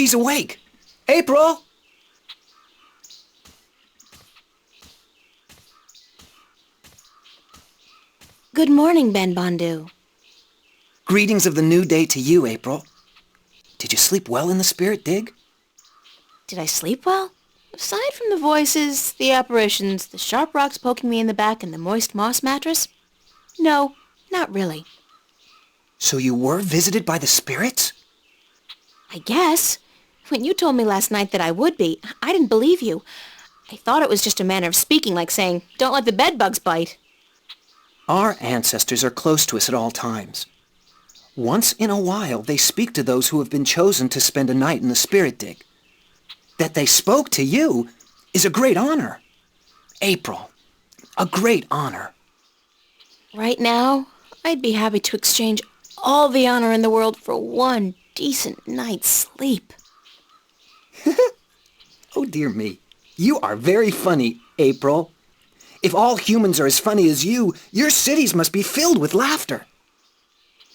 she's awake. April! Good morning, Ben Bondu. Greetings of the new day to you, April. Did you sleep well in the spirit dig? Did I sleep well? Aside from the voices, the apparitions, the sharp rocks poking me in the back, and the moist moss mattress? No, not really. So you were visited by the spirits? I guess. When you told me last night that I would be, I didn't believe you. I thought it was just a manner of speaking, like saying, "Don't let the bedbugs bite." Our ancestors are close to us at all times. Once in a while, they speak to those who have been chosen to spend a night in the spirit dig. That they spoke to you is a great honor. April, a great honor. Right now, I'd be happy to exchange all the honor in the world for one decent night's sleep. Oh, dear me. You are very funny, April. If all humans are as funny as you, your cities must be filled with laughter.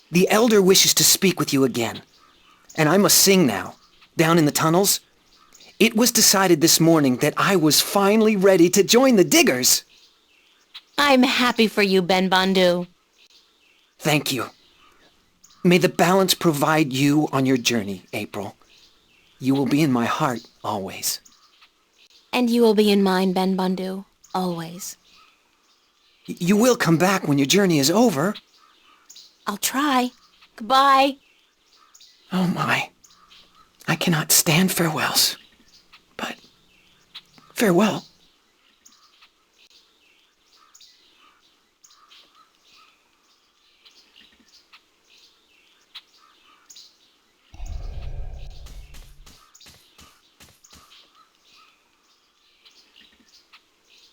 The Elder wishes to speak with you again. And I must sing now, down in the tunnels. It was decided this morning that I was finally ready to join the diggers. I'm happy for you, Ben Bondu. Thank you. May the balance provide you on your journey, April. You will be in my heart always. And you will be in mine, Ben Bondu, always. You will come back when your journey is over. I'll try. Goodbye. Oh my. I cannot stand farewells. But farewell.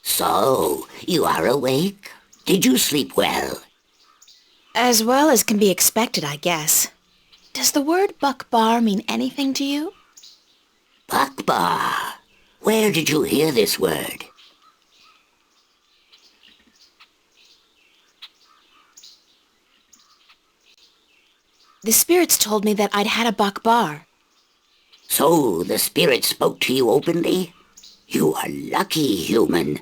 So, you are awake? Did you sleep well? As well as can be expected, I guess. Does the word Buckbar mean anything to you? Buckbar? Where did you hear this word? The spirits told me that I'd had a Buckbar. So, the spirit spoke to you openly? You are lucky, human.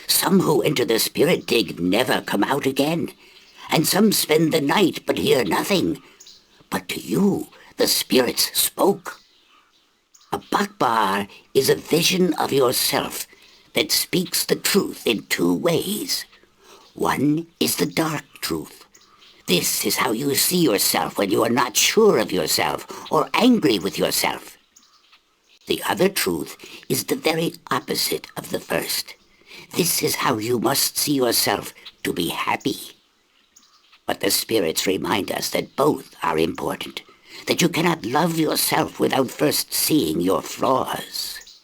Some who enter the spirit dig never come out again, and some spend the night but hear nothing. But to you, the spirits spoke. A Buckbar is a vision of yourself that speaks the truth in two ways. One is the dark truth. This is how you see yourself when you are not sure of yourself or angry with yourself. The other truth is the very opposite of the first. This is how you must see yourself to be happy. But the spirits remind us that both are important, that you cannot love yourself without first seeing your flaws.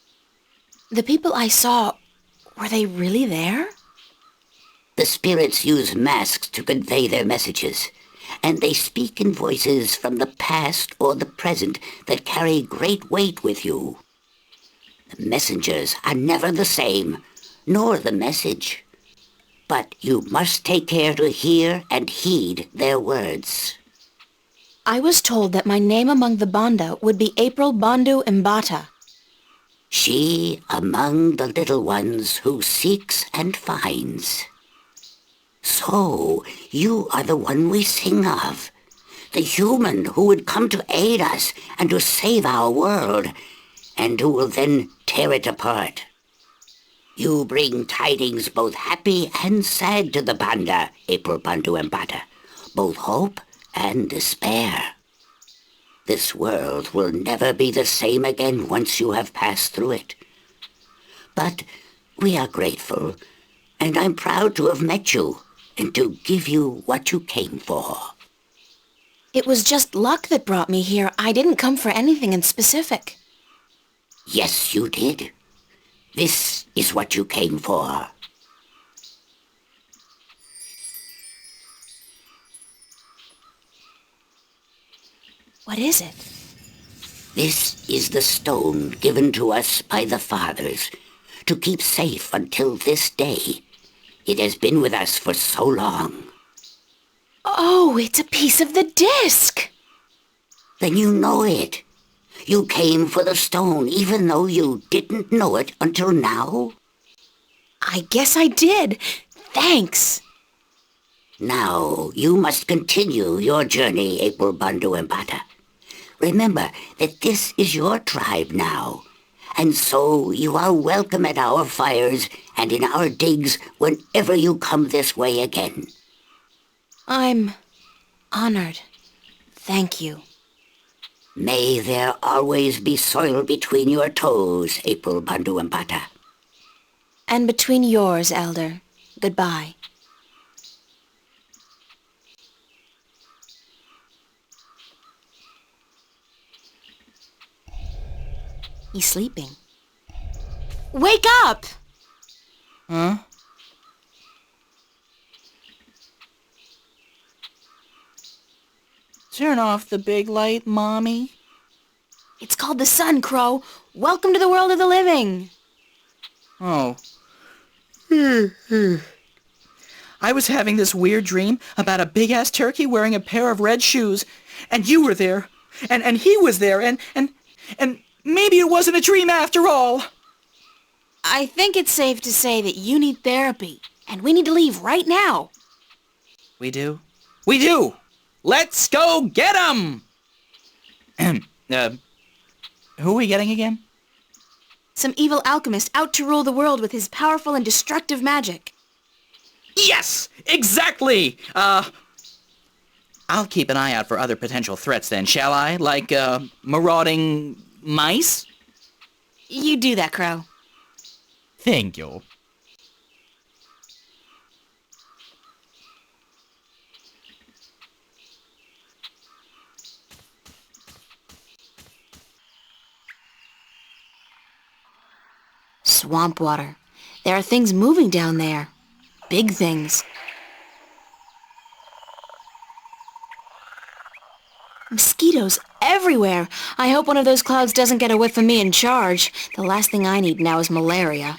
The people I saw, were they really there? The spirits use masks to convey their messages, and they speak in voices from the past or the present that carry great weight with you. The messengers are never the same, nor the message. But you must take care to hear and heed their words. I was told that my name among the Banda would be April Bondu Mbata. She among the little ones who seeks and finds. So, you are the one we sing of, the human who would come to aid us and to save our world, and who will then tear it apart. You bring tidings both happy and sad to the Banda, April Bondu Mbata, both hope and despair. This world will never be the same again once you have passed through it. But we are grateful, and I'm proud to have met you, and to give you what you came for. It was just luck that brought me here. I didn't come for anything in specific. Yes, you did. This is what you came for. What is it? This is the stone given to us by the fathers to keep safe until this day. It has been with us for so long. Oh, it's a piece of the disc! Then you know it. You came for the stone, even though you didn't know it until now? I guess I did. Thanks. Now, you must continue your journey, April Bandu Empata. Remember that this is your tribe now, and so you are welcome at our fires and in our digs whenever you come this way again. I'm honored. Thank you. May there always be soil between your toes, April Bandu Empata. And between yours, Elder. Goodbye. He's sleeping. Wake up! Huh? Turn off the big light, Mommy. It's called the sun, Crow. Welcome to the world of the living. Oh. I was having this weird dream about a big-ass turkey wearing a pair of red shoes, and you were there, and he was there, and maybe it wasn't a dream after all. I think it's safe to say that you need therapy, and we need to leave right now. We do? We do! Let's go get 'em! Who are we getting again? Some evil alchemist out to rule the world with his powerful and destructive magic. Yes! Exactly! I'll keep an eye out for other potential threats then, shall I? Like, marauding mice? You do that, Crow. Thank you. Swamp water. There are things moving down there. Big things. Mosquitoes everywhere. I hope one of those clouds doesn't get a whiff of me in charge. The last thing I need now is malaria.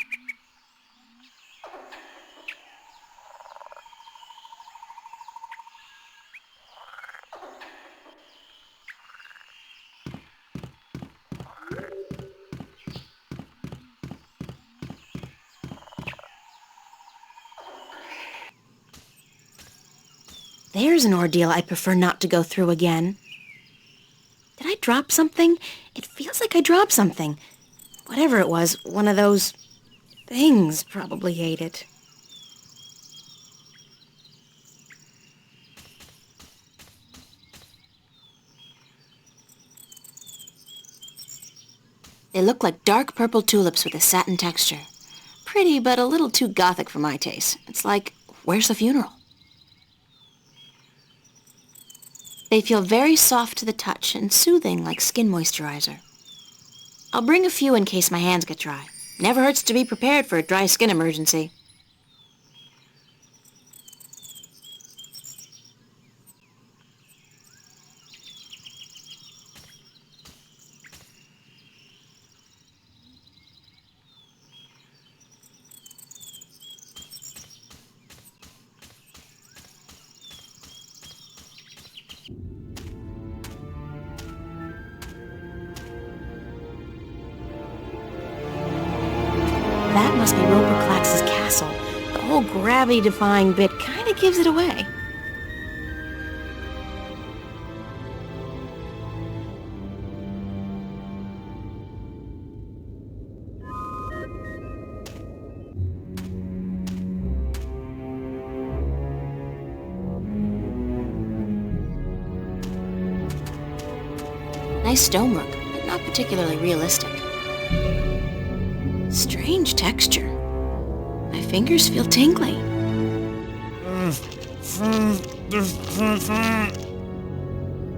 There's an ordeal I prefer not to go through again. Did I drop something? It feels like I dropped something. Whatever it was, one of those things probably ate it. They look like dark purple tulips with a satin texture. Pretty, but a little too gothic for my taste. It's like, where's the funeral? They feel very soft to the touch and soothing like skin moisturizer. I'll bring a few in case my hands get dry. Never hurts to be prepared for a dry skin emergency. That must be Roper Clax's castle. The whole gravity-defying bit kind of gives it away. Nice stonework, but not particularly realistic. Strange texture. My fingers feel tingly.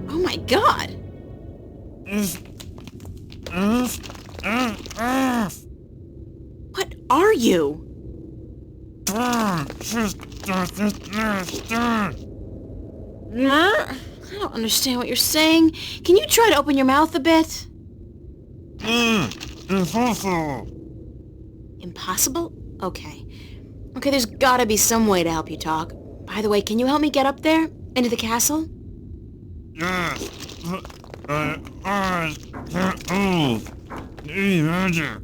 Oh my god! What are you? I don't understand what you're saying. Can you try to open your mouth a bit? Impossible? Okay. Okay, there's gotta be some way to help you talk. By the way, can you help me get up there? Into the castle? Can't move. Any magic?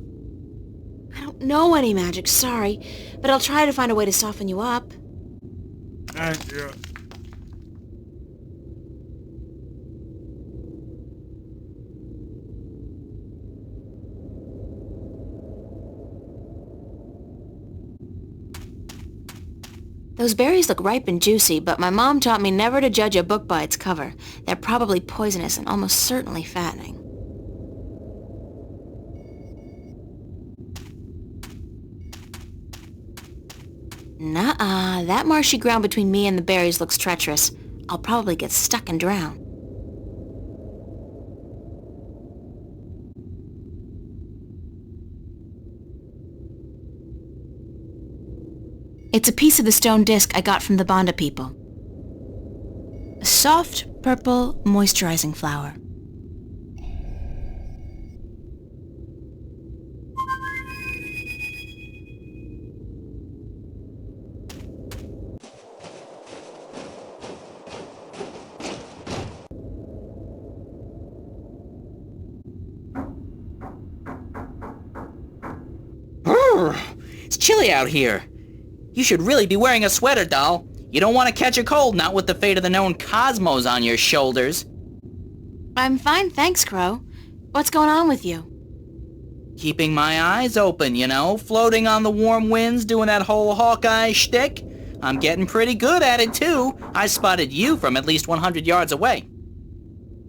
I don't know any magic, sorry, but I'll try to find a way to soften you up. Thank you. Those berries look ripe and juicy, but my mom taught me never to judge a book by its cover. They're probably poisonous and almost certainly fattening. Nuh-uh, that marshy ground between me and the berries looks treacherous. I'll probably get stuck and drown. It's a piece of the stone disc I got from the Banda people. A soft, purple, moisturizing flower. It's chilly out here. You should really be wearing a sweater, doll. You don't want to catch a cold, not with the fate of the known cosmos on your shoulders. I'm fine, thanks, Crow. What's going on with you? Keeping my eyes open, you know, floating on the warm winds, doing that whole Hawkeye shtick. I'm getting pretty good at it, too. I spotted you from at least 100 yards away.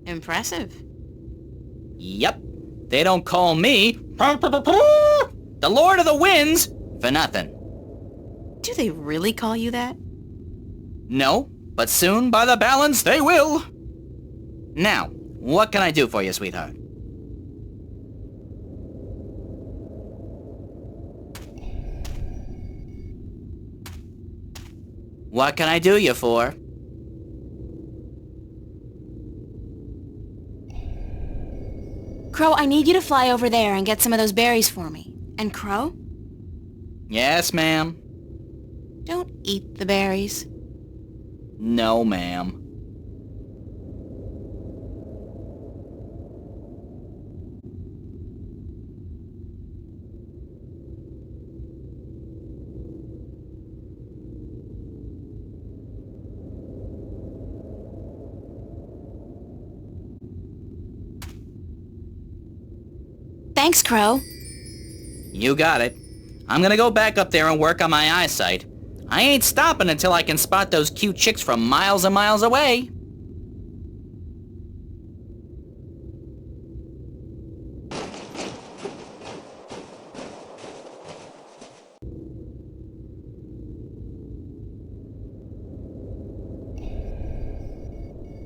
Impressive. Yep. They don't call me the Lord of the Winds for nothing. Do they really call you that? No, but soon, by the balance, they will. Now, what can I do for you, sweetheart? What can I do you for? Crow, I need you to fly over there and get some of those berries for me. And Crow, Yes, ma'am. don't eat the berries. No, ma'am. Thanks, Crow. You got it. I'm gonna go back up there and work on my eyesight. I ain't stopping until I can spot those cute chicks from miles and miles away.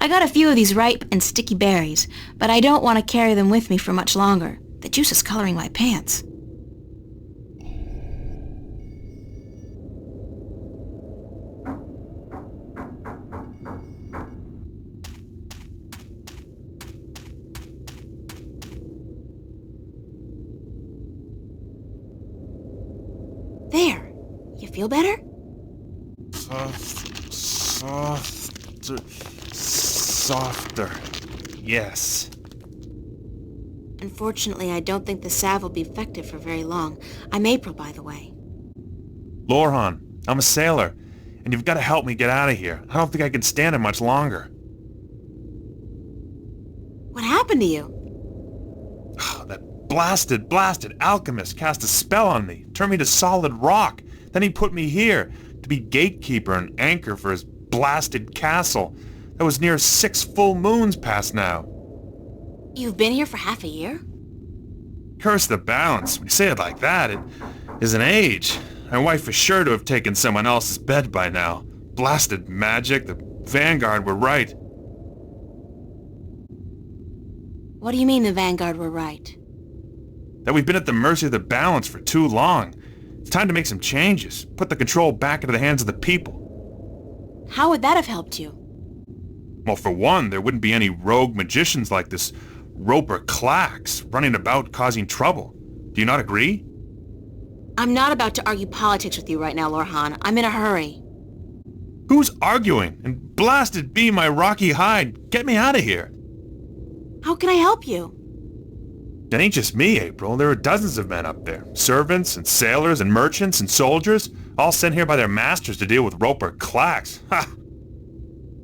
I got a few of these ripe and sticky berries, but I don't want to carry them with me for much longer. The juice is coloring my pants. There. You feel better? Softer. Yes. Unfortunately, I don't think the salve will be effective for very long. I'm April, by the way. Lorhan, I'm a sailor, and you've got to help me get out of here. I don't think I can stand it much longer. What happened to you? That blasted alchemist cast a spell on me, turned me to solid rock. Then he put me here to be gatekeeper and anchor for his blasted castle. That was near 6 full moons past now. You've been here for half a year? Curse the balance. When you say it like that, it is an age. My wife is sure to have taken someone else's bed by now. Blasted magic. The Vanguard were right. What do you mean the Vanguard were right? That we've been at the mercy of the balance for too long. It's time to make some changes. Put the control back into the hands of the people. How would that have helped you? Well, for one, there wouldn't be any rogue magicians like this Roper Clax running about causing trouble. Do you not agree? I'm not about to argue politics with you right now, Lorhan. I'm in a hurry. Who's arguing? And blasted be my rocky hide. Get me out of here. How can I help you? It ain't just me, April. There are dozens of men up there. Servants and sailors and merchants and soldiers, all sent here by their masters to deal with Roper Clacks. Ha!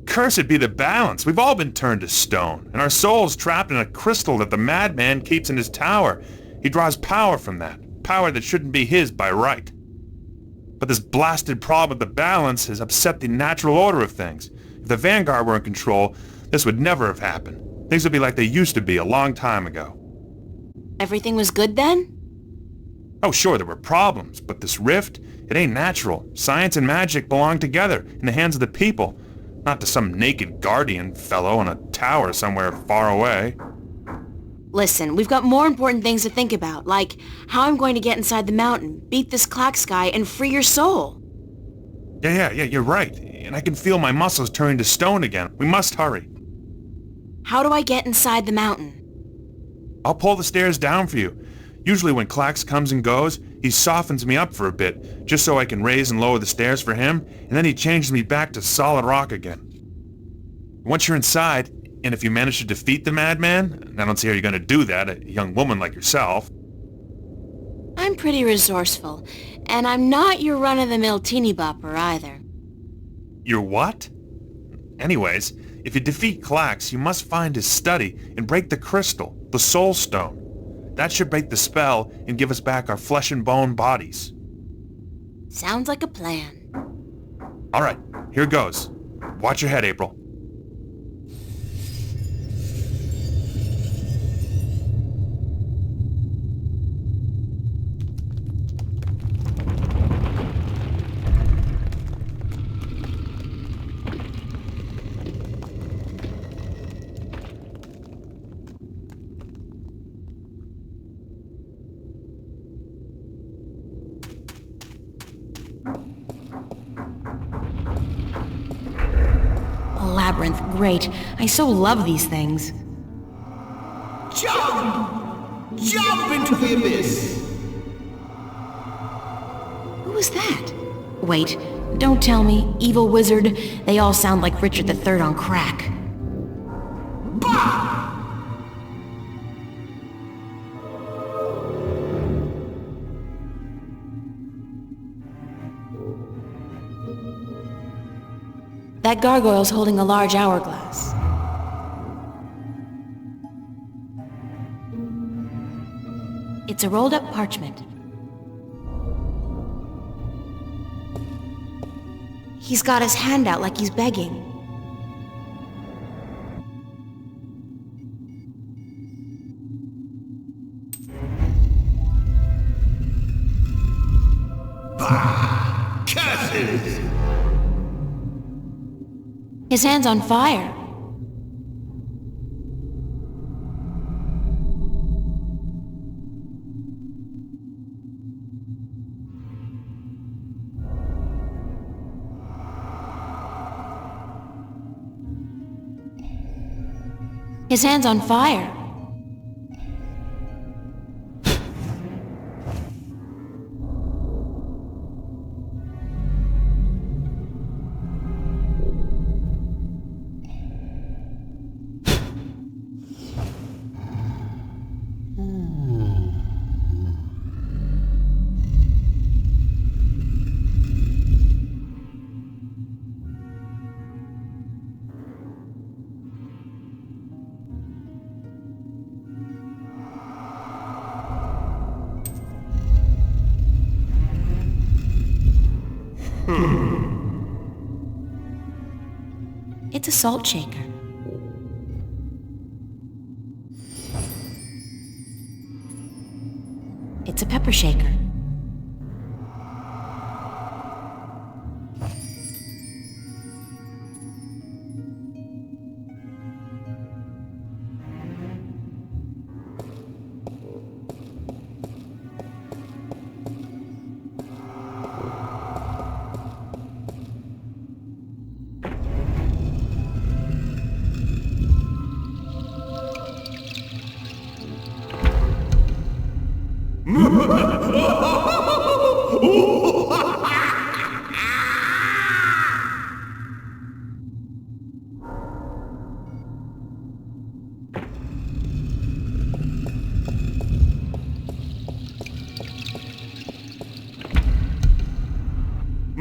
Cursed be the balance. We've all been turned to stone, and our souls trapped in a crystal that the madman keeps in his tower. He draws power from that, power that shouldn't be his by right. But this blasted problem with the balance has upset the natural order of things. If the Vanguard were in control, this would never have happened. Things would be like they used to be a long time ago. Everything was good then? Oh, sure, there were problems, but this rift, it ain't natural. Science and magic belong together, in the hands of the people, not to some naked guardian fellow in a tower somewhere far away. Listen, we've got more important things to think about, like how I'm going to get inside the mountain, beat this Clax guy, and free your soul. Yeah, you're right. And I can feel my muscles turning to stone again. We must hurry. How do I get inside the mountain? I'll pull the stairs down for you. Usually when Clax comes and goes, he softens me up for a bit, just so I can raise and lower the stairs for him, and then he changes me back to solid rock again. Once you're inside, and if you manage to defeat the madman, and I don't see how you're going to do that, a young woman like yourself. I'm pretty resourceful, and I'm not your run-of-the-mill teeny bopper either. You're what? Anyways, if you defeat Clax, you must find his study and break the crystal, the soul stone. That should break the spell and give us back our flesh and bone bodies. Sounds like a plan. All right, here goes. Watch your head, April. Labyrinth, great. I so love these things. Jump! Jump into the abyss! Who was that? Wait, don't tell me. Evil wizard. They all sound like Richard III on crack. Bah! That gargoyle's holding a large hourglass. It's a rolled-up parchment. He's got his hand out like he's begging. Bah! Curses! His hand's on fire. His hand's on fire. It's a salt shaker. It's a pepper shaker.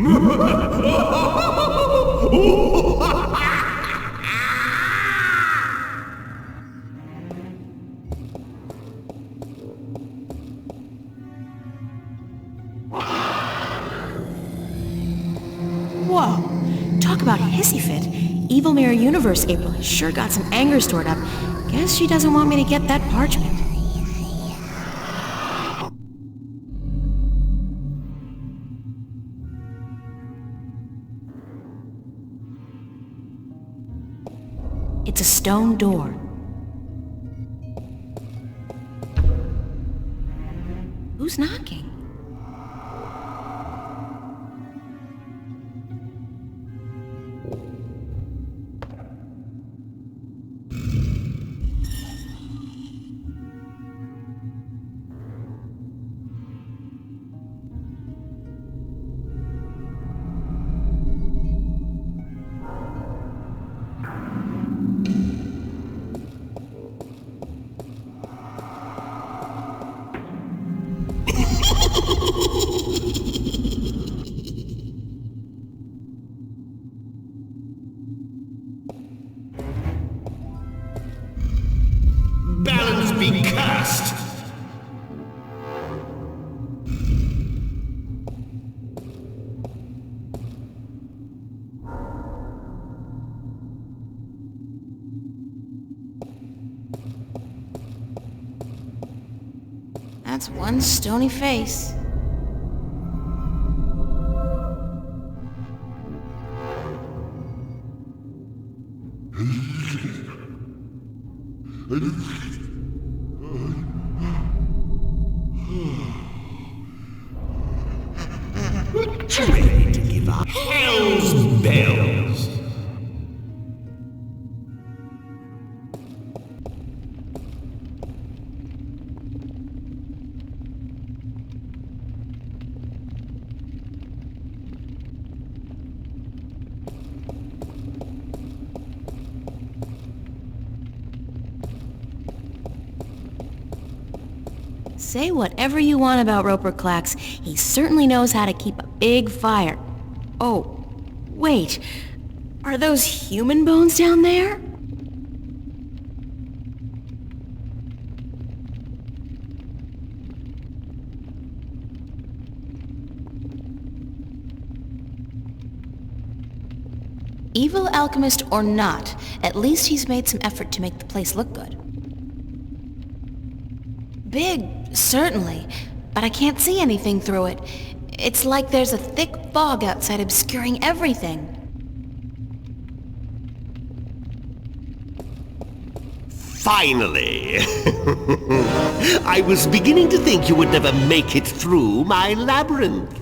Whoa, talk about hissy fit. Evil Mirror Universe April has sure got some anger stored up. Guess she doesn't want me to get that parchment. It's a stone door. Who's knocking? Balance be cast! That's one stony face. Ready to give up hell's bells! Say whatever you want about Roper Clax, he certainly knows how to keep a big fire. Oh, wait. Are those human bones down there? Evil alchemist or not, at least he's made some effort to make the place look good. Big, certainly, but I can't see anything through it. It's like there's a thick fog outside obscuring everything. Finally! I was beginning to think you would never make it through my labyrinth.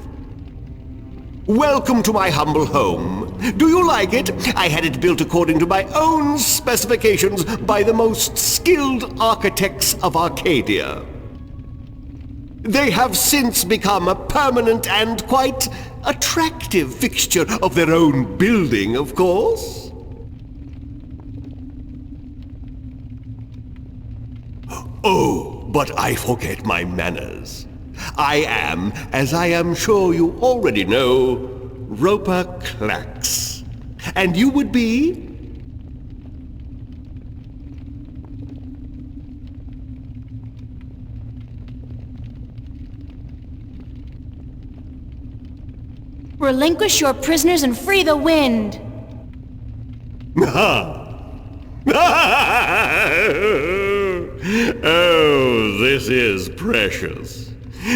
Welcome to my humble home. Do you like it? I had it built according to my own specifications by the most skilled architects of Arcadia. They have since become a permanent and quite attractive fixture of their own building, of course. Oh, but I forget my manners. I am, as I am sure you already know, Roper Clax. And you would be? Relinquish your prisoners and free the wind! Oh, this is precious.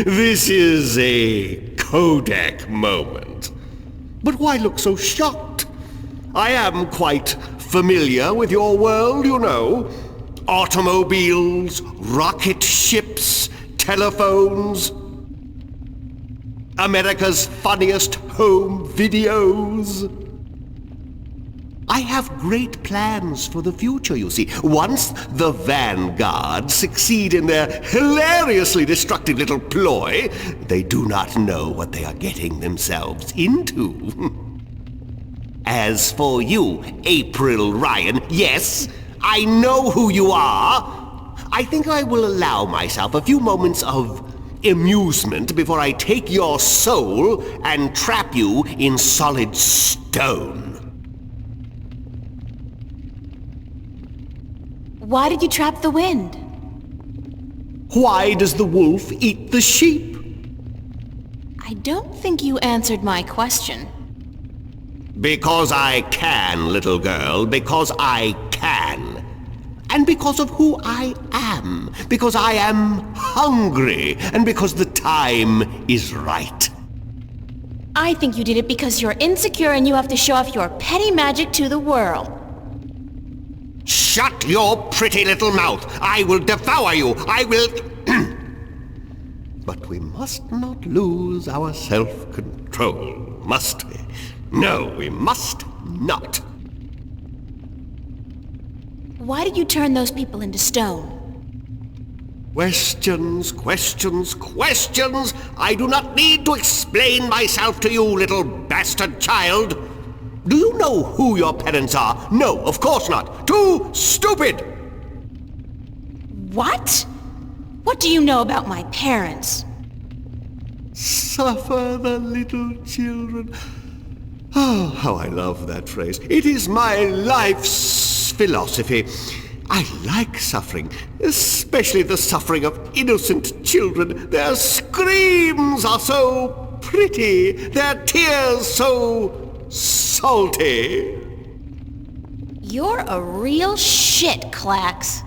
This is a Kodak moment. But why look so shocked? I am quite familiar with your world, you know. Automobiles, rocket ships, telephones, America's funniest home videos. I have great plans for the future, you see. Once the Vanguard succeed in their hilariously destructive little ploy, they do not know what they are getting themselves into. As for you, April Ryan, yes, I know who you are. I think I will allow myself a few moments of amusement before I take your soul and trap you in solid stone. Why did you trap the wind? Why does the wolf eat the sheep? I don't think you answered my question. Because I can, little girl, because I can. And because of who I am. Because I am hungry. And because the time is right. I think you did it because you're insecure and you have to show off your petty magic to the world. Shut your pretty little mouth. I will devour you. I will... But we must not lose our self-control, must we? No, we must not. Why did you turn those people into stone? Questions, questions, questions! I do not need to explain myself to you, little bastard child. Do you know who your parents are? No, of course not. Too stupid! What? What do you know about my parents? Suffer the little children. Oh, how I love that phrase. It is my life's philosophy. I like suffering, especially the suffering of innocent children. Their screams are so pretty, their tears so salty. You're a real shit, Clax.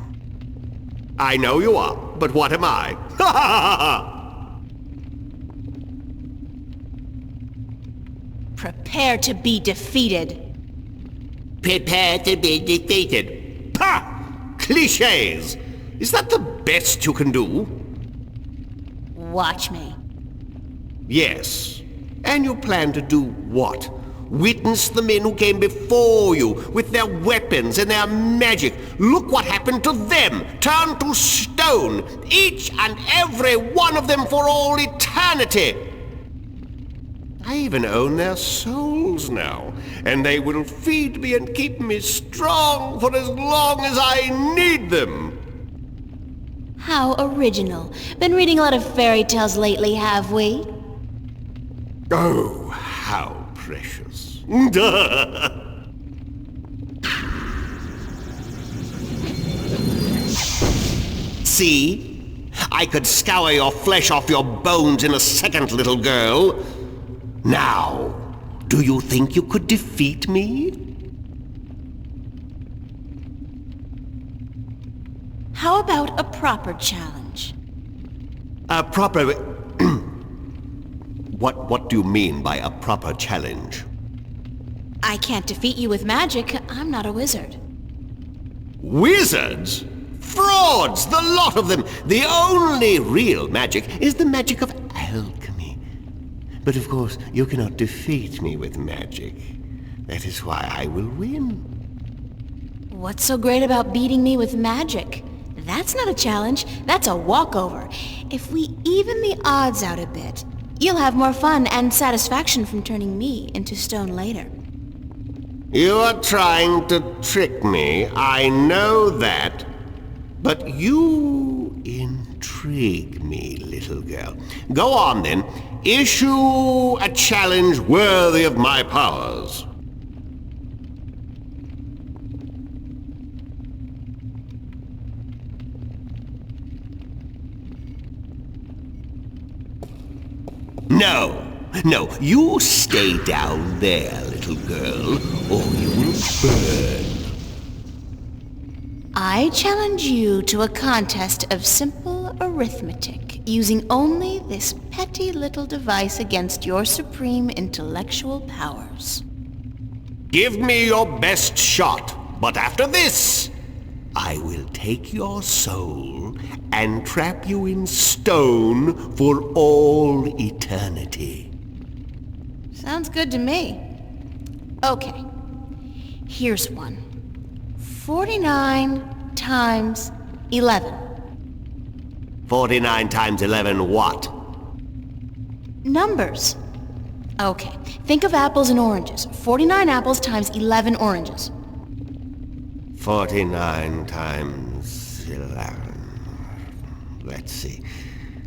I know you are, but what am I? Ha ha ha ha! Prepare to be defeated. Prepare to be defeated. Pah! Clichés! Is that the best you can do? Watch me. Yes. And you plan to do what? Witness the men who came before you with their weapons and their magic. Look what happened to them. Turned to stone. Each and every one of them for all eternity. I even own their souls now. And they will feed me and keep me strong for as long as I need them. How original. Been reading a lot of fairy tales lately, have we? Oh, how precious. See? I could scour your flesh off your bones in a second, little girl. Now, do you think you could defeat me? How about a proper challenge? A proper... What do you mean by a proper challenge? I can't defeat you with magic. I'm not a wizard. Wizards? Frauds, the lot of them! The only real magic is the magic of alchemy. But of course, you cannot defeat me with magic. That is why I will win. What's so great about beating me with magic? That's not a challenge. That's a walkover. If we even the odds out a bit, you'll have more fun and satisfaction from turning me into stone later. You are trying to trick me, I know that. But you intrigue me, little girl. Go on then. Issue a challenge worthy of my powers. No, you stay down there, little girl, or you will burn. I challenge you to a contest of simple arithmetic, using only this petty little device against your supreme intellectual powers. Give me your best shot, but after this, I will take your soul and trap you in stone for all eternity. Sounds good to me. Okay, here's one. 49 times 11. 49 times 11 what? Numbers. Okay, think of apples and oranges. 49 apples times 11 oranges. 49 times 11. Let's see.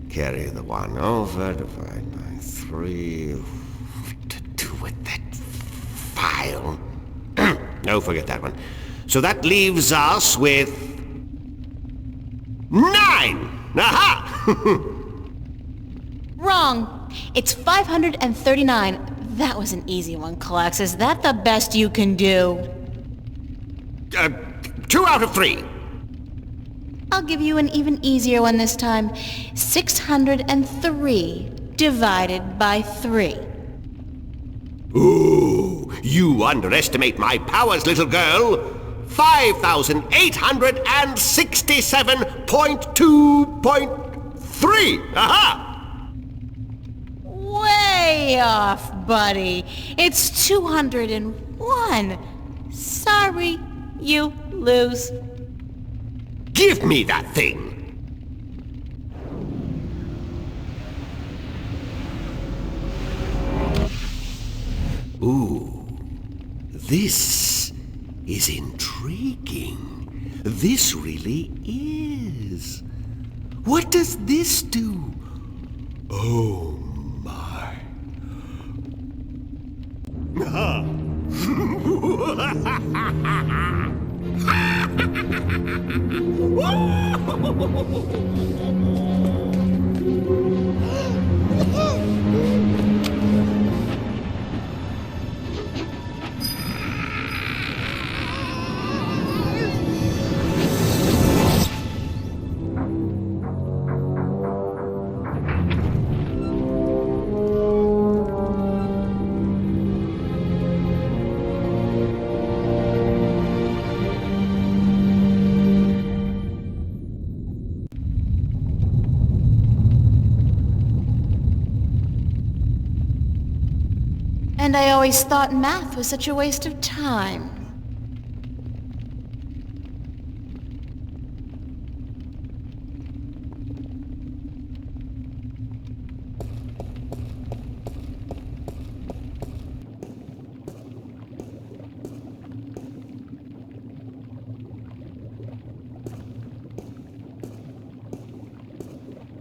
Carry the 1 over, divide by 3. What to do with that file? No, forget that one. So that leaves us with 9! Aha! Wrong. It's 539. That was an easy one, Klax. Is that the best you can do? 2 out of 3. I'll give you an even easier one this time. 603 divided by 3. Ooh, you underestimate my powers, little girl. 5,867.2.3. Aha! Way off, buddy. It's 201. Sorry, you lose. Give me that thing! Ooh, this is intriguing. This really is. What does this do? Oh my. And I always thought math was such a waste of time.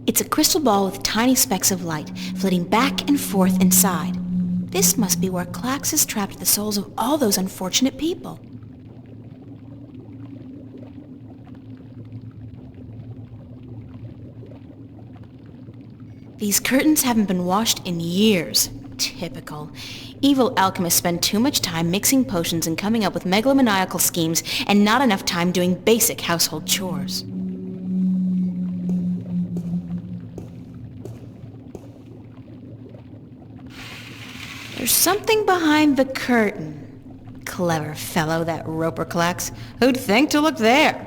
It's a crystal ball with tiny specks of light, flitting back and forth inside. This must be where Klax has trapped the souls of all those unfortunate people. These curtains haven't been washed in years. Typical. Evil alchemists spend too much time mixing potions and coming up with megalomaniacal schemes and not enough time doing basic household chores. There's something behind the curtain. Clever fellow, that Roper Klax. Who'd think to look there?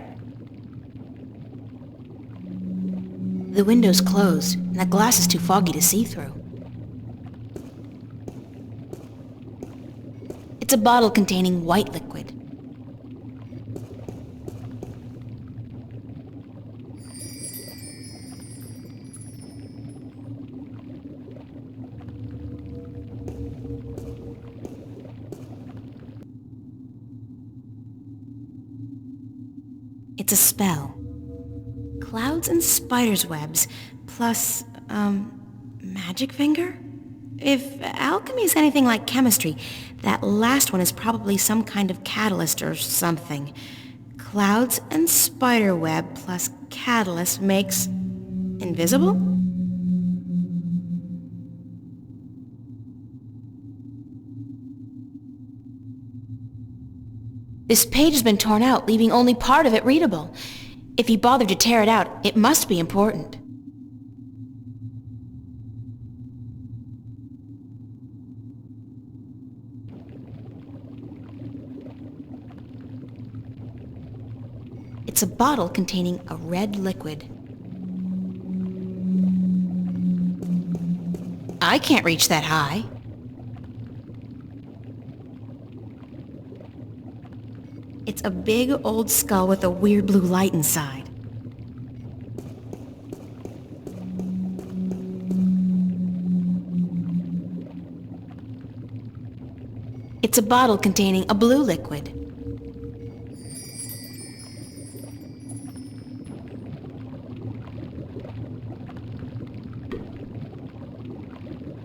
The window's closed, and the glass is too foggy to see through. It's a bottle containing white liquid. It's a spell. Clouds and spiders' webs, plus, magic finger? If alchemy is anything like chemistry, that last one is probably some kind of catalyst or something. Clouds and spider web plus catalyst makes invisible? This page has been torn out, leaving only part of it readable. If he bothered to tear it out, it must be important. It's a bottle containing a red liquid. I can't reach that high. It's a big old skull with a weird blue light inside. It's a bottle containing a blue liquid.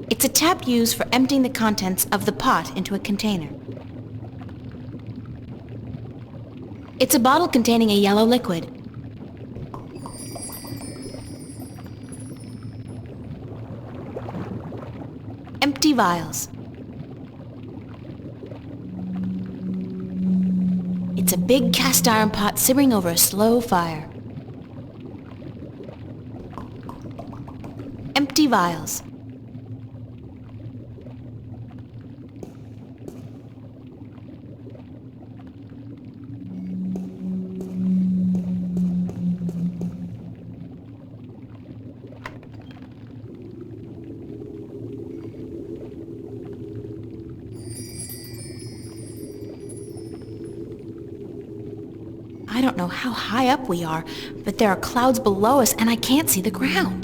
It's a tap used for emptying the contents of the pot into a container. It's a bottle containing a yellow liquid. Empty vials. It's a big cast iron pot simmering over a slow fire. Empty vials. I don't know how high up we are, but there are clouds below us and I can't see the ground.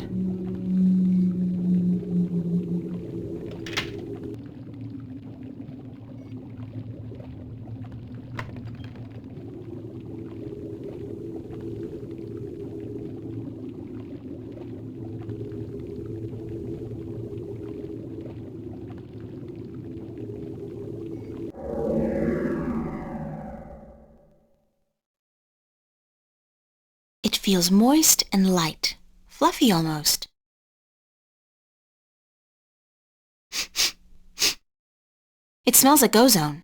It feels moist and light, fluffy almost. It smells like ozone.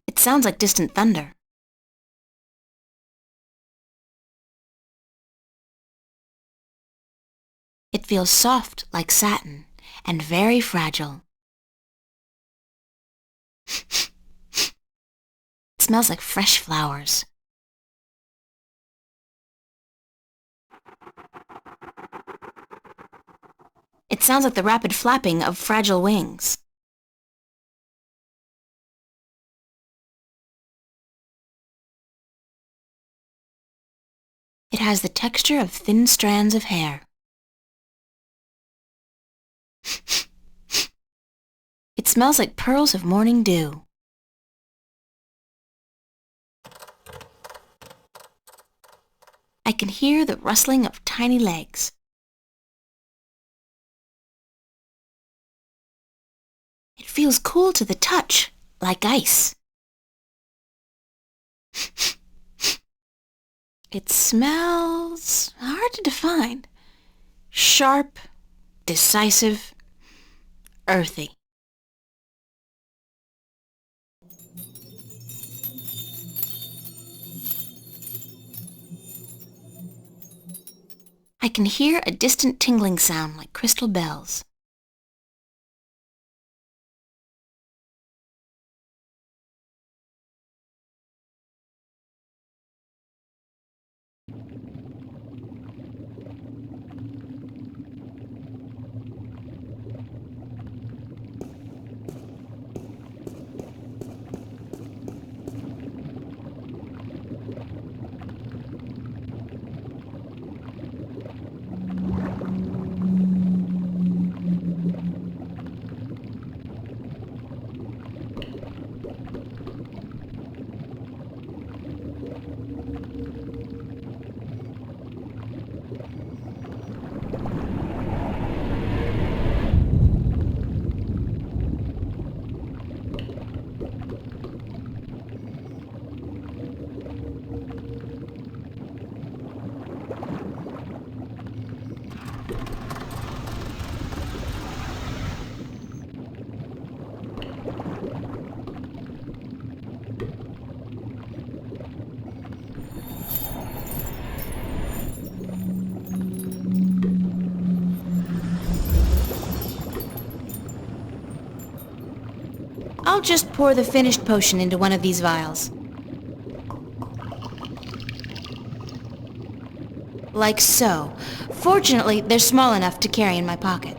It sounds like distant thunder. It feels soft like satin and very fragile. It smells like fresh flowers. It sounds like the rapid flapping of fragile wings. It has the texture of thin strands of hair. It smells like pearls of morning dew. I can hear the rustling of tiny legs. It feels cool to the touch, like ice. It smells hard to define. Sharp, decisive, earthy. I can hear a distant tingling sound like crystal bells. I'll just pour the finished potion into one of these vials. Like so. Fortunately, they're small enough to carry in my pocket.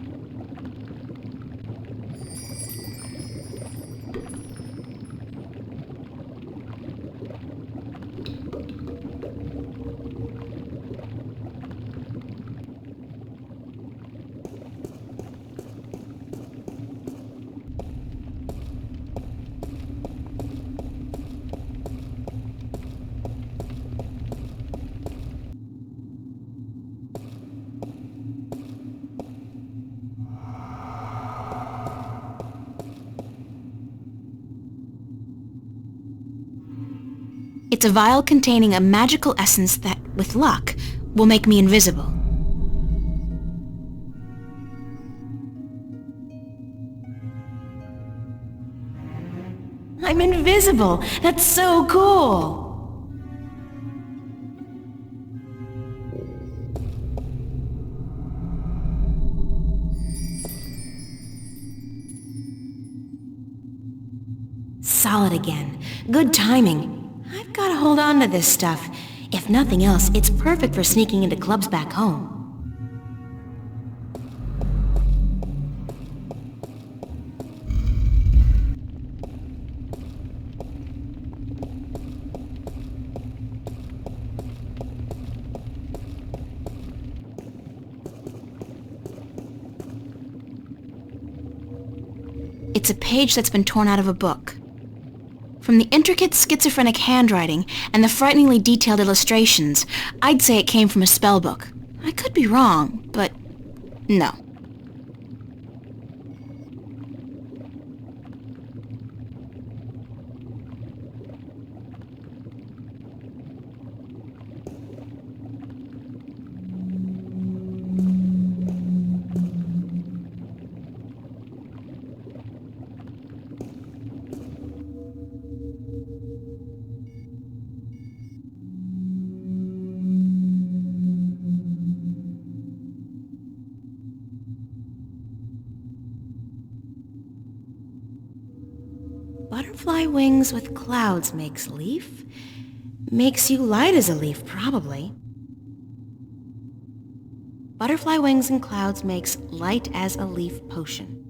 It's a vial containing a magical essence that, with luck, will make me invisible. I'm invisible! That's so cool! Solid again. Good timing. I've got to hold on to this stuff. If nothing else, it's perfect for sneaking into clubs back home. It's a page that's been torn out of a book. From the intricate schizophrenic handwriting and the frighteningly detailed illustrations, I'd say it came from a spell book. I could be wrong, but no. Butterfly wings with clouds makes leaf? Makes you light as a leaf, probably. Butterfly wings and clouds makes light as a leaf potion.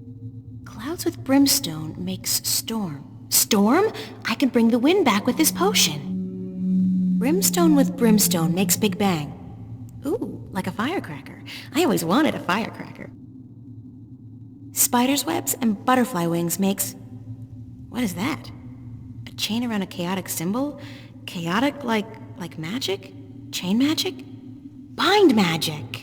Clouds with brimstone makes storm. Storm? I could bring the wind back with this potion. Brimstone with brimstone makes Big Bang. Ooh, like a firecracker. I always wanted a firecracker. Spider's webs and butterfly wings makes... What is that? A chain around a chaotic symbol? Chaotic like magic? Chain magic? Bind magic!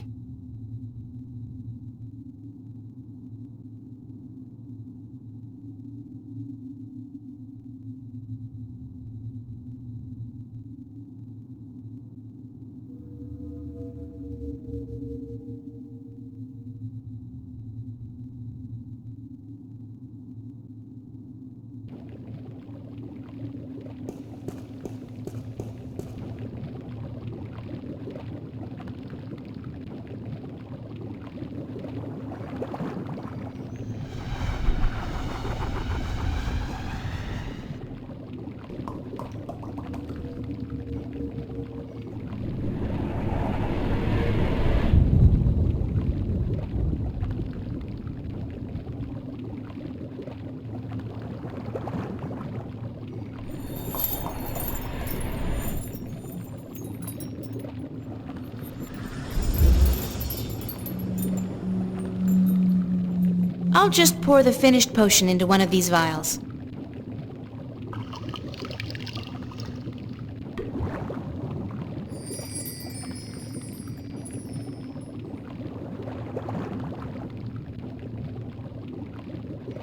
I'll just pour the finished potion into one of these vials.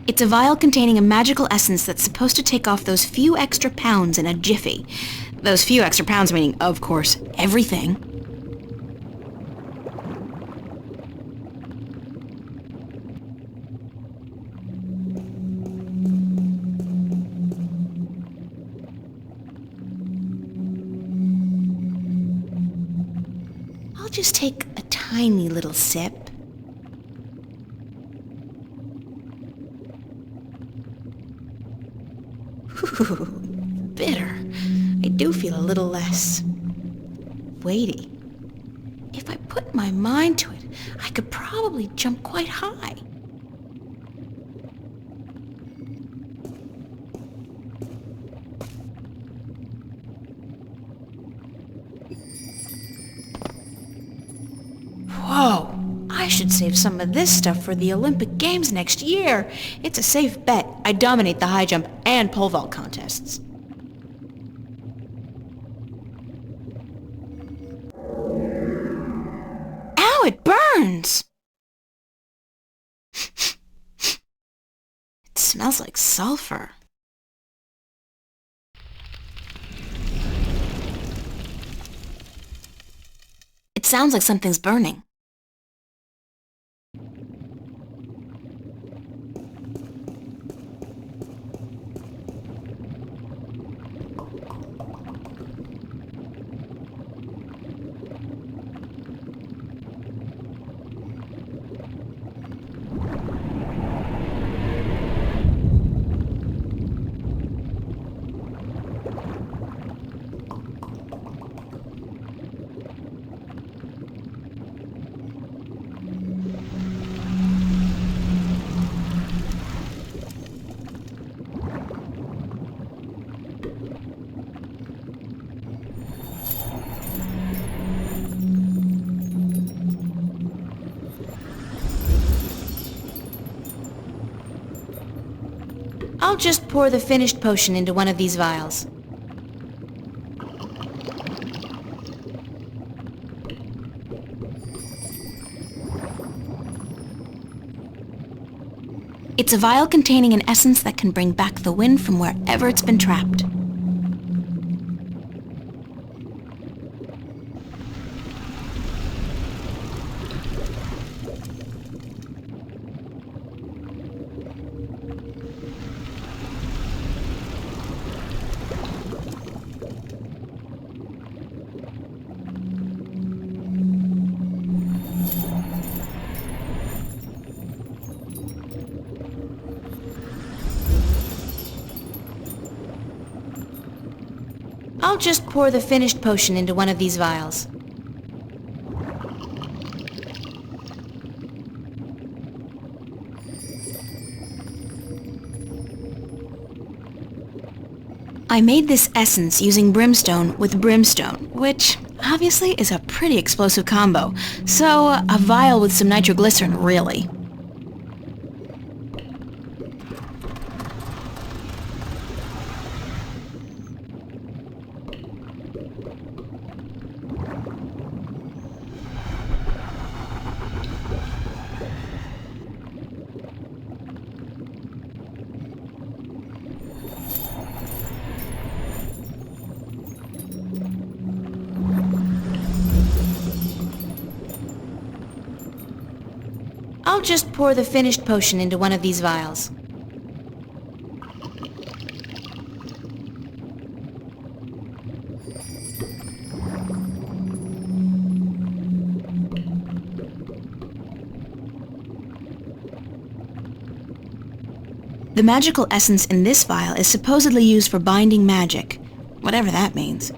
It's a vial containing a magical essence that's supposed to take off those few extra pounds in a jiffy. Those few extra pounds meaning, of course, everything. I'll just take a tiny little sip. Ooh, bitter. I do feel a little less weighty. If I put my mind to it, I could probably jump quite high. Whoa! I should save some of this stuff for the Olympic Games next year. It's a safe bet. I dominate the high jump and pole vault contests. Ow, it burns! It smells like sulfur. sounds like something's burning. I'll just pour the finished potion into one of these vials. It's a vial containing an essence that can bring back the wind from wherever it's been trapped. I'll just pour the finished potion into one of these vials. I made this essence using brimstone with brimstone, which obviously is a pretty explosive combo, so a vial with some nitroglycerin, really. I'll just pour the finished potion into one of these vials. The magical essence in this vial is supposedly used for binding magic, whatever that means.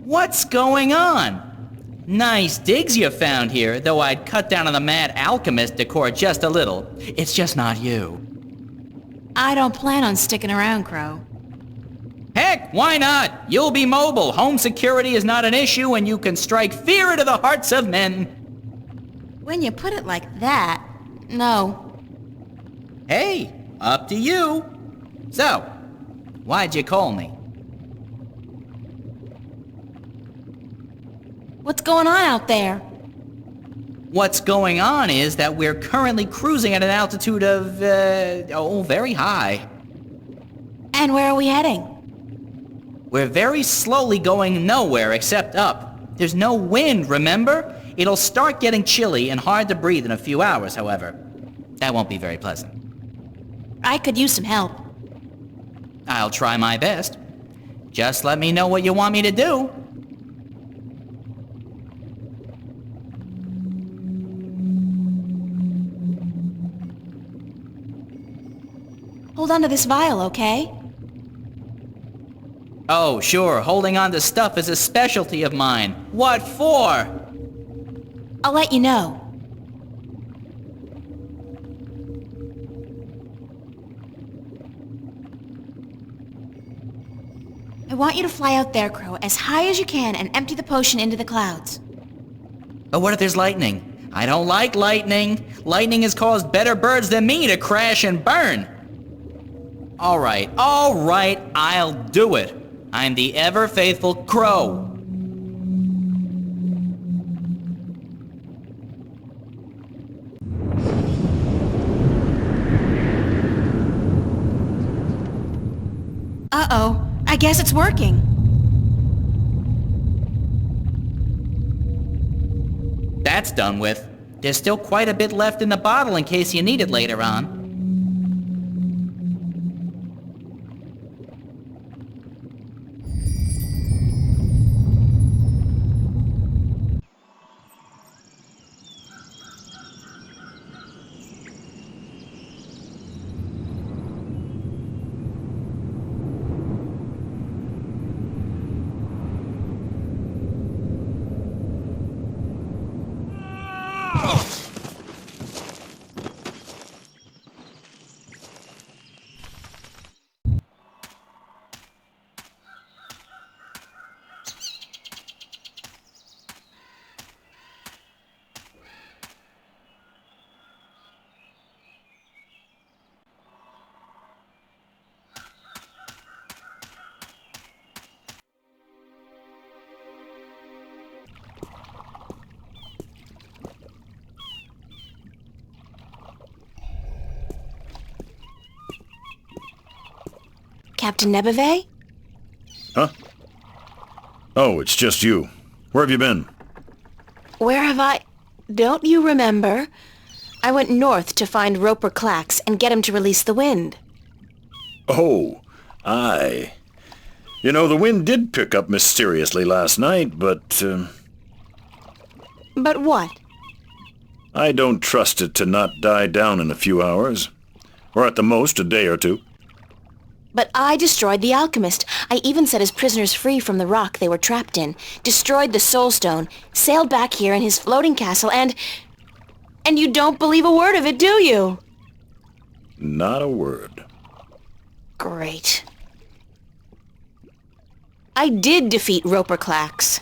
What's going on? Nice digs you found here, though I'd cut down on the mad alchemist decor just a little. It's just not you. I don't plan on sticking around, Crow. Heck, why not? You'll be mobile. Home security is not an issue, and you can strike fear into the hearts of men. When you put it like that, no. Hey, up to you. So, Why'd you call me? What's going on out there? What's going on is that we're currently cruising at an altitude of, very high. And where are we heading? We're very slowly going nowhere except up. There's no wind, remember? It'll start getting chilly and hard to breathe in a few hours, however. That won't be very pleasant. I could use some help. I'll try my best. Just let me know what you want me to do. Hold on to this vial, okay? Oh, sure, holding on to stuff is a specialty of mine. What for? I'll let you know. I want you to fly out there, Crow, as high as you can and empty the potion into the clouds. But what if there's lightning? I don't like lightning. Lightning has caused better birds than me to crash and burn. All right, I'll do it. I'm the ever-faithful Crow. Uh-oh, I guess it's working. That's done with. There's still quite a bit left in the bottle in case you need it later on. Captain Nebeve? Huh? Oh, it's just you. Where have you been? Where have I... Don't you remember? I went north to find Roper Clax and get him to release the wind. Oh, aye. You know, the wind did pick up mysteriously last night, but... But what? I don't trust it to not die down in a few hours. Or at the most, a day or two. But I destroyed the alchemist. I even set his prisoners free from the rock they were trapped in, destroyed the soul stone, sailed back here in his floating castle, and you don't believe a word of it, do you? Not a word. Great. I did defeat Roper Clax.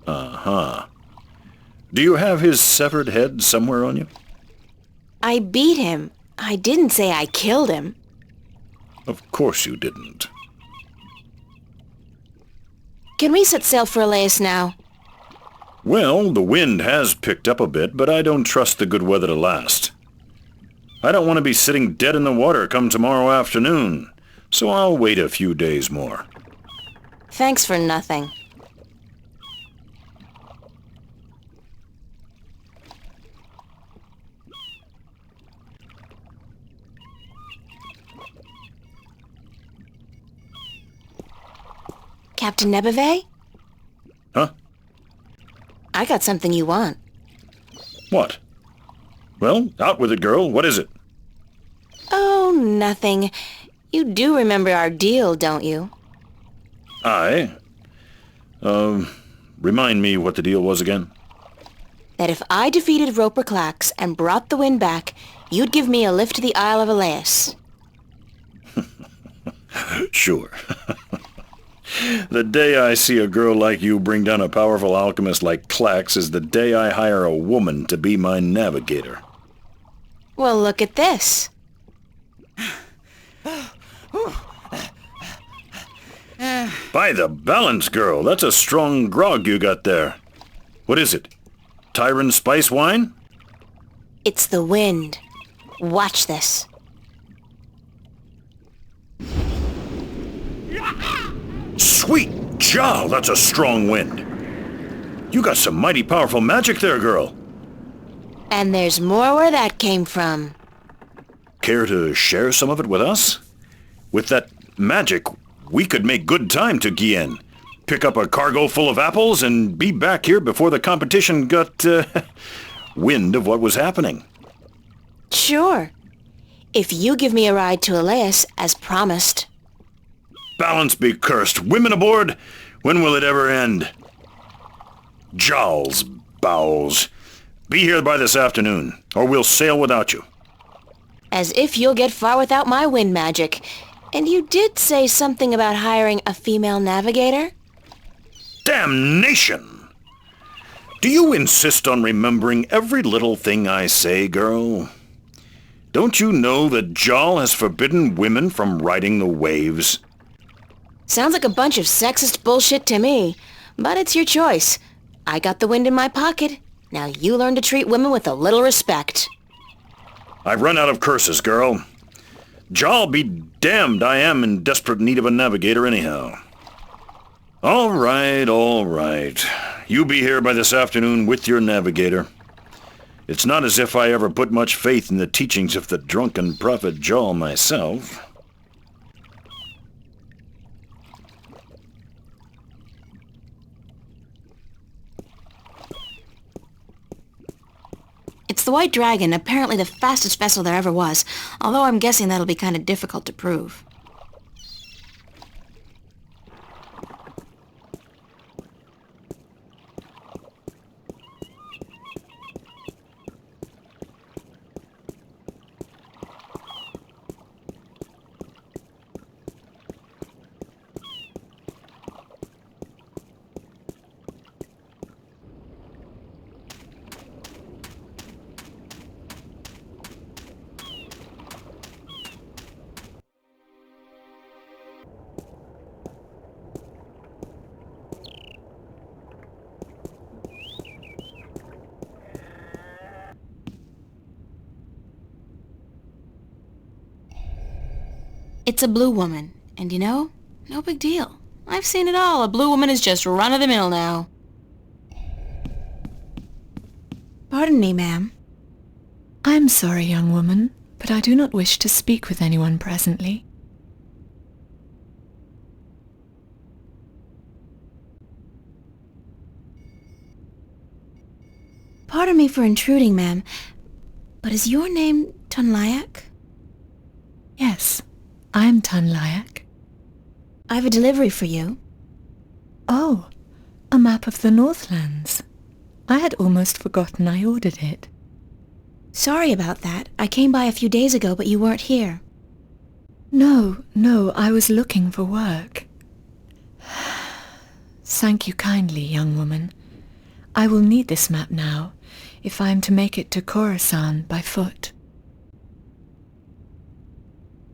Uh-huh. Do you have his severed head somewhere on you? I beat him. I didn't say I killed him. Of course you didn't. Can we set sail for Elias now? Well, the wind has picked up a bit, but I don't trust the good weather to last. I don't want to be sitting dead in the water come tomorrow afternoon, so I'll wait a few days more. Thanks for nothing. Captain Nebeve? Huh? I got something you want. What? Well, out with it, girl. What is it? Oh, nothing. You do remember our deal, don't you? I? Remind me what the deal was again? That if I defeated Roper Clax and brought the wind back, you'd give me a lift to the Isle of Elias. Sure. The day I see a girl like you bring down a powerful alchemist like Clax is the day I hire a woman to be my navigator. Well, look at this. By the balance, girl, that's a strong grog you got there. What is it? Tyron spice wine? It's the wind. Watch this. Sweet Jal, that's a strong wind. You got some mighty powerful magic there, girl. And there's more where that came from. Care to share some of it with us? With that magic, we could make good time to Gien. Pick up a cargo full of apples and be back here before the competition got wind of what was happening. Sure. If you give me a ride to Elias, as promised. Balance be cursed. Women aboard? When will it ever end? Jowls, bowels. Be here by this afternoon, or we'll sail without you. As if you'll get far without my wind magic. And you did say something about hiring a female navigator? Damnation! Do you insist on remembering every little thing I say, girl? Don't you know that Jal has forbidden women from riding the waves? Sounds like a bunch of sexist bullshit to me. But it's your choice. I got the wind in my pocket. Now you learn to treat women with a little respect. I've run out of curses, girl. Jal be damned, I am in desperate need of a navigator anyhow. All right. You be here by this afternoon with your navigator. It's not as if I ever put much faith in the teachings of the drunken prophet Jal myself. It's the White Dragon, apparently the fastest vessel there ever was, although I'm guessing that'll be kind of difficult to prove. It's a blue woman, and you know, no big deal. I've seen it all. A blue woman is just run-of-the-mill now. Pardon me, ma'am. I'm sorry, young woman, but I do not wish to speak with anyone presently. Pardon me for intruding, ma'am, but is your name Tunlayak? Yes, I'm Tunlayak. I've a delivery for you. Oh, a map of the Northlands. I had almost forgotten I ordered it. Sorry about that. I came by a few days ago, but you weren't here. No, I was looking for work. Thank you kindly, young woman. I will need this map now, if I am to make it to Khorasan by foot.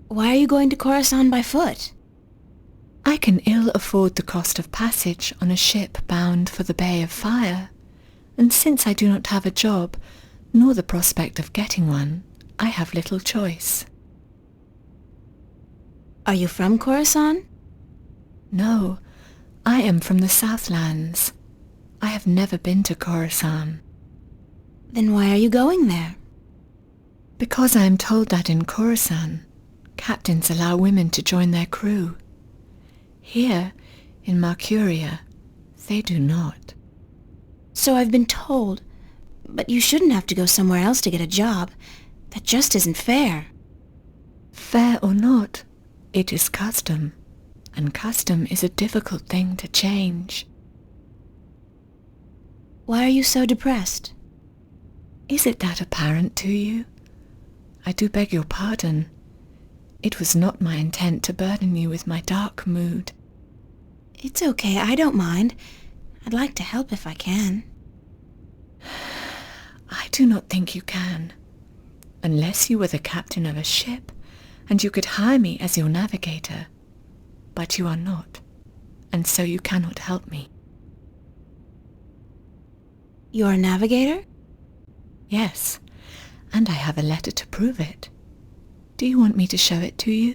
Why are you going to Khorasan by foot? I can ill afford the cost of passage on a ship bound for the Bay of Fire, and since I do not have a job, nor the prospect of getting one, I have little choice. Are you from Khorasan? No, I am from the Southlands. I have never been to Khorasan. Then why are you going there? Because I am told that in Khorasan, captains allow women to join their crew. Here, in Marcuria, they do not. So I've been told, but you shouldn't have to go somewhere else to get a job. That just isn't fair. Fair or not, it is custom, and custom is a difficult thing to change. Why are you so depressed? Is it that apparent to you? I do beg your pardon. It was not my intent to burden you with my dark mood. It's okay, I don't mind. I'd like to help if I can. I do not think you can. Unless you were the captain of a ship, and you could hire me as your navigator. But you are not. and so you cannot help me. You're a navigator? Yes, and I have a letter to prove it. Do you want me to show it to you?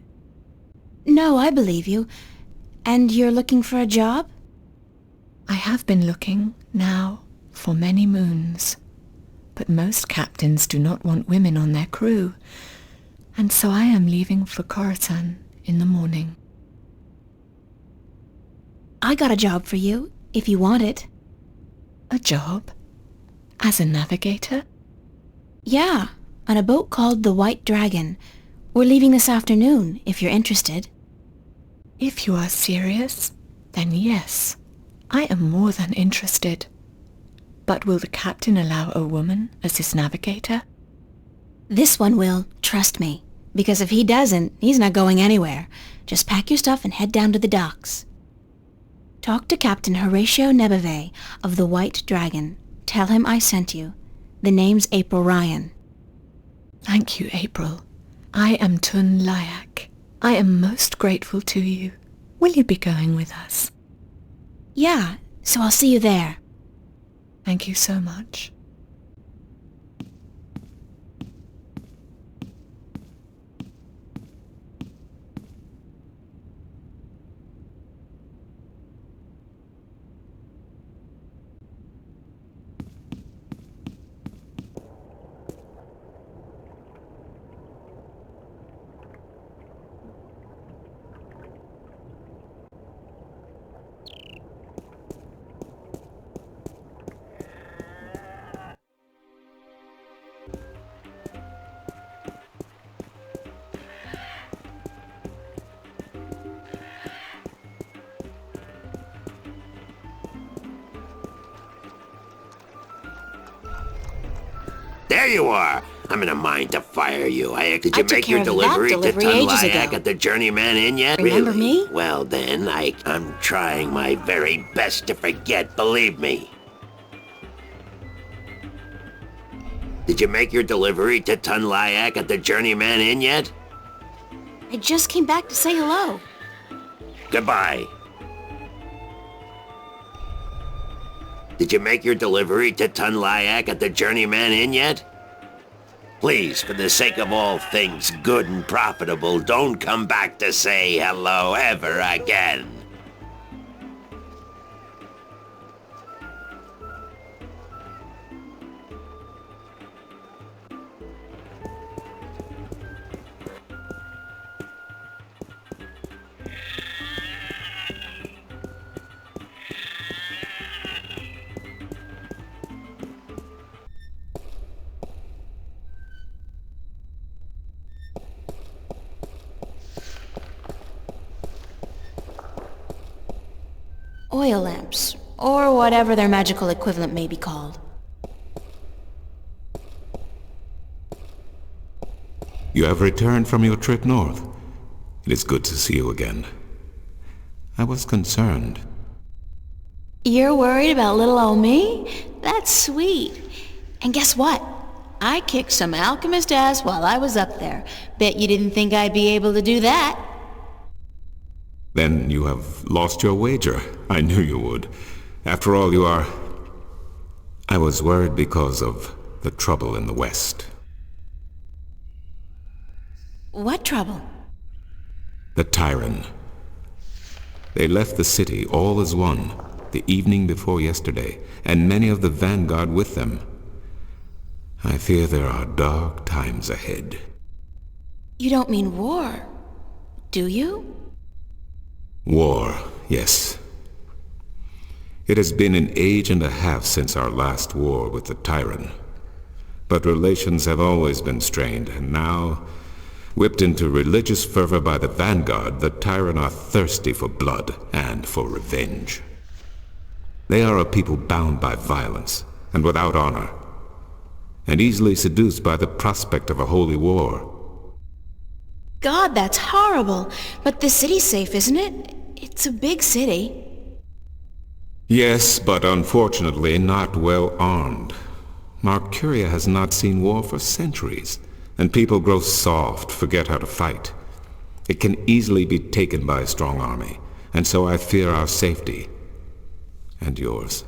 No, I believe you. And you're looking for a job? I have been looking, now, for many moons. But most captains do not want women on their crew, and so I am leaving for Coruscant in the morning. I got a job for you, if you want it. A job? As a navigator? Yeah, on a boat called the White Dragon. We're leaving this afternoon, if you're interested. If you are serious, then yes, I am more than interested. But will the captain allow a woman as his navigator? This one will, trust me. Because if he doesn't, he's not going anywhere. Just pack your stuff and head down to the docks. Talk to Captain Horatio Nebeve of the White Dragon. Tell him I sent you. The name's April Ryan. Thank you, April. I am Tun Lyak. I am most grateful to you. Will you be going with us? Yeah, so I'll see you there. Thank you so much. There you are. I'm in a mind to fire you. Did I you took make care your of that delivery to delivery ages Tunlayak ago. at the Journeyman Inn yet? Remember Really? me? Well then, I'm trying my very best to forget, believe me. Did you make your delivery to Tunlayak at the Journeyman Inn yet? I just came back to say hello. Goodbye. Did you make your delivery to Tunlayak at the Journeyman Inn yet? Please, for the sake of all things good and profitable, don't come back to say hello ever again. Oil lamps, or whatever their magical equivalent may be called. You have returned from your trip north. It is good to see you again. I was concerned. You're worried about little old me? That's sweet. And guess what? I kicked some alchemist ass while I was up there. Bet you didn't think I'd be able to do that. Then you have lost your wager. I knew you would. After all, you are... I was worried because of the trouble in the West. What trouble? The Tyrant. They left the city all as one, the evening before yesterday, and many of the vanguard with them. I fear there are dark times ahead. You don't mean war, do you? War, yes. It has been an age and a half since our last war with the Tyrant. But relations have always been strained, and now, whipped into religious fervor by the vanguard, the Tyrant are thirsty for blood and for revenge. They are a people bound by violence and without honor, and easily seduced by the prospect of a holy war. God, that's horrible. But the city's safe, isn't it? It's a big city. Yes, but unfortunately not well armed. Marcuria has not seen war for centuries, and people grow soft, forget how to fight. It can easily be taken by a strong army, and so I fear our safety and yours.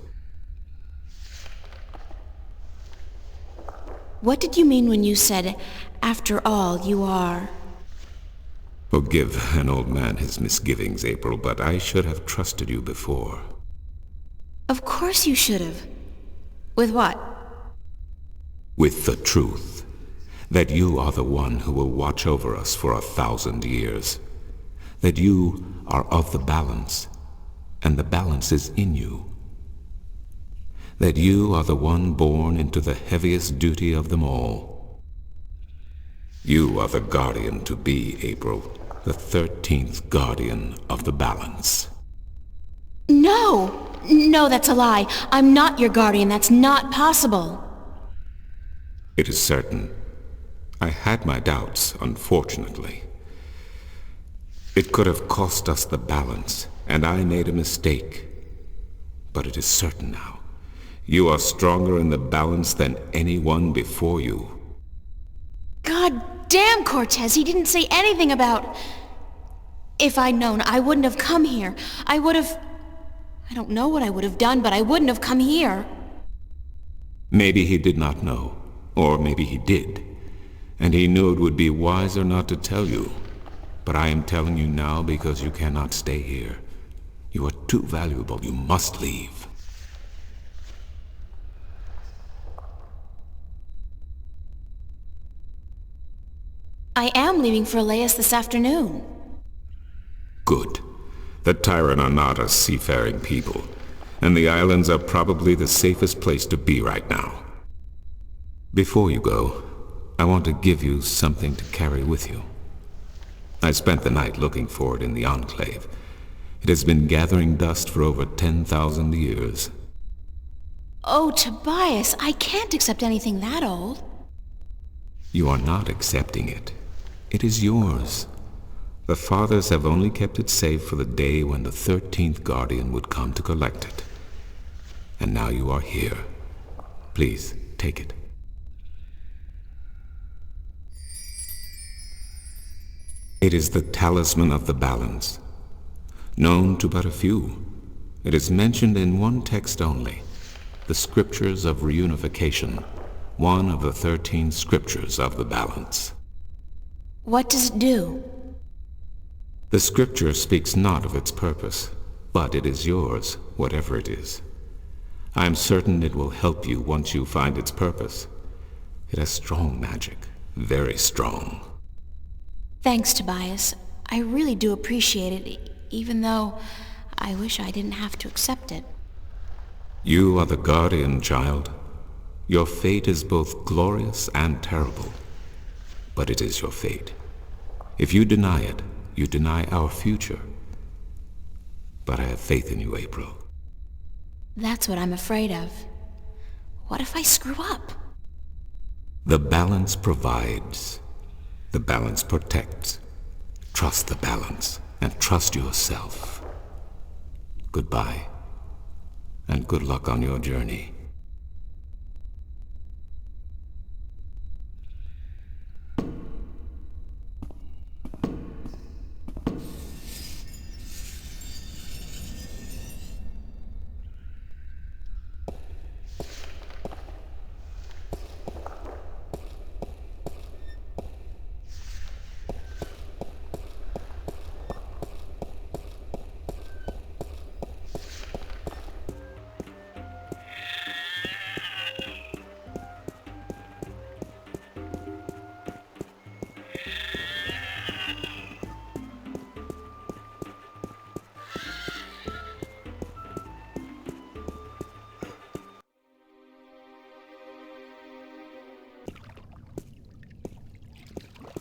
What did you mean when you said, after all, you are... Forgive an old man his misgivings, April, but I should have trusted you before. Of course you should have. With what? With the truth. That you are the one who will watch over us for 1,000 years. That you are of the balance, and the balance is in you. That you are the one born into the heaviest duty of them all. You are the guardian to be, April, the 13th guardian of the balance. No! No, that's a lie. I'm not your guardian. That's not possible. It is certain. I had my doubts, unfortunately. It could have cost us the balance, and I made a mistake. But it is certain now. You are stronger in the balance than anyone before you. God damn, Cortez, he didn't say anything about... If I'd known, I wouldn't have come here. I would have... I don't know what I would have done, but I wouldn't have come here. Maybe he did not know, or maybe he did. And he knew it would be wiser not to tell you. But I am telling you now because you cannot stay here. You are too valuable. You must leave. I am leaving for Elias this afternoon. Good. The Tyrant are not a seafaring people, and the islands are probably the safest place to be right now. Before you go, I want to give you something to carry with you. I spent the night looking for it in the Enclave. It has been gathering dust for over 10,000 years. Oh, Tobias, I can't accept anything that old. You are not accepting it. It is yours. The Fathers have only kept it safe for the day when the 13th Guardian would come to collect it. And now you are here. Please, take it. It is the talisman of the balance, known to but a few. It is mentioned in one text only, the Scriptures of Reunification, one of the 13 Scriptures of the balance. What does it do? The Scripture speaks not of its purpose, but it is yours, whatever it is. I am certain it will help you once you find its purpose. It has strong magic, very strong. Thanks, Tobias. I really do appreciate it, even though I wish I didn't have to accept it. You are the guardian, child. Your fate is both glorious and terrible. But it is your fate. If you deny it, you deny our future. But I have faith in you, April. That's what I'm afraid of. What if I screw up? The balance provides. The balance protects. Trust the balance, and trust yourself. Goodbye, and good luck on your journey.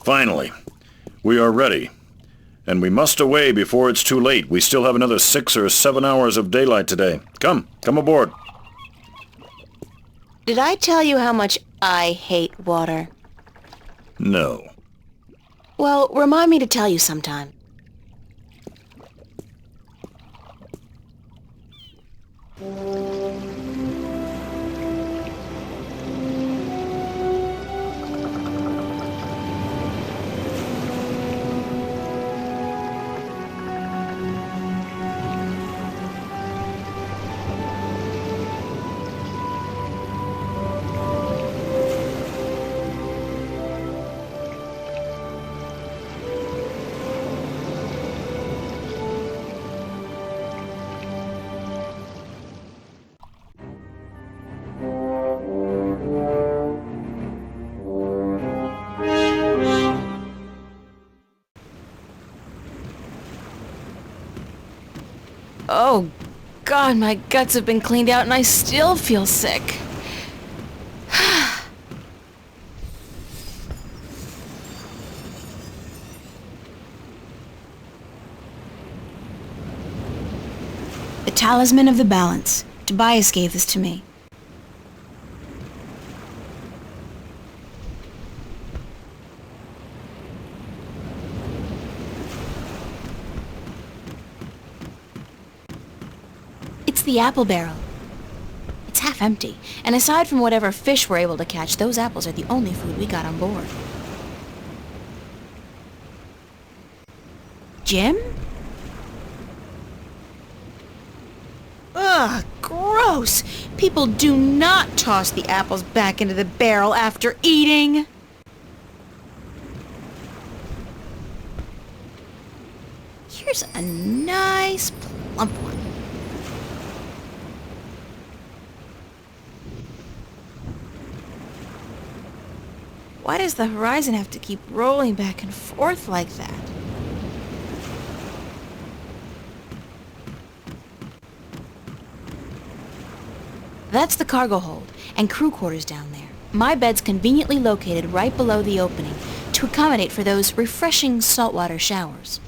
Finally, we are ready. And we must away before it's too late. We still have another 6 or 7 hours of daylight today. Come aboard. Did I tell you how much I hate water? No. Well, remind me to tell you sometime. Oh, God, my guts have been cleaned out and I still feel sick. The Talisman of the Balance. Tobias gave this to me. It's the apple barrel. It's half empty, and aside from whatever fish we're able to catch, those apples are the only food we got on board. Jim? Ugh, gross! People do not toss the apples back into the barrel after eating! Here's a nice plump one. Why does the horizon have to keep rolling back and forth like that? That's the cargo hold and crew quarters down there. My bed's conveniently located right below the opening to accommodate for those refreshing saltwater showers.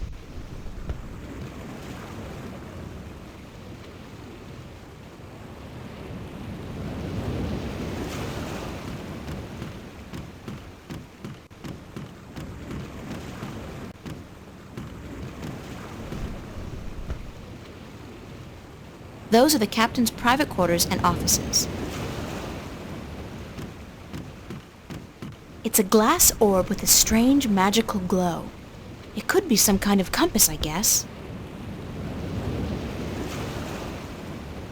Those are the captain's private quarters and offices. It's a glass orb with a strange magical glow. It could be some kind of compass, I guess.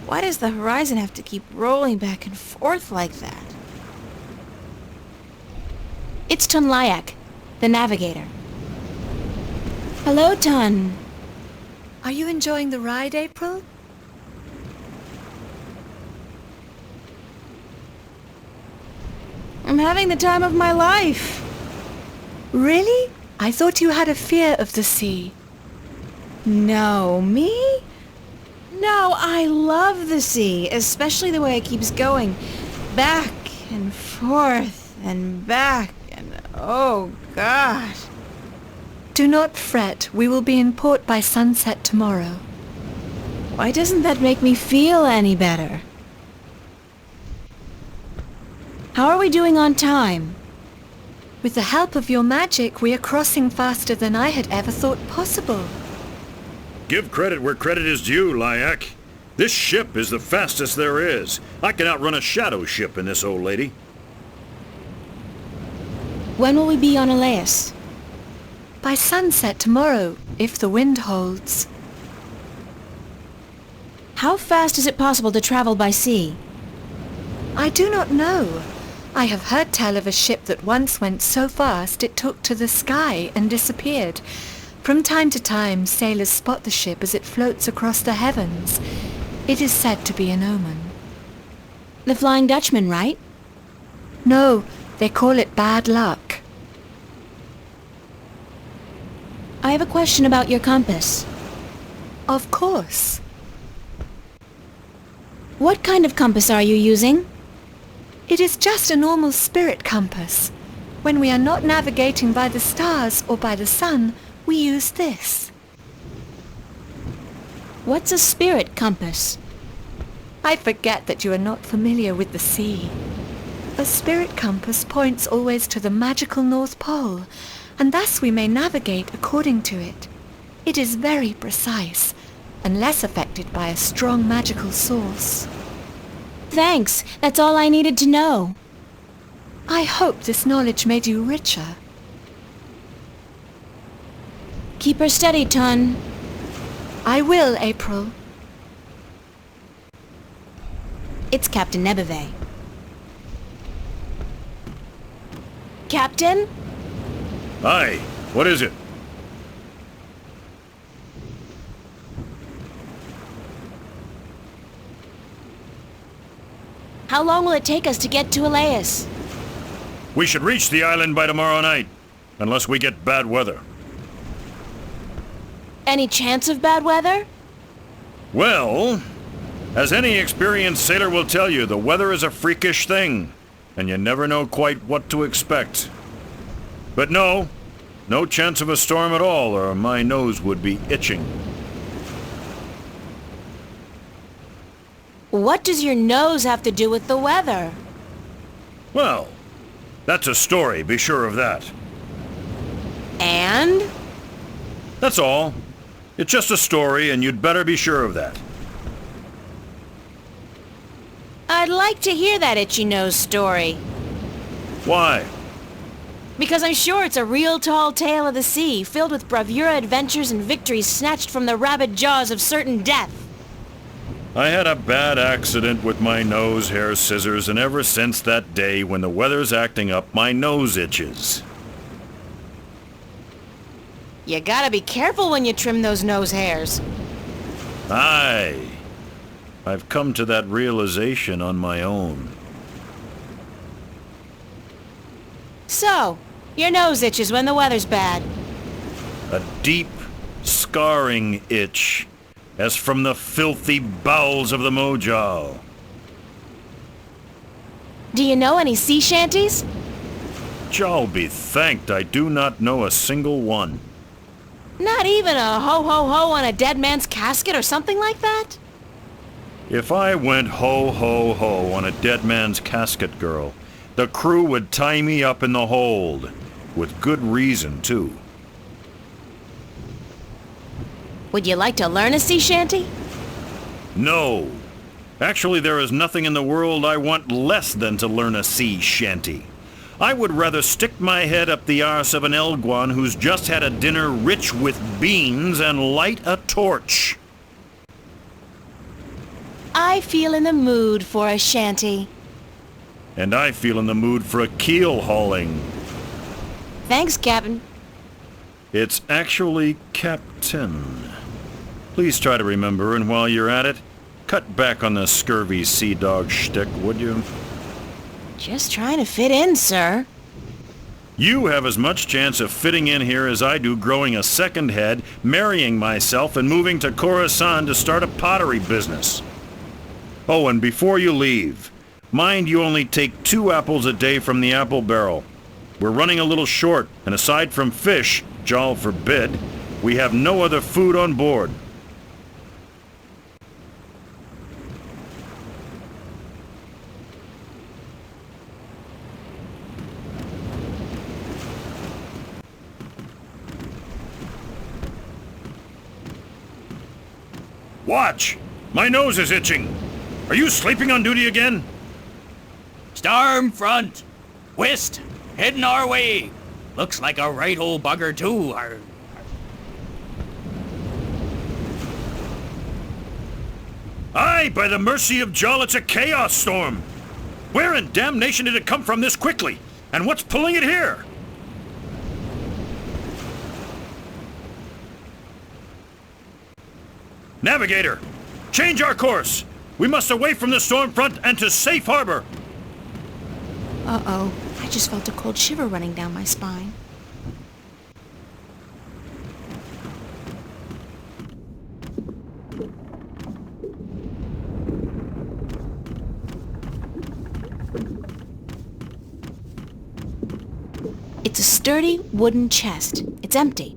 Why does the horizon have to keep rolling back and forth like that? It's Tunlayak, the navigator. Hello, Tun. Are you enjoying the ride, April? I'm having the time of my life. Really? I thought you had a fear of the sea. No, me? No, I love the sea, especially the way it keeps going back and forth and back and oh God. Do not fret. We will be in port by sunset tomorrow. Why doesn't that make me feel any better? How are we doing on time? With the help of your magic, we are crossing faster than I had ever thought possible. Give credit where credit is due, Lyak. This ship is the fastest there is. I can outrun a shadow ship in this old lady. When will we be on Elias? By sunset tomorrow, if the wind holds. How fast is it possible to travel by sea? I do not know. I have heard tell of a ship that once went so fast it took to the sky and disappeared. From time to time, sailors spot the ship as it floats across the heavens. It is said to be an omen. The Flying Dutchman, right? No, they call it bad luck. I have a question about your compass. Of course. What kind of compass are you using? It is just a normal spirit compass. When we are not navigating by the stars or by the sun, we use this. What's a spirit compass? I forget that you are not familiar with the sea. A spirit compass points always to the magical North Pole, and thus we may navigate according to it. It is very precise, and less affected by a strong magical source. Thanks, that's all I needed to know. I hope this knowledge made you richer. Keep her steady, Tun. I will, April. It's Captain Nebeve. Captain? Aye, what is it? How long will it take us to get to Elias? We should reach the island by tomorrow night, unless we get bad weather. Any chance of bad weather? Well, as any experienced sailor will tell you, the weather is a freakish thing, and you never know quite what to expect. But no chance of a storm at all, or my nose would be itching. What does your nose have to do with the weather? Well, that's a story, be sure of that. And? That's all. It's just a story, and you'd better be sure of that. I'd like to hear that itchy nose story. Why? Because I'm sure it's a real tall tale of the sea, filled with bravura adventures and victories snatched from the rabid jaws of certain death. I had a bad accident with my nose hair scissors, and ever since that day, when the weather's acting up, my nose itches. You gotta be careful when you trim those nose hairs. Aye. I've come to that realization on my own. So, your nose itches when the weather's bad. A deep, scarring itch, as from the filthy bowels of the Mojal. Do you know any sea shanties? Jal be thanked, I do not know a single one. Not even a ho-ho-ho on a dead man's casket or something like that? If I went ho-ho-ho on a dead man's casket, girl, the crew would tie me up in the hold. With good reason, too. Would you like to learn a sea shanty? No. Actually, there is nothing in the world I want less than to learn a sea shanty. I would rather stick my head up the arse of an Elguan who's just had a dinner rich with beans and light a torch. I feel in the mood for a shanty. And I feel in the mood for a keel hauling. Thanks, Captain. It's actually Captain. Please try to remember, and while you're at it, cut back on the scurvy sea dog shtick, would you? Just trying to fit in, sir. You have as much chance of fitting in here as I do growing a second head, marrying myself, and moving to Khorasan to start a pottery business. Oh, and before you leave, mind you only take 2 apples a day from the apple barrel. We're running a little short, and aside from fish, Jal forbid, we have no other food on board. Watch! My nose is itching! Are you sleeping on duty again? Storm front! West! Heading our way! Looks like a right old bugger, too. Aye, by the mercy of Jal, it's a chaos storm! Where in damnation did it come from this quickly? And what's pulling it here? Navigator! Change our course! We must away from the storm front and to safe harbor! Uh-oh. I just felt a cold shiver running down my spine. It's a sturdy wooden chest. It's empty.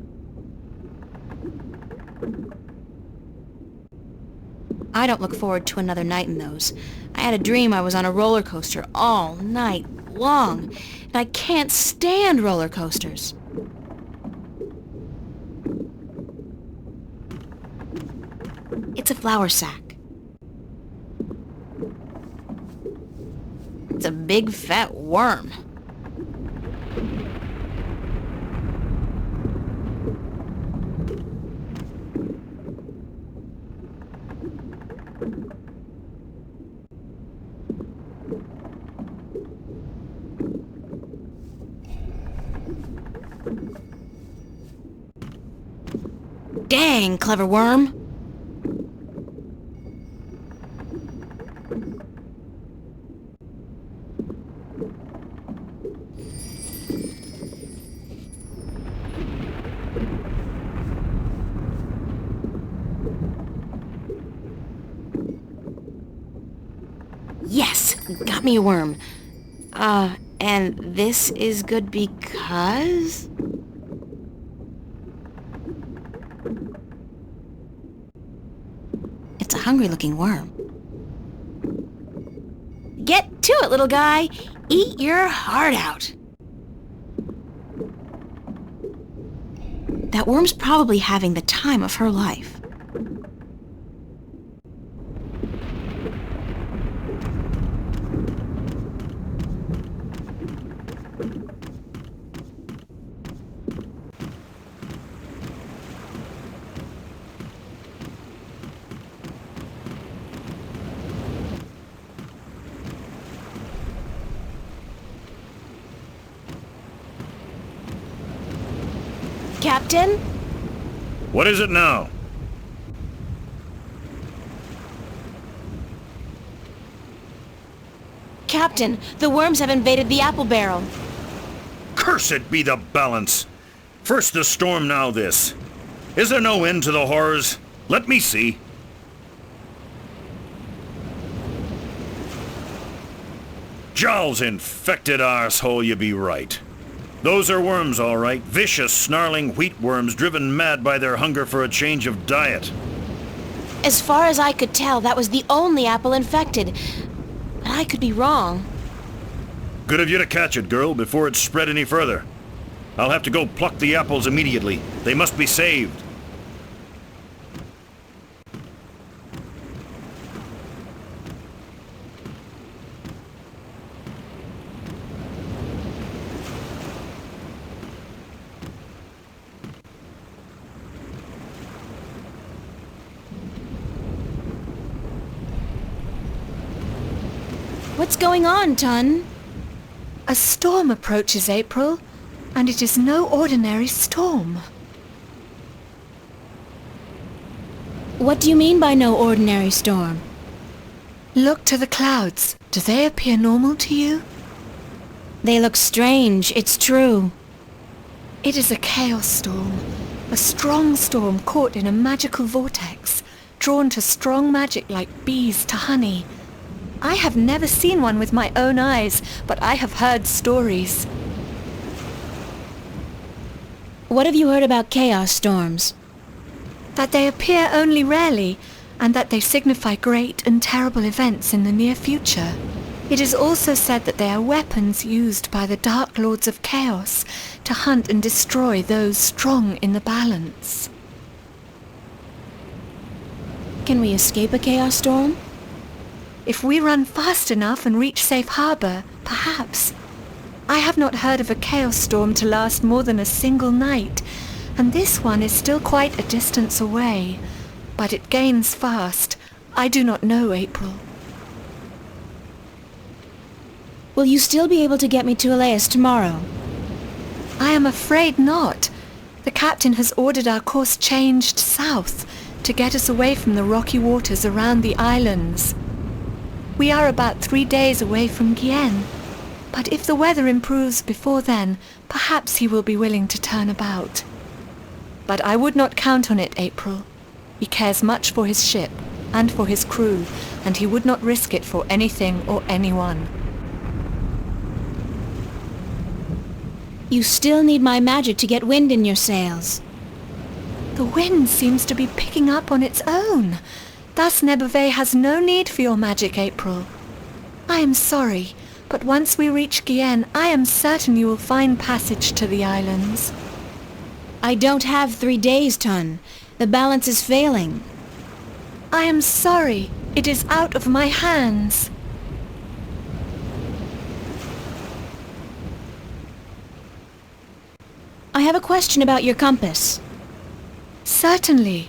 I don't look forward to another night in those. I had a dream I was on a roller coaster all night long, and I can't stand roller coasters. It's a flour sack. It's a big fat worm. Dang, clever worm. got me a worm. And this is good because... It's a hungry-looking worm. Get to it, little guy. Eat your heart out. That worm's probably having the time of her life. Captain? What is it now? Captain, the worms have invaded the apple barrel. Cursed be the balance! First the storm, now this. Is there no end to the horrors? Let me see. Jowls infected arsehole, you be right. Those are worms, all right. Vicious, snarling wheat worms driven mad by their hunger for a change of diet. As far as I could tell, that was the only apple infected. But I could be wrong. Good of you to catch it, girl, before it spread any further. I'll have to go pluck the apples immediately. They must be saved. What's going on, Tun? A storm approaches, April, and it is no ordinary storm. What do you mean by no ordinary storm? Look to the clouds. Do they appear normal to you? They look strange, it's true. It is a chaos storm. A strong storm caught in a magical vortex, drawn to strong magic like bees to honey. I have never seen one with my own eyes, but I have heard stories. What have you heard about chaos storms? That they appear only rarely, and that they signify great and terrible events in the near future. It is also said that they are weapons used by the Dark Lords of Chaos to hunt and destroy those strong in the balance. Can we escape a chaos storm? If we run fast enough and reach safe harbor, perhaps. I have not heard of a chaos storm to last more than a single night, and this one is still quite a distance away. But it gains fast. I do not know, April. Will you still be able to get me to Elias tomorrow? I am afraid not. The captain has ordered our course changed south to get us away from the rocky waters around the islands. We are about 3 days away from Gien, but if the weather improves before then, perhaps he will be willing to turn about. But I would not count on it, April. He cares much for his ship and for his crew, and he would not risk it for anything or anyone. You still need my magic to get wind in your sails. The wind seems to be picking up on its own. Thus Nebuve has no need for your magic, April. I am sorry, but once we reach Gien, I am certain you will find passage to the islands. I don't have 3 days, Tun. The balance is failing. I am sorry. It is out of my hands. I have a question about your compass. Certainly.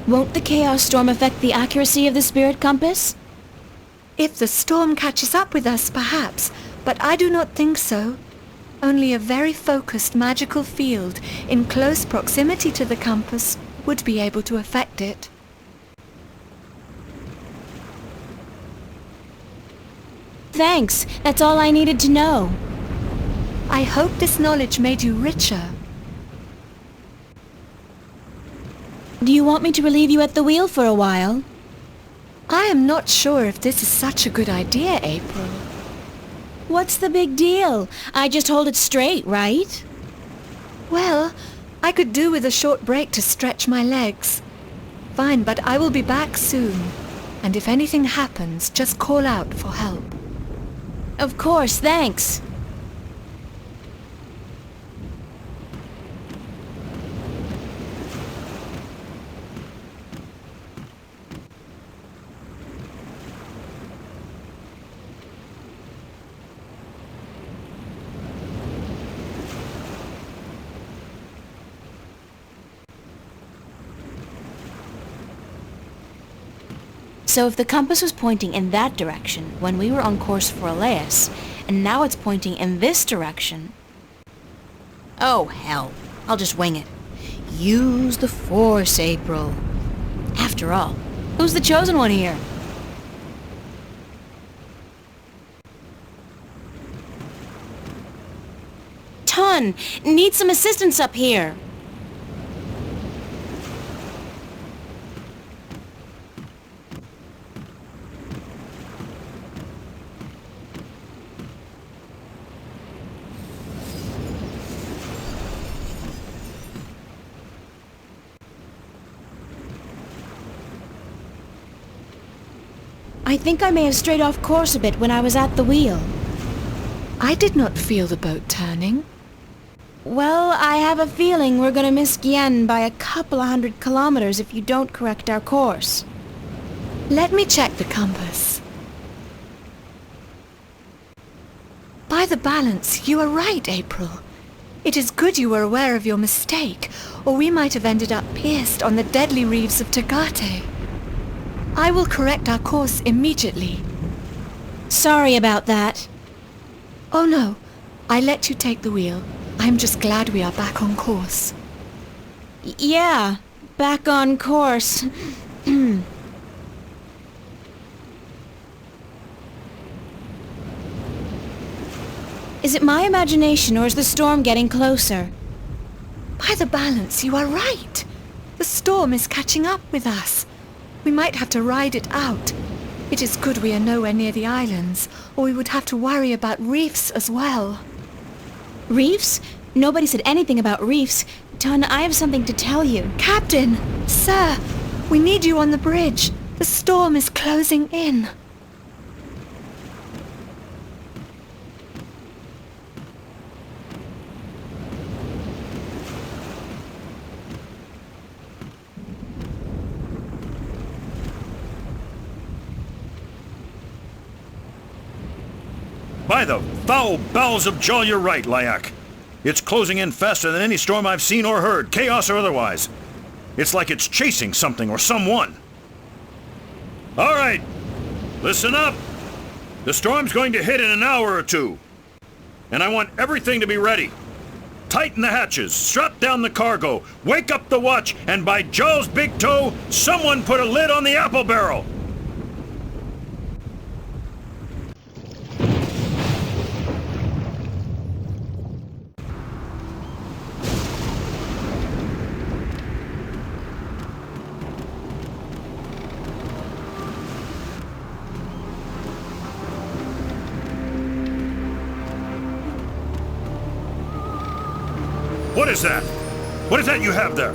Won't the chaos storm affect the accuracy of the spirit compass? If the storm catches up with us, perhaps, but I do not think so. Only a very focused magical field in close proximity to the compass would be able to affect it. Thanks. That's all I needed to know. I hope this knowledge made you richer. Do you want me to relieve you at the wheel for a while? I am not sure if this is such a good idea, April. What's the big deal? I just hold it straight, right? Well, I could do with a short break to stretch my legs. Fine, but I will be back soon. And if anything happens, just call out for help. Of course, thanks. So if the compass was pointing in that direction when we were on course for Elias, and now it's pointing in this direction... Oh, hell. I'll just wing it. Use the Force, April. After all, who's the chosen one here? Ton! Need some assistance up here! I think I may have strayed off course a bit when I was at the wheel. I did not feel the boat turning. Well, I have a feeling we're gonna miss Gien by a couple of 100 kilometers if you don't correct our course. Let me check the compass. By the balance, you are right, April. It is good you were aware of your mistake, or we might have ended up pierced on the deadly reefs of Tagate. I will correct our course immediately. Sorry about that. Oh no, I let you take the wheel. I'm just glad we are back on course. Yeah, back on course. Is it my imagination or is the storm getting closer? By the balance, you are right. The storm is catching up with us. We might have to ride it out. It is good we are nowhere near the islands, or we would have to worry about reefs as well. Reefs? Nobody said anything about reefs. Ton, I have something to tell you. Captain! Sir! We need you on the bridge. The storm is closing in. By the foul bowels of Jol, you're right, Lyak. It's closing in faster than any storm I've seen or heard, chaos or otherwise. It's like it's chasing something or someone. All right, listen up. The storm's going to hit in an hour or two. And I want everything to be ready. Tighten the hatches, strap down the cargo, wake up the watch, and by Jol's big toe, someone put a lid on the apple barrel. What is that? What is that you have there?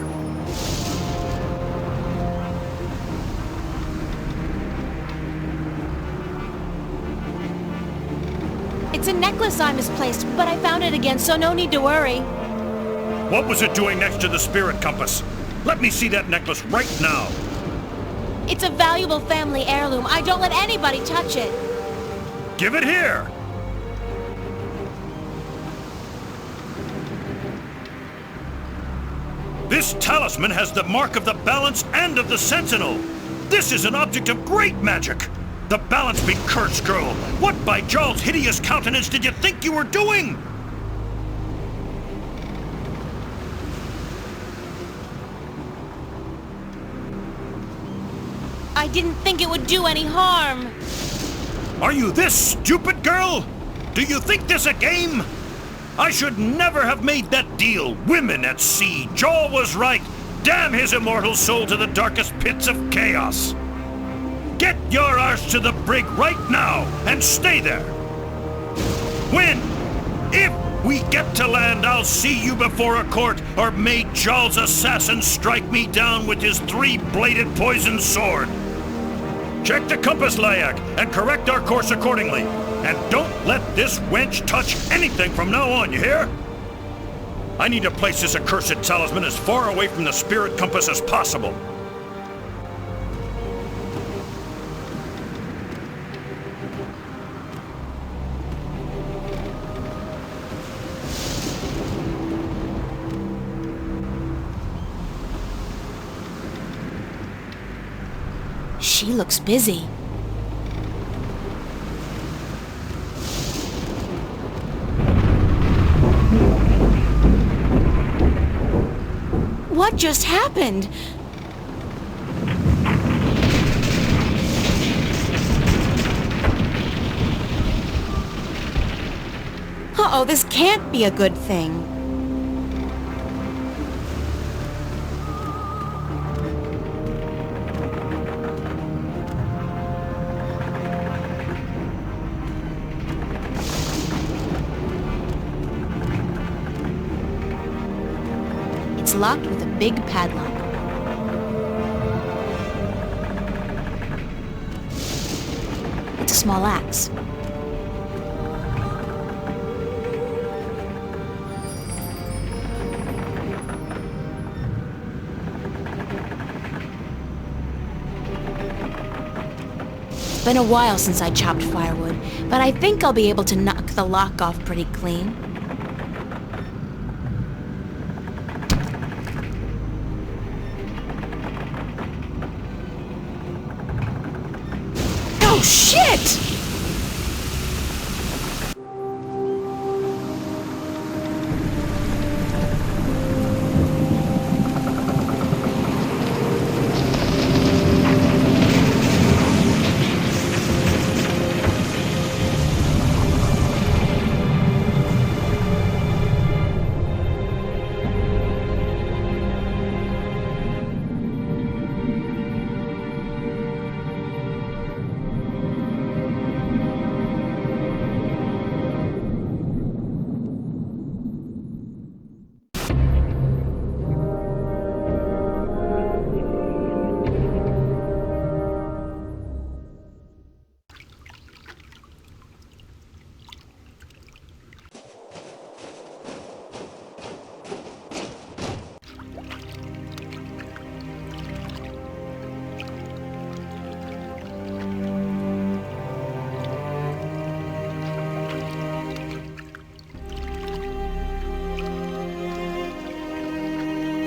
It's a necklace I misplaced, but I found it again, so no need to worry. What was it doing next to the spirit compass? Let me see that necklace right now. It's a valuable family heirloom. I don't let anybody touch it. Give it here. This talisman has the mark of the balance and of the sentinel. This is an object of great magic. The balance be cursed, girl. What by Jol's hideous countenance did you think you were doing? I didn't think it would do any harm. Are you this stupid, girl? Do you think this a game? I should never have made that deal. Women at sea. Jol was right. Damn his immortal soul to the darkest pits of chaos. Get your arse to the brig right now and stay there. When, if we get to land, I'll see you before a court, or may Jarl's assassin strike me down with his three-bladed poison sword. Check the compass, Layak, and correct our course accordingly. And don't let this wench touch anything from now on, you hear? I need to place this accursed talisman as far away from the spirit compass as possible. She looks busy. What just happened? Uh-oh, this can't be a good thing. It's locked with a big padlock. It's a small axe. It's been a while since I chopped firewood, but I think I'll be able to knock the lock off pretty clean. Oh, shit!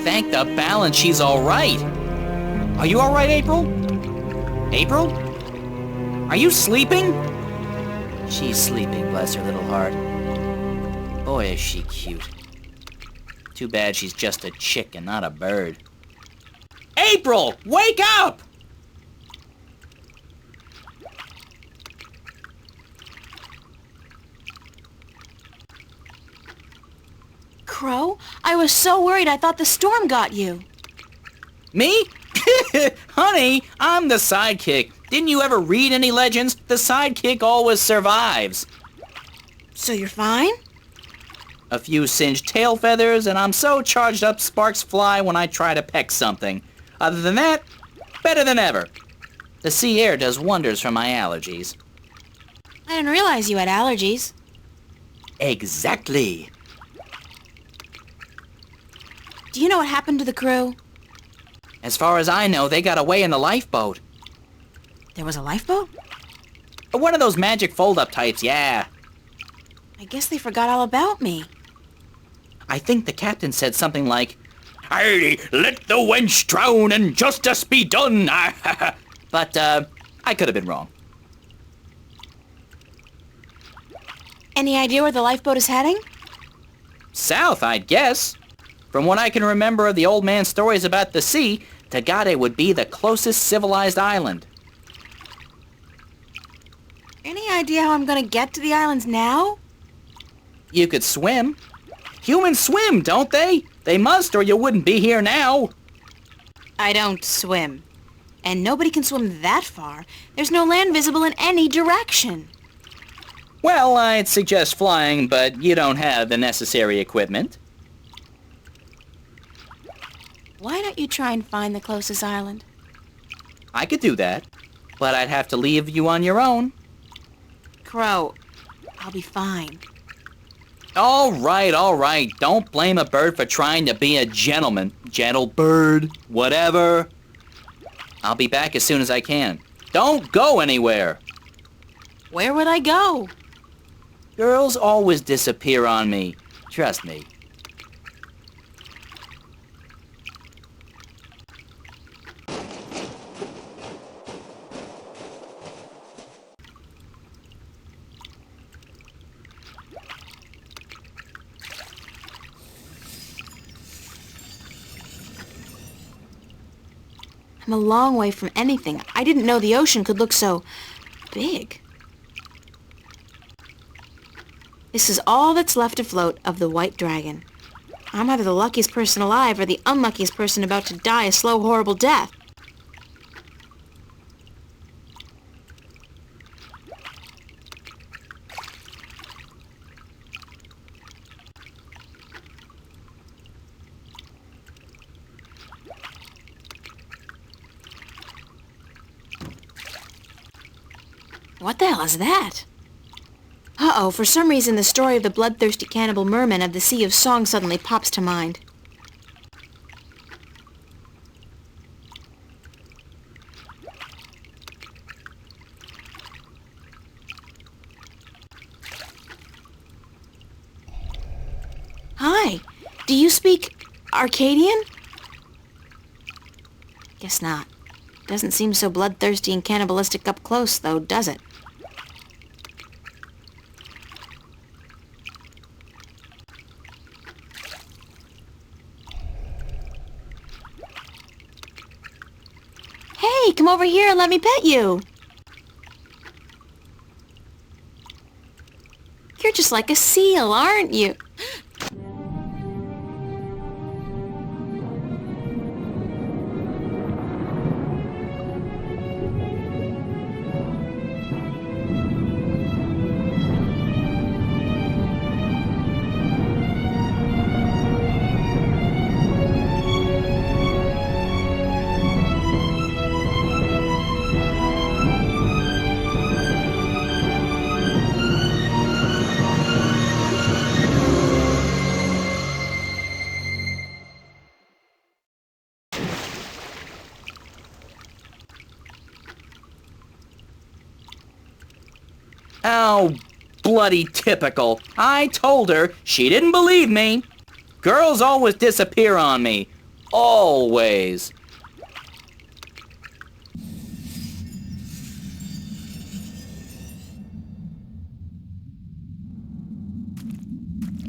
Thank the balance she's all right. Are you all right, April? April? Are you sleeping? She's sleeping, bless her little heart. Boy, is she cute. Too bad she's just a chick and not a bird. April, wake up! Crow, I was so worried I thought the storm got you. Me? Honey, I'm the sidekick. Didn't you ever read any legends? The sidekick always survives. So you're fine? A few singed tail feathers, and I'm so charged up sparks fly when I try to peck something. Other than that, better than ever. The sea air does wonders for my allergies. I didn't realize you had allergies. Exactly. Do you know what happened to the crew? As far as I know, they got away in the lifeboat. There was a lifeboat? One of those magic fold-up types, yeah. I guess they forgot all about me. I think the captain said something like, "Aye, let the wench drown and justice be done." But, I could have been wrong. Any idea where the lifeboat is heading? South, I'd guess. From what I can remember of the old man's stories about the sea, Tagade would be the closest civilized island. Any idea how I'm gonna get to the islands now? You could swim. Humans swim, don't they? They must, or you wouldn't be here now. I don't swim. And nobody can swim that far. There's no land visible in any direction. Well, I'd suggest flying, but you don't have the necessary equipment. Why don't you try and find the closest island? I could do that, but I'd have to leave you on your own. Crow, I'll be fine. All right. Don't blame a bird for trying to be a gentleman. Gentle bird, whatever. I'll be back as soon as I can. Don't go anywhere. Where would I go? Girls always disappear on me. Trust me. I'm a long way from anything. I didn't know the ocean could look so big. This is all that's left afloat of the White Dragon. I'm either the luckiest person alive or the unluckiest person about to die a slow, horrible death. What the hell is that? Uh-oh, for some reason the story of the bloodthirsty cannibal merman of the Sea of Song suddenly pops to mind. Hi, do you speak Arcadian? Guess not. Doesn't seem so bloodthirsty and cannibalistic up close, though, does it? Hey, come over here and let me pet you. You're just like a seal, aren't you? Oh, bloody typical. I told her. She didn't believe me. Girls always disappear on me. Always.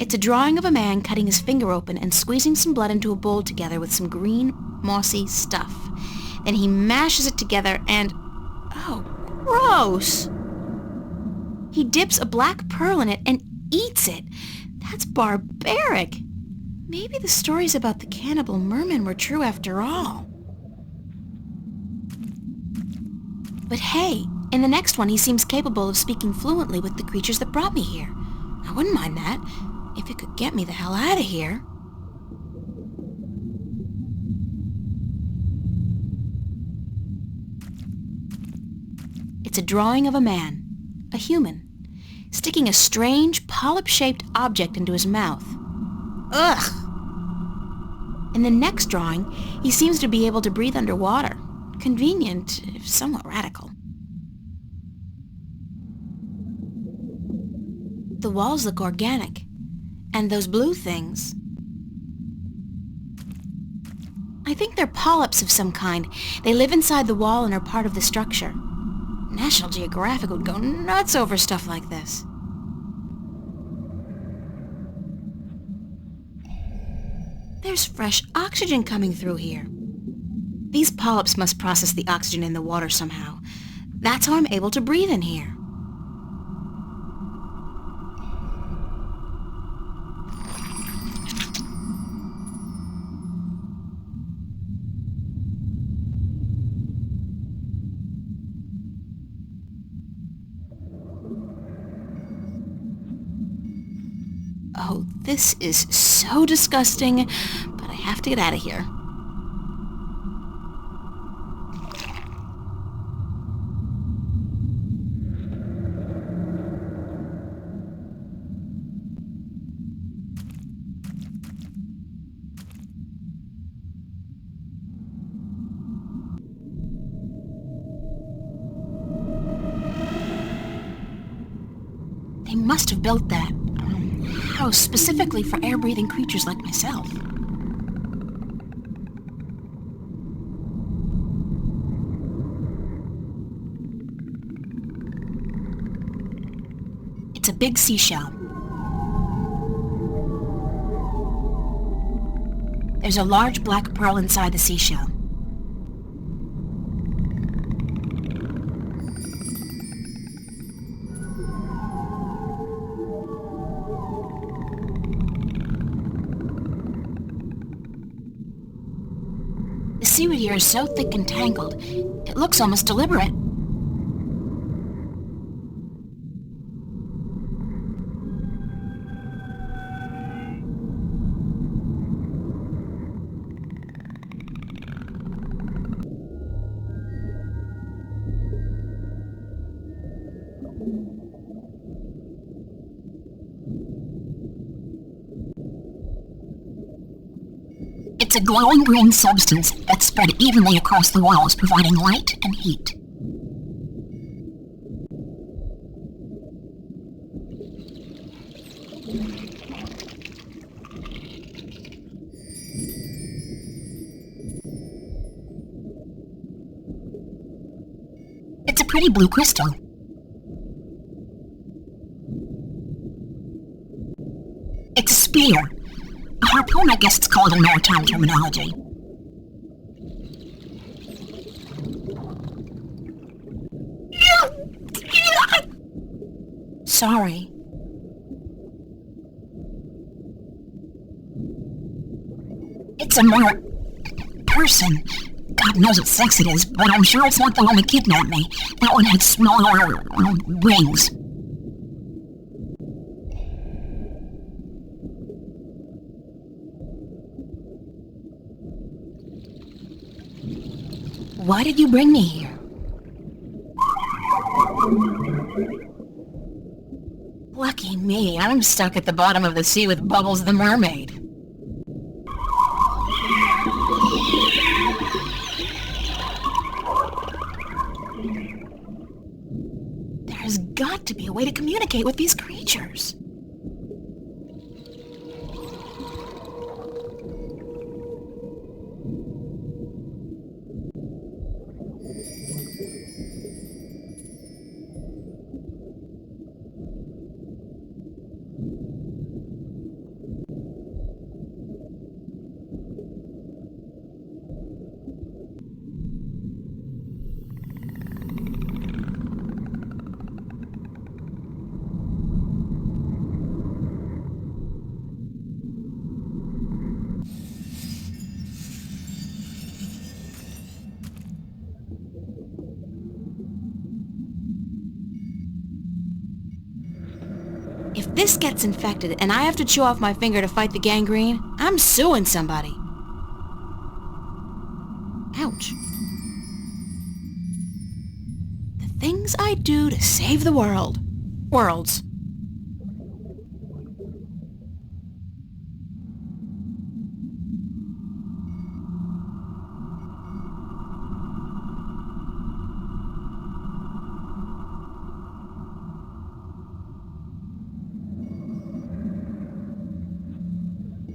It's a drawing of a man cutting his finger open and squeezing some blood into a bowl together with some green, mossy stuff. Then he mashes it together and... oh, gross! He dips a black pearl in it and eats it. That's barbaric. Maybe the stories about the cannibal merman were true after all. But hey, in the next one he seems capable of speaking fluently with the creatures that brought me here. I wouldn't mind that, if it could get me the hell out of here. It's a drawing of a man, a human, sticking a strange, polyp-shaped object into his mouth. Ugh! In the next drawing, he seems to be able to breathe underwater. Convenient, if somewhat radical. The walls look organic. And those blue things... I think they're polyps of some kind. They live inside the wall and are part of the structure. National Geographic would go nuts over stuff like this. There's fresh oxygen coming through here. These polyps must process the oxygen in the water somehow. That's how I'm able to breathe in here. Oh, this is so disgusting, but I have to get out of here. They must have built that house specifically for air-breathing creatures like myself. It's a big seashell. There's a large black pearl inside the seashell. The seaweed here is so thick and tangled, it looks almost deliberate. It's a glowing green substance that's spread evenly across the walls, providing light and heat. It's a pretty blue crystal. It's a spear. A harpoon, I guess it's called in maritime terminology. Sorry. It's a person. God knows what sex it is, but I'm sure it's not the one that kidnapped me. That one had smaller wings. Why did you bring me here? Lucky me, I'm stuck at the bottom of the sea with Bubbles the mermaid. There's got to be a way to communicate with these creatures. If this gets infected and I have to chew off my finger to fight the gangrene, I'm suing somebody. Ouch. The things I do to save the world. Worlds.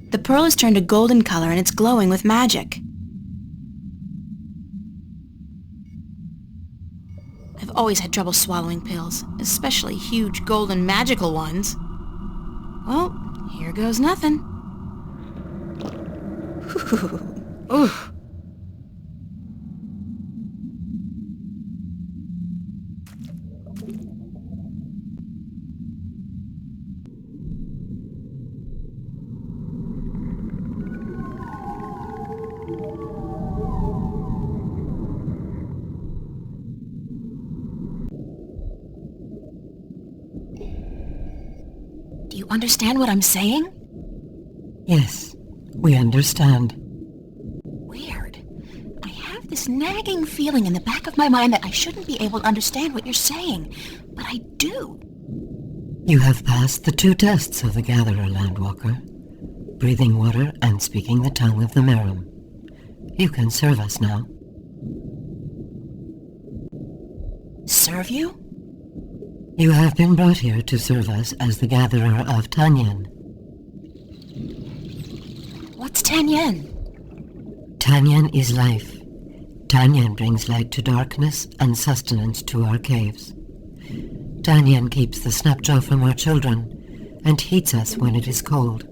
The pearl has turned a golden color and it's glowing with magic. I've always had trouble swallowing pills, especially huge golden magical ones. Well, here goes nothing. Ooh. Do you You understand what I'm saying? Yes, we understand. Weird. I have this nagging feeling in the back of my mind that I shouldn't be able to understand what you're saying, but I do. You have passed the 2 tests of the Gatherer, Landwalker. Breathing water and speaking the tongue of the Merum. You can serve us now. Serve you? You have been brought here to serve us as the Gatherer of Tanyan. What's Tanyan? Tanyan is life. Tanyan brings light to darkness and sustenance to our caves. Tanyan keeps the snapjaw from our children and heats us when it is cold.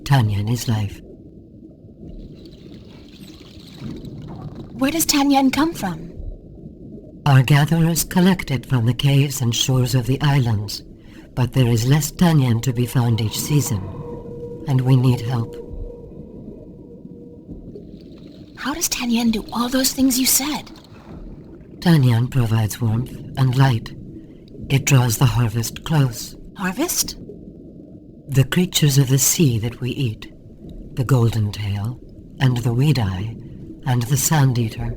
Tanyan is life. Where does Tanyan come from? Our gatherers collect it from the caves and shores of the islands, but there is less Tanyan to be found each season, and we need help. How does Tanyan do all those things you said? Tanyan provides warmth and light. It draws the harvest close. Harvest? The creatures of the sea that we eat, the golden tail, and the weed-eye, and the sand-eater.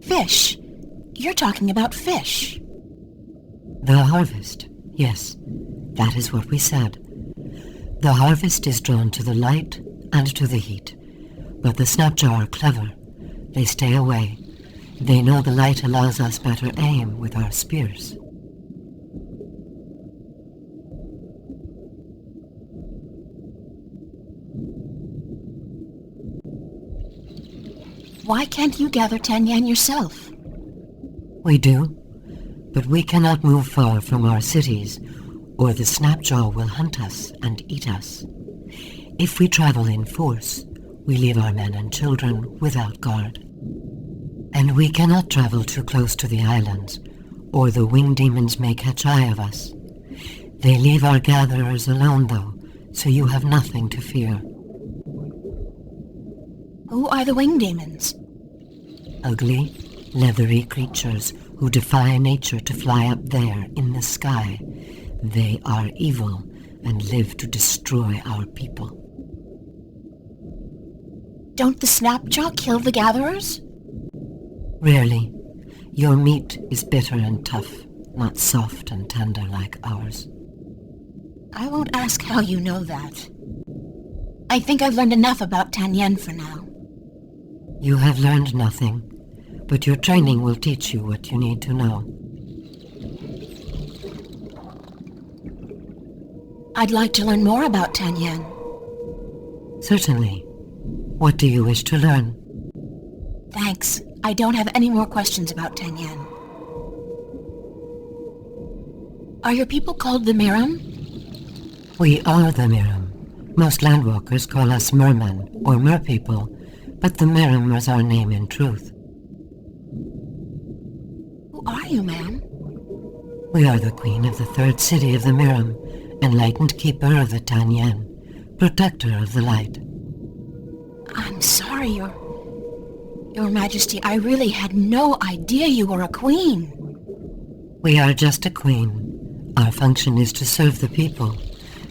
Fish. You're talking about fish. The harvest, yes, that is what we said. The harvest is drawn to the light and to the heat, but the snapjaw are clever. They stay away. They know the light allows us better aim with our spears. Why can't you gather Tanyan yourself? We do, but we cannot move far from our cities, or the snapjaw will hunt us and eat us. If we travel in force, we leave our men and children without guard. And we cannot travel too close to the islands, or the winged demons may catch eye of us. They leave our gatherers alone, though, so you have nothing to fear. Who are the winged demons? Ugly, leathery creatures who defy nature to fly up there in the sky. They are evil and live to destroy our people. Don't the snapjaw kill the gatherers? Rarely. Your meat is bitter and tough, not soft and tender like ours. I won't ask how you know that. I think I've learned enough about Tanyan for now. You have learned nothing, but your training will teach you what you need to know. I'd like to learn more about Tanyan. Certainly. What do you wish to learn? Thanks. I don't have any more questions about Tanyan. Are your people called the Merum? We are the Merum. Most landwalkers call us mermen or merpeople, but the Merum was our name in truth. Who are you, ma'am? We are the queen of the 3rd city of the Merum, enlightened keeper of the Tanyan, protector of the light. I'm sorry, Your Majesty, I really had no idea you were a queen. We are just a queen. Our function is to serve the people,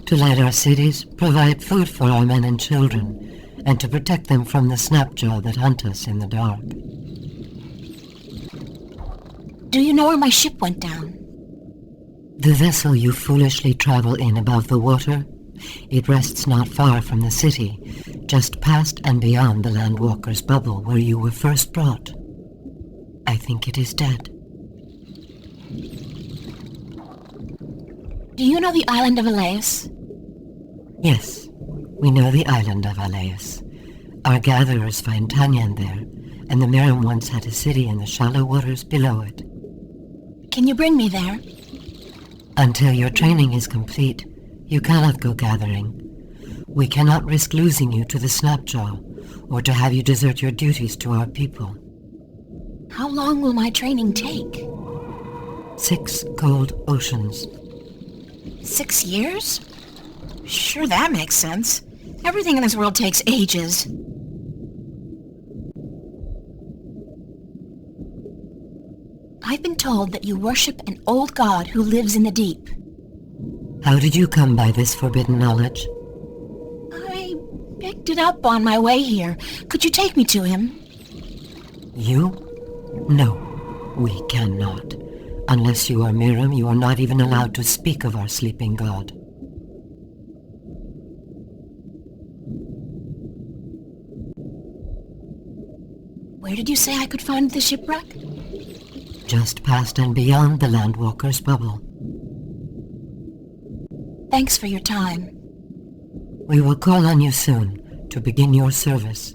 to light our cities, provide food for our men and children, and to protect them from the snapjaw that hunt us in the dark. Do you know where my ship went down? The vessel you foolishly travel in above the water, it rests not far from the city, just past and beyond the Landwalker's bubble where you were first brought. I think it is dead. Do you know the island of Elias? Yes, we know the island of Elias. Our gatherers find Tanyan there, and the Merum once had a city in the shallow waters below it. Can you bring me there? Until your training is complete, you cannot go gathering. We cannot risk losing you to the snapjaw, or to have you desert your duties to our people. How long will my training take? 6 cold oceans. 6 years? Sure, that makes sense. Everything in this world takes ages. I've been told that you worship an old god who lives in the deep. How did you come by this forbidden knowledge? I picked it up on my way here. Could you take me to him? You? No, we cannot. Unless you are Miriam, you are not even allowed to speak of our sleeping god. Where did you say I could find the shipwreck? Just past and beyond the Landwalker's bubble. Thanks for your time. We will call on you soon to begin your service.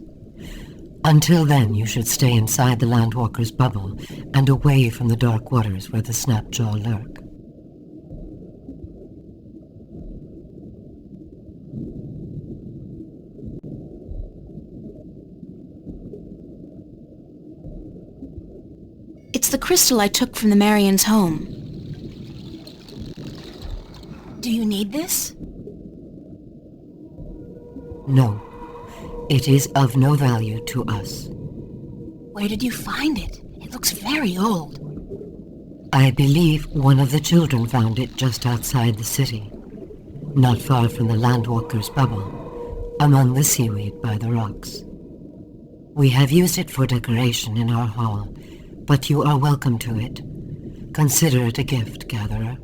Until then, you should stay inside the Landwalker's bubble and away from the dark waters where the Snapjaw lurk. It's the crystal I took from the Marian's home. Do you need this? No. It is of no value to us. Where did you find it? It looks very old. I believe one of the children found it just outside the city, not far from the Landwalker's bubble, among the seaweed by the rocks. We have used it for decoration in our hall, but you are welcome to it. Consider it a gift, Gatherer.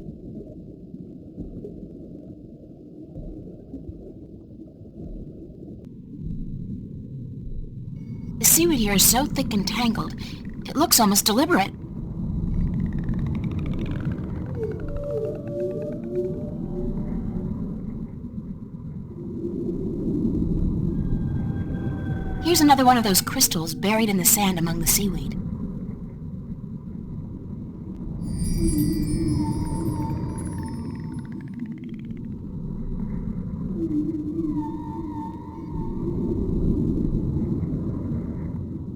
The seaweed here is so thick and tangled, it looks almost deliberate. Here's another one of those crystals buried in the sand among the seaweed.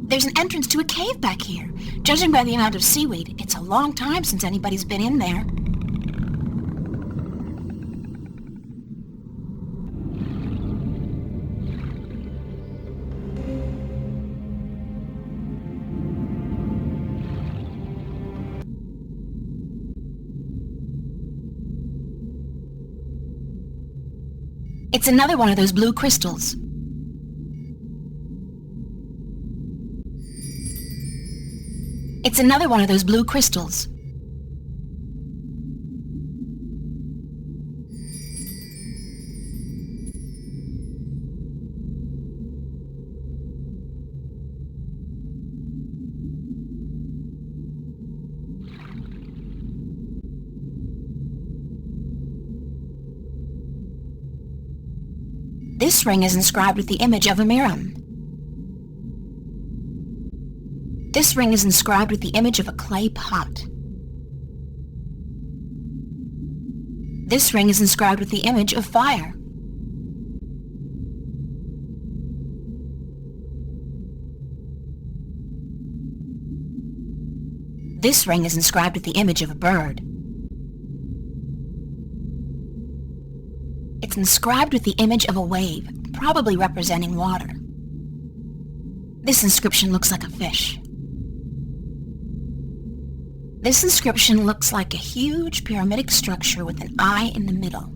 There's an entrance to a cave back here. Judging by the amount of seaweed, it's a long time since anybody's been in there. It's another one of those blue crystals. It's another one of those blue crystals. This ring is inscribed with the image of a Miriam. This ring is inscribed with the image of a clay pot. This ring is inscribed with the image of fire. This ring is inscribed with the image of a bird. It's inscribed with the image of a wave, probably representing water. This inscription looks like a fish. This inscription looks like a huge pyramidic structure with an eye in the middle.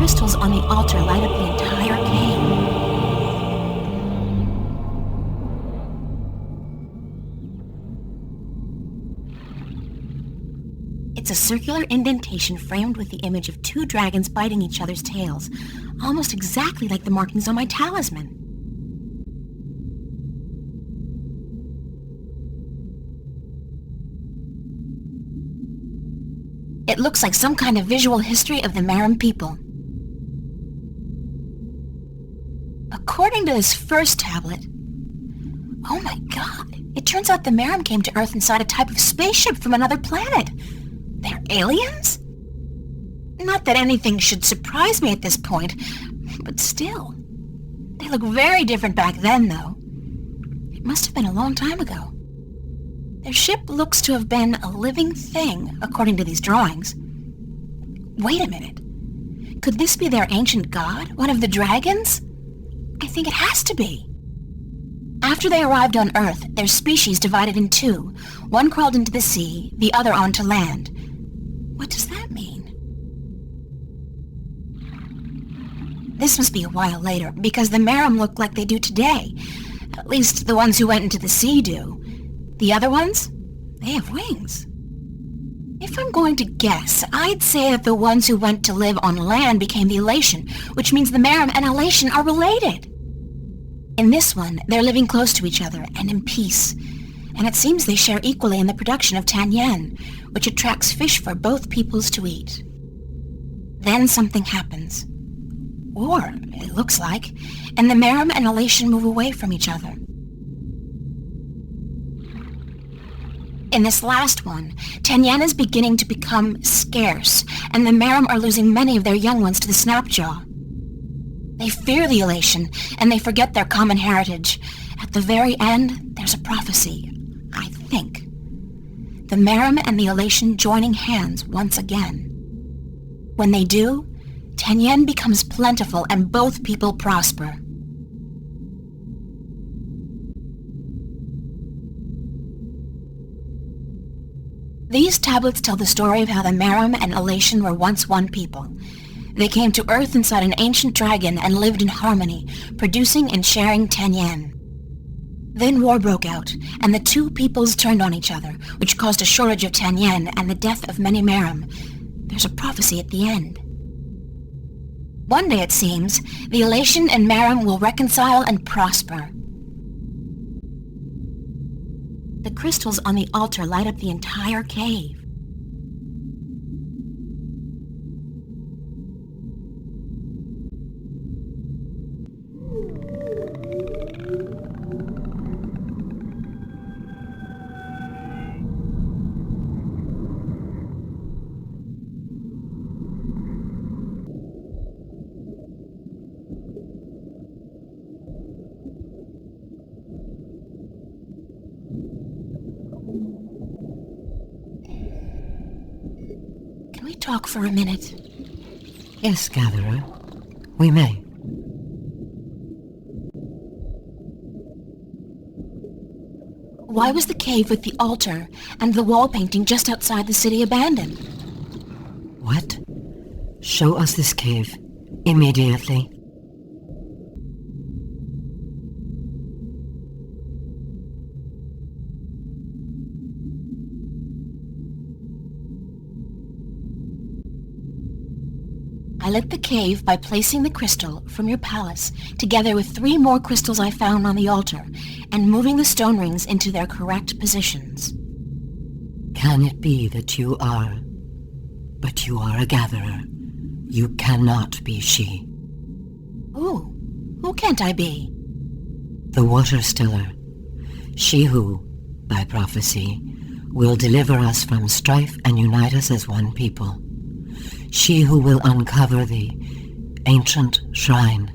crystals on the altar light up the entire cave. It's a circular indentation framed with the image of two dragons biting each other's tails, almost exactly like the markings on my talisman. It looks like some kind of visual history of the Maram people. According to this first tablet, oh my god, it turns out the Maram came to Earth inside a type of spaceship from another planet. They're aliens? Not that anything should surprise me at this point, but still. They look very different back then, though. It must have been a long time ago. Their ship looks to have been a living thing, according to these drawings. Wait a minute. Could this be their ancient god, one of the dragons? I think it has to be. After they arrived on Earth, their species divided in two. One crawled into the sea, the other onto land. What does that mean? This must be a while later, because the Maram look like they do today. At least the ones who went into the sea do. The other ones? They have wings. If I'm going to guess, I'd say that the ones who went to live on land became the Elation, which means the Maram and Elation are related. In this one, they're living close to each other and in peace, and it seems they share equally in the production of Tanyan, which attracts fish for both peoples to eat. Then something happens. Or, it looks like, and the Maram and Elation move away from each other. In this last one, Tanyan is beginning to become scarce, and the Maram are losing many of their young ones to the Snapjaw. They fear the Elation, and they forget their common heritage. At the very end, there's a prophecy, I think. The Maram and the Elation joining hands once again. When they do, Tanyan becomes plentiful and both people prosper. These tablets tell the story of how the Maram and Elation were once one people. They came to Earth inside an ancient dragon and lived in harmony, producing and sharing Tanyan. Then war broke out, and the two peoples turned on each other, which caused a shortage of Tanyan and the death of many Maram. There's a prophecy at the end. One day, it seems, the Elation and Maram will reconcile and prosper. The crystals on the altar light up the entire cave. Talk for a minute. Yes, Gatherer. We may. Why was the cave with the altar and the wall painting just outside the city abandoned? What? Show us this cave. Immediately. I lit the cave by placing the crystal from your palace together with 3 more crystals I found on the altar and moving the stone rings into their correct positions. Can it be that you are... But you are a gatherer. You cannot be she. Who can't I be? The Water Stiller. She who, by prophecy, will deliver us from strife and unite us as one people. She who will uncover the ancient shrine.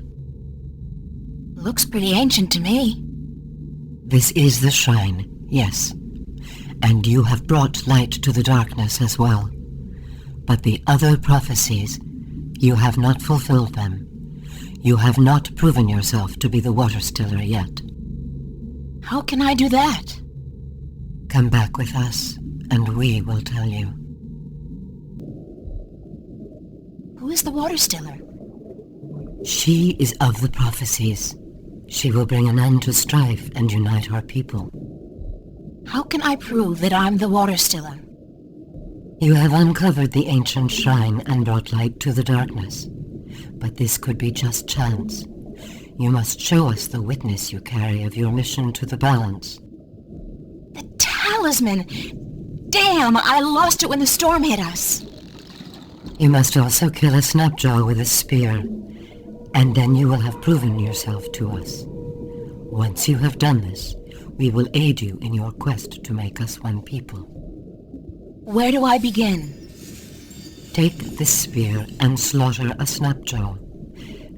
Looks pretty ancient to me. This is the shrine, yes. And you have brought light to the darkness as well. But the other prophecies, you have not fulfilled them. You have not proven yourself to be the Water Stiller yet. How can I do that? Come back with us, and we will tell you. Who is the Water Stiller? She is of the prophecies. She will bring an end to strife and unite our people. How can I prove that I'm the water stiller? You have uncovered the ancient shrine and brought light to the darkness. But this could be just chance. You must show us the witness you carry of your mission to the balance. The talisman! Damn, I lost it when the storm hit us. You must also kill a snapjaw with a spear, and then you will have proven yourself to us. Once you have done this, we will aid you in your quest to make us one people. Where do I begin? Take this spear and slaughter a snapjaw.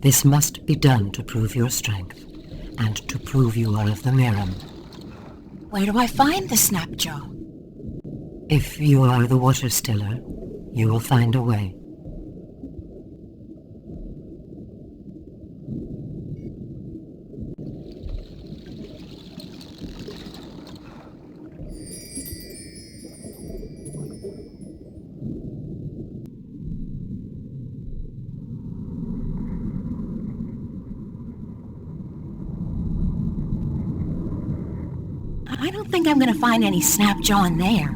This must be done to prove your strength, and to prove you are of the Miram. Where do I find the snapjaw? If you are the water stiller, you will find a way. I don't think I'm gonna find any snapjaw in there.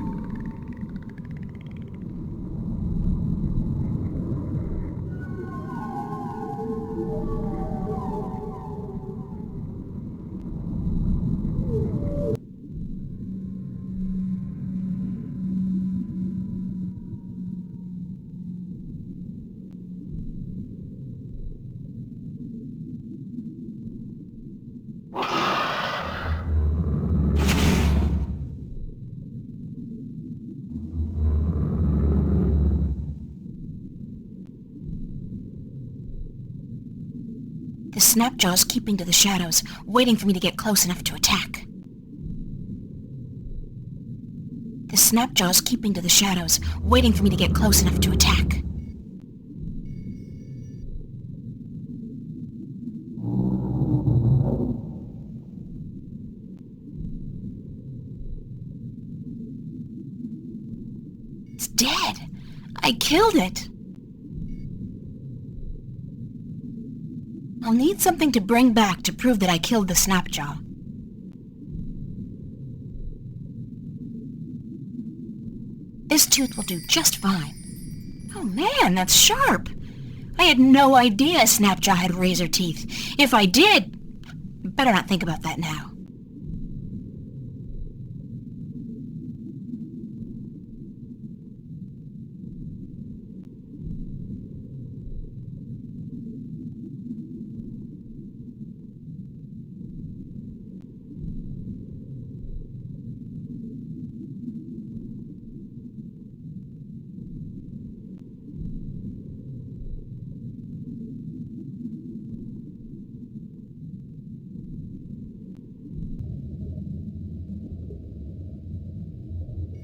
The snapjaw's keeping to the shadows, waiting for me to get close enough to attack. The snapjaw's keeping to the shadows, waiting for me to get close enough to attack. It's dead. I killed it. I'll need something to bring back to prove that I killed the snapjaw. This tooth will do just fine. Oh man, that's sharp! I had no idea a snapjaw had razor teeth. If I did, better not think about that now.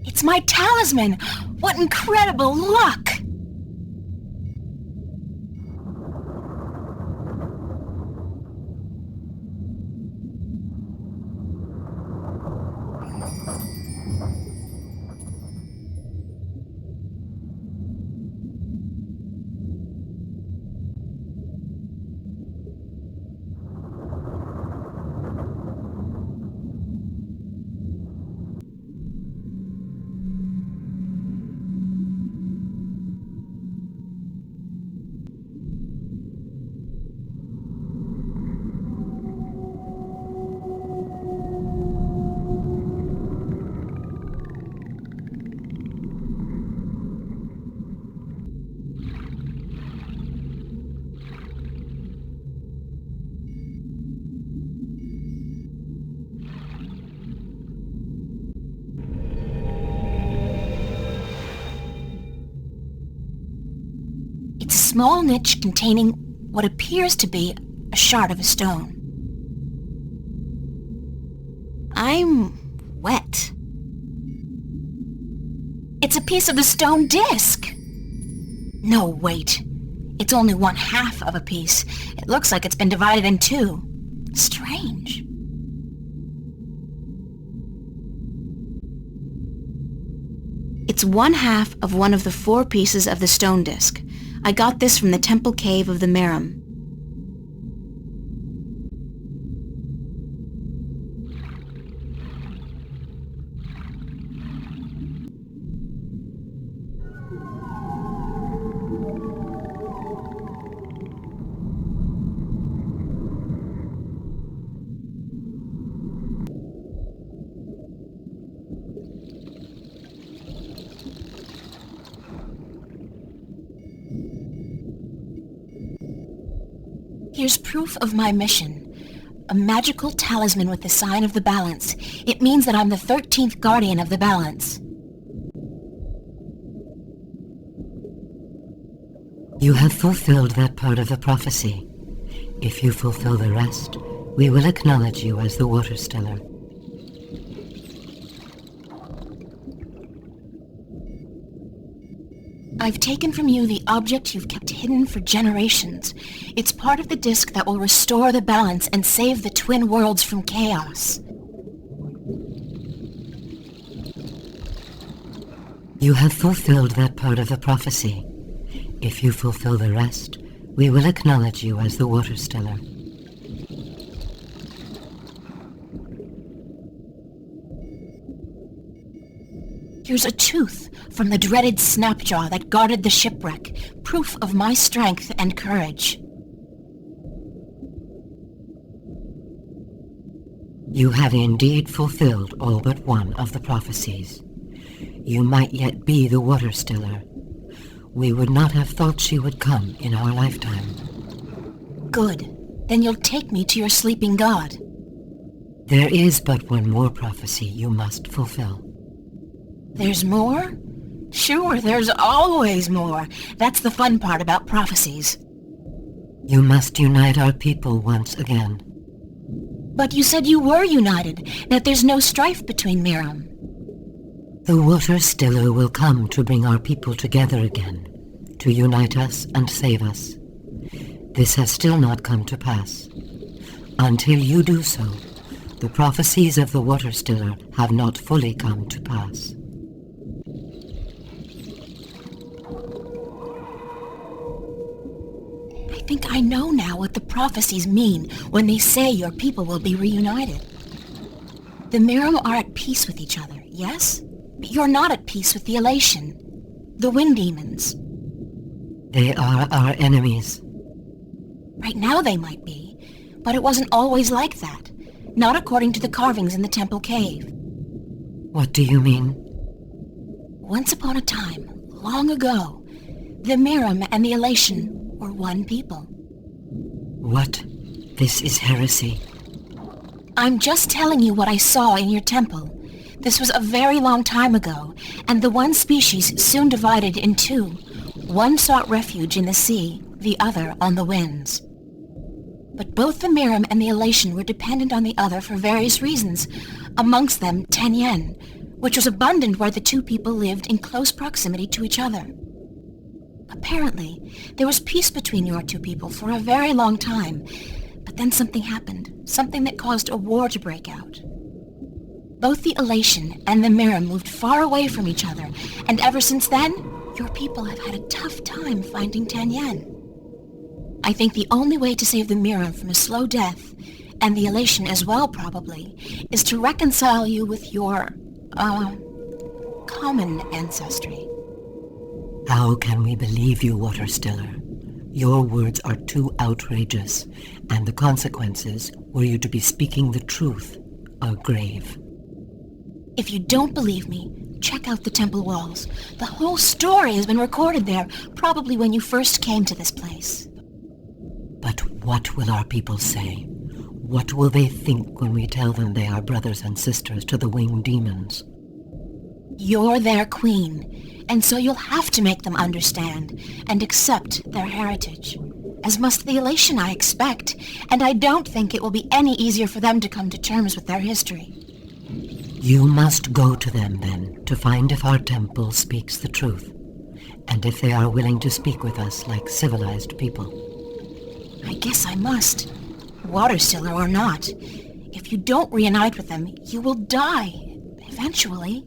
It's my talisman! What incredible luck! It's a small niche containing what appears to be a shard of a stone. I'm wet. It's a piece of the stone disc. No, wait. It's only 1/2 of a piece. It looks like it's been divided in two. Strange. It's 1/2 of one of the 4 pieces of the stone disc. I got this from the temple cave of the Miram. Here's proof of my mission. A magical talisman with the sign of the balance. It means that I'm the 13th guardian of the balance. You have fulfilled that part of the prophecy. If you fulfill the rest, we will acknowledge you as the Water Stellar. I've taken from you the object you've kept hidden for generations. It's part of the disk that will restore the balance and save the twin worlds from chaos. You have fulfilled that part of the prophecy. If you fulfill the rest, we will acknowledge you as the Water Stellar. Here's a tooth from the dreaded Snapjaw that guarded the shipwreck, proof of my strength and courage. You have indeed fulfilled all but one of the prophecies. You might yet be the Water Stellar. We would not have thought she would come in our lifetime. Good. Then you'll take me to your sleeping god. There is but one more prophecy you must fulfill. There's more? Sure, there's always more. That's the fun part about prophecies. You must unite our people once again. But you said you were united, that there's no strife between Miram. The Water Stellar will come to bring our people together again, to unite us and save us. This has still not come to pass. Until you do so, the prophecies of the Water Stellar have not fully come to pass. I think I know now what the prophecies mean when they say your people will be reunited. The Miram are at peace with each other, yes? But you're not at peace with the Elation, the Wind Demons. They are our enemies. Right now they might be, but it wasn't always like that. Not according to the carvings in the temple cave. What do you mean? Once upon a time, long ago, the Miram and the Elation were one people. What? This is heresy. I'm just telling you what I saw in your temple. This was a very long time ago, and the one species soon divided in two. One sought refuge in the sea, the other on the winds. But both the Miram and the Elation were dependent on the other for various reasons, amongst them Tenyen, which was abundant where the two people lived in close proximity to each other. Apparently, there was peace between your two people for a very long time, but then something happened, something that caused a war to break out. Both the Elation and the Miram moved far away from each other, and ever since then, your people have had a tough time finding Tenyen. I think the only way to save the Miram from a slow death, and the Elation as well probably, is to reconcile you with your, common ancestry. How can we believe you, Water Stellar? Your words are too outrageous, and the consequences, were you to be speaking the truth, are grave. If you don't believe me, check out the temple walls. The whole story has been recorded there, probably when you first came to this place. But what will our people say? What will they think when we tell them they are brothers and sisters to the winged demons? You're their queen, and so you'll have to make them understand and accept their heritage. As must the Elation, I expect, and I don't think it will be any easier for them to come to terms with their history. You must go to them, then, to find if our temple speaks the truth, and if they are willing to speak with us like civilized people. I guess I must, Water Stellar or not. If you don't reunite with them, you will die, eventually.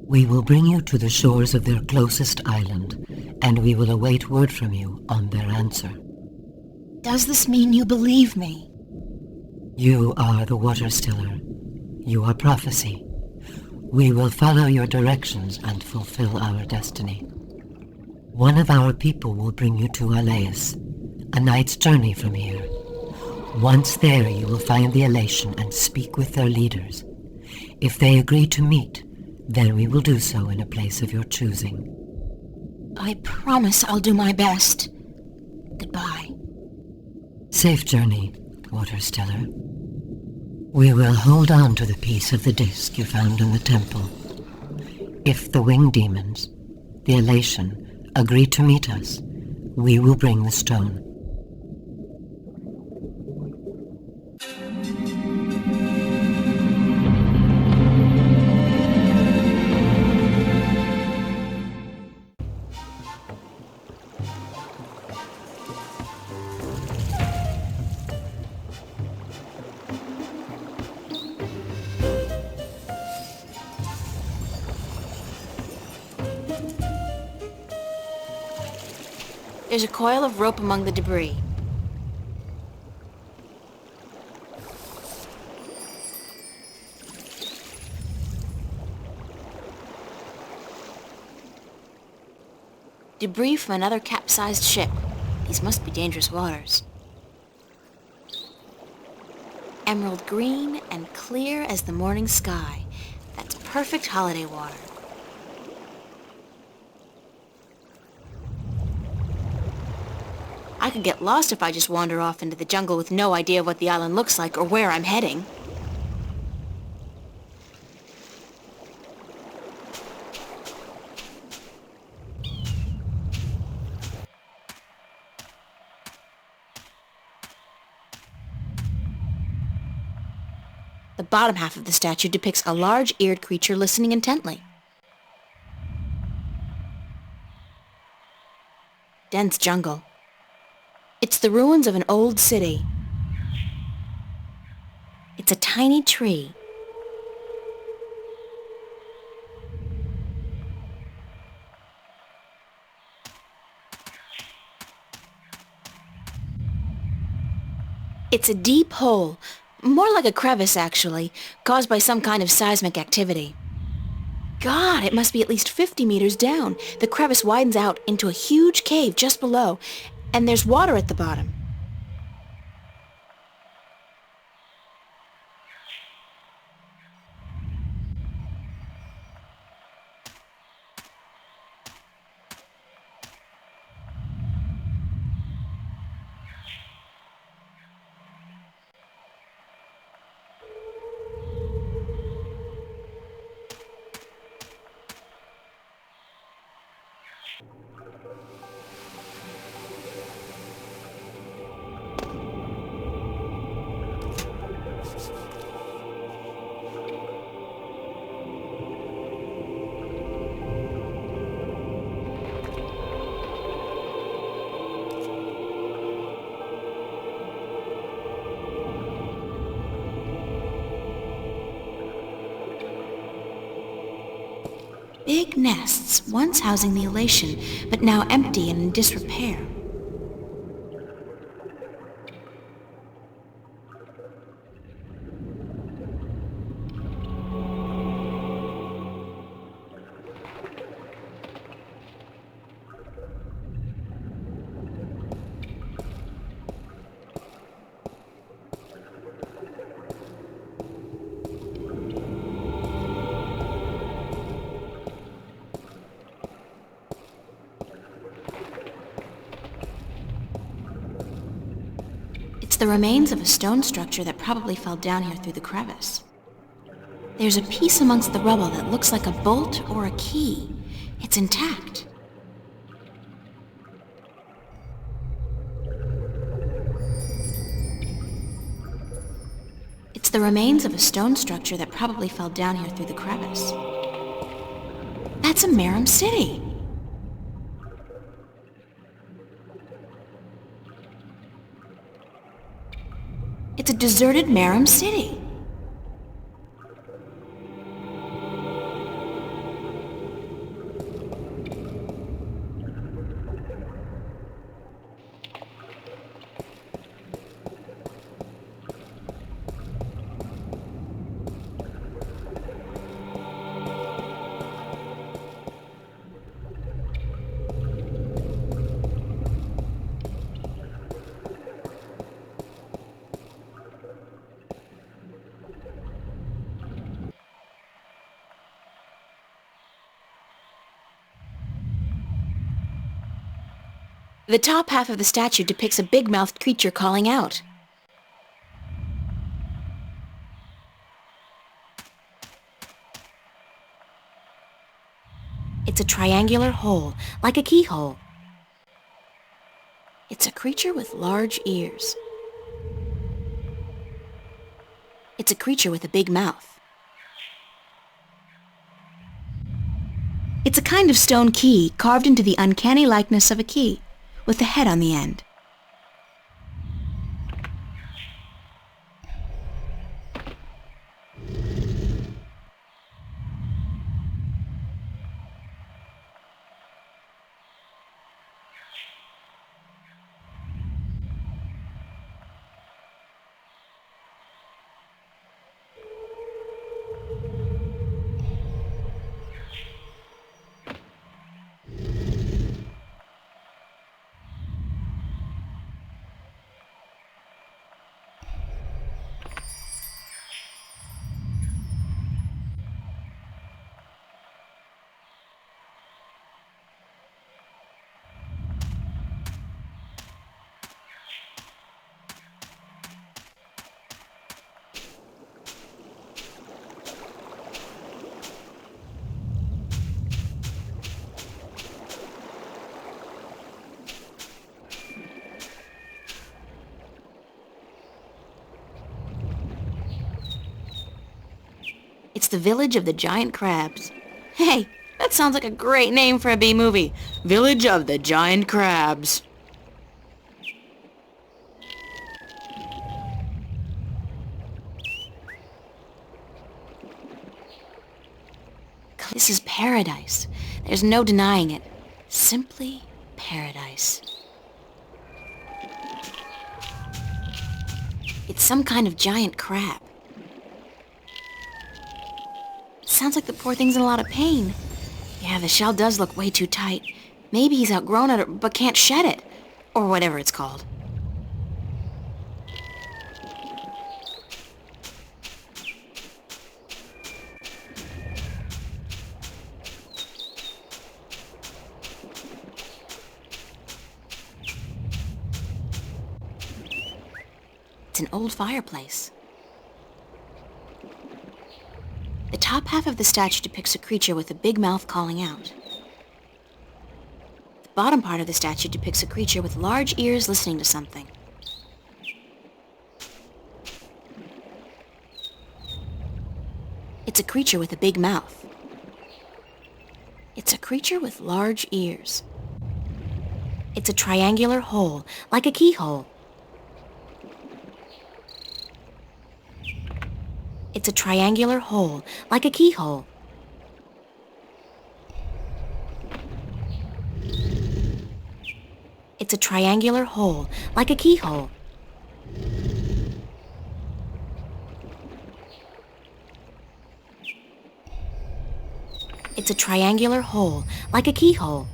We will bring you to the shores of their closest island, and we will await word from you on their answer. Does this mean you believe me? You are the Water Stellar. You are prophecy. We will follow your directions and fulfill our destiny. One of our people will bring you to Alais, a night's journey from here. Once there, you will find the Elation and speak with their leaders. If they agree to meet, then we will do so in a place of your choosing. I promise I'll do my best. Goodbye. Safe journey, Water Stellar. We will hold on to the piece of the disc you found in the temple. If the winged demons, the Elation, agree to meet us, we will bring the stone. There's a coil of rope among the debris. Debris from another capsized ship. These must be dangerous waters. Emerald green and clear as the morning sky. That's perfect holiday water. I could get lost if I just wander off into the jungle with no idea of what the island looks like or where I'm heading. The bottom half of the statue depicts a large-eared creature listening intently. Dense jungle. It's the ruins of an old city. It's a tiny tree. It's a deep hole, more like a crevice actually, caused by some kind of seismic activity. God, it must be at least 50 meters down. The crevice widens out into a huge cave just below, and there's water at the bottom. Big nests, once housing the Elation, but now empty and in disrepair. It's the remains of a stone structure that probably fell down here through the crevice. There's a piece amongst the rubble that looks like a bolt or a key. It's intact. It's the remains of a stone structure that probably fell down here through the crevice. That's a Merum city. It's a deserted Merum city. The top half of the statue depicts a big-mouthed creature calling out. It's a triangular hole, like a keyhole. It's a creature with large ears. It's a creature with a big mouth. It's a kind of stone key carved into the uncanny likeness of a key, with a head on the end. It's the Village of the Giant Crabs. Hey, that sounds like a great name for a B-movie. Village of the Giant Crabs. This is paradise. There's no denying it. Simply paradise. It's some kind of giant crab. Sounds like the poor thing's in a lot of pain. Yeah, the shell does look way too tight. Maybe he's outgrown it, but can't shed it. Or whatever it's called. It's an old fireplace. The top half of the statue depicts a creature with a big mouth calling out. The bottom part of the statue depicts a creature with large ears listening to something. It's a creature with a big mouth. It's a creature with large ears. It's a triangular hole, like a keyhole. It's a triangular hole, like a keyhole. It's a triangular hole, like a keyhole. It's a triangular hole, like a keyhole.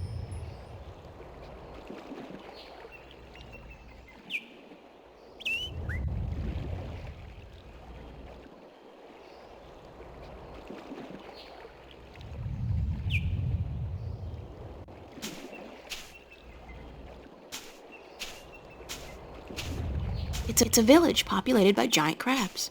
It's a village populated by giant crabs.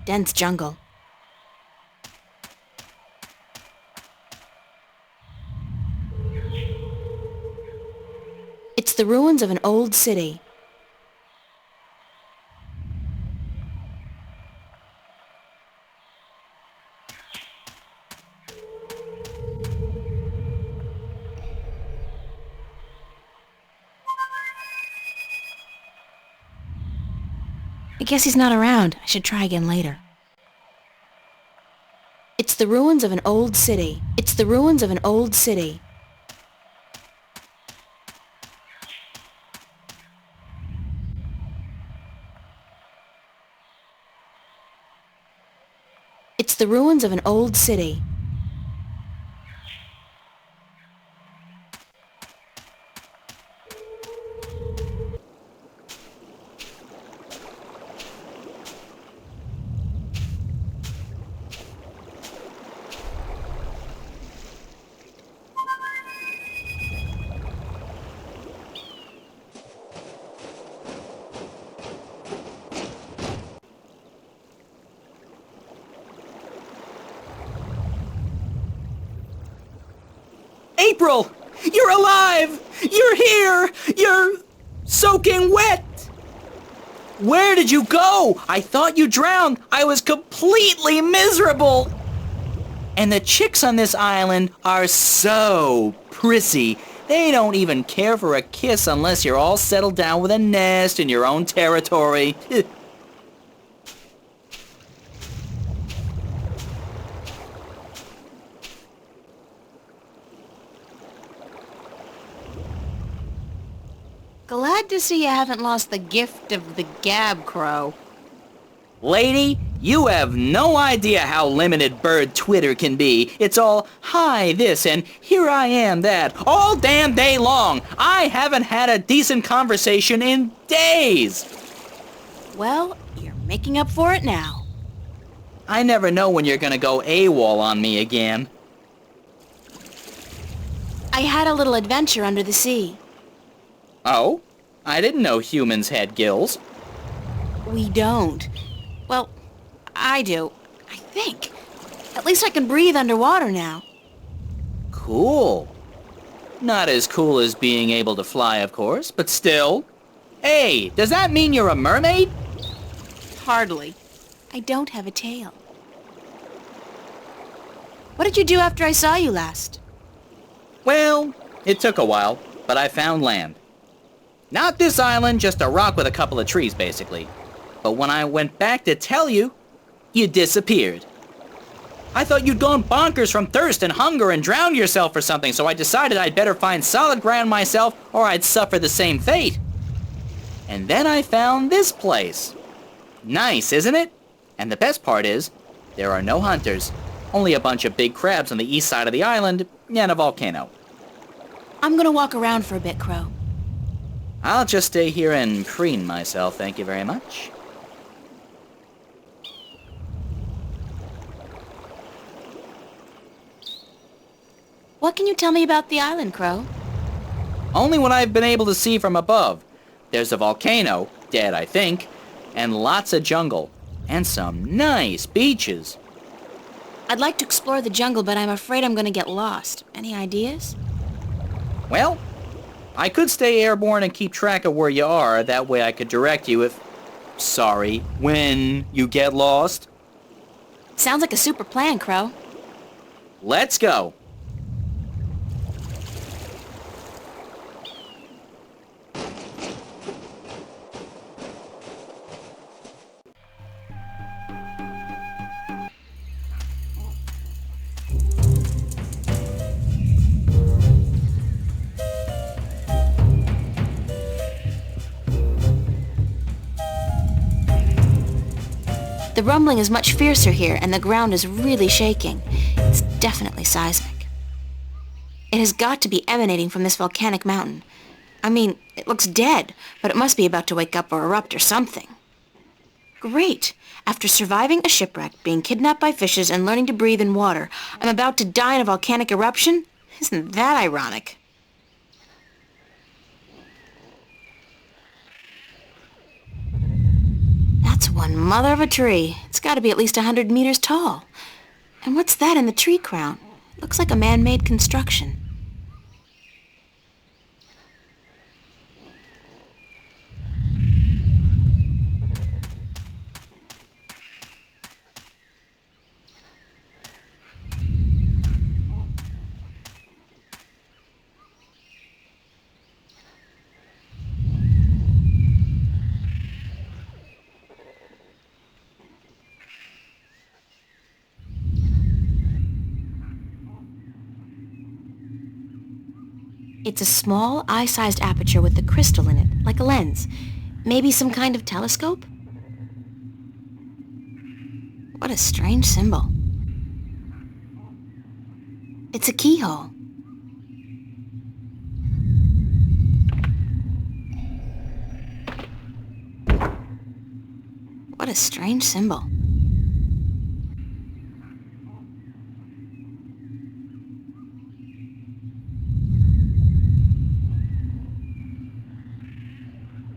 Dense jungle. It's the ruins of an old city. I guess he's not around. I should try again later. It's the ruins of an old city. It's the ruins of an old city. It's the ruins of an old city. April! You're alive! You're here! You're soaking wet! Where did you go? I thought you drowned. I was completely miserable. And the chicks on this island are so prissy. They don't even care for a kiss unless you're all settled down with a nest in your own territory. Glad to see you haven't lost the gift of the gab, Crow. Lady, you have no idea how limited bird Twitter can be. It's all, hi this and here I am that, all damn day long. I haven't had a decent conversation in days. Well, you're making up for it now. I never know when you're gonna go AWOL on me again. I had a little adventure under the sea. Oh? I didn't know humans had gills. We don't. Well, I do. I think. At least I can breathe underwater now. Cool. Not as cool as being able to fly, of course, but still. Hey, does that mean you're a mermaid? Hardly. I don't have a tail. What did you do after I saw you last? Well, it took a while, but I found land. Not this island, just a rock with a couple of trees, basically. But when I went back to tell you, you disappeared. I thought you'd gone bonkers from thirst and hunger and drowned yourself or something, so I decided I'd better find solid ground myself or I'd suffer the same fate. And then I found this place. Nice, isn't it? And the best part is, there are no hunters. Only a bunch of big crabs on the east side of the island and a volcano. I'm gonna walk around for a bit, Crow. I'll just stay here and preen myself, thank you very much. What can you tell me about the island, Crow? Only what I've been able to see from above. There's a volcano, dead I think, and lots of jungle, and some nice beaches. I'd like to explore the jungle, but I'm afraid I'm gonna get lost. Any ideas? Well, I could stay airborne and keep track of where you are. That way I could direct you when you get lost. Sounds like a super plan, Crow. Let's go. The rumbling is much fiercer here, and the ground is really shaking. It's definitely seismic. It has got to be emanating from this volcanic mountain. I mean, it looks dead, but it must be about to wake up or erupt or something. Great! After surviving a shipwreck, being kidnapped by fishes, and learning to breathe in water, I'm about to die in a volcanic eruption? Isn't that ironic? That's one mother of a tree. It's got to be at least 100 meters tall. And what's that in the tree crown? Looks like a man-made construction. It's a small, eye-sized aperture with a crystal in it, like a lens. Maybe some kind of telescope? What a strange symbol. It's a keyhole. What a strange symbol.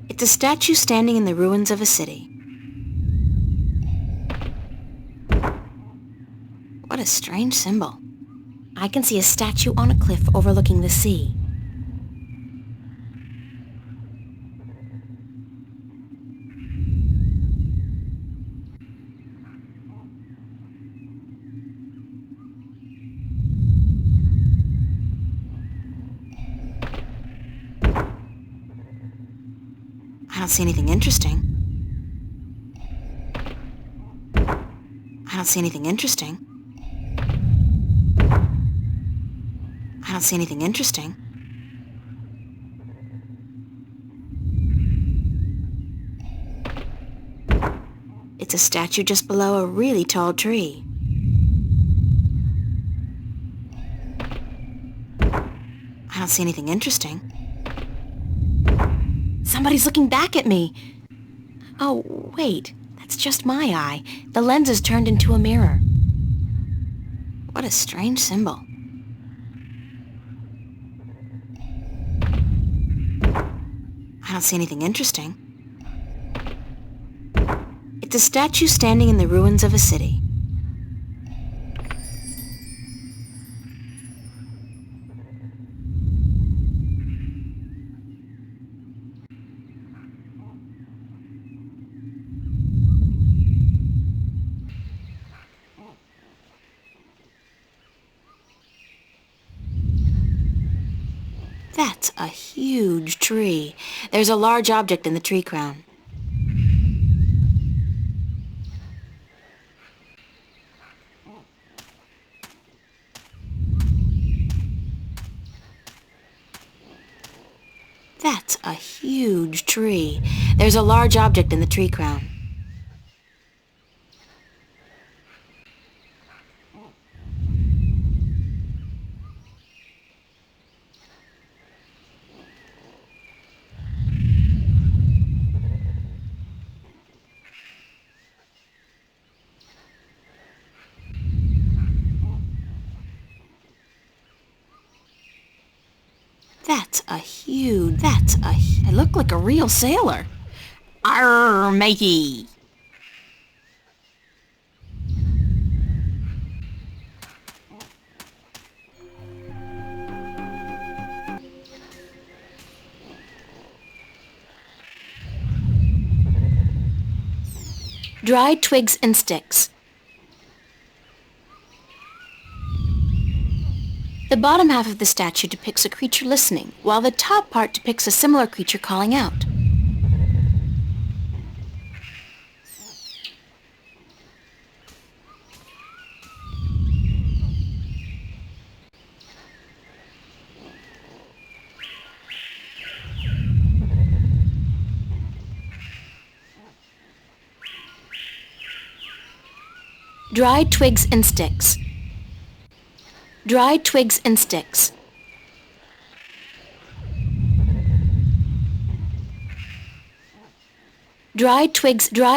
It's a statue standing in the ruins of a city. What a strange symbol. I can see a statue on a cliff overlooking the sea. I don't see anything interesting. I don't see anything interesting. I don't see anything interesting. It's a statue just below a really tall tree. I don't see anything interesting. Somebody's looking back at me. Oh, wait. That's just my eye. The lens is turned into a mirror. What a strange symbol. I don't see anything interesting. It's a statue standing in the ruins of a city. That's a huge tree. There's a large object in the tree crown. That's a huge tree. There's a large object in the tree crown. I look like a real sailor. Arr, matey. Dried twigs and sticks. The bottom half of the statue depicts a creature listening, while the top part depicts a similar creature calling out. Dried twigs and sticks. Dried twigs and sticks. Dried twigs and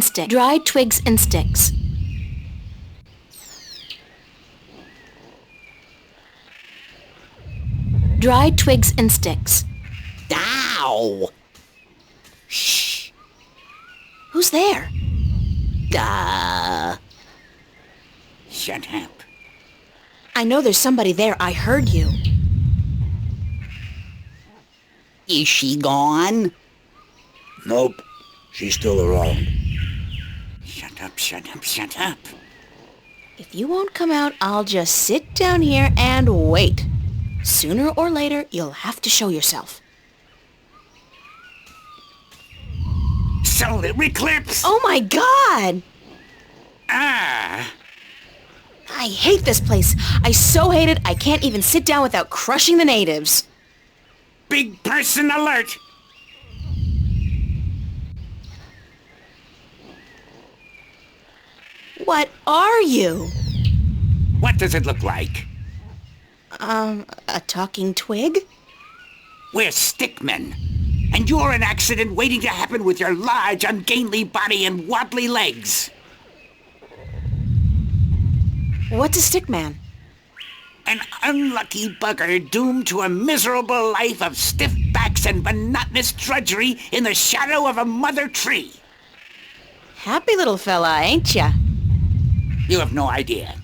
sticks. Dried twigs and sticks. Dried twigs and sticks. Ow! Shh. Who's there? Shut up. I know there's somebody there. I heard you. Is she gone? Nope. She's still around. Shut up, shut up, shut up. If you won't come out, I'll just sit down here and wait. Sooner or later, you'll have to show yourself. Solar eclipse! Oh my God! Ah! I hate this place. I so hate it, I can't even sit down without crushing the natives. Big person alert! What are you? What What does it look like? A talking twig? We're stickmen. And you're an accident waiting to happen with your large, ungainly body and wobbly legs. What's a stickman? An unlucky bugger doomed to a miserable life of stiff backs and monotonous drudgery in the shadow of a mother tree. Happy little fella, ain't ya? You have no idea.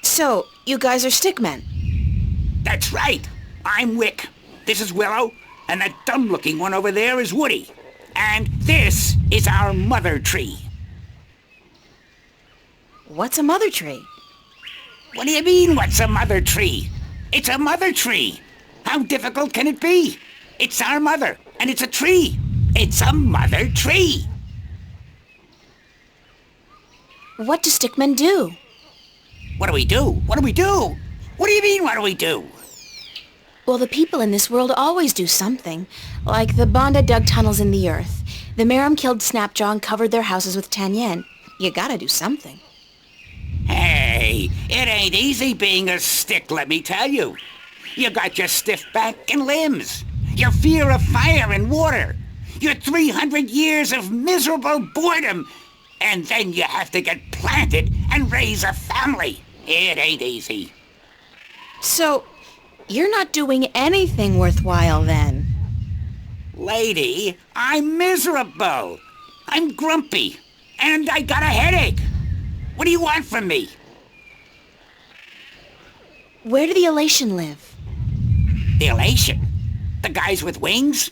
So, you guys are stickmen? That's right. I'm Wick. This is Willow. And that dumb-looking one over there is Woody. And this is our mother tree. What's a mother tree? What do you mean, what's a mother tree? It's a mother tree. How difficult can it be? It's our mother, and it's a tree. It's a mother tree. What do stickmen do? What do we do? What do we do? What do you mean, what do we do? Well, the people in this world always do something. Like the Banda dug tunnels in the earth. The Merum killed Snapjaw and covered their houses with 10 yen. You gotta do something. Hey, it ain't easy being a stick, let me tell you. You got your stiff back and limbs, your fear of fire and water, your 300 years of miserable boredom, and then you have to get planted and raise a family. It ain't easy. So, you're not doing anything worthwhile then? Lady, I'm miserable. I'm grumpy, and I got a headache. What do you want from me? Where do the Elation live? The Elation? The guys with wings?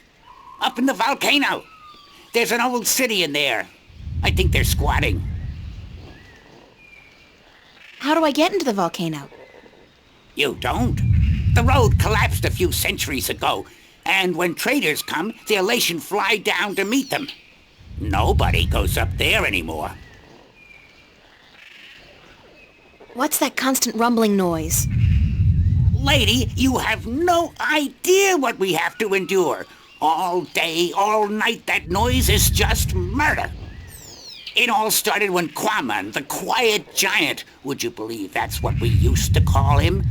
Up in the volcano. There's an old city in there. I think they're squatting. How do I get into the volcano? You don't. The road collapsed a few centuries ago, and when traders come, the Elation fly down to meet them. Nobody goes up there anymore. What's that constant rumbling noise? Lady, you have no idea what we have to endure. All day, all night, that noise is just murder. It all started when Quaman, the quiet giant, would you believe that's what we used to call him,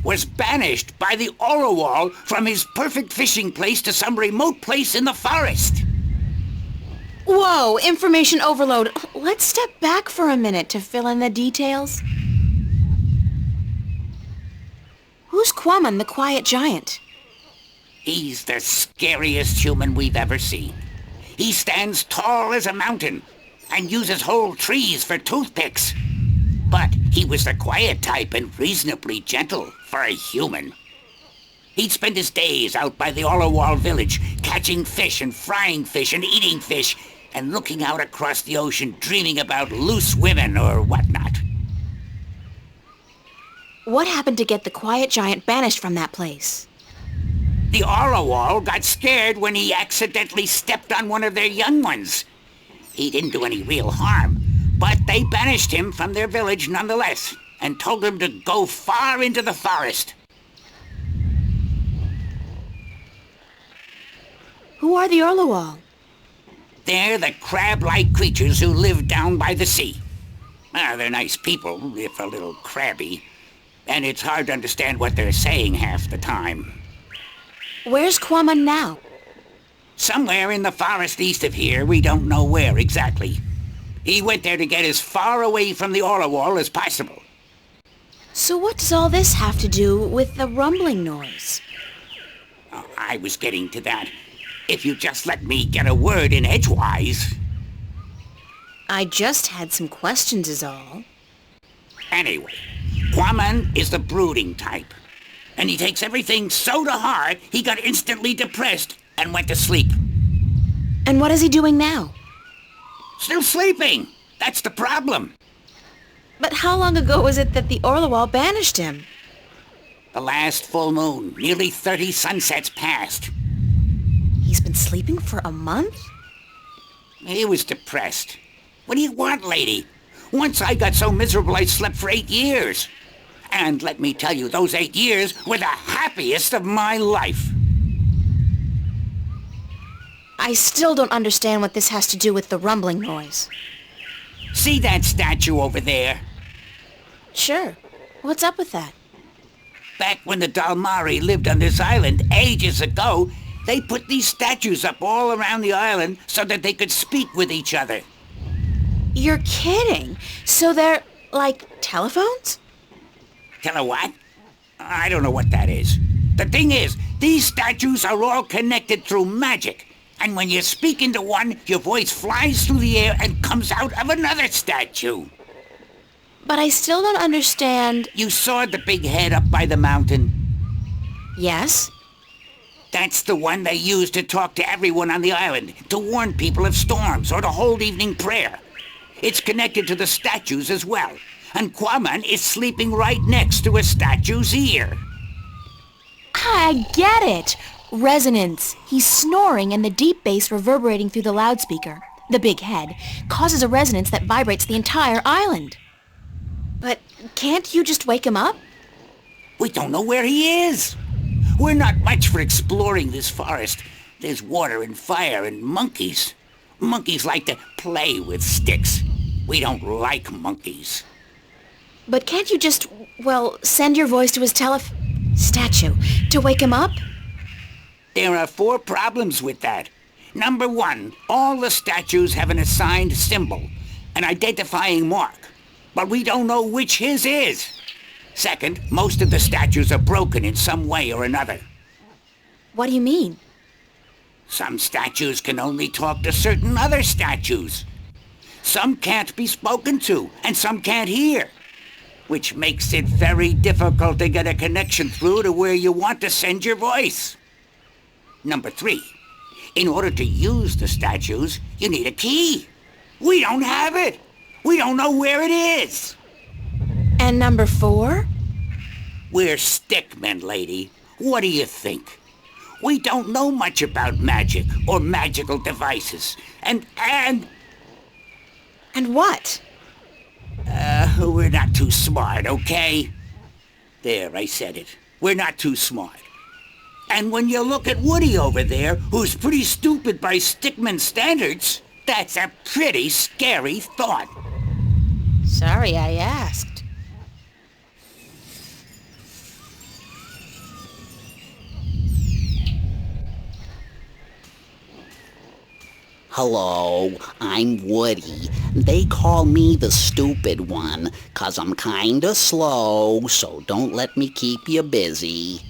was banished by the Orowal from his perfect fishing place to some remote place in the forest. Whoa, information overload. Let's step back for a minute to fill in the details. Who's Quaman, the quiet giant? He's the scariest human we've ever seen. He stands tall as a mountain and uses whole trees for toothpicks. But he was the quiet type and reasonably gentle for a human. He'd spend his days out by the Orowal village, catching fish and frying fish and eating fish, and looking out across the ocean, dreaming about loose women or whatnot. What happened to get the quiet giant banished from that place? The Orowal got scared when he accidentally stepped on one of their young ones. He didn't do any real harm, but they banished him from their village nonetheless, and told him to go far into the forest. Who are the Orowal? They're the crab-like creatures who live down by the sea. They're nice people, if a little crabby. And it's hard to understand what they're saying half the time. Where's Quaman now? Somewhere in the forest east of here, we don't know where exactly. He went there to get as far away from the Orowal as possible. So what does all this have to do with the rumbling noise? Oh, I was getting to that. If you just let me get a word in edgewise. I just had some questions is all. Anyway, Quaman is the brooding type. And he takes everything so to heart, he got instantly depressed and went to sleep. And what is he doing now? Still sleeping. That's the problem. But how long ago was it that the Orowal banished him? The last full moon, nearly 30 sunsets passed. He's been sleeping for a month? He was depressed. What do you want, lady? Once I got so miserable I slept for 8 years. And let me tell you, those 8 years were the happiest of my life. I still don't understand what this has to do with the rumbling noise. See that statue over there? Sure. What's up with that? Back when the Dalmari lived on this island ages ago, they put these statues up all around the island so that they could speak with each other. You're kidding. So they're like telephones? Tell her what? I don't know what that is. The thing is, these statues are all connected through magic. And when you speak into one, your voice flies through the air and comes out of another statue. But I still don't understand. You saw the big head up by the mountain? Yes? That's the one they use to talk to everyone on the island, to warn people of storms or to hold evening prayer. It's connected to the statues as well. And Quaman is sleeping right next to a statue's ear. I get it. Resonance. He's snoring and the deep bass reverberating through the loudspeaker, the big head, causes a resonance that vibrates the entire island. But can't you just wake him up? We don't know where he is. We're not much for exploring this forest. There's water and fire and monkeys. Monkeys like to play with sticks. We don't like monkeys. But can't you just, send your voice to his statue to wake him up? There are 4 problems with that. Number 1, all the statues have an assigned symbol, an identifying mark, but we don't know which his is. Second, most of the statues are broken in some way or another. What do you mean? Some statues can only talk to certain other statues. Some can't be spoken to, and some can't hear, which makes it very difficult to get a connection through to where you want to send your voice. Number 3, in order to use the statues, you need a key. We don't have it. We don't know where it is. And number 4? We're stickmen, lady. What do you think? We don't know much about magic or magical devices. And what? We're not too smart, okay? There, I said it. We're not too smart. And when you look at Woody over there, who's pretty stupid by stickman standards, that's a pretty scary thought. Sorry I asked. Hello, I'm Woody. They call me the stupid one, 'cause I'm kinda slow, so don't let me keep you busy.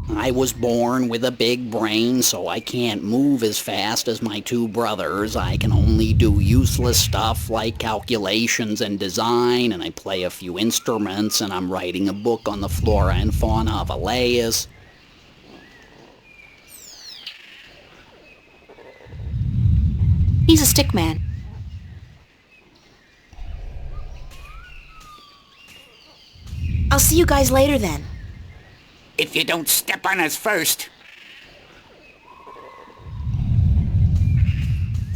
I was born with a big brain, so I can't move as fast as my 2 brothers. I can only do useless stuff like calculations and design, and I play a few instruments, and I'm writing a book on the flora and fauna of Elias. He's a stickman. I'll see you guys later then. If you don't step on us first.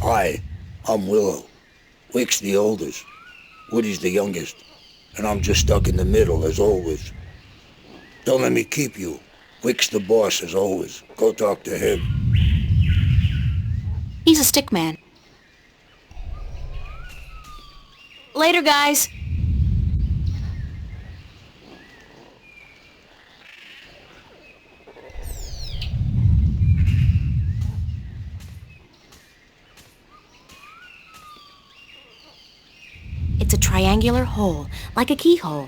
Hi, I'm Willow. Wick's the oldest. Woody's the youngest. And I'm just stuck in the middle as always. Don't let me keep you. Wick's the boss as always. Go talk to him. He's a stickman. Later, guys. It's a triangular hole, like a keyhole.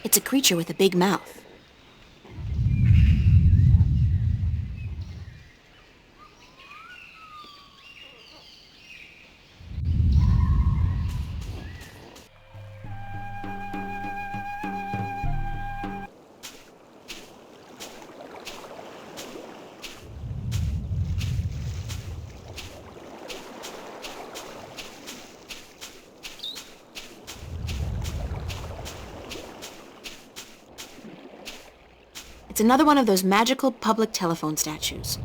It's a creature with a big mouth. It's another one of those magical public telephone statues.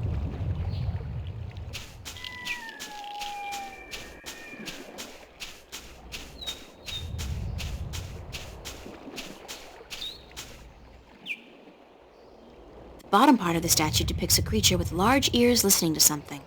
The bottom part of the statue depicts a creature with large ears listening to something.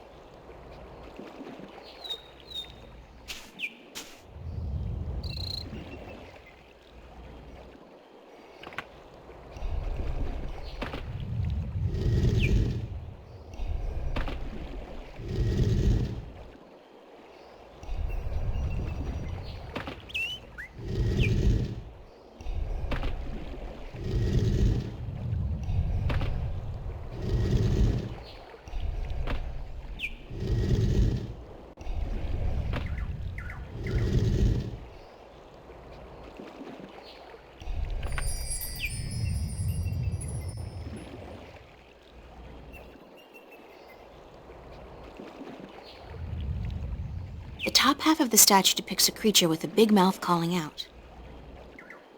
The top half of the statue depicts a creature with a big mouth calling out.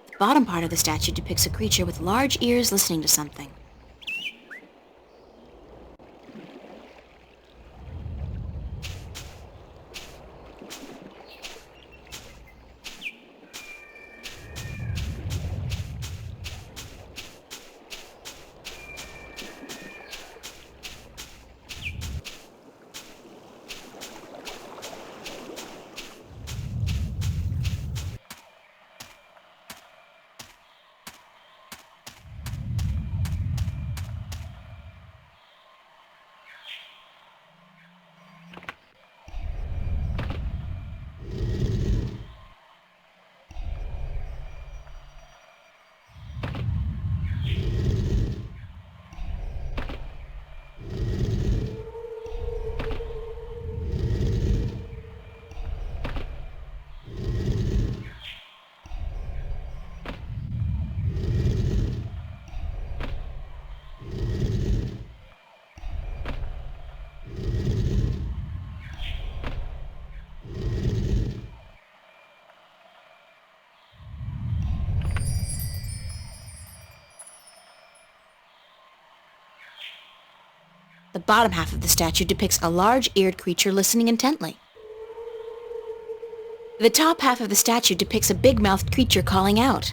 The bottom part of the statue depicts a creature with large ears listening to something. The bottom half of the statue depicts a large-eared creature listening intently. The top half of the statue depicts a big-mouthed creature calling out.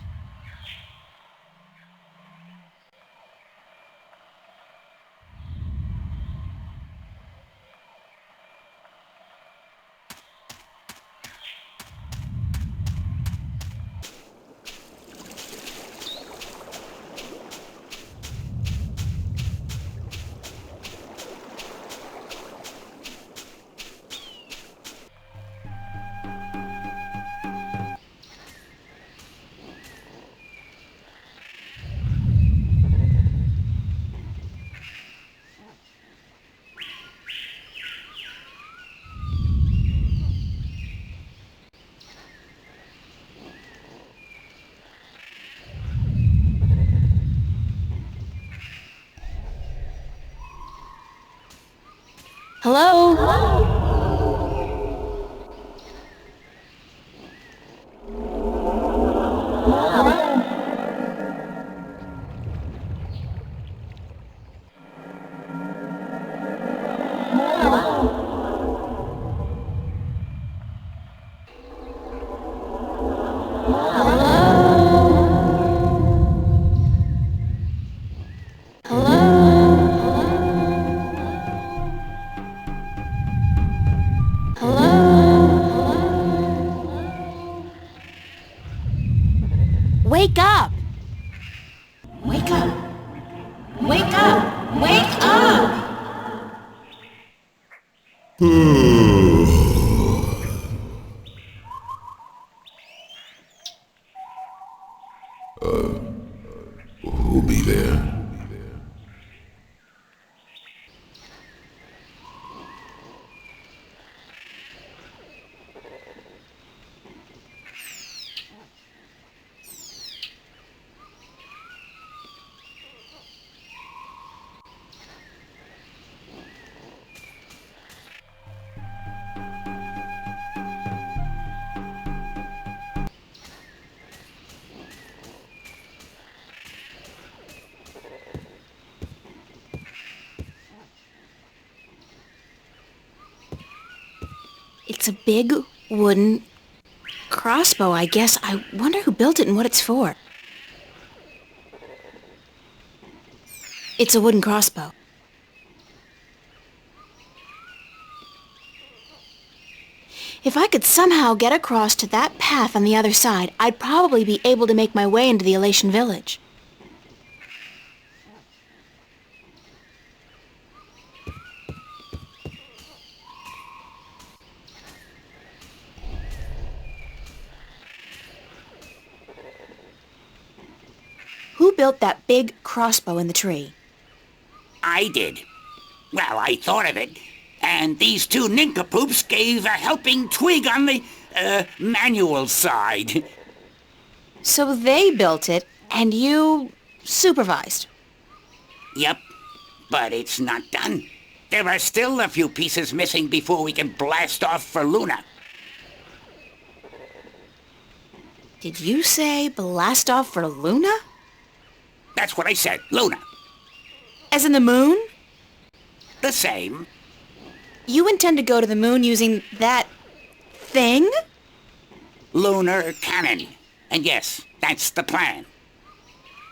Hello? Wake up! Wake up! Wake up! Wake up! Who'll be there? It's a big wooden crossbow, I guess. I wonder who built it and what it's for. It's a wooden crossbow. If I could somehow get across to that path on the other side, I'd probably be able to make my way into the Elation village. Who built that big crossbow in the tree? I did. Well, I thought of it. And these two nincompoops gave a helping twig on the, manual side. So they built it, and you supervised? Yep, but it's not done. There are still a few pieces missing before we can blast off for Luna. Did you say blast off for Luna? That's what I said, Luna. As in the moon? The same. You intend to go to the moon using that thing? Lunar cannon. And yes, that's the plan.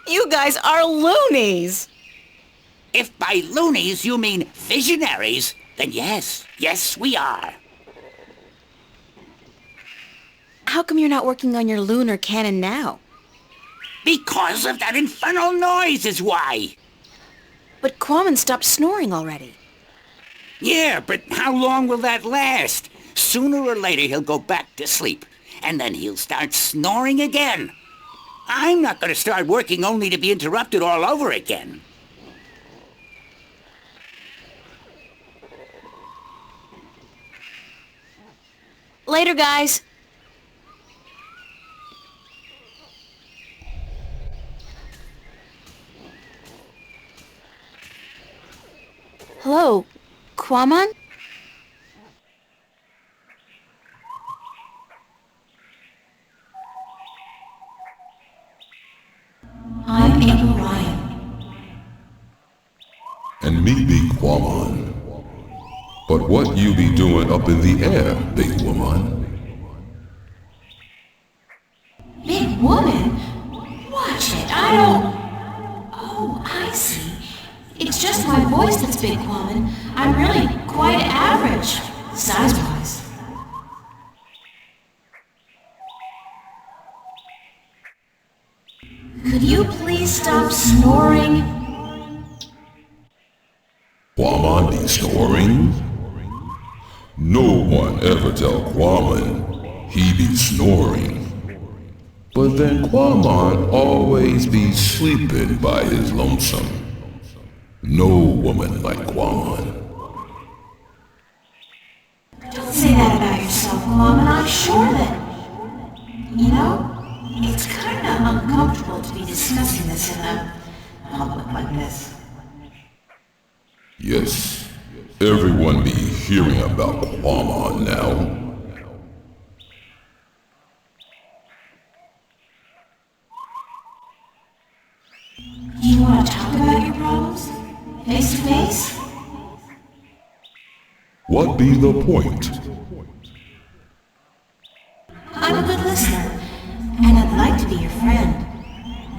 You guys are loonies! If by loonies you mean visionaries, then yes, we are. How come you're not working on your lunar cannon now? Because of that infernal noise is why. But Quammen stopped snoring already. Yeah, but how long will that last? Sooner or later he'll go back to sleep, and then he'll start snoring again. I'm not going to start working only to be interrupted all over again. Later, guys. Hello, Quammen? I'm April Ryan. And me be Quammen. But what you be doing up in the air, big woman? Big woman? Watch it, I don't... Oh, I see. It's just my voice that's big, Quammen. I'm really quite average, size-wise. Could you please stop snoring? Quammen be snoring? No one ever tell Quammen he be snoring. But then Quammen always be sleeping by his lonesome. No woman like Quammen. Don't say that about yourself, Quammen. I'm sure that... You know, it's kind of uncomfortable to be discussing this in a public like this. Yes, everyone be hearing about Quammen now. Do you want to talk about your problems? Face to face? What be the point? I'm a good listener, and I'd like to be your friend.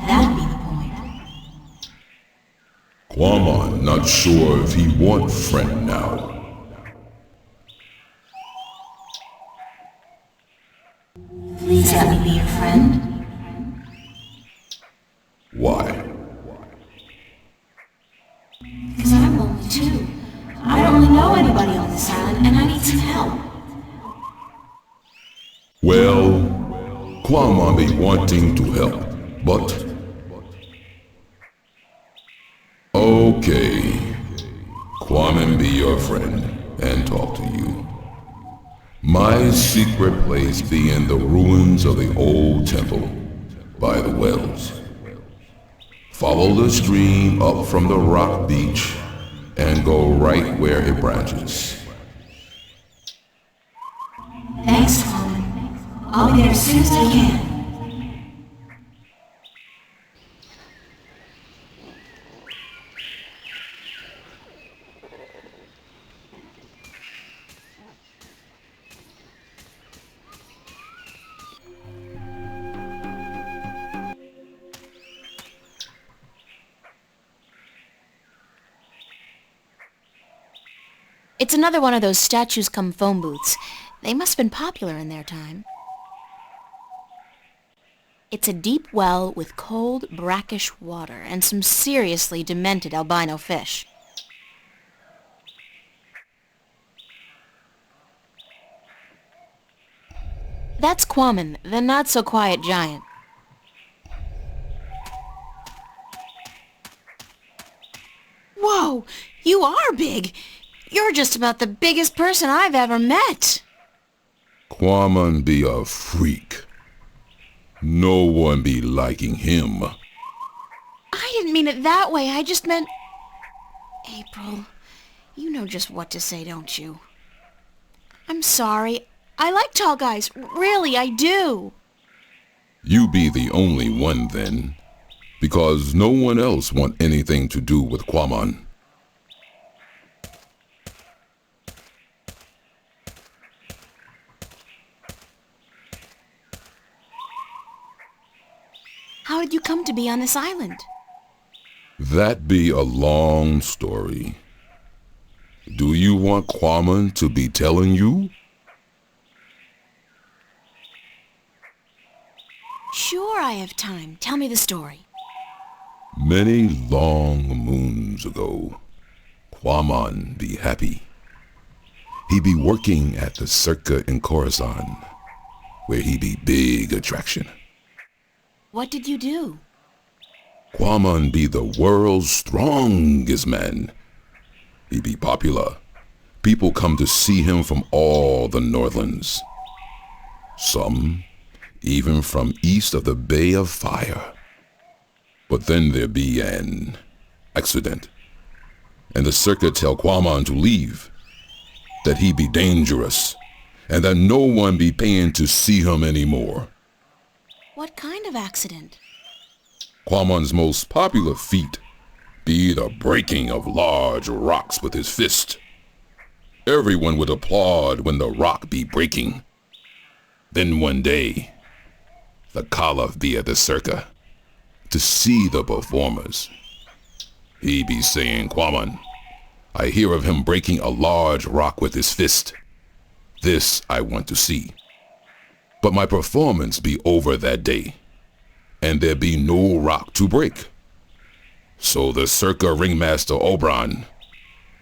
That'd be the point. Quammen not sure if he want friend now. Please let me be your friend. Why? Because I'm lonely too. I don't really know anybody on this island, and I need some help. Well, Quammen be wanting to help, but... Okay. Quammen be your friend and talk to you. My secret place be in the ruins of the old temple, by the wells. Follow the stream up from the rock beach and go right where it branches. Thanks, Quammen. I'll be there as soon as I can. It's another one of those statues come phone booths. They must have been popular in their time. It's a deep well with cold, brackish water and some seriously demented albino fish. That's Quammen, the not-so-quiet giant. Whoa! You are big! You're just about the biggest person I've ever met! Quammen be a freak. No one be liking him. I didn't mean it that way, I just meant... April, you know just what to say, don't you? I'm sorry. I like tall guys. Really, I do. You be the only one then, because no one else want anything to do with Quammen. How did you come to be on this island? That be a long story. Do you want Quammen to be telling you? Sure, I have time. Tell me the story. Many long moons ago, Quammen be happy. He be working at the circa in Khorasan, where he be big attraction. What did you do? Quammen be the world's strongest man. He be popular. People come to see him from all the Northlands. Some even from east of the Bay of Fire. But then there be an accident, and the circa tell Quammen to leave, that he be dangerous, and that no one be paying to see him anymore. What kind of accident? Quammen's most popular feat be the breaking of large rocks with his fist. Everyone would applaud when the rock be breaking. Then one day, the Caliph be at the circa to see the performers. He be saying, Quammen, I hear of him breaking a large rock with his fist. This I want to see. But my performance be over that day, and there be no rock to break. So the circa ringmaster Oberon,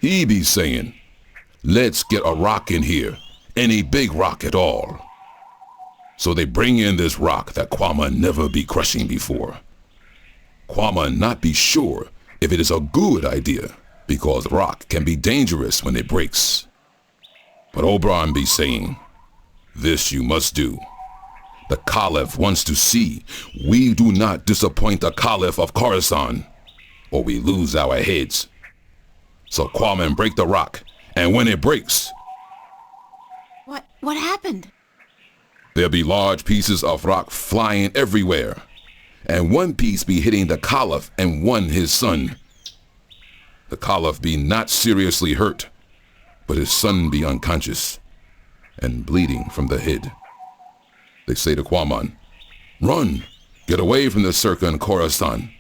he be saying, let's get a rock in here, any big rock at all. So they bring in this rock that Quammen never be crushing before. Quammen not be sure if it is a good idea, because rock can be dangerous when it breaks. But Oberon be saying, this you must do. The Caliph wants to see we do not disappoint the Caliph of Khorasan, or we lose our heads. So Quammen break the rock, and when it breaks... What happened? There be large pieces of rock flying everywhere, and one piece be hitting the Caliph and one his son. The Caliph be not seriously hurt, but his son be unconscious and bleeding from the head. They say to Quammen, run, get away from the circa in Khorasan,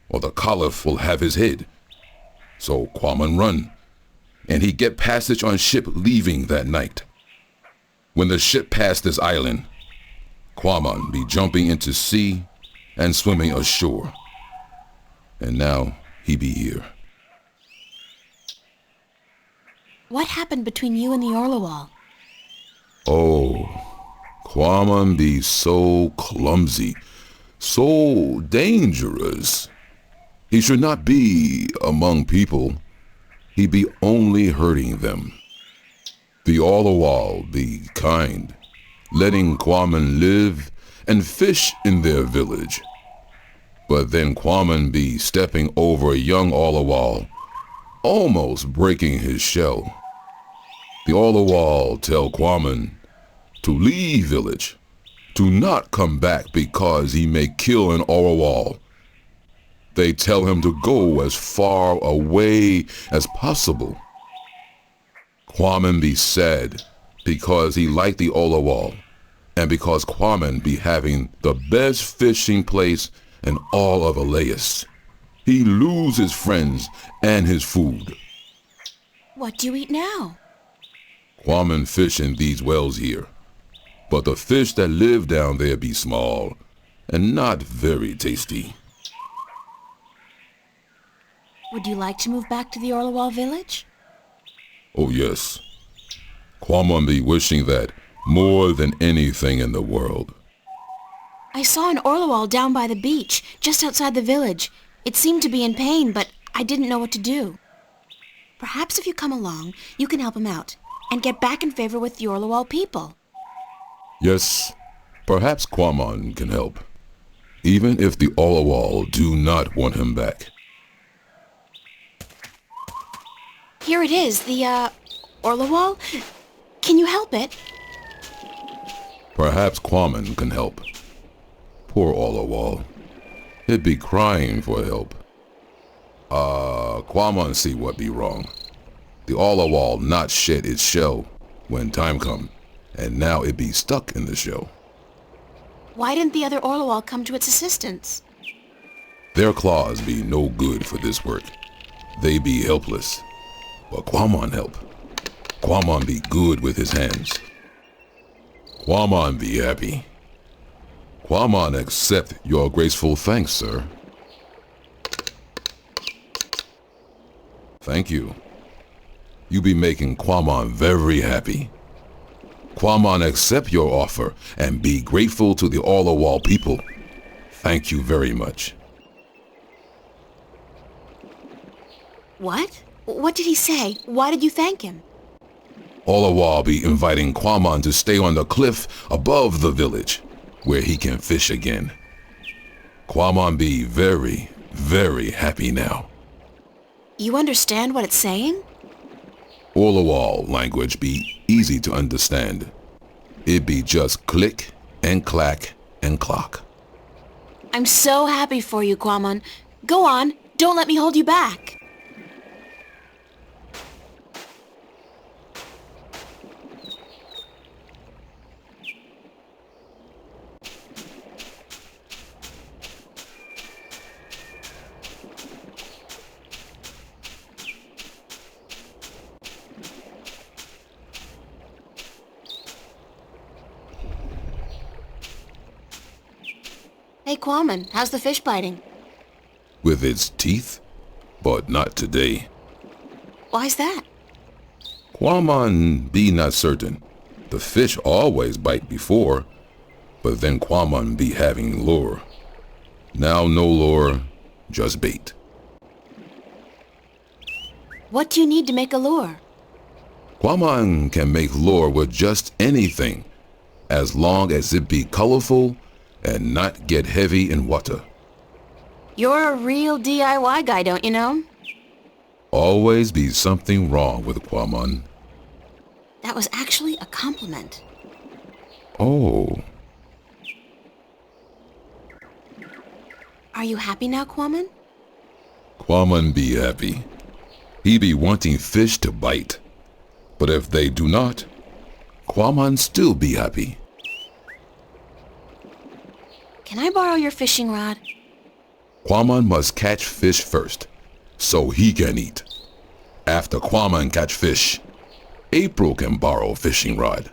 or the Caliph will have his head. So Quammen run, and he get passage on ship leaving that night. When the ship passed this island, Quammen be jumping into sea and swimming ashore. And now he be here. What happened between you and the Orlawal? Oh, Quammen be so clumsy, so dangerous. He should not be among people. He be only hurting them. The Orlawal be kind, letting Quammen live and fish in their village. But then Quammen be stepping over a young Orlawal, almost breaking his shell. The Orlawal tell Quammen to leave village, to not come back because he may kill an Orlawal. They tell him to go as far away as possible. Quammen be sad because he liked the Orlawal, and because Quammen be having the best fishing place in all of Elias. He lose his friends and his food. What do you eat now? Common fish in these wells here. But the fish that live down there be small and not very tasty. Would you like to move back to the Orlawal village? Oh yes. Quamon be wishing that more than anything in the world. I saw an Orlawal down by the beach, just outside the village. It seemed to be in pain, but I didn't know what to do. Perhaps if you come along, you can help him out and get back in favor with the Orlawal people. Yes, perhaps Quamon can help, even if the Orlawal do not want him back. Here it is, the, Orlawal. Can you help it? Perhaps Quamon can help. Poor Orlawal. He'd be crying for help. Quamon see what be wrong. The Orlawal not shed its shell when time come, and now it be stuck in the shell. Why didn't the other Orlawal come to its assistance? Their claws be no good for this work. They be helpless. But Quamon help. Quamon be good with his hands. Quamon be happy. Quamon accept your graceful thanks, sir. Thank you. You be making Quamon very happy. Quamon accept your offer and be grateful to the Orlawal people. Thank you very much. What? What did he say? Why did you thank him? Orlawal be inviting Quamon to stay on the cliff above the village, where he can fish again. Quamon be very, very happy now. You understand what it's saying? Orlawal language be easy to understand. It be just click and clack and clock. I'm so happy for you, Quamon. Go on, don't let me hold you back. Hey, Quamon, how's the fish biting? With its teeth, but not today. Why's that? Quamon be not certain. The fish always bite before, but then Quamon be having lure. Now no lure, just bait. What do you need to make a lure? Quamon can make lure with just anything, as long as it be colorful and not get heavy in water. You're a real DIY guy, don't you know? Always be something wrong with Quamon. That was actually a compliment. Oh. Are you happy now, Quamon? Quamon be happy. He be wanting fish to bite. But if they do not, Quamon still be happy. Can I borrow your fishing rod? Quamon must catch fish first, so he can eat. After Quamon catch fish, April can borrow fishing rod.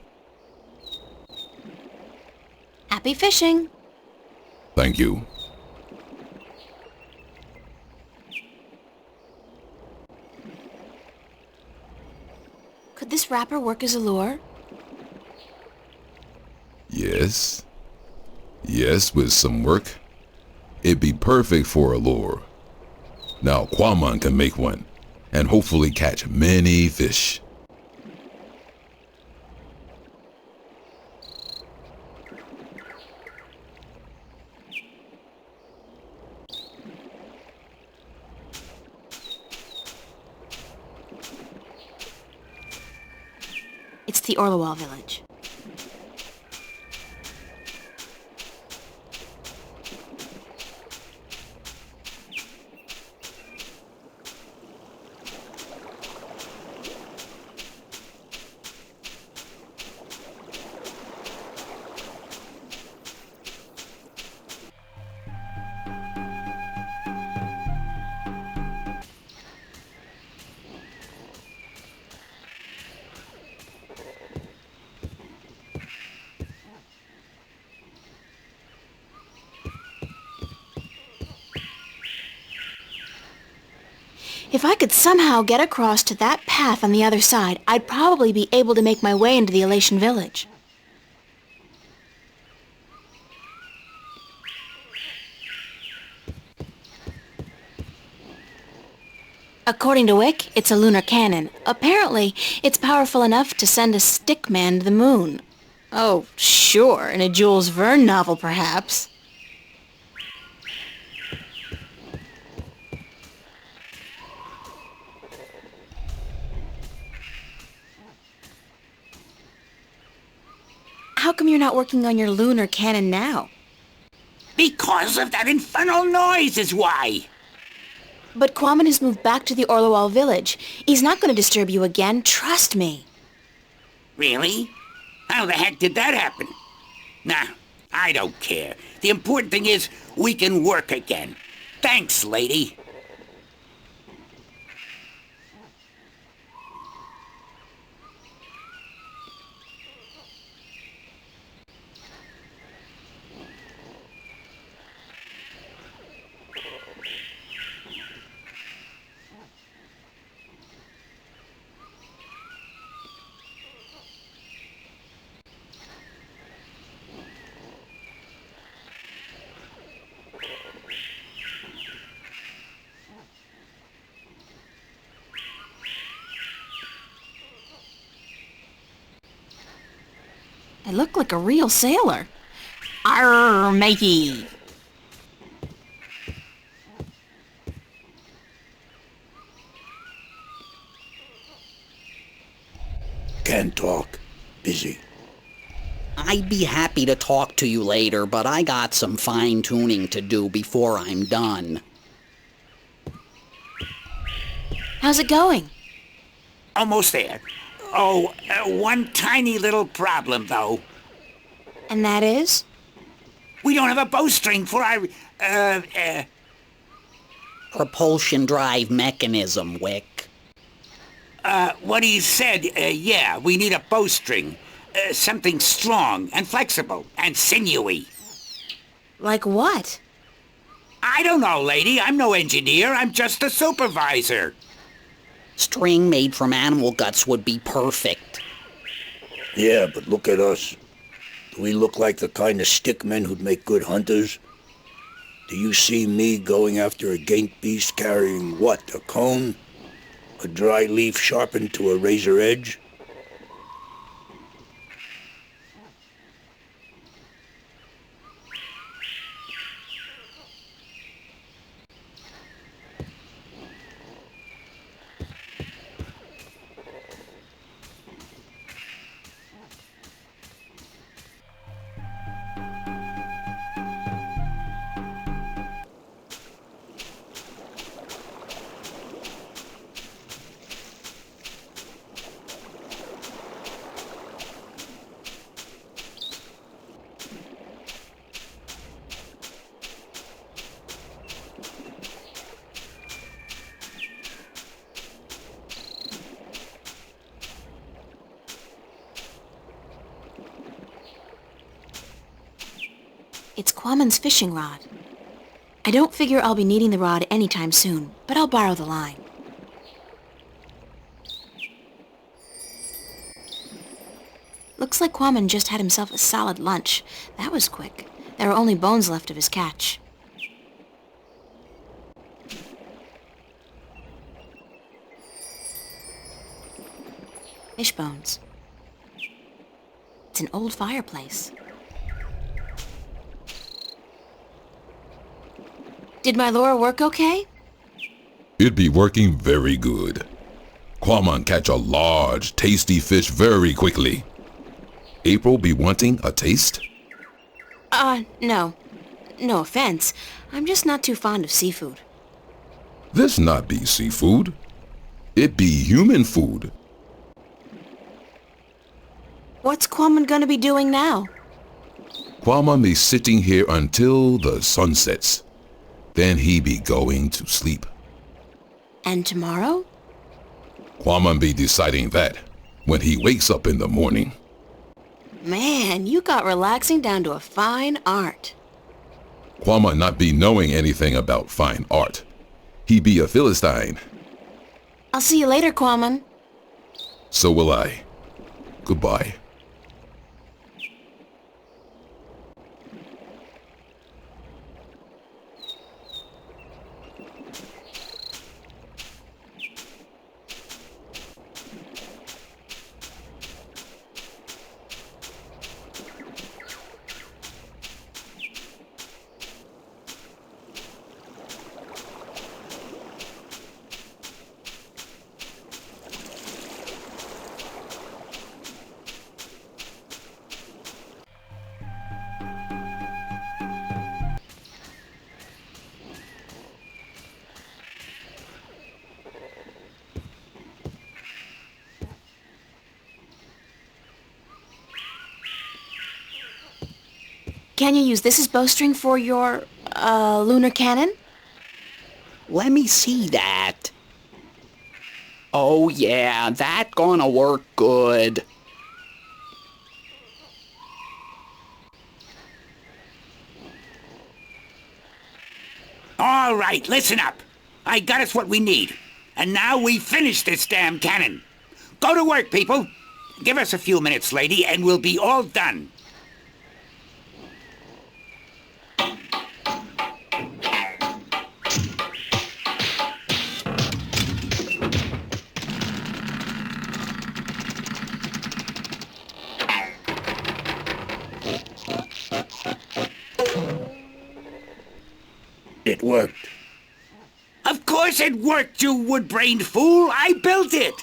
Happy fishing! Thank you. Could this wrapper work as a lure? Yes. Yes, with some work. It'd be perfect for a lure. Now Quamon can make one, and hopefully catch many fish. It's the Orlawal village. If I could somehow get across to that path on the other side, I'd probably be able to make my way into the Elation village. According to Wick, it's a lunar cannon. Apparently, it's powerful enough to send a stick man to the moon. Oh, sure, in a Jules Verne novel, perhaps. How come you're not working on your lunar cannon now? Because of that infernal noise is why. But Quammen has moved back to the Orlowal village. He's not going to disturb you again, trust me. Really? How the heck did that happen? Nah, I don't care. The important thing is we can work again. Thanks, lady. I look like a real sailor. Arr, matey! Can't talk. Busy. I'd be happy to talk to you later, but I got some fine-tuning to do before I'm done. How's it going? Almost there. Oh, one tiny little problem, though. And that is? We don't have a bowstring for our, Propulsion drive mechanism, Wick. what he said, yeah, we need a bowstring. Something strong and flexible and sinewy. Like what? I don't know, lady. I'm no engineer. I'm just a supervisor. String made from animal guts would be perfect. Yeah, but look at us. Do we look like the kind of stickmen who'd make good hunters? Do you see me going after a gate beast carrying what, a cone? A dry leaf sharpened to a razor edge? It's Quammen's fishing rod. I don't figure I'll be needing the rod anytime soon, but I'll borrow the line. Looks like Quammen just had himself a solid lunch. That was quick. There are only bones left of his catch. Fish bones. It's an old fireplace. Did my lure work okay? It be working very good. Quammen catch a large, tasty fish very quickly. April be wanting a taste? No. No offense. I'm just not too fond of seafood. This not be seafood. It be human food. What's Quammen gonna be doing now? Quammen be sitting here until the sun sets. Then he be going to sleep. And tomorrow? Quammen be deciding that when he wakes up in the morning. Man, you got relaxing down to a fine art. Quammen not be knowing anything about fine art. He be a Philistine. I'll see you later, Quamon. So will I. Goodbye. Can you use this as bowstring for your, lunar cannon? Let me see that. Oh yeah, that gonna work good. All right, listen up. I got us what we need. And now we finish this damn cannon. Go to work, people. Give us a few minutes, lady, and we'll be all done. It worked. Of course it worked, you wood-brained fool! I built it!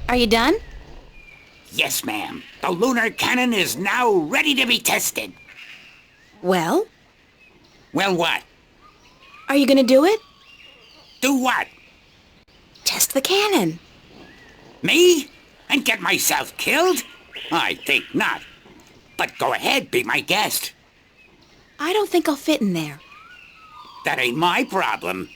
Are you done? Yes, ma'am. The lunar cannon is now ready to be tested. Well? Well, what? Are you gonna do it? Do what? Test the cannon. Me? And get myself killed? I think not. But go ahead, be my guest. I don't think I'll fit in there. That ain't my problem.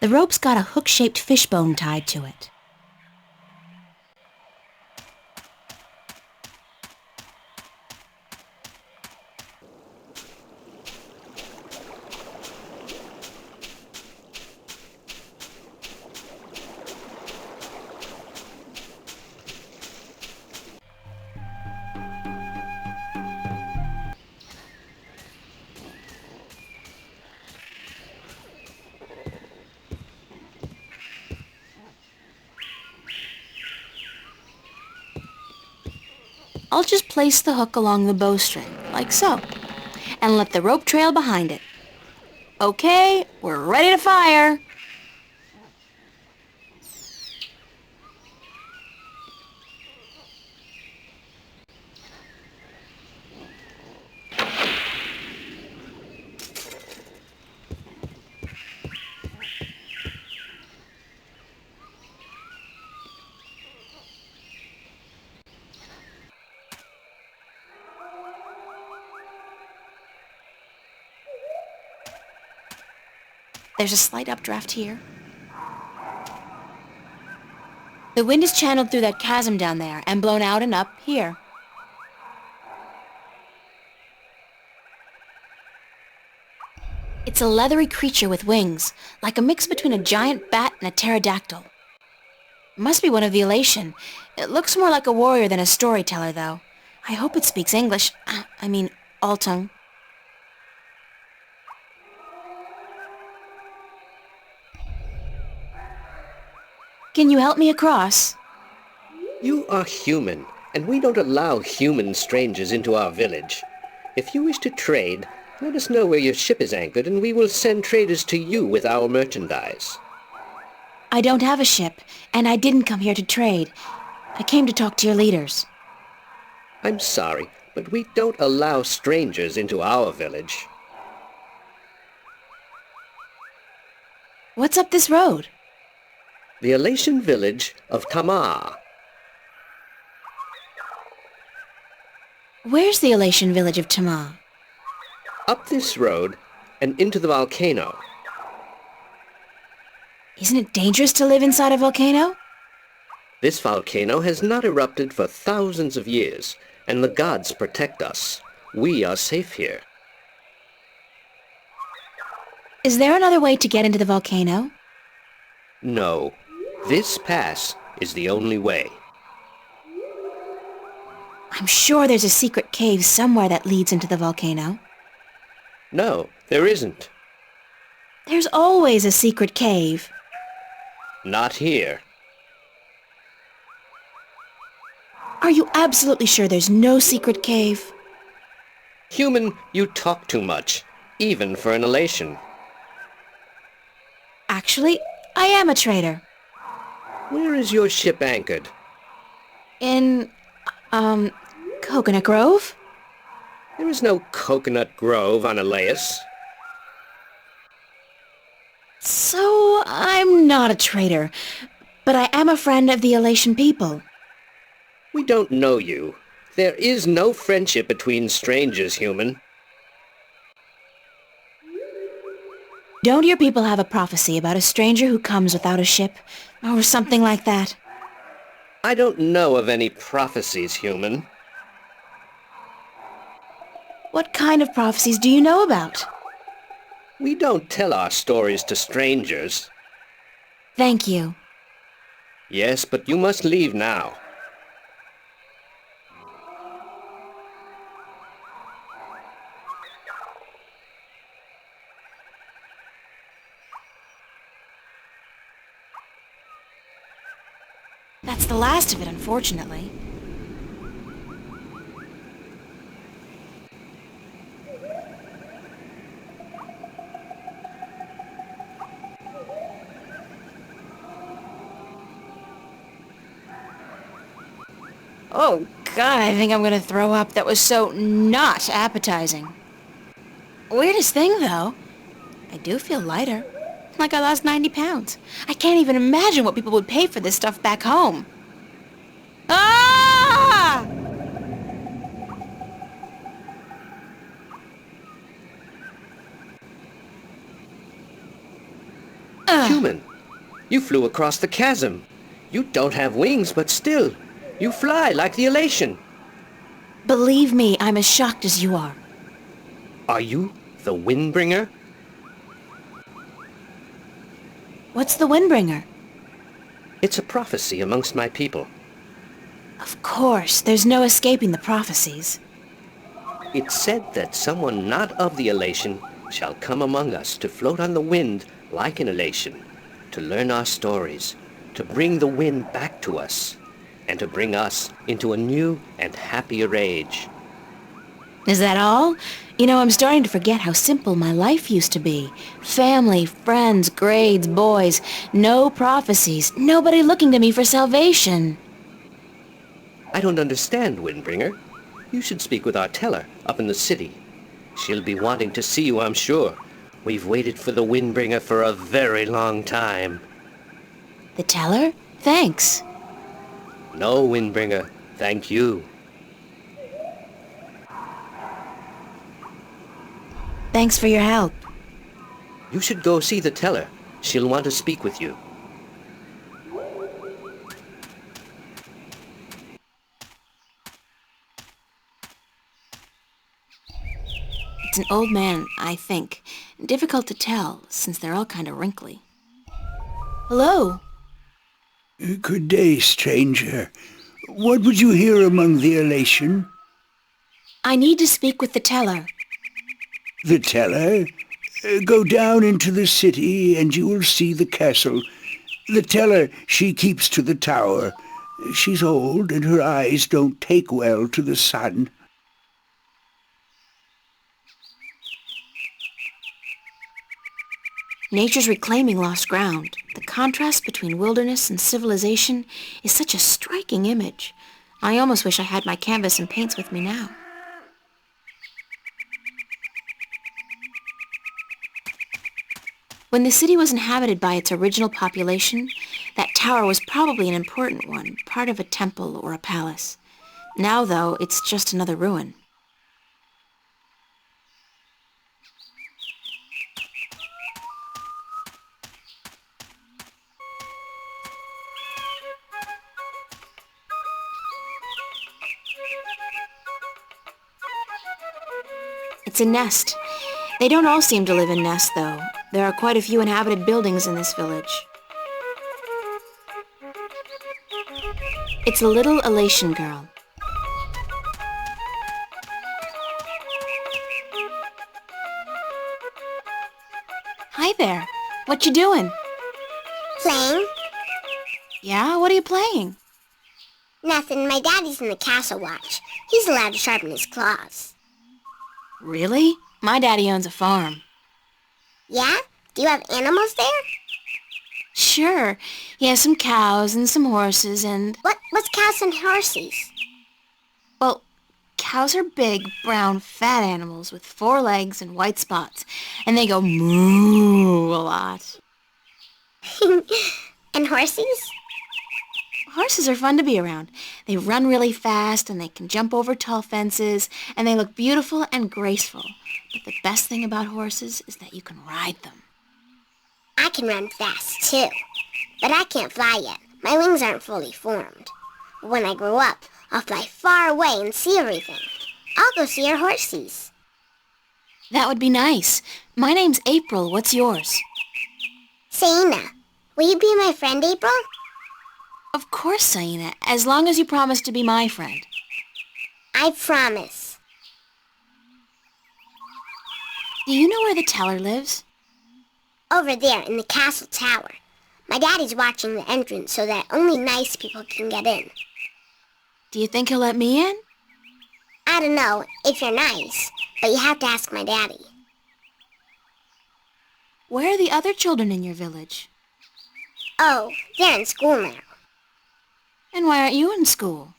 The rope's got a hook-shaped fishbone tied to it. I'll just place the hook along the bowstring, like so, and let the rope trail behind it. Okay, we're ready to fire! There's a slight updraft here. The wind is channeled through that chasm down there and blown out and up here. It's a leathery creature with wings, like a mix between a giant bat and a pterodactyl. Must be one of the Elation. It looks more like a warrior than a storyteller, though. I hope it speaks English. I mean, Altung. Can you help me across? You are human, and we don't allow human strangers into our village. If you wish to trade, let us know where your ship is anchored, and we will send traders to you with our merchandise. I don't have a ship, and I didn't come here to trade. I came to talk to your leaders. I'm sorry, but we don't allow strangers into our village. What's up this road? The Elation village of Tamar. Where's the Elation village of Tamar? Up this road and into the volcano. Isn't it dangerous to live inside a volcano? This volcano has not erupted for thousands of years, and the gods protect us. We are safe here. Is there another way to get into the volcano? No. This pass is the only way. I'm sure there's a secret cave somewhere that leads into the volcano. No, there isn't. There's always a secret cave. Not here. Are you absolutely sure there's no secret cave? Human, you talk too much, even for an Elation. Actually, I am a trader. Where is your ship anchored? In, Coconut Grove? There is no Coconut Grove on Elias. So, I'm not a trader, but I am a friend of the Elation people. We don't know you. There is no friendship between strangers, human. Don't your people have a prophecy about a stranger who comes without a ship, or something like that? I don't know of any prophecies, human. What kind of prophecies do you know about? We don't tell our stories to strangers. Thank you. Yes, but you must leave now. That's the last of it, unfortunately. Oh, God, I think I'm gonna throw up. That was so not appetizing. Weirdest thing, though, I do feel lighter. Like I lost 90 pounds. I can't even imagine what people would pay for this stuff back home. Ah! Human, you flew across the chasm. You don't have wings, but still, you fly like the Elation. Believe me, I'm as shocked as you are. Are you the Windbringer? What's the Windbringer? It's a prophecy amongst my people. Of course, there's no escaping the prophecies. It's said that someone not of the Elation shall come among us to float on the wind like an Elation, to learn our stories, to bring the wind back to us, and to bring us into a new and happier age. Is that all? You know, I'm starting to forget how simple my life used to be. Family, friends, grades, boys, no prophecies, nobody looking to me for salvation. I don't understand, Windbringer. You should speak with our teller up in the city. She'll be wanting to see you, I'm sure. We've waited for the Windbringer for a very long time. The teller? Thanks. No, Windbringer, thank you. Thanks for your help. You should go see the teller. She'll want to speak with you. an old man, I think. Difficult to tell, since they're all kind of wrinkly. Hello? Good day, stranger. What would you hear among the elation? I need to speak with the teller. The teller? Go down into the city and you will see the castle. The teller, she keeps to the tower. She's old and her eyes don't take well to the sun. Nature's reclaiming lost ground. The contrast between wilderness and civilization is such a striking image. I almost wish I had my canvas and paints with me now. When the city was inhabited by its original population, that tower was probably an important one, part of a temple or a palace. Now, though, it's just another ruin. It's a nest. They don't all seem to live in nests, though. There are quite a few inhabited buildings in this village. It's a little elation girl. Hi there. What you doing? Playing? Yeah? What are you playing? Nothing. My daddy's in the castle watch. He's allowed to sharpen his claws. Really? My daddy owns a farm. Yeah? Do you have animals there? Sure. He has some cows and some horses and... What's cows and horses? Well, cows are big, brown, fat animals with 4 legs and white spots. And they go moo a lot. And horses? Horses are fun to be around. They run really fast and they can jump over tall fences and they look beautiful and graceful. But the best thing about horses is that you can ride them. I can run fast too, but I can't fly yet. My wings aren't fully formed. But when I grow up, I'll fly far away and see everything. I'll go see our horses. That would be nice. My name's April. What's yours? Saina. Will you be my friend, April? Of course, Saina, as long as you promise to be my friend. I promise. Do you know where the teller lives? Over there in the castle tower. My daddy's watching the entrance so that only nice people can get in. Do you think he'll let me in? I don't know if you're nice, but you have to ask my daddy. Where are the other children in your village? Oh, they're in school now. And why aren't you in school?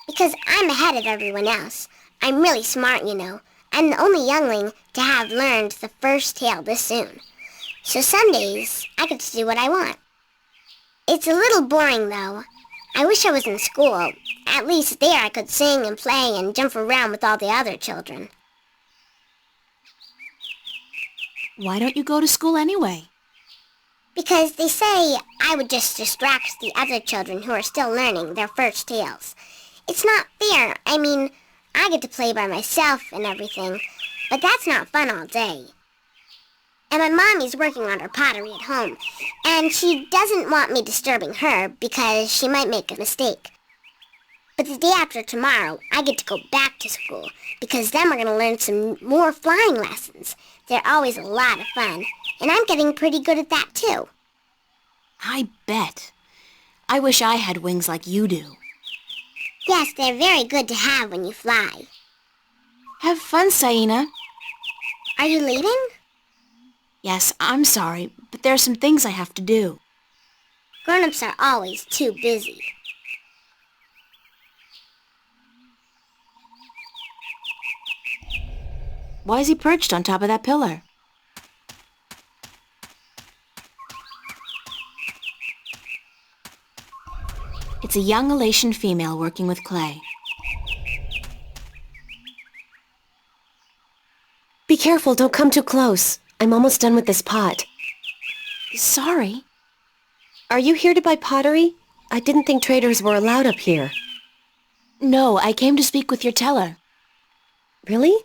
Because I'm ahead of everyone else. I'm really smart, you know. I'm the only youngling to have learned the first tale this soon. So some days, I get to do what I want. It's a little boring, though. I wish I was in school. At least there I could sing and play and jump around with all the other children. Why don't you go to school anyway? Because they say I would just distract the other children who are still learning their first tales. It's not fair. I mean, I get to play by myself and everything, but that's not fun all day. And my mommy's working on her pottery at home, and she doesn't want me disturbing her because she might make a mistake. But the day after tomorrow, I get to go back to school, because then we're going to learn some more flying lessons. They're always a lot of fun, and I'm getting pretty good at that too. I bet. I wish I had wings like you do. Yes, they're very good to have when you fly. Have fun, Saina. Are you leaving? Yes, I'm sorry, but there are some things I have to do. Grown-ups are always too busy. Why is he perched on top of that pillar? It's a young elation female working with clay. Be careful, don't come too close. I'm almost done with this pot. Sorry. Are you here to buy pottery? I didn't think traders were allowed up here. No, I came to speak with your teller. Really?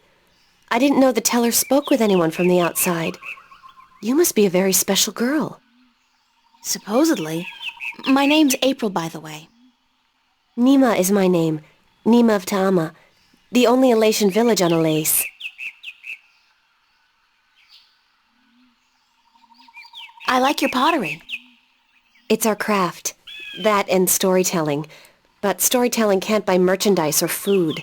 I didn't know the teller spoke with anyone from the outside. You must be a very special girl. Supposedly. My name's April, by the way. Nima is my name. Nima of Ta'ama, the only Elation village on Elase. I like your pottery. It's our craft. That and storytelling. But storytelling can't buy merchandise or food.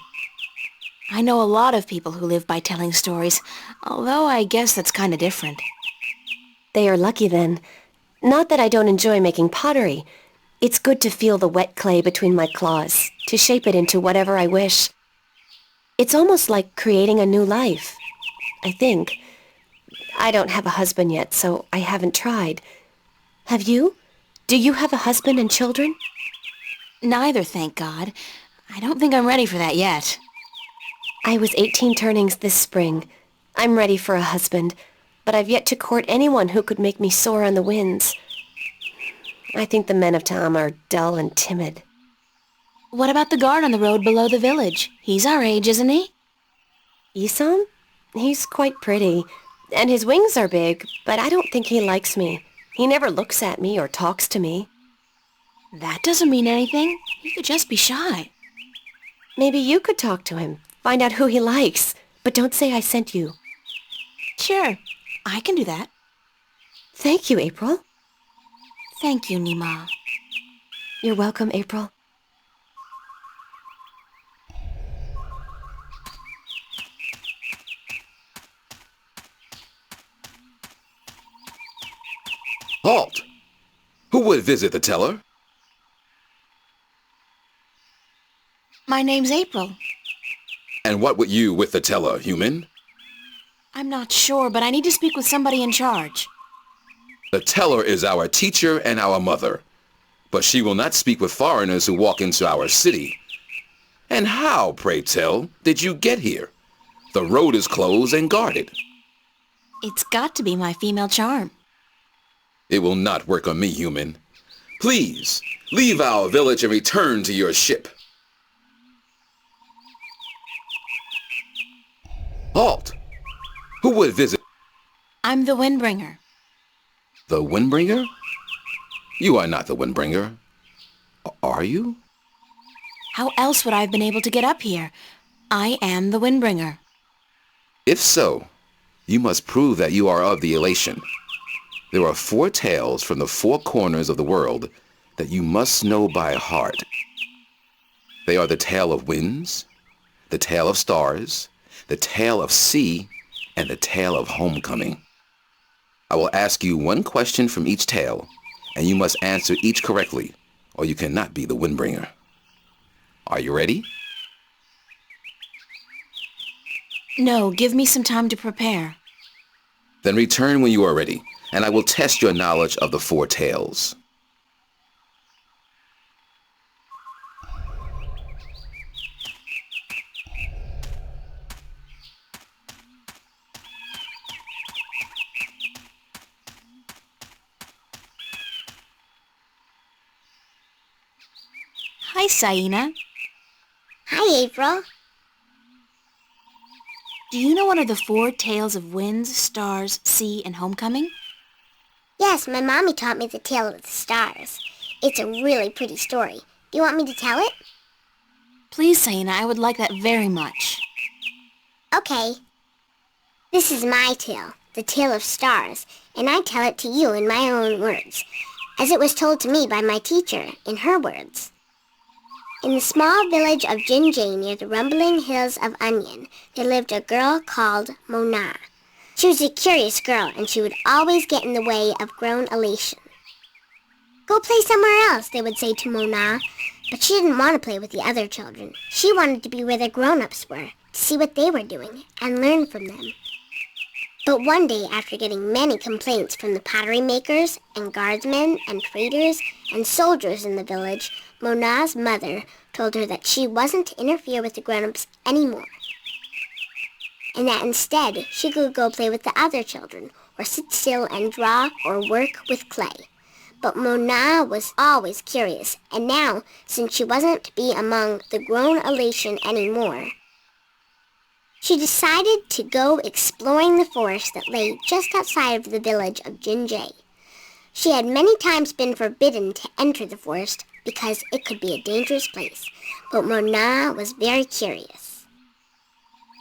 I know a lot of people who live by telling stories, although I guess that's kind of different. They are lucky then. Not that I don't enjoy making pottery. It's good to feel the wet clay between my claws, to shape it into whatever I wish. It's almost like creating a new life, I think. I don't have a husband yet, so I haven't tried. Have you? Do you have a husband and children? Neither, thank God. I don't think I'm ready for that yet. I was 18 turnings this spring. I'm ready for a husband, but I've yet to court anyone who could make me soar on the winds. I think the men of Ta'ama are dull and timid. What about the guard on the road below the village? He's our age, isn't he? Isam? He's quite pretty, and his wings are big, but I don't think he likes me. He never looks at me or talks to me. That doesn't mean anything. He could just be shy. Maybe you could talk to him, find out who he likes, but don't say I sent you. Sure, I can do that. Thank you, April. Thank you, Nima. You're welcome, April. Halt! Who would visit the teller? My name's April. And what would you with the teller, human? I'm not sure, but I need to speak with somebody in charge. The teller is our teacher and our mother, but she will not speak with foreigners who walk into our city. And how, pray tell, did you get here? The road is closed and guarded. It's got to be my female charm. It will not work on me, human. Please, leave our village and return to your ship. Halt! Who would visit? I'm the Windbringer. The Windbringer? You are not the Windbringer. Are you? How else would I have been able to get up here? I am the Windbringer. If so, you must prove that you are of the Elation. There are 4 tales from the 4 corners of the world that you must know by heart. They are the tale of winds, the tale of stars, the tale of sea, and the tale of homecoming. I will ask you 1 question from each tale, and you must answer each correctly, or you cannot be the Windbringer. Are you ready? No, give me some time to prepare. Then return when you are ready, and I will test your knowledge of the 4 tales. Hi, Saina. Hi, April. Do you know one of the 4 tales of winds, stars, sea, and homecoming? Yes, my mommy taught me the tale of the stars. It's a really pretty story. Do you want me to tell it? Please, Saina, I would like that very much. Okay. This is my tale, the tale of stars, and I tell it to you in my own words, as it was told to me by my teacher, in her words. In the small village of Jinjay near the rumbling hills of Onion, there lived a girl called Mona. She was a curious girl, and she would always get in the way of grown elation. Go play somewhere else, they would say to Mona, but she didn't want to play with the other children. She wanted to be where the grown-ups were, to see what they were doing, and learn from them. But one day, after getting many complaints from the pottery makers and guardsmen and traders and soldiers in the village, Mona's mother told her that she wasn't to interfere with the grown-ups anymore, and that instead she could go play with the other children, or sit still and draw or work with clay. But Mona was always curious, and now, since she wasn't to be among the grown elation anymore, She decided to go exploring the forest that lay just outside of the village of Jinjay. She had many times been forbidden to enter the forest because it could be a dangerous place, but Mona was very curious.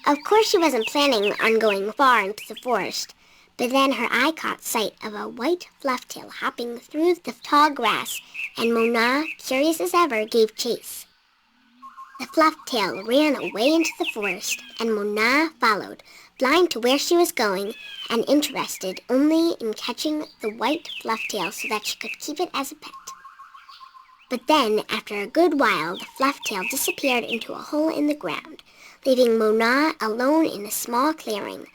Of course she wasn't planning on going far into the forest, but then her eye caught sight of a white flufftail hopping through the tall grass, and Mona, curious as ever, gave chase. The flufftail ran away into the forest, and Mona followed, blind to where she was going and interested only in catching the white flufftail so that she could keep it as a pet. But then, after a good while, the flufftail disappeared into a hole in the ground, leaving Mona alone in a small clearing,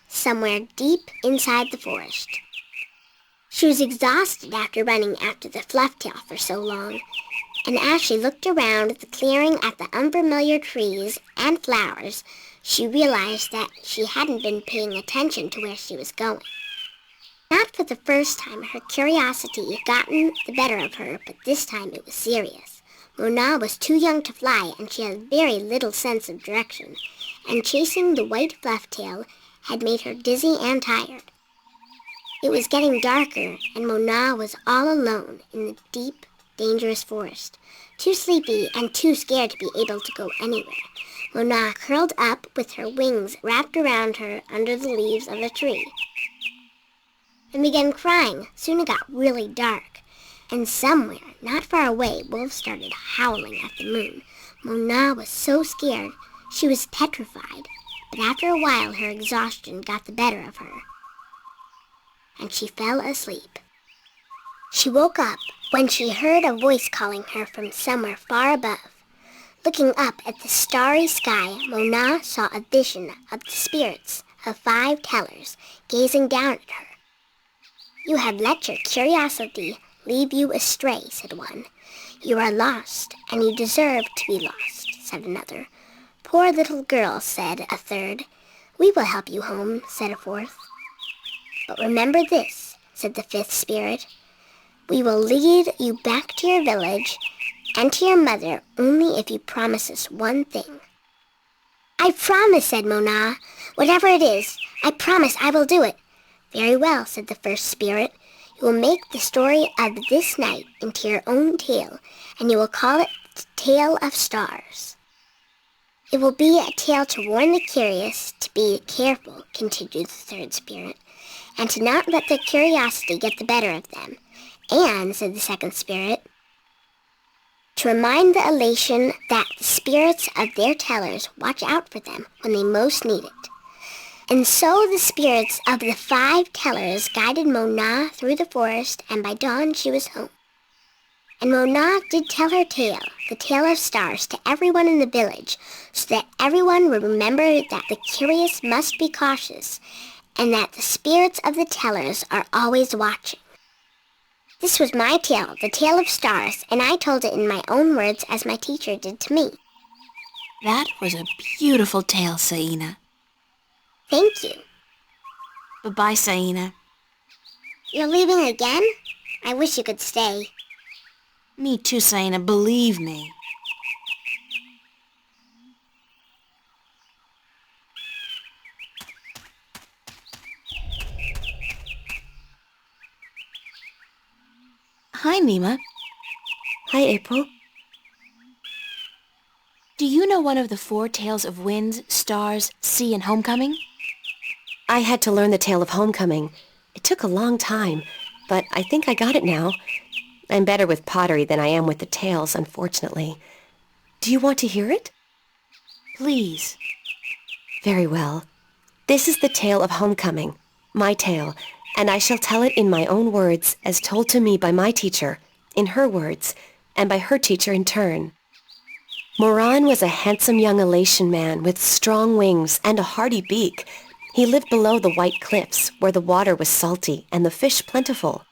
somewhere deep inside the forest. She was exhausted after running after the flufftail for so long, and as she looked around the clearing at the unfamiliar trees and flowers, she realized that she hadn't been paying attention to where she was going. Not for the first time, her curiosity had gotten the better of her, but this time it was serious. Mona was too young to fly, and she had very little sense of direction, and chasing the white flufftail had made her dizzy and tired. It was getting darker, and Mona was all alone in the deep, dangerous forest, too sleepy and too scared to be able to go anywhere. Mona curled up with her wings wrapped around her under the leaves of a tree and began crying. Soon it got really dark, and somewhere, not far away, wolves started howling at the moon. Mona was so scared she was petrified, but after a while her exhaustion got the better of her, and she fell asleep. She woke up when she heard a voice calling her from somewhere far above. Looking up at the starry sky, Mona saw a vision of the spirits of 5 tellers gazing down at her. "You have let your curiosity lead you astray," said one. "You are lost, and you deserve to be lost," said another. "Poor little girl," said a third. "We will help you home," said a fourth. "But remember this," said the 5th spirit. "We will lead you back to your village and to your mother only if you promise us one thing." "I promise," said Mona. "Whatever it is, I promise I will do it." "Very well," said the 1st spirit. "You will make the story of this night into your own tale, and you will call it the Tale of Stars." "It will be a tale to warn the curious to be careful," continued the 3rd spirit, "and to not let their curiosity get the better of them. And," said the 2nd spirit, "to remind the elation that the spirits of their tellers watch out for them when they most need it." And so the spirits of the 5 tellers guided Mona through the forest, and by dawn she was home. And Mona did tell her tale, the Tale of Stars, to everyone in the village, so that everyone would remember that the curious must be cautious, and that the spirits of the tellers are always watching. This was my tale, the Tale of Stars, and I told it in my own words as my teacher did to me. That was a beautiful tale, Saina. Thank you. Bye-bye, Saina. You're leaving again? I wish you could stay. Me too, Saina, believe me. Hi, Nima. Hi, April. Do you know one of the 4 tales of winds, stars, sea, and homecoming? I had to learn the tale of homecoming. It took a long time, but I think I got it now. I'm better with pottery than I am with the tales, unfortunately. Do you want to hear it? Please. Very well. This is the tale of homecoming, my tale, and I shall tell it in my own words, as told to me by my teacher, in her words, and by her teacher in turn. Moran was a handsome young Elation man with strong wings and a hardy beak. He lived below the white cliffs, where the water was salty and the fish plentiful.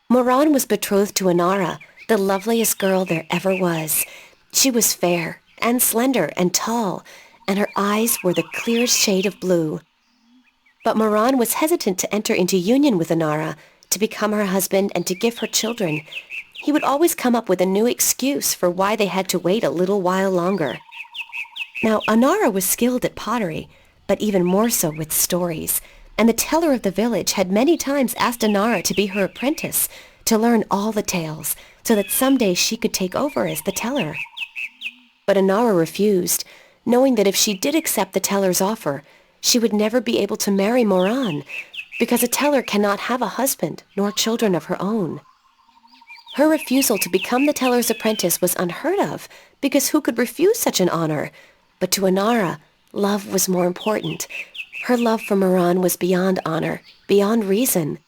Moran was betrothed to Inara, the loveliest girl there ever was. She was fair and slender and tall, and her eyes were the clearest shade of blue. But Moran was hesitant to enter into union with Inara, to become her husband and to give her children. He would always come up with a new excuse for why they had to wait a little while longer. Now, Anara was skilled at pottery, but even more so with stories, and the teller of the village had many times asked Anara to be her apprentice, to learn all the tales, so that someday she could take over as the teller. But Anara refused, knowing that if she did accept the teller's offer, she would never be able to marry Moran, because a teller cannot have a husband nor children of her own. Her refusal to become the teller's apprentice was unheard of, because who could refuse such an honor? But to Anara, love was more important. Her love for Moran was beyond honor, beyond reason.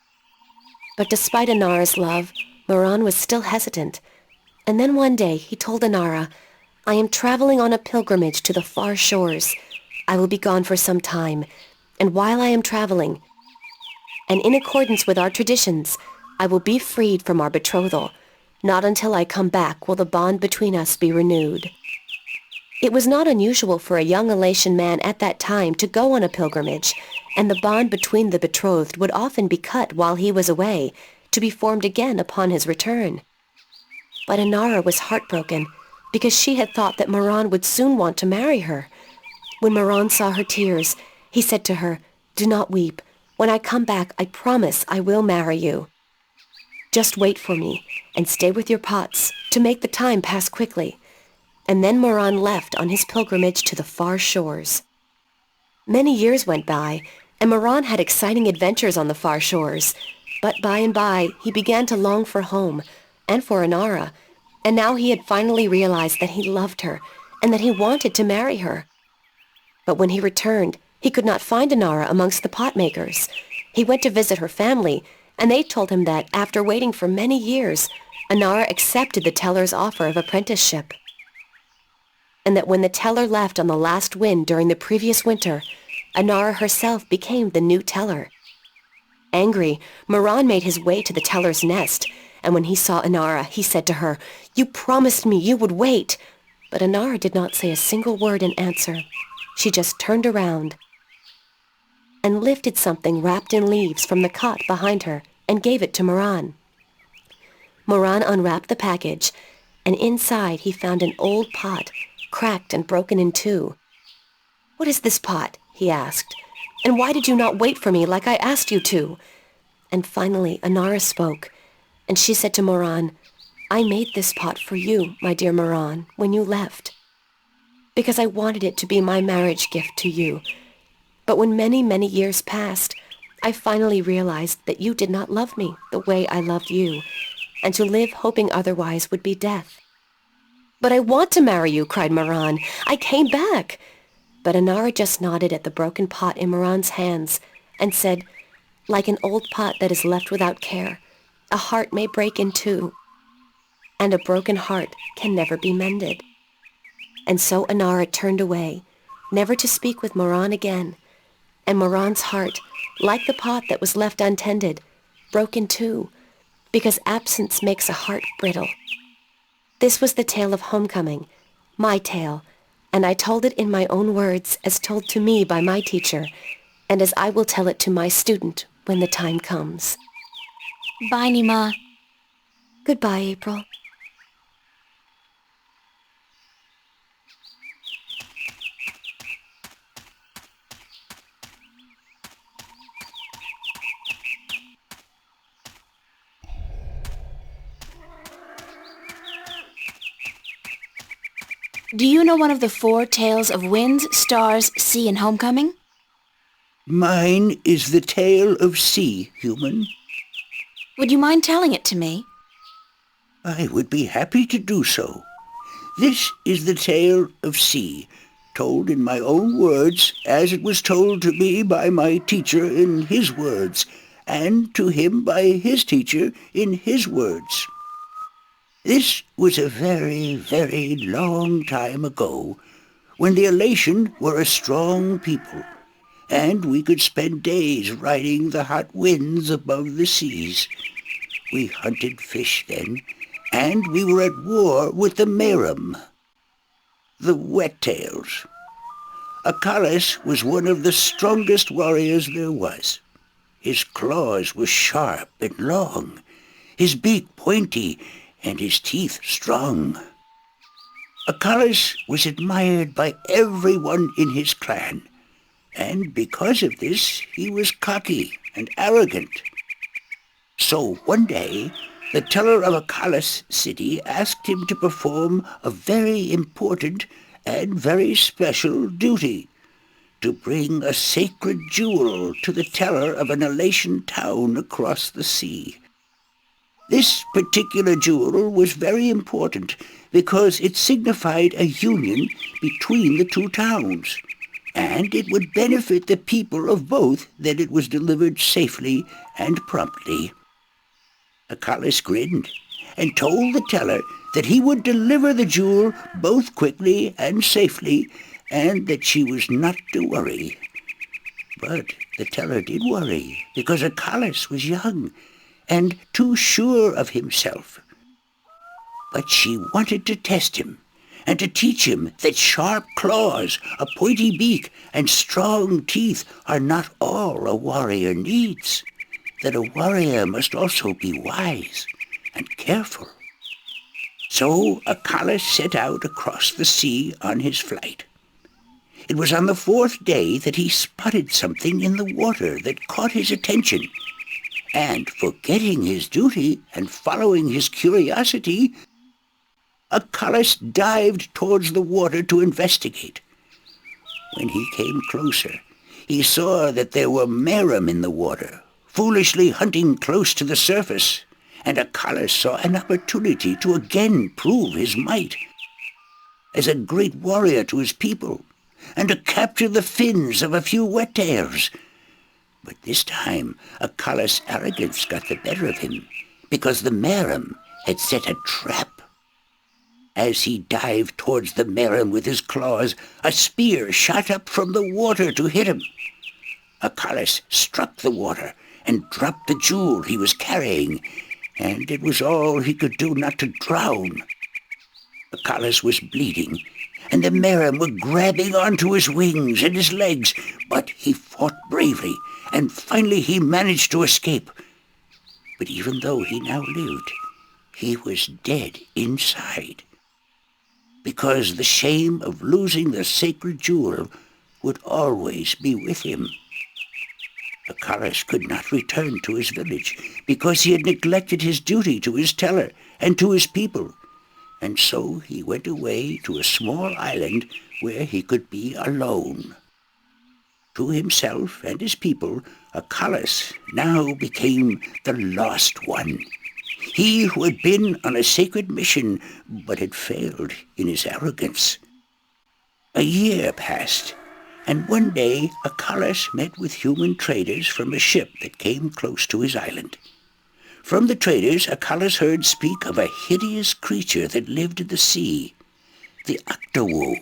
But despite Anara's love, Moran was still hesitant. And then one day he told Anara, "I am traveling on a pilgrimage to the far shores. I will be gone for some time, and while I am traveling, and in accordance with our traditions, I will be freed from our betrothal. Not until I come back will the bond between us be renewed." It was not unusual for a young Elation man at that time to go on a pilgrimage, and the bond between the betrothed would often be cut while he was away, to be formed again upon his return. But Anara was heartbroken, because she had thought that Moran would soon want to marry her. When Moran saw her tears, he said to her, "Do not weep. When I come back, I promise I will marry you. Just wait for me, and stay with your pots, to make the time pass quickly." And then Moran left on his pilgrimage to the far shores. Many years went by, and Moran had exciting adventures on the far shores. But by and by, he began to long for home, and for Anara, and now he had finally realized that he loved her, and that he wanted to marry her. But when he returned, he could not find Anara amongst the potmakers. He went to visit her family, and they told him that, after waiting for many years, Anara accepted the teller's offer of apprenticeship. And that when the teller left on the last wind during the previous winter, Anara herself became the new teller. Angry, Moran made his way to the teller's nest, and when he saw Anara, he said to her, "You promised me you would wait." But Anara did not say a single word in answer. She just turned around and lifted something wrapped in leaves from the cot behind her and gave it to Moran. Moran unwrapped the package, and inside he found an old pot, cracked and broken in two. "What is this pot?" he asked. "And why did you not wait for me like I asked you to?" And finally Anara spoke, and she said to Moran, "I made this pot for you, my dear Moran, when you left, because I wanted it to be my marriage gift to you. But when many, many years passed, I finally realized that you did not love me the way I loved you, and to live hoping otherwise would be death." "But I want to marry you," cried Moran. "I came back." But Anara just nodded at the broken pot in Moran's hands and said, "Like an old pot that is left without care, a heart may break in two, and a broken heart can never be mended." And so Anara turned away, never to speak with Moran again, and Moran's heart, like the pot that was left untended, broke in two, because absence makes a heart brittle. This was the tale of homecoming, my tale, and I told it in my own words as told to me by my teacher, and as I will tell it to my student when the time comes. Bye, Nima. Goodbye, April. Do you know one of the 4 tales of winds, stars, sea, and homecoming? Mine is the tale of sea, human. Would you mind telling it to me? I would be happy to do so. This is the tale of sea, told in my own words, as it was told to me by my teacher in his words, and to him by his teacher in his words. This was a very, very long time ago, when the Elation were a strong people, and we could spend days riding the hot winds above the seas. We hunted fish then, and we were at war with the Merum, the Wet-tails. Akalis was one of the strongest warriors there was. His claws were sharp and long, his beak pointy, and his teeth strong. Achilles was admired by everyone in his clan, and because of this, he was cocky and arrogant. So one day, the teller of Achilles' city asked him to perform a very important and very special duty, to bring a sacred jewel to the teller of an Elation town across the sea. This particular jewel was very important because it signified a union between the two towns, and it would benefit the people of both that it was delivered safely and promptly. Achilles grinned and told the teller that he would deliver the jewel both quickly and safely, and that she was not to worry. But the teller did worry, because Achilles was young and too sure of himself. But she wanted to test him, and to teach him that sharp claws, a pointy beak, and strong teeth are not all a warrior needs, that a warrior must also be wise and careful. So Achilles set out across the sea on his flight. It was on the fourth day that he spotted something in the water that caught his attention, and forgetting his duty and following his curiosity, Achilles dived towards the water to investigate. When he came closer, he saw that there were merum in the water, foolishly hunting close to the surface, and Achilles saw an opportunity to again prove his might as a great warrior to his people, and to capture the fins of a few wet-tails. But this time Achilles' arrogance got the better of him, because the merum had set a trap. As he dived towards the merum with his claws, a spear shot up from the water to hit him. Achilles struck the water and dropped the jewel he was carrying, and it was all he could do not to drown. Achilles was bleeding, and the merum were grabbing onto his wings and his legs, but he fought bravely, and finally he managed to escape. But even though he now lived, he was dead inside, because the shame of losing the sacred jewel would always be with him. Achilles could not return to his village, because he had neglected his duty to his teller and to his people, and so he went away to a small island where he could be alone. To himself and his people, Achilles now became the lost one. He who had been on a sacred mission, but had failed in his arrogance. A year passed, and one day Achilles met with human traders from a ship that came close to his island. From the traders, Achilles heard speak of a hideous creature that lived in the sea, the octowoe.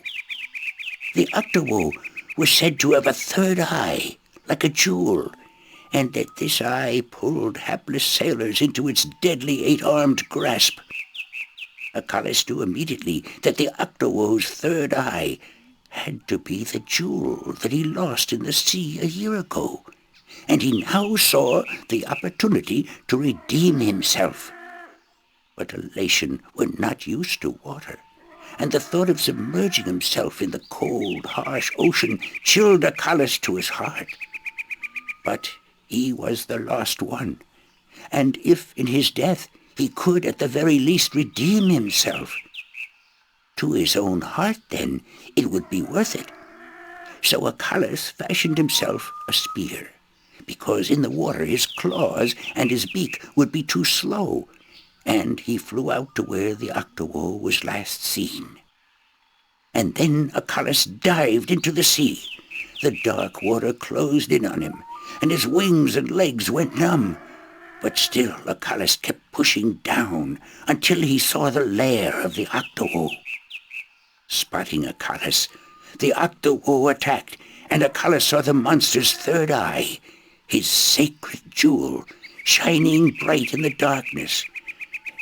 The octowoe was said to have a third eye, like a jewel, and that this eye pulled hapless sailors into its deadly eight-armed grasp. Achilles knew immediately that the octowoe's third eye had to be the jewel that he lost in the sea a year ago, and he now saw the opportunity to redeem himself. But Elation were not used to water, and the thought of submerging himself in the cold, harsh ocean chilled Achilles to his heart. But he was the lost one, and if in his death he could at the very least redeem himself, to his own heart, then, it would be worth it. So Achilles fashioned himself a spear, because in the water his claws and his beak would be too slow, and he flew out to where the octowoe was last seen. And then Achilles dived into the sea. The dark water closed in on him, and his wings and legs went numb. But still Achilles kept pushing down until he saw the lair of the octowoe. Spotting Achilles, the octowoe attacked, and Achilles saw the monster's third eye, his sacred jewel, shining bright in the darkness,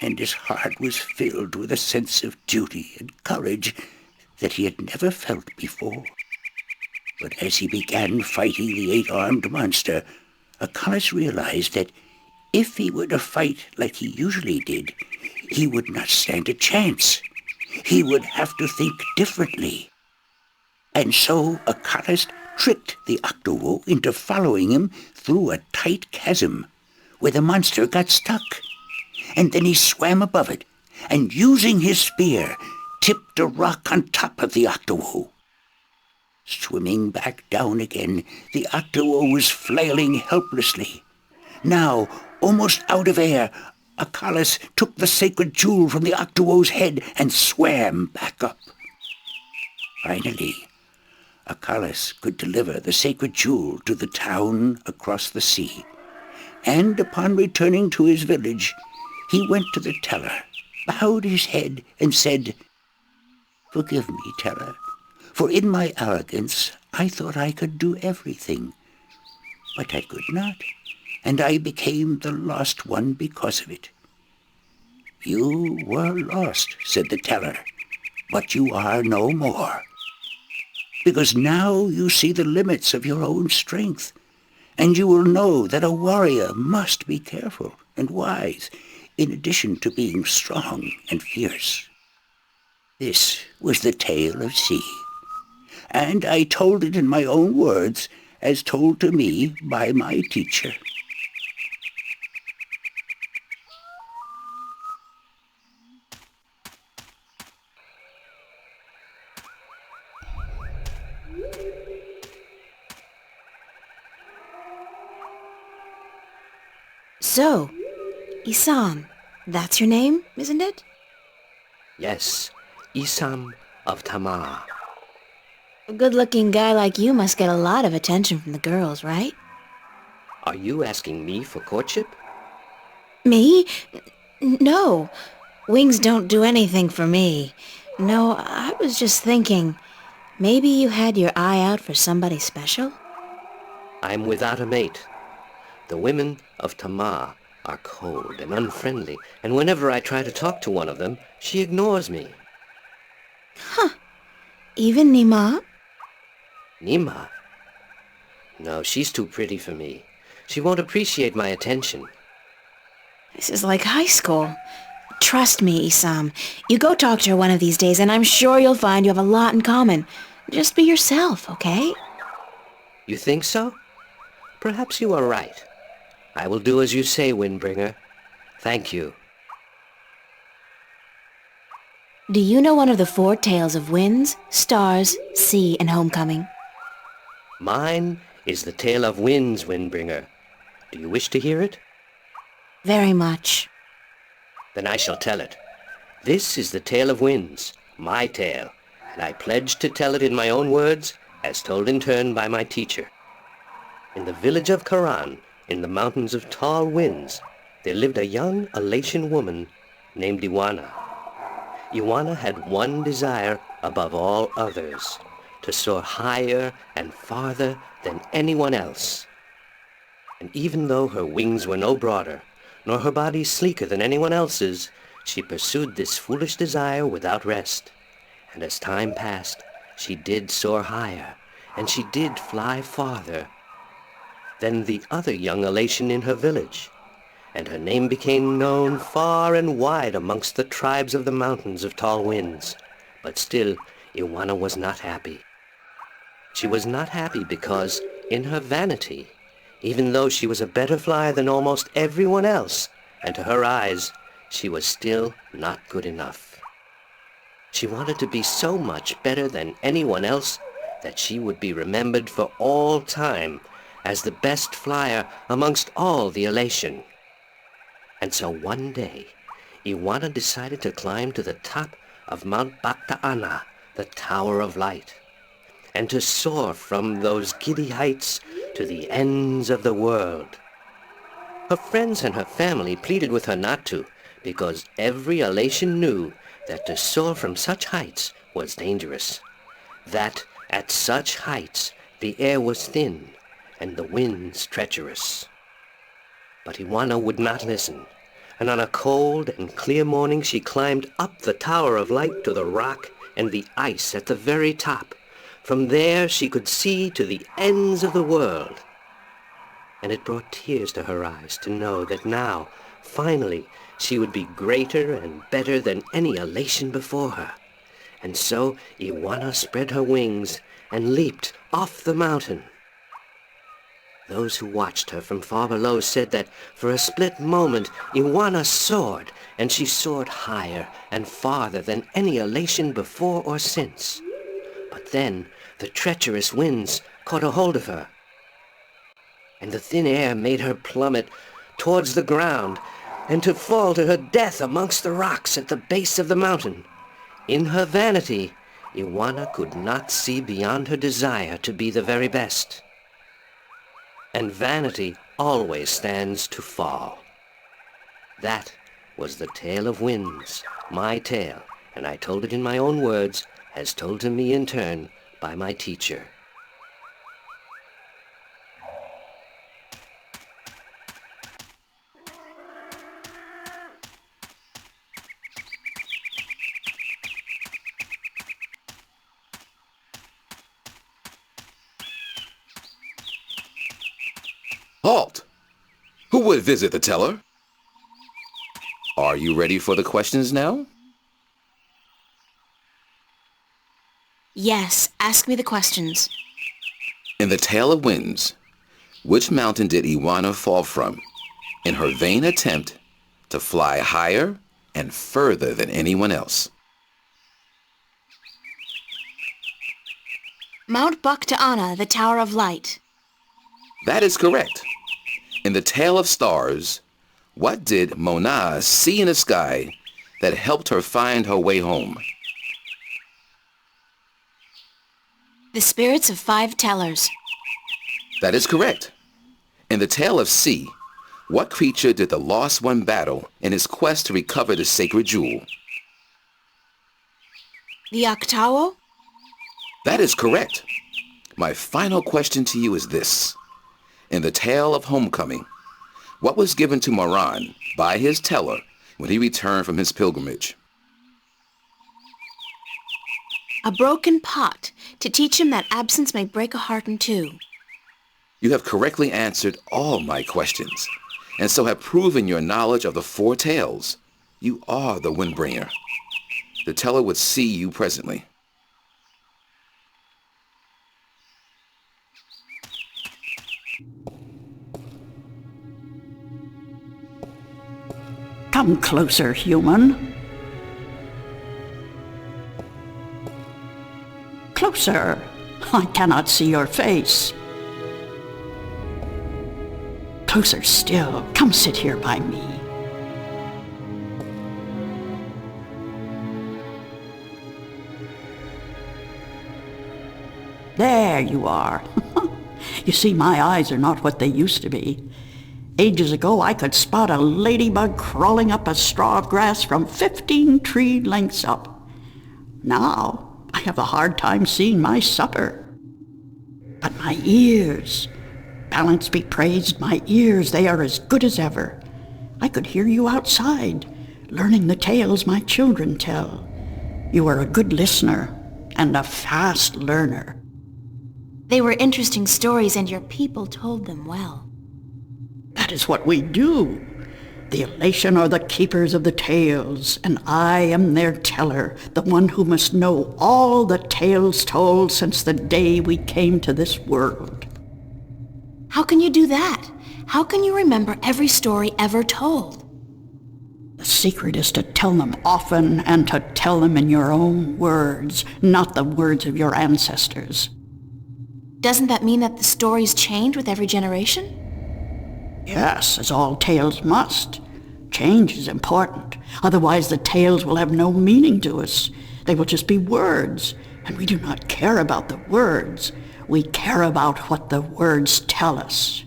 and his heart was filled with a sense of duty and courage that he had never felt before. But as he began fighting the eight-armed monster, Achilles realized that if he were to fight like he usually did, he would not stand a chance. he would have to think differently. And so Akalis tricked the Octowo into following him through a tight chasm where the monster got stuck. And then he swam above it, and using his spear, tipped a rock on top of the Octowo. Swimming back down again, the Octowo was flailing helplessly. Now, almost out of air, Akalis took the sacred jewel from the Octowo's head and swam back up. Finally, Akalis could deliver the sacred jewel to the town across the sea. And upon returning to his village, he went to the teller, bowed his head, and said, "Forgive me, teller, for in my arrogance I thought I could do everything. But I could not, and I became the lost one because of it." "You were lost," said the teller, "but you are no more. Because now you see the limits of your own strength, and you will know that a warrior must be careful and wise, in addition to being strong and fierce." This was the tale of C, and I told it in my own words, as told to me by my teacher. So, Isam, that's your name, isn't it? Yes, Isam of Tamar. A good-looking guy like you must get a lot of attention from the girls, right? Are you asking me for courtship? Me? No. Wings don't do anything for me. No, I was just thinking, maybe you had your eye out for somebody special? I'm without a mate. The women of Tamar are cold and unfriendly, and whenever I try to talk to one of them, she ignores me. Huh. Even Nima? Nima? No, she's too pretty for me. She won't appreciate my attention. This is like high school. Trust me, Isam. You go talk to her one of these days, and I'm sure you'll find you have a lot in common. Just be yourself, okay? You think so? Perhaps you are right. I will do as you say, Windbringer. Thank you. Do you know one of the 4 tales of winds, stars, sea, and homecoming? Mine is the tale of winds, Windbringer. Do you wish to hear it? Very much. Then I shall tell it. This is the tale of winds, my tale, and I pledge to tell it in my own words, as told in turn by my teacher. In the village of Karan, in the mountains of tall winds, there lived a young Elatian woman named Iwana. Iwana had one desire above all others, to soar higher and farther than anyone else. And even though her wings were no broader, nor her body sleeker than anyone else's, she pursued this foolish desire without rest. And as time passed, she did soar higher, and she did fly farther than the other young Elatian in her village, and her name became known far and wide amongst the tribes of the mountains of tall winds. But still, Iwana was not happy. She was not happy because, in her vanity, even though she was a better flyer than almost everyone else, and to her eyes, she was still not good enough. She wanted to be so much better than anyone else that she would be remembered for all time as the best flyer amongst all the Elation. And so one day, Iwana decided to climb to the top of Mount Bakta'ana, the Tower of Light, and to soar from those giddy heights to the ends of the world. Her friends and her family pleaded with her not to, because every Elation knew that to soar from such heights was dangerous, that at such heights the air was thin and the winds treacherous. But Iwana would not listen, and on a cold and clear morning she climbed up the Tower of Light to the rock and the ice at the very top. From there she could see to the ends of the world. And it brought tears to her eyes to know that now, finally, she would be greater and better than any Elation before her. And so Iwana spread her wings and leaped off the mountain. Those who watched her from far below said that for a split moment Iwana soared, and she soared higher and farther than any elation before or since. But then the treacherous winds caught a hold of her, and the thin air made her plummet towards the ground, and to fall to her death amongst the rocks at the base of the mountain. In her vanity, Iwana could not see beyond her desire to be the very best. And vanity always stands to fall. That was the tale of winds, my tale, and I told it in my own words, as told to me in turn by my teacher. Halt! Who would visit the teller? Are you ready for the questions now? Yes, ask me the questions. In the Tale of Winds, which mountain did Iwana fall from in her vain attempt to fly higher and further than anyone else? Mount Bactaana, the Tower of Light. That is correct. In the Tale of Stars, what did Mona see in the sky that helped her find her way home? The spirits of 5 tellers. That is correct. In the Tale of Sea, what creature did the Lost One battle in his quest to recover the sacred jewel? The Octawo? That is correct. My final question to you is this. In the Tale of Homecoming, what was given to Moran by his teller when he returned from his pilgrimage? A broken pot, to teach him that absence may break a heart in two. You have correctly answered all my questions, and so have proven your knowledge of the 4 tales. You are the Windbringer. The teller would see you presently. Come closer, human. Closer. I cannot see your face. Closer still. Come sit here by me. There you are. You see, my eyes are not what they used to be. Ages ago, I could spot a ladybug crawling up a straw of grass from 15 tree lengths up. Now, I have a hard time seeing my supper. But my ears, balance be praised, my ears, they are as good as ever. I could hear you outside, learning the tales my children tell. You are a good listener and a fast learner. They were interesting stories, and your people told them well. That is what we do. The elation are the keepers of the tales, and I am their teller, the one who must know all the tales told since the day we came to this world. How can you do that? How can you remember every story ever told? The secret is to tell them often and to tell them in your own words, not the words of your ancestors. Doesn't that mean that the stories change with every generation? Yes, as all tales must. Change is important. Otherwise the tales will have no meaning to us. They will just be words, and we do not care about the words. We care about what the words tell us.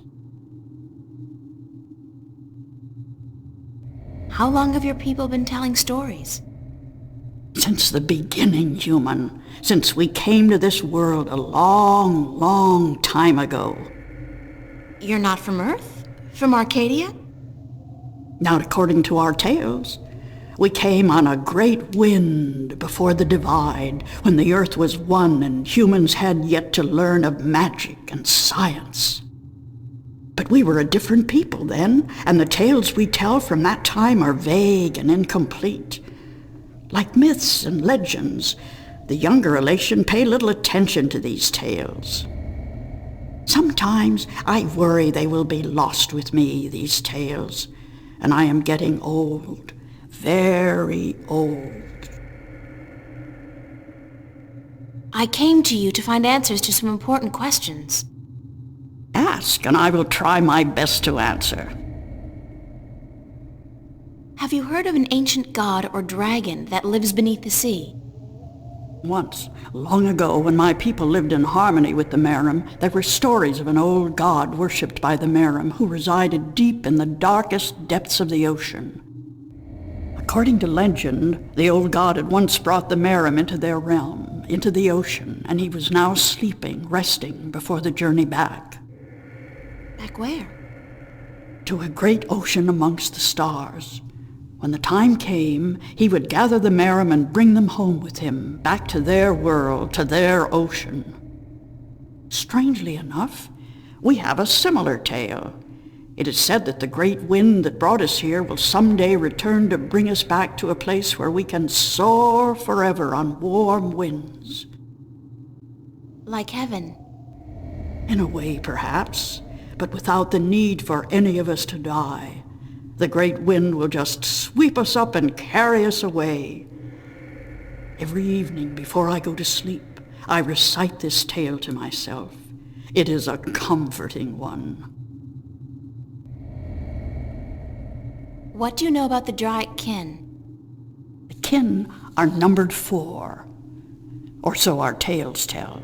How long have your people been telling stories? Since the beginning, human. Since we came to this world a long, long time ago. You're not from Earth? From Arcadia? Not according to our tales. We came on a great wind before the divide, when the earth was one and humans had yet to learn of magic and science. But we were a different people then, and the tales we tell from that time are vague and incomplete. Like myths and legends, The younger elation pay little attention to these tales. Sometimes I worry they will be lost with me, these tales, and I am getting old, very old. I came to you to find answers to some important questions. Ask, and I will try my best to answer. Have you heard of an ancient god or dragon that lives beneath the sea? Once, long ago, when my people lived in harmony with the Merim, there were stories of an old god worshipped by the Merim who resided deep in the darkest depths of the ocean. According to legend, the old god had once brought the Merim into their realm, into the ocean, and he was now sleeping, resting before the journey back. Back where? To a great ocean amongst the stars. When the time came, he would gather the Merim and bring them home with him, back to their world, to their ocean. Strangely enough, we have a similar tale. It is said that the great wind that brought us here will someday return to bring us back to a place where we can soar forever on warm winds. Like heaven. In a way, perhaps, but without the need for any of us to die. The great wind will just sweep us up and carry us away. Every evening before I go to sleep, I recite this tale to myself. It is a comforting one. What do you know about the Dryac kin? The kin are numbered 4, or so our tales tell.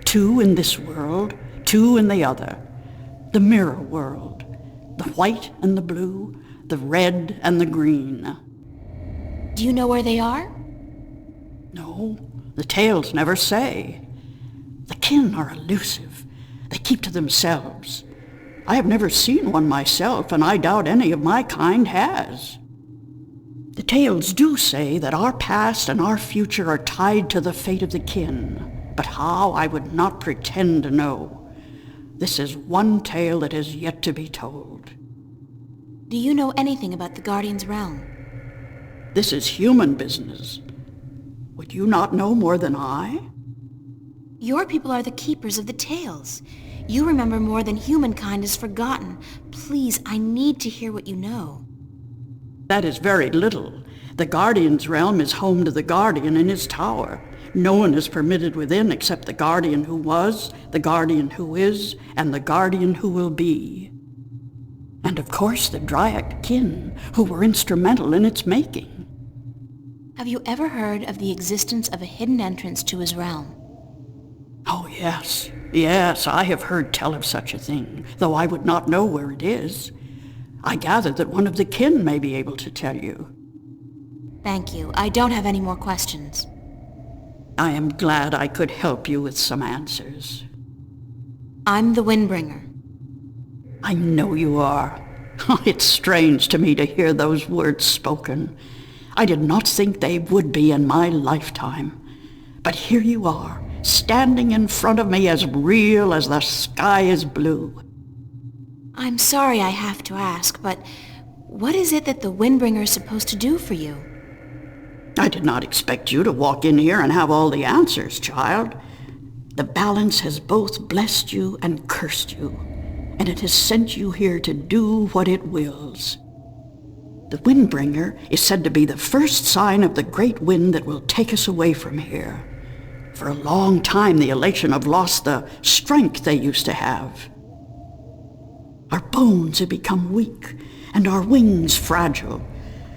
2 in this world, 2 in the other, the mirror world. The white and the blue, the red and the green. Do you know where they are? No, the tales never say. The kin are elusive. They keep to themselves. I have never seen one myself, and I doubt any of my kind has. The tales do say that our past and our future are tied to the fate of the kin, but how I would not pretend to know. This is one tale that has yet to be told. Do you know anything about the Guardian's realm? This is human business. Would you not know more than I? Your people are the keepers of the tales. You remember more than humankind has forgotten. Please, I need to hear what you know. That is very little. The Guardian's realm is home to the Guardian in his tower. No one is permitted within except the Guardian who was, the Guardian who is, and the Guardian who will be. And of course the Dryac kin, who were instrumental in its making. Have you ever heard of the existence of a hidden entrance to his realm? Oh, yes. Yes, I have heard tell of such a thing, though I would not know where it is. I gather that one of the kin may be able to tell you. Thank you. I don't have any more questions. I am glad I could help you with some answers. I'm the Windbringer. I know you are. It's strange to me to hear those words spoken. I did not think they would be in my lifetime. But here you are, standing in front of me as real as the sky is blue. I'm sorry I have to ask, but what is it that the Windbringer is supposed to do for you? I did not expect you to walk in here and have all the answers, child. The balance has both blessed you and cursed you, and it has sent you here to do what it wills. The Windbringer is said to be the first sign of the great wind that will take us away from here. For a long time, the Elation have lost the strength they used to have. Our bones have become weak, and our wings fragile.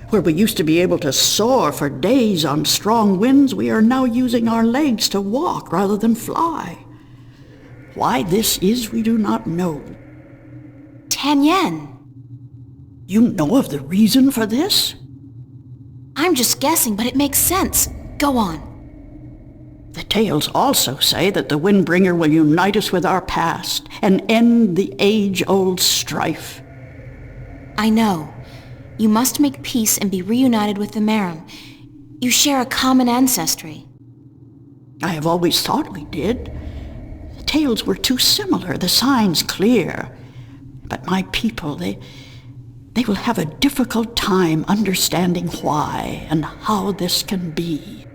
Where we used to be able to soar for days on strong winds, we are now using our legs to walk rather than fly. Why this is, we do not know. 10 yen. You know of the reason for this? I'm just guessing, but it makes sense. Go on. The tales also say that the Windbringer will unite us with our past and end the age-old strife. I know. You must make peace and be reunited with the Merim. You share a common ancestry. I have always thought we did. The tales were too similar, the signs clear. But my people, they will have a difficult time understanding why and how this can be.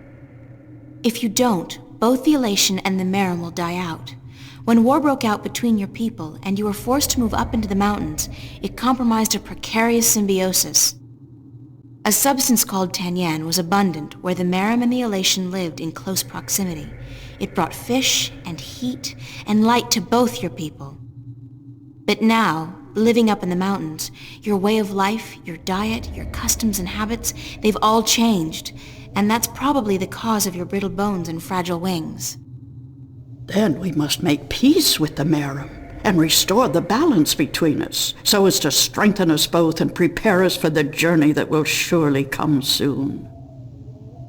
If you don't, both the elation and the Merim will die out. When war broke out between your people and you were forced to move up into the mountains, it compromised a precarious symbiosis. A substance called Tanyan was abundant where the Merim and the elation lived in close proximity. It brought fish and heat and light to both your people. But now, living up in the mountains, your way of life, your diet, your customs and habits, they've all changed, and that's probably the cause of your brittle bones and fragile wings. Then we must make peace with the Merim and restore the balance between us, so as to strengthen us both and prepare us for the journey that will surely come soon.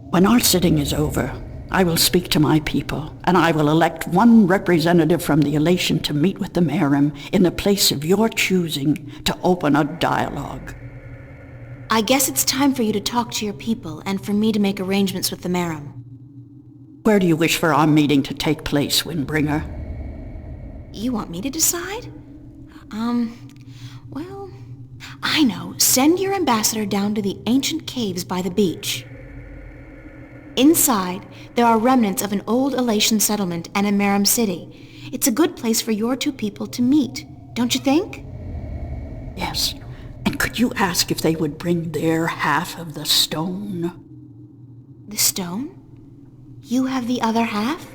When our sitting is over, I will speak to my people, and I will elect one representative from the elation to meet with the Merim in the place of your choosing to open a dialogue. I guess it's time for you to talk to your people and for me to make arrangements with the Merim. Where do you wish for our meeting to take place, Windbringer? You want me to decide? Well, I know. Send your ambassador down to the ancient caves by the beach. Inside, there are remnants of an old elation settlement and a Merim city. It's a good place for your two people to meet, don't you think? Yes. And could you ask if they would bring their half of the stone? The stone? You have the other half?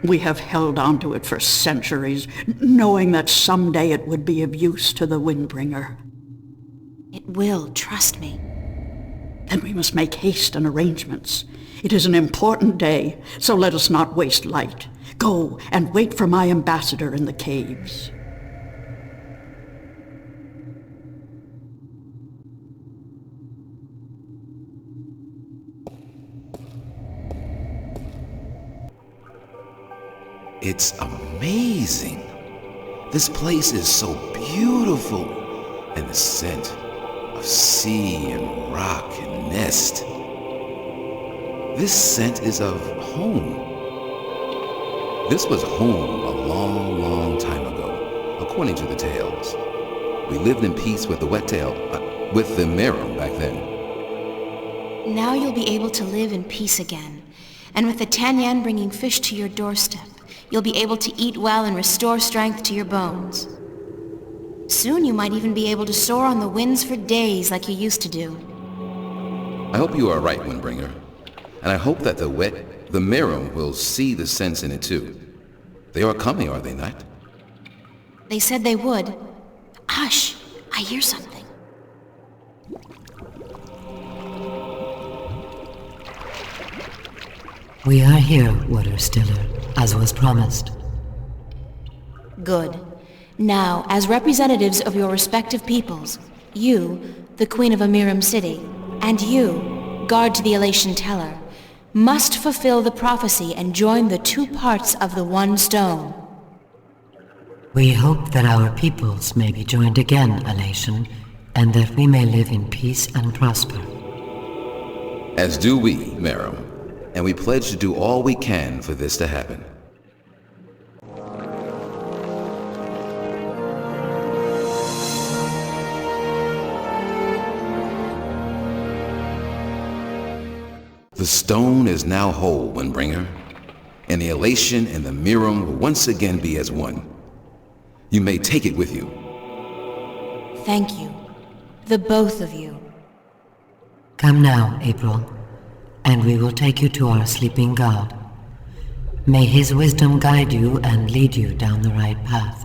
We have held on to it for centuries, knowing that someday it would be of use to the Windbringer. It will, trust me. Then we must make haste and arrangements. It is an important day, so let us not waste light. Go and wait for my ambassador in the caves. It's amazing. This place is so beautiful, and the scent of sea and rock and nest. This scent is of home. This was home a long, long time ago, according to the tales. We lived in peace with the Wet-tail, with the Merim back then. Now you'll be able to live in peace again, and with the Tanyan bringing fish to your doorstep, you'll be able to eat well and restore strength to your bones. Soon you might even be able to soar on the winds for days like you used to do. I hope you are right, Windbringer. And I hope that the Merim will see the sense in it too. They are coming, are they not? They said they would. Hush! I hear something. We are here, Waterstiller, as was promised. Good. Now, as representatives of your respective peoples, you, the Queen of a Merim city, and you, guard to the elation teller, must fulfill the prophecy and join the two parts of the one stone. We hope that our peoples may be joined again, elation, and that we may live in peace and prosper. As do we, Merim, and we pledge to do all we can for this to happen. The stone is now whole, Windbringer, and the elation and the Merim will once again be as one. You may take it with you. Thank you. The both of you. Come now, April, and we will take you to our sleeping god. May his wisdom guide you and lead you down the right path.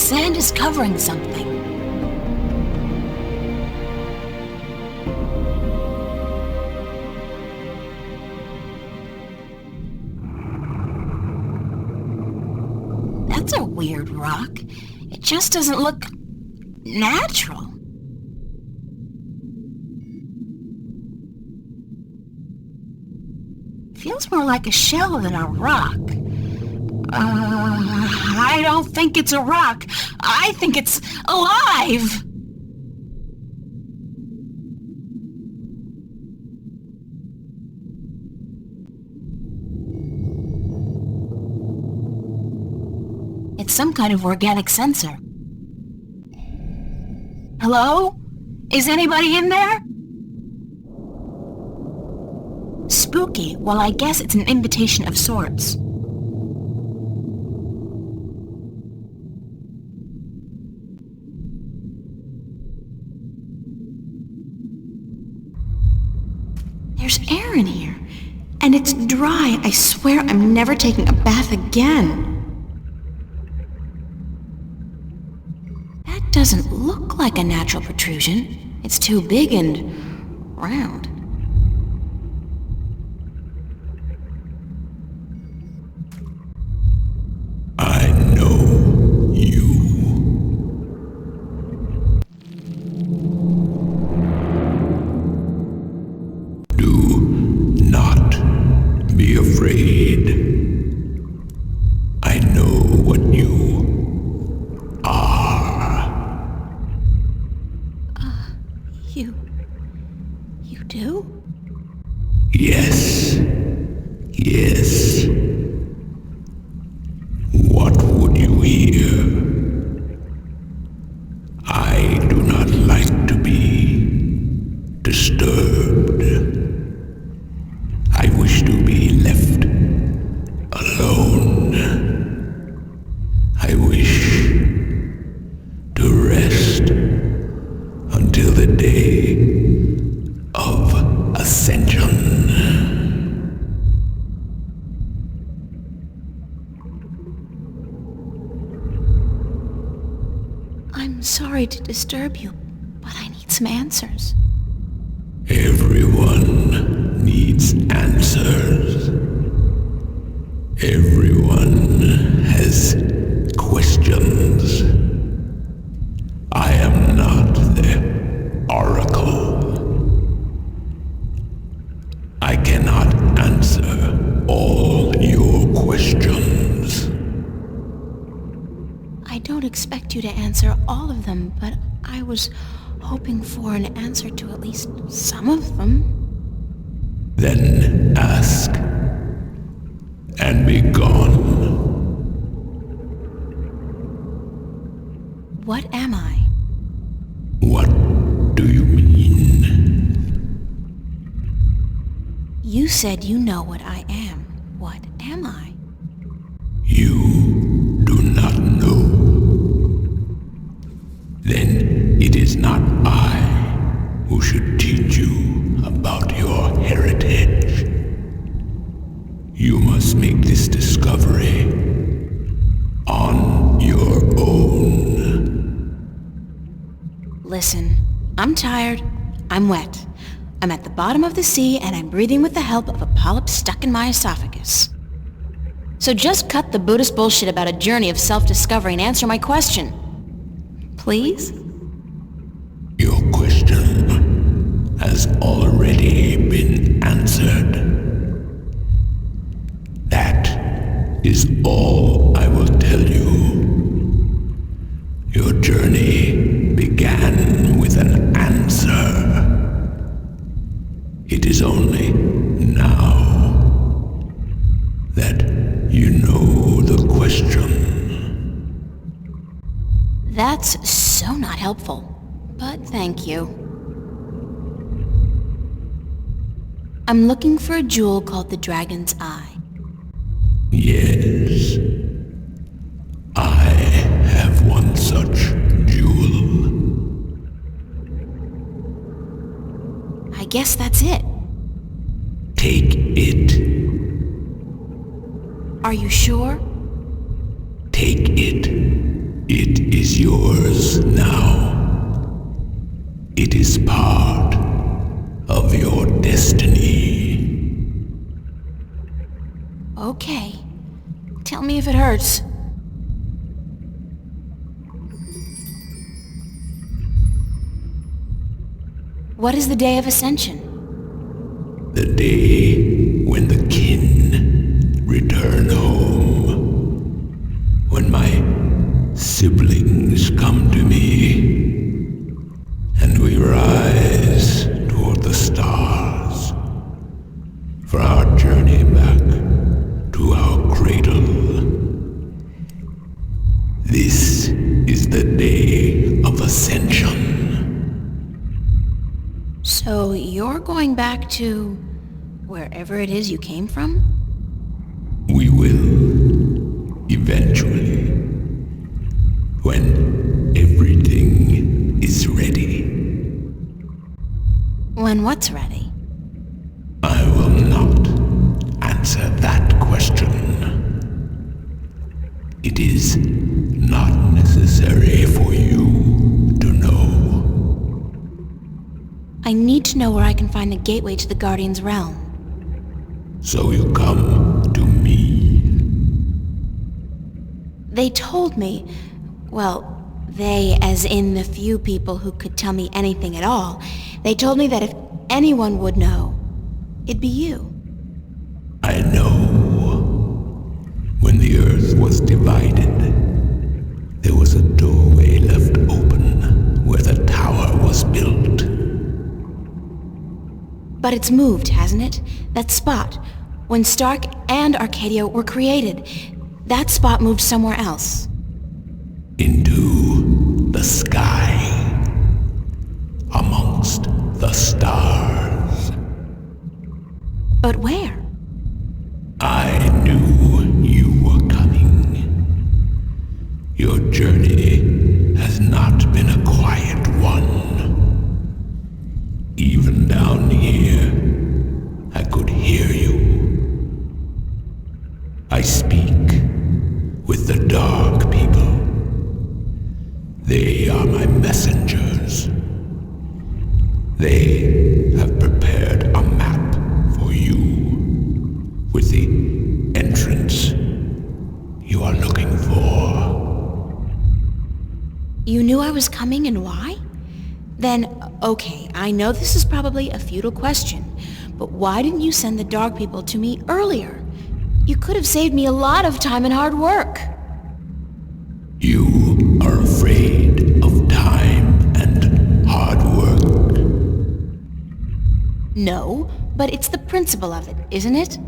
sand is covering something. That's a weird rock. It just doesn't look natural. Feels more like a shell than a rock. I don't think it's a rock. I think it's alive. It's some kind of organic sensor. Hello? Is anybody in there? Spooky. Well, I guess it's an invitation of sorts. There's air in here. And it's dry. I swear I'm never taking a bath again. That doesn't look like a natural protrusion. It's too big and round. I know you. Do not be afraid. I know what you are. You do? Yes. Yes. What would you hear? I do not like to be disturbed. I wish to be left alone. I wish to rest until the day of ascension. I'm sorry to disturb you, but I need some answers. Everyone needs answers. Everyone has questions. I am not the oracle. I cannot answer all your questions. I don't expect you to answer all of them, but I was hoping for an answer to at least some of them. Then ask and be gone. What am I? What do you mean? You said you know what I am. What am I? You do not know. Then it is not I who should teach you about your heritage. You must make this discovery on your own. Listen, I'm tired. I'm wet. I'm at the bottom of the sea, and I'm breathing with the help of a polyp stuck in my esophagus. So just cut the Buddhist bullshit about a journey of self-discovery and answer my question. Please? Your question has already been answered. That is all I will tell you. Your journey began with an answer. It is only now that you know the question. That's so not helpful, but thank you. I'm looking for a jewel called the Dragon's Eye. Yes, I have one such jewel. I guess that's it. Take it. Are you sure? Take it. It is yours now. It is part of your destiny. Okay. Tell me if it hurts. What is the day of Ascension? The day when the kin return home. When my siblings come to me, and we rise toward the stars for our journey back to our cradle. This is the day of Ascension. So you're going back to wherever it is you came from? We will, eventually, when everything is ready. When what's ready? I will not answer that question. It is not necessary for you to know. I need to know where I can find the gateway to the Guardian's realm. So you come to me. They told me, well, they as in the few people who could tell me anything at all, they told me that if anyone would know, it'd be you. I know. When the earth was divided, there was a doorway left open where the tower was built. But it's moved, hasn't it? That spot. When Stark and Arcadia were created, that spot moved somewhere else. Into the sky. Amongst the stars. But where? I knew you were coming. Your journey has not been a quiet one. Even down here, I could hear you. I speak with the dark people. They are my messengers. They have prepared a map for you with the entrance you are looking for. You knew I was coming and why? Then, okay, I know this is probably a futile question, but why didn't you send the dark people to me earlier? You could have saved me a lot of time and hard work. You are afraid of time and hard work. No, but it's the principle of it, isn't it?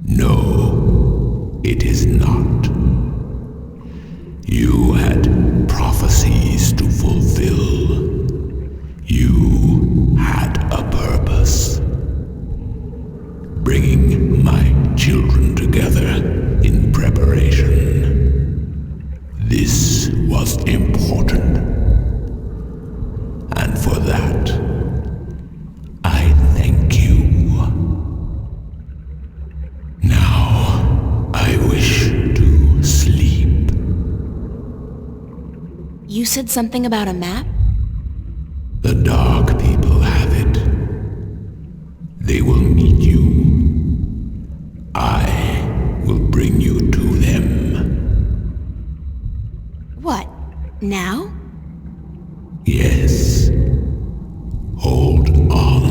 No, it is not. You had prophecies to fulfill. You had a purpose. Bringing my children together in preparation. This was important. And for that, I thank you. Now, I wish to sleep. You said something about a map? The dark people have it. They will meet you. I will bring you to them. What? Now? Yes. Hold on.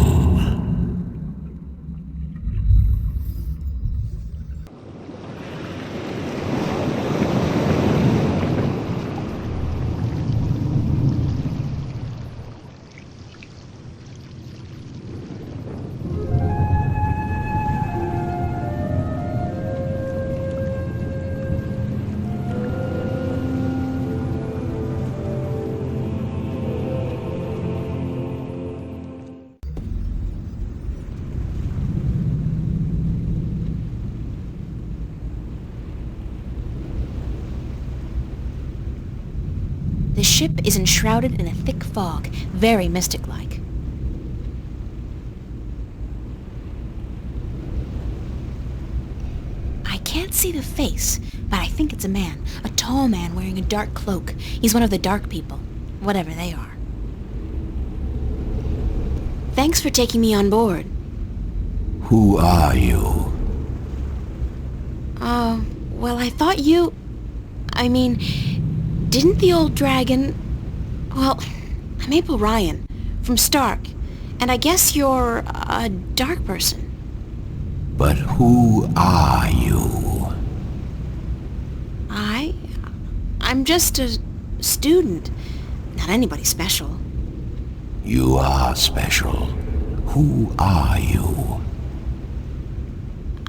The ship is enshrouded in a thick fog, very mystic-like. I can't see the face, but I think it's a man. A tall man wearing a dark cloak. He's one of the dark people, whatever they are. Thanks for taking me on board. Who are you? Oh, well, I thought you... I mean, didn't the old dragon... Well, I'm April Ryan, from Stark, and I guess you're a dark person. But who are you? I'm just a student. Not anybody special. You are special. Who are you?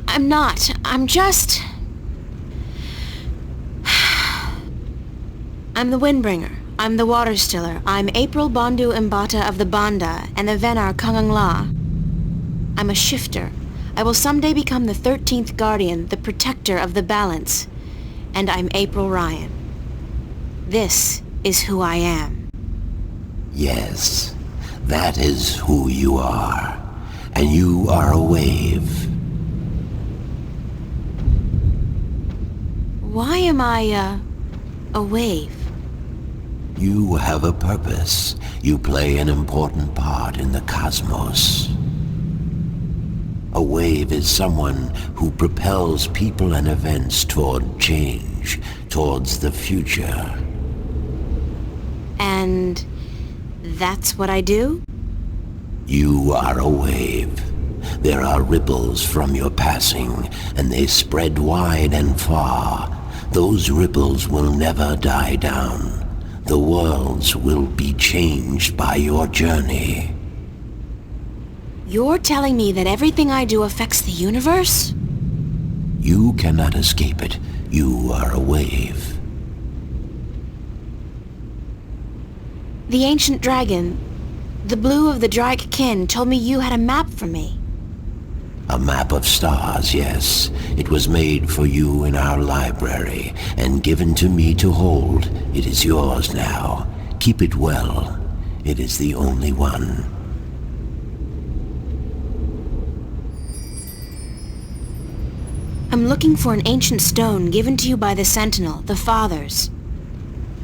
I'm not. I'm just... I'm the Windbringer. I'm the Water Stiller. I'm April Bondu Mbata of the Banda and the Venar Kangang La. I'm a shifter. I will someday become the 13th Guardian, the protector of the balance. And I'm April Ryan. This is who I am. Yes, that is who you are. And you are a wave. Why am I, a wave? You have a purpose. You play an important part in the cosmos. A wave is someone who propels people and events toward change, towards the future. And that's what I do? You are a wave. There are ripples from your passing, and they spread wide and far. Those ripples will never die down. The worlds will be changed by your journey. You're telling me that everything I do affects the universe? You cannot escape it. You are a wave. The ancient dragon, the blue of the Drake kin, told me you had a map for me. A map of stars, yes. It was made for you in our library, and given to me to hold. It is yours now. Keep it well. It is the only one. I'm looking for an ancient stone given to you by the Sentinel, the Fathers.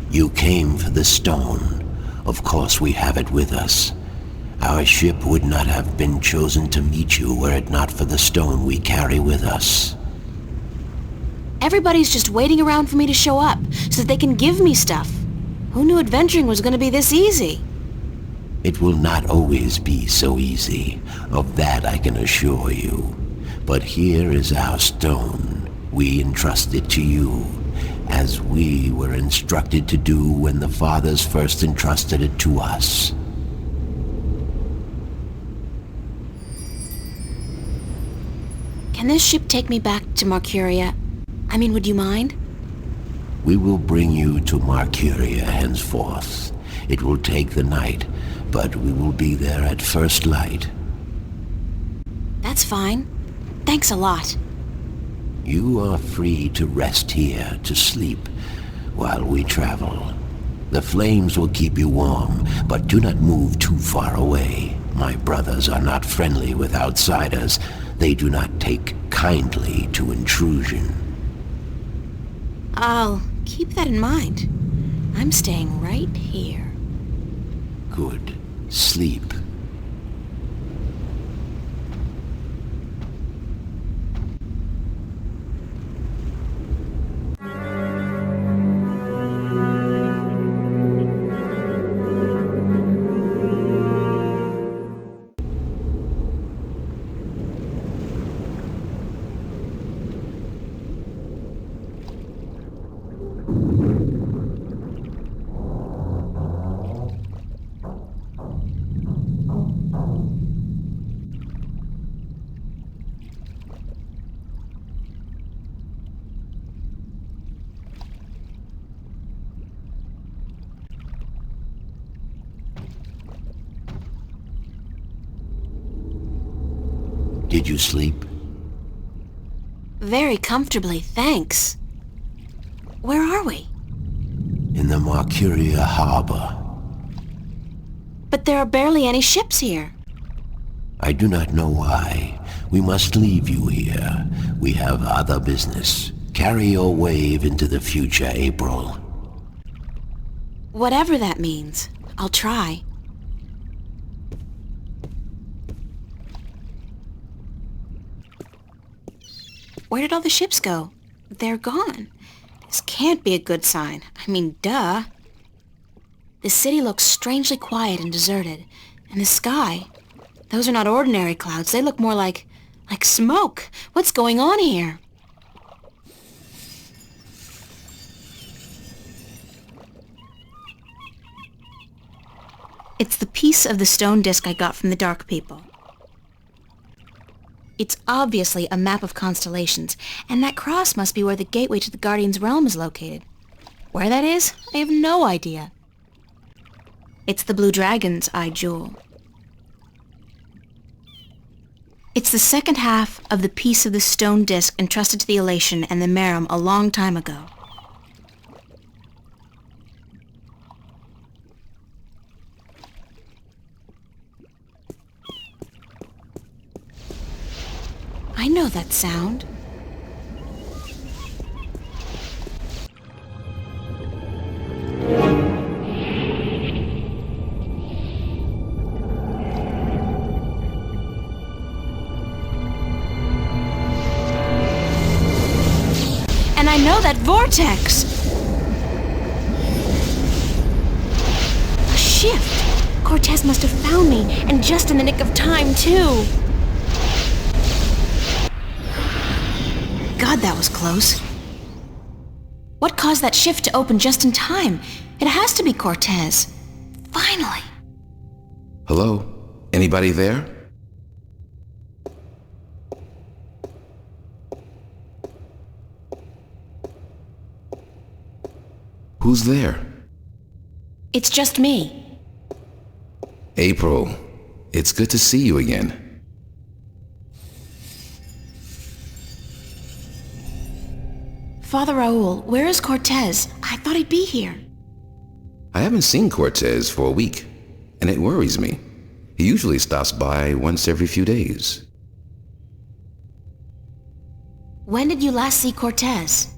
You came for the stone. Of course we have it with us. Our ship would not have been chosen to meet you were it not for the stone we carry with us. Everybody's just waiting around for me to show up, so that they can give me stuff. Who knew adventuring was going to be this easy? It will not always be so easy. Of that I can assure you. But here is our stone. We entrust it to you, as we were instructed to do when the Fathers first entrusted it to us. Can this ship take me back to Marcuria? I mean, would you mind? We will bring you to Marcuria henceforth. It will take the night, but we will be there at first light. That's fine. Thanks a lot. You are free to rest here, to sleep, while we travel. The flames will keep you warm, but do not move too far away. My brothers are not friendly with outsiders. They do not take kindly to intrusion. I'll keep that in mind. I'm staying right here. Good. Sleep. Did you sleep? Very comfortably, thanks. Where are we? In the Marcuria harbor. But there are barely any ships here. I do not know why. We must leave you here. We have other business. Carry your wave into the future, April. Whatever that means, I'll try. Where did all the ships go? They're gone. This can't be a good sign. I mean, duh. The city looks strangely quiet and deserted. And the sky, those are not ordinary clouds. They look more like smoke. What's going on here? It's the piece of the stone disc I got from the Dark People. It's obviously a map of constellations, and that cross must be where the gateway to the Guardian's realm is located. Where that is, I have no idea. It's the Blue Dragon's eye jewel. It's the second half of the piece of the stone disc entrusted to the Elation and the Merum a long time ago. I know that sound. And I know that vortex! A shift! Cortez must have found me, and just in the nick of time, too! God, that was close. What caused that shift to open just in time? It has to be Cortez. Finally. Hello? Anybody there? Who's there? It's just me. April, it's good to see you again. Father Raoul, where is Cortez? I thought he'd be here. I haven't seen Cortez for a week, and it worries me. He usually stops by once every few days. When did you last see Cortez?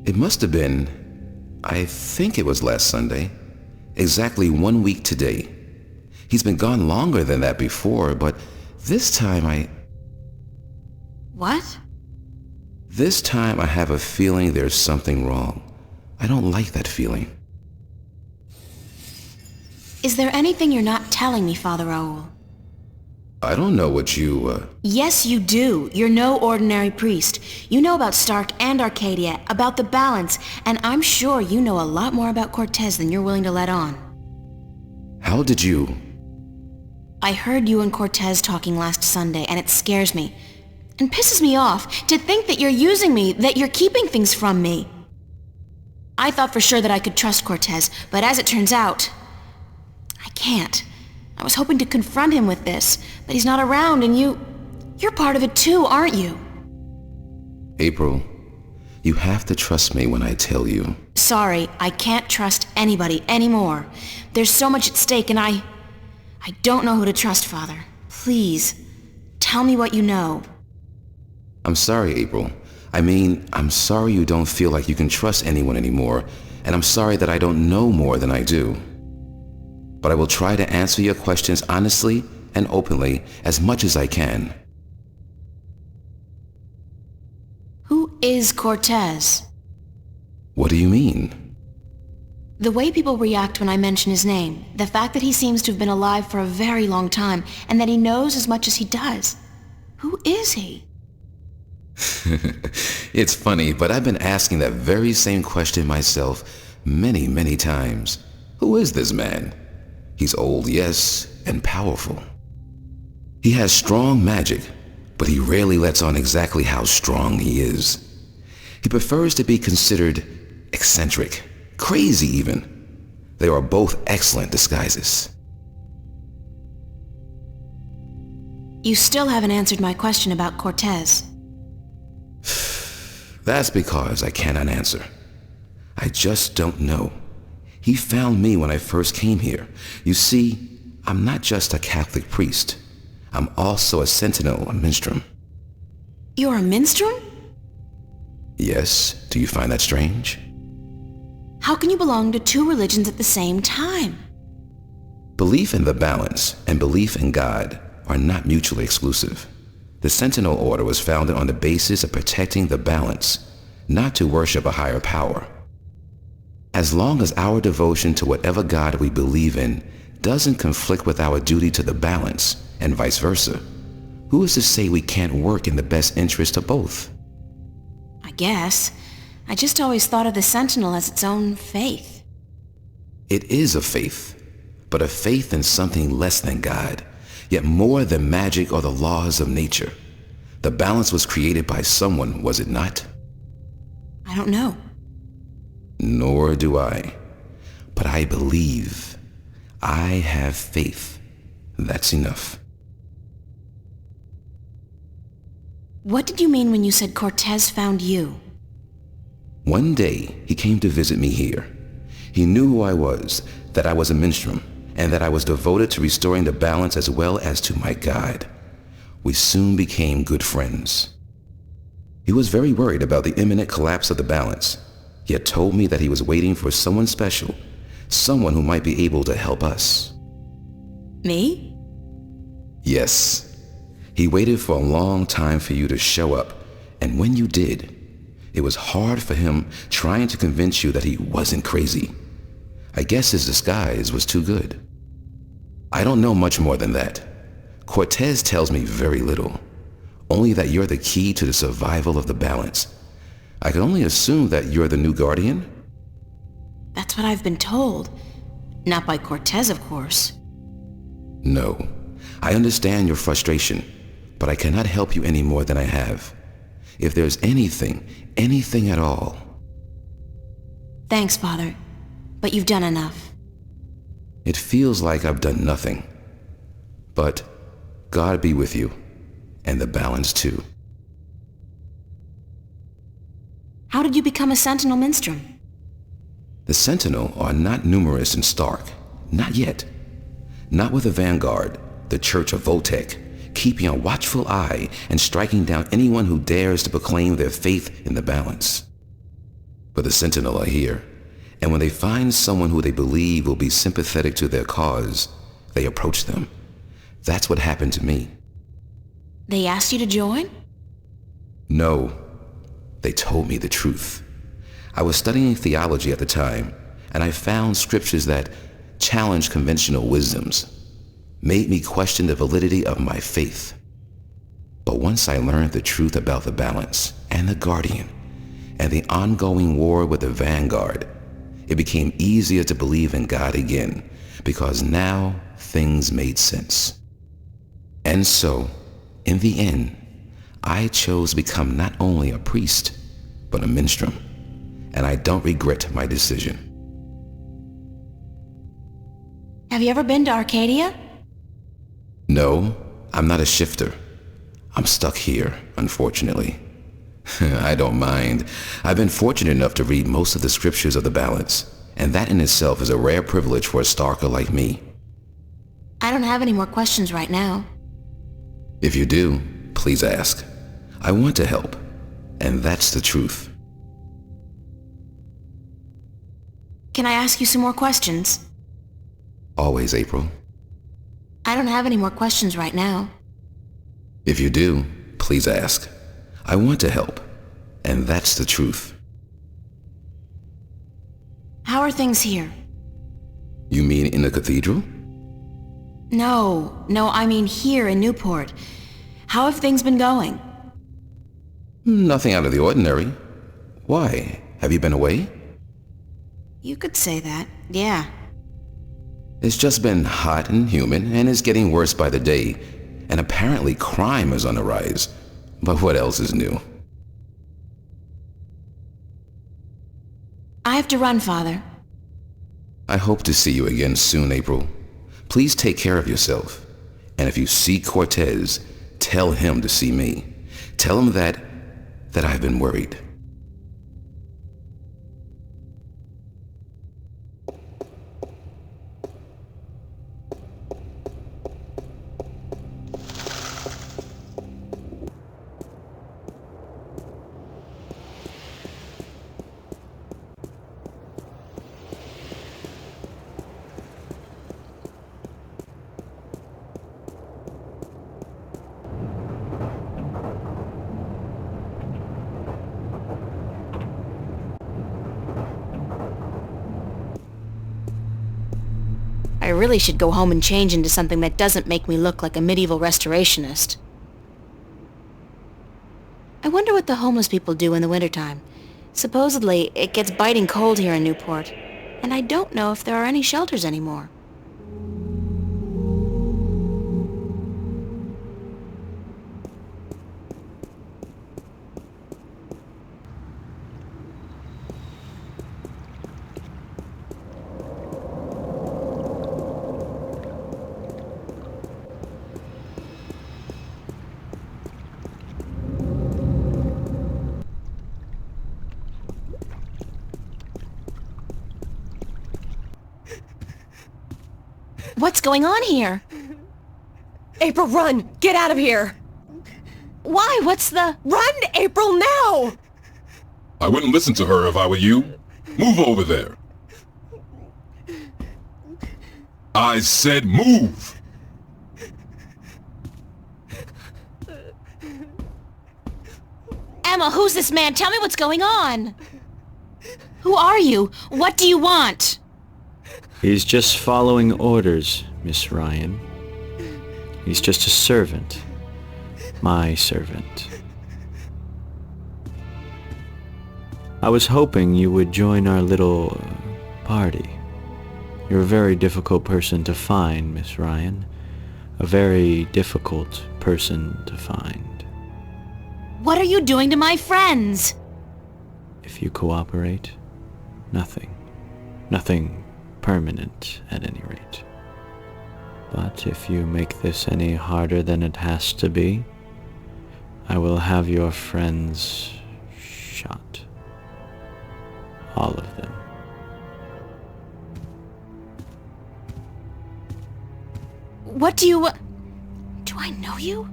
It must have been, I think it was last Sunday. Exactly 1 week today. He's been gone longer than that before, but this time What? This time I have a feeling there's something wrong. I don't like that feeling. Is there anything you're not telling me, Father Raoul? I don't know what you, Yes, you do. You're no ordinary priest. You know about Stark and Arcadia, about the balance, and I'm sure you know a lot more about Cortez than you're willing to let on. How did you... I heard you and Cortez talking last Sunday, and it scares me. And pisses me off to think that you're using me, that you're keeping things from me. I thought for sure that I could trust Cortez, but as it turns out, I can't. I was hoping to confront him with this, but he's not around, and you're part of it too, aren't you? April, you have to trust me when I tell you. Sorry, I can't trust anybody anymore. There's so much at stake, and I don't know who to trust, Father. Please, tell me what you know. I'm sorry, April. I'm sorry you don't feel like you can trust anyone anymore, and I'm sorry that I don't know more than I do. But I will try to answer your questions honestly and openly as much as I can. Who is Cortez? What do you mean? The way people react when I mention his name, the fact that he seems to have been alive for a very long time, and that he knows as much as he does. Who is he? It's funny, but I've been asking that very same question myself many, many times. Who is this man? He's old, yes, and powerful. He has strong magic, but he rarely lets on exactly how strong he is. He prefers to be considered eccentric, crazy even. They are both excellent disguises. You still haven't answered my question about Cortez. That's because I cannot answer. I just don't know. He found me when I first came here. You see, I'm not just a Catholic priest. I'm also a sentinel, a minstrel. You're a minstrel? Yes, do you find that strange? How can you belong to two religions at the same time? Belief in the balance and belief in God are not mutually exclusive. The Sentinel Order was founded on the basis of protecting the balance, not to worship a higher power. As long as our devotion to whatever God we believe in doesn't conflict with our duty to the balance, and vice versa, who is to say we can't work in the best interest of both? I guess. I just always thought of the Sentinel as its own faith. It is a faith, but a faith in something less than God, yet more than magic or the laws of nature. The balance was created by someone, was it not? I don't know. Nor do I. But I believe. I have faith. That's enough. What did you mean when you said Cortez found you? One day, he came to visit me here. He knew who I was, that I was a minstrel, and that I was devoted to restoring the balance as well as to my God. We soon became good friends. He was very worried about the imminent collapse of the balance, yet told me that he was waiting for someone special, someone who might be able to help us. Me? Yes. He waited for a long time for you to show up, and when you did, it was hard for him trying to convince you that he wasn't crazy. I guess his disguise was too good. I don't know much more than that. Cortez tells me very little, only that you're the key to the survival of the balance. I can only assume that you're the new guardian? That's what I've been told. Not by Cortez, of course. No. I understand your frustration, but I cannot help you any more than I have. If there's anything at all. Thanks, Father, but you've done enough. It feels like I've done nothing. But God be with you, and the balance too. How did you become a Sentinel Minstrel? The Sentinel are not numerous in Stark. Not yet. Not with the Vanguard, the Church of Voltec, keeping a watchful eye and striking down anyone who dares to proclaim their faith in the balance. But the Sentinel are here, and when they find someone who they believe will be sympathetic to their cause, they approach them. That's what happened to me. They asked you to join? No. They told me the truth. I was studying theology at the time, and I found scriptures that challenged conventional wisdoms, made me question the validity of my faith. But once I learned the truth about the balance and the Guardian and the ongoing war with the Vanguard, it became easier to believe in God again, because now things made sense. And so, in the end, I chose to become not only a priest, but a minstrel, and I don't regret my decision. Have you ever been to Arcadia? No, I'm not a shifter. I'm stuck here, unfortunately. I don't mind. I've been fortunate enough to read most of the scriptures of the balance, and that in itself is a rare privilege for a Starker like me. I don't have any more questions right now. If you do, please ask. I want to help, and that's the truth. Can I ask you some more questions? Always, April. I don't have any more questions right now. If you do, please ask. I want to help, and that's the truth. How are things here? You mean in the cathedral? No, I mean here in Newport. How have things been going? Nothing out of the ordinary. Why? Have you been away? You could say that, yeah. It's just been hot and humid, and it's getting worse by the day. And apparently crime is on the rise. But what else is new? I have to run, Father. I hope to see you again soon, April. Please take care of yourself. And if you see Cortez, tell him to see me. Tell him that I've been worried. I really should go home and change into something that doesn't make me look like a medieval restorationist. I wonder what the homeless people do in the wintertime. Supposedly, it gets biting cold here in Newport, and I don't know if there are any shelters anymore. What's going on here? April, run! Get out of here! Why? What's the... Run, April, now! I wouldn't listen to her if I were you. Move over there. I said move! Emma, who's this man? Tell me what's going on! Who are you? What do you want? He's just following orders, Miss Ryan. He's just a servant. My servant. I was hoping you would join our little party. You're a very difficult person to find, Miss Ryan. A very difficult person to find. What are you doing to my friends? If you cooperate, nothing. Nothing permanent, at any rate. But if you make this any harder than it has to be, I will have your friends shot. All of them. What do you... Do I know you?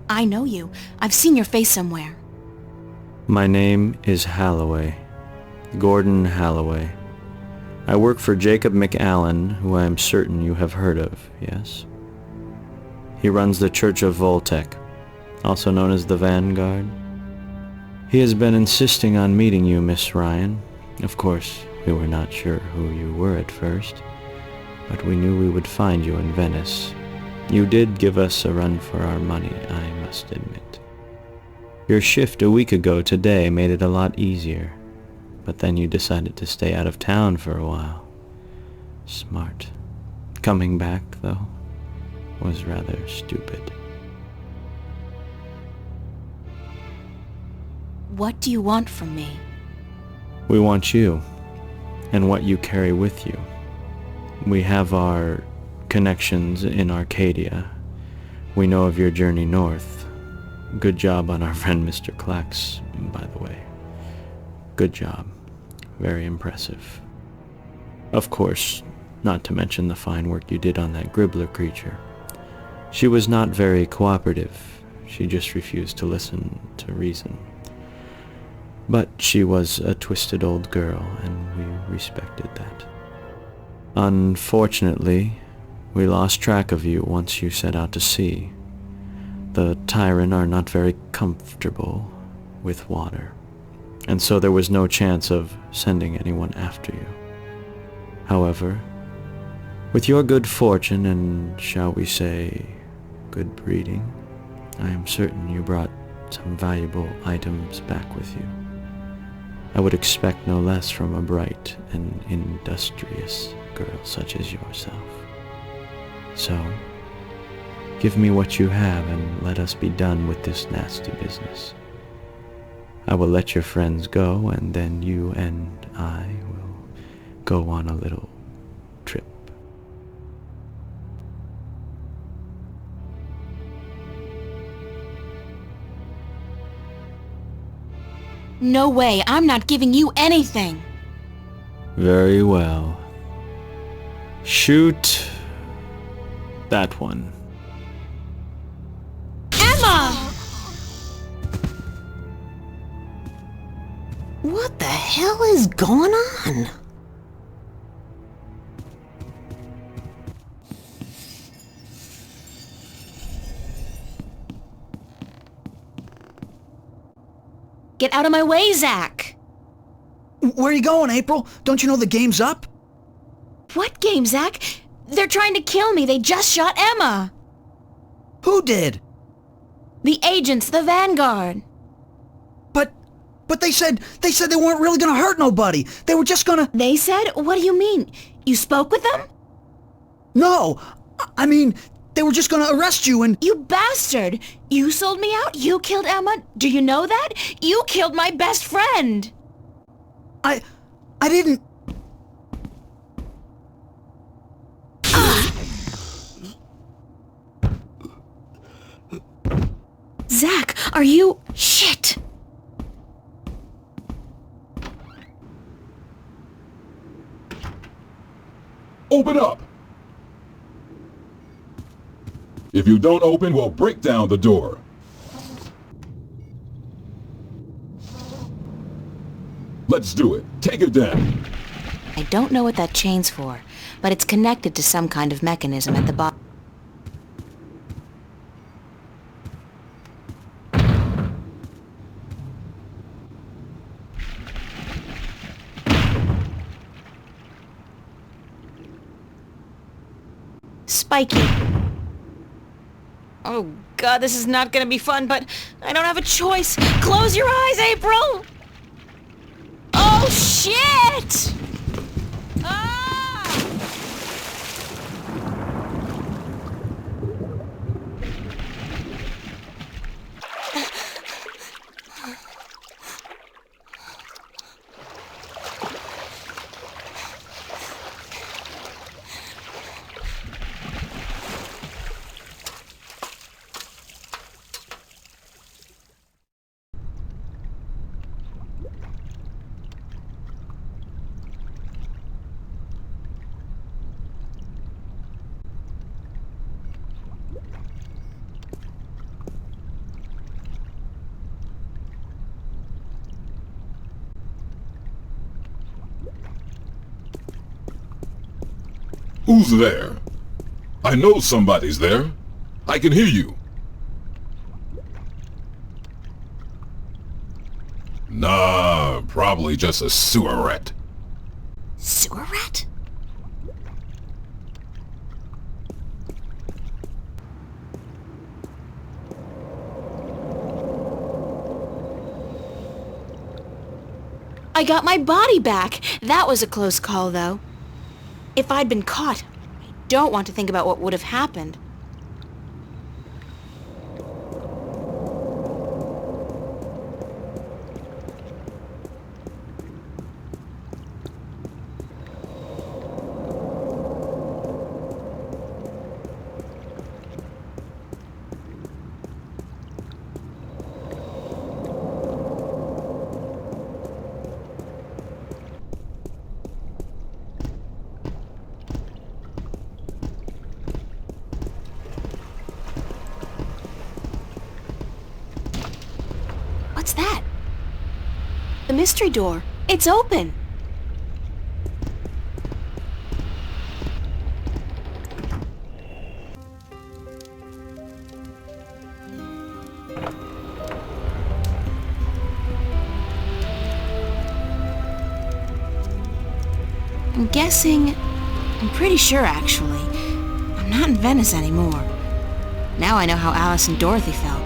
I know you. I've seen your face somewhere. My name is Halloway. Gordon Halloway. I work for Jacob McAllen, who I am certain you have heard of, yes? He runs the Church of Voltec, also known as the Vanguard. He has been insisting on meeting you, Miss Ryan. Of course, we were not sure who you were at first, but we knew we would find you in Venice. You did give us a run for our money, I must admit. Your shift a week ago today made it a lot easier. But then you decided to stay out of town for a while. Smart. Coming back, though, was rather stupid. What do you want from me? We want you, and what you carry with you. We have our connections in Arcadia. We know of your journey north. Good job on our friend Mr. Clax, by the way. Good job. Very impressive. Of course, not to mention the fine work you did on that Gribbler creature. She was not very cooperative. She just refused to listen to reason. But she was a twisted old girl, and we respected that. Unfortunately, we lost track of you once you set out to sea. The Tyran are not very comfortable with water, and so there was no chance of sending anyone after you. However, with your good fortune and, shall we say, good breeding, I am certain you brought some valuable items back with you. I would expect no less from a bright and industrious girl such as yourself. So, give me what you have and let us be done with this nasty business. I will let your friends go, and then you and I will go on a little trip. No way, I'm not giving you anything. Very well. Shoot that one. Emma! What the hell is going on? Get out of my way, Zach! Where are you going, April? Don't you know the game's up? What game, Zach? They're trying to kill me. They just shot Emma. Who did? The agents, the Vanguard. But they said they weren't really gonna hurt nobody. They were just gonna... They said? What do you mean? You spoke with them? No, I mean, they were just gonna arrest you and... You bastard! You sold me out? You killed Emma? Do you know that? You killed my best friend! I didn't... Zach, are you... Shit! Open up! If you don't open, we'll break down the door. Let's do it. Take it down. I don't know what that chain's for, but it's connected to some kind of mechanism at the bottom. Spiky. Oh God, this is not gonna be fun, but I don't have a choice. Close your eyes, April! Oh shit! Who's there? I know somebody's there. I can hear you. Nah, probably just a sewer rat. Sewer rat? I got my body back. That was a close call, though. If I'd been caught, I don't want to think about what would have happened. What's that? The mystery door. It's open. I'm pretty sure actually, I'm not in Venice anymore. Now I know how Alice and Dorothy felt.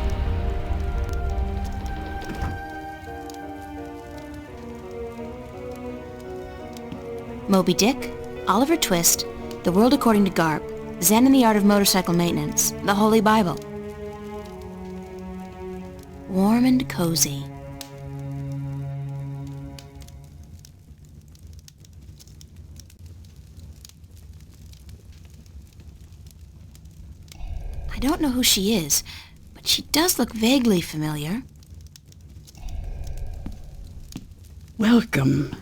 Moby Dick, Oliver Twist, The World According to Garp, Zen and the Art of Motorcycle Maintenance, the Holy Bible. Warm and cozy. I don't know who she is, but she does look vaguely familiar. Welcome,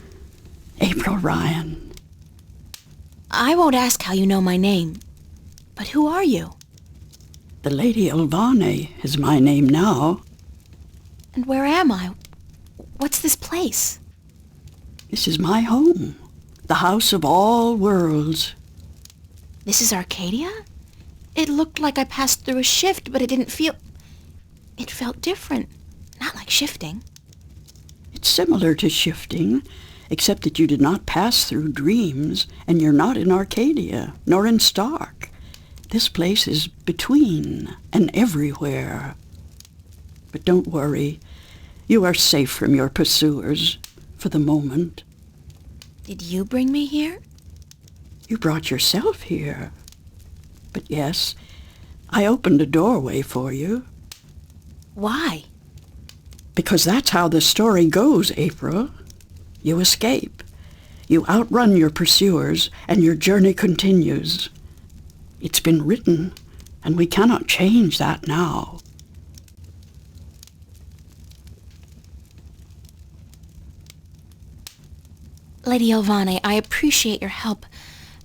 April Ryan. I won't ask how you know my name, but who are you? The Lady Elvane is my name now. And where am I? What's this place? This is my home, the house of all worlds. This is Arcadia? It looked like I passed through a shift, but it didn't feel... It felt different. Not like shifting. It's similar to shifting, except that you did not pass through dreams, and you're not in Arcadia, nor in Stark. This place is between and everywhere. But don't worry. You are safe from your pursuers, for the moment. Did you bring me here? You brought yourself here. But yes, I opened a doorway for you. Why? Because that's how the story goes, April. You escape. You outrun your pursuers, and your journey continues. It's been written, and we cannot change that now. Lady Elvane, I appreciate your help,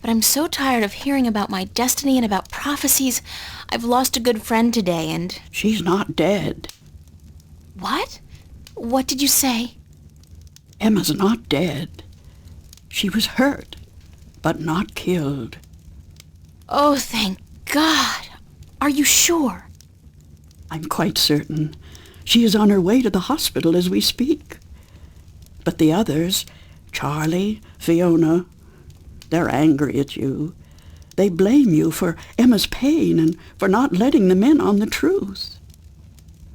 but I'm so tired of hearing about my destiny and about prophecies. I've lost a good friend today, and... She's not dead. What? What did you say? Emma's not dead. She was hurt, but not killed. Oh, thank God. Are you sure? I'm quite certain. She is on her way to the hospital as we speak. But the others, Charlie, Fiona, they're angry at you. They blame you for Emma's pain and for not letting them in on the truth.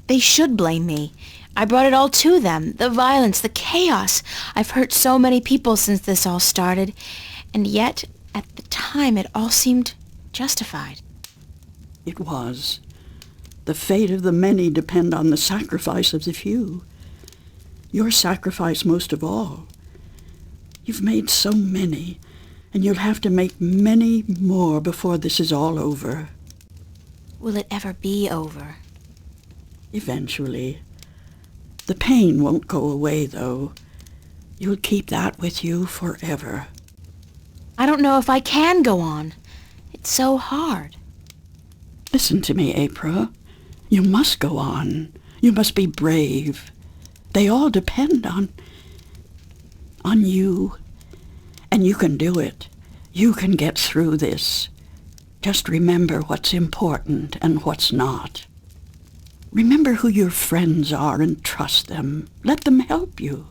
They should blame me. I brought it all to them. The violence, the chaos. I've hurt so many people since this all started. And yet, at the time, it all seemed justified. It was. The fate of the many depend on the sacrifice of the few. Your sacrifice most of all. You've made so many, and you'll have to make many more before this is all over. Will it ever be over? Eventually. The pain won't go away, though. You'll keep that with you forever. I don't know if I can go on. It's so hard. Listen to me, April. You must go on. You must be brave. They all depend on you. And you can do it. You can get through this. Just remember what's important and what's not. Remember who your friends are and trust them. Let them help you.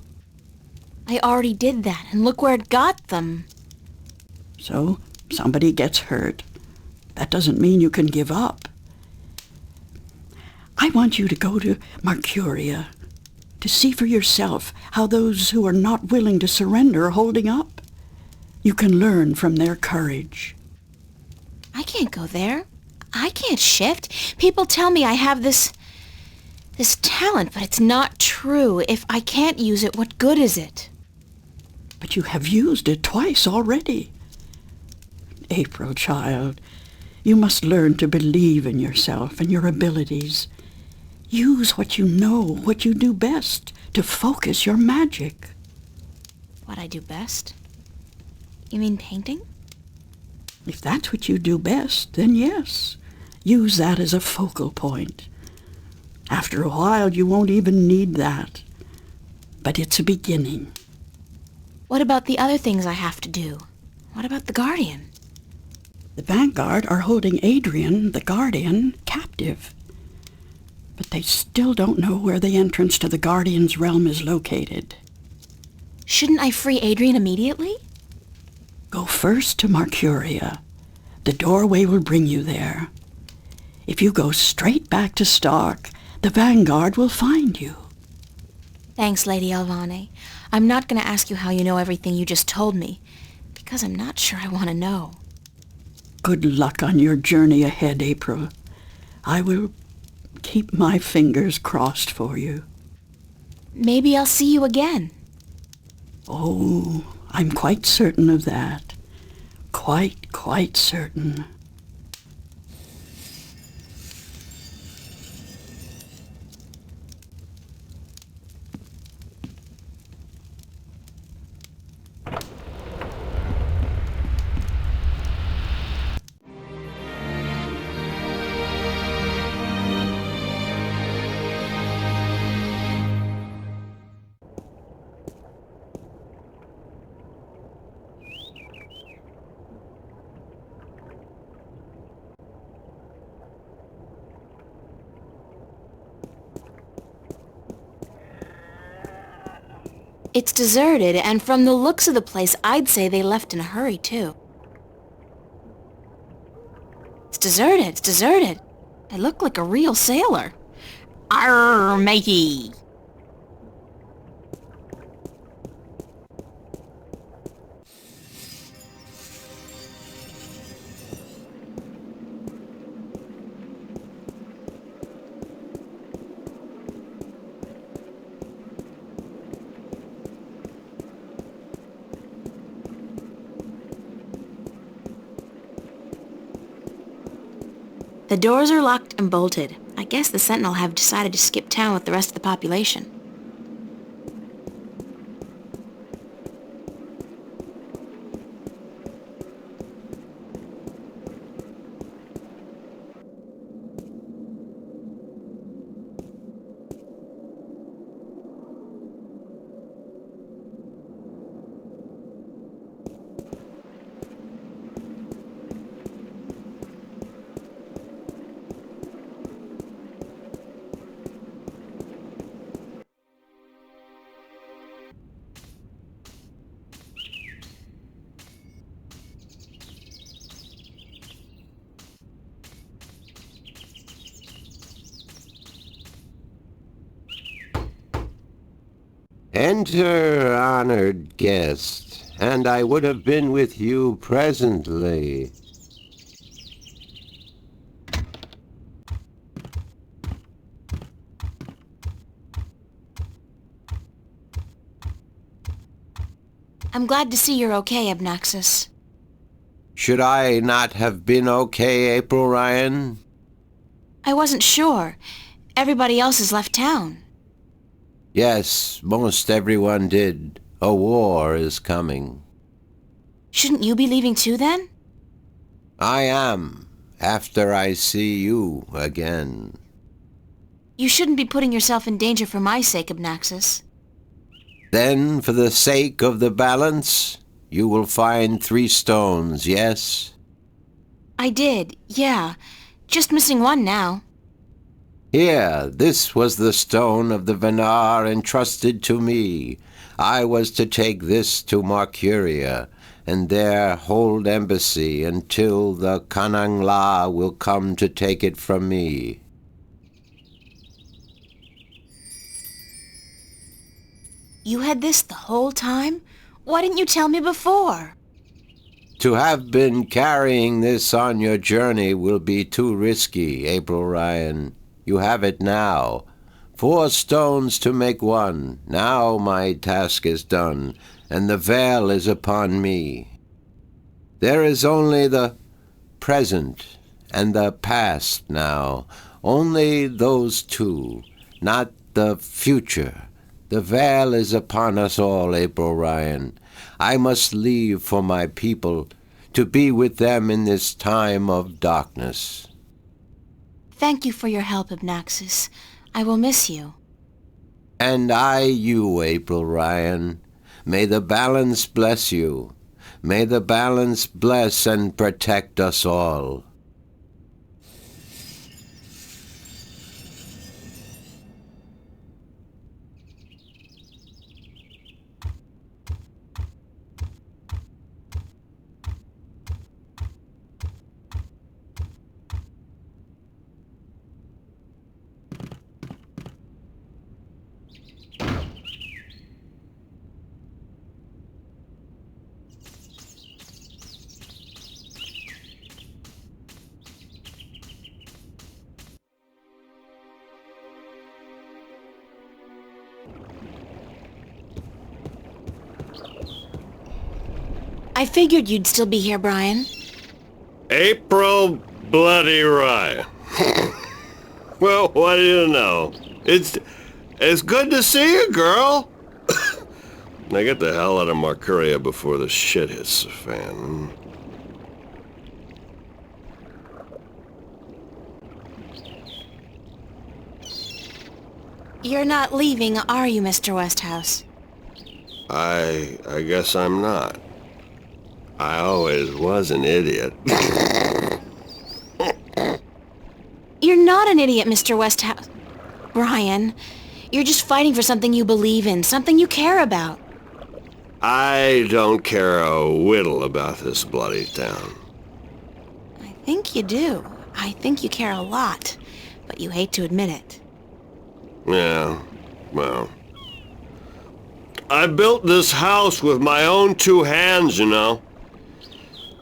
I already did that, and look where it got them. So, somebody gets hurt. That doesn't mean you can give up. I want you to go to Mercuria, to see for yourself how those who are not willing to surrender are holding up. You can learn from their courage. I can't go there. I can't shift. People tell me I have this talent, but it's not true. If I can't use it, what good is it? But you have used it twice already. April, child, you must learn to believe in yourself and your abilities. Use what you know, what you do best, to focus your magic. What I do best? You mean painting? If that's what you do best, then yes. Use that as a focal point. After a while, you won't even need that. But it's a beginning. What about the other things I have to do? What about the Guardian? The Vanguard are holding Adrian, the Guardian, captive. But they still don't know where the entrance to the Guardian's realm is located. Shouldn't I free Adrian immediately? Go first to Mercuria. The doorway will bring you there. If you go straight back to Stark, the Vanguard will find you. Thanks, Lady Elvane. I'm not going to ask you how you know everything you just told me, because I'm not sure I want to know. Good luck on your journey ahead, April. I will keep my fingers crossed for you. Maybe I'll see you again. Oh, I'm quite certain of that. Quite certain. It's deserted, and from the looks of the place, I'd say they left in a hurry, too. It's deserted, it's deserted. I look like a real sailor. Arr, matey! The doors are locked and bolted. I guess the Sentinel have decided to skip town with the rest of the population. Enter, honored guest, and I would have been with you presently. I'm glad to see you're okay, Abnaxis. Should I not have been okay, April Ryan? I wasn't sure. Everybody else has left town. Yes, most everyone did. A war is coming. Shouldn't you be leaving too, then? I am, after I see you again. You shouldn't be putting yourself in danger for my sake, Abnaxis. Then, for the sake of the balance, you will find 3 stones, yes? I did, yeah. Just missing one now. Here, this was the stone of the Venar entrusted to me. I was to take this to Marcuria, and there hold embassy until the Kanangla will come to take it from me. You had this the whole time? Why didn't you tell me before? To have been carrying this on your journey will be too risky, April Ryan. You have it now. 4 stones to make 1. Now my task is done, and the veil is upon me. There is only the present and the past now. Only those 2, not the future. The veil is upon us all, April Ryan. I must leave for my people, to be with them in this time of darkness. Thank you for your help, Abnaxis. I will miss you. And I you, April Ryan. May the balance bless you. May the balance bless and protect us all. I figured you'd still be here, Brian. April Bloody Ryan. Well, what do you know? It's good to see you, girl. Now get the hell out of Marcuria before the shit hits the fan. You're not leaving, are you, Mr. Westhouse? I guess I'm not. I always was an idiot. You're not an idiot, Mr. Westhouse. Brian, you're just fighting for something you believe in, something you care about. I don't care a whittle about this bloody town. I think you do. I think you care a lot, but you hate to admit it. Yeah, well... I built this house with my own 2 hands, you know.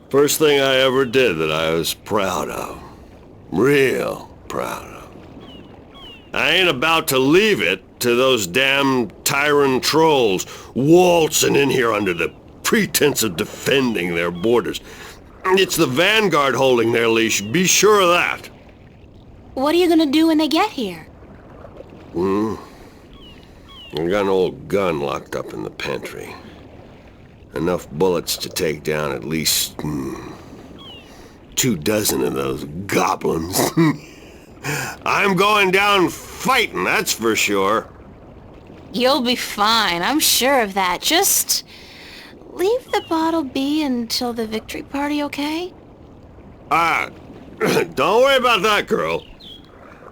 First thing I ever did that I was proud of. Real proud of. I ain't about to leave it to those damn tyrant trolls waltzing in here under the pretense of defending their borders. It's the Vanguard holding their leash, be sure of that. What are you gonna do when they get here? I got an old gun locked up in the pantry. Enough bullets to take down at least 24 of those goblins. I'm going down fighting, that's for sure. You'll be fine, I'm sure of that. Just leave the bottle be until the victory party, okay? Don't worry about that, girl.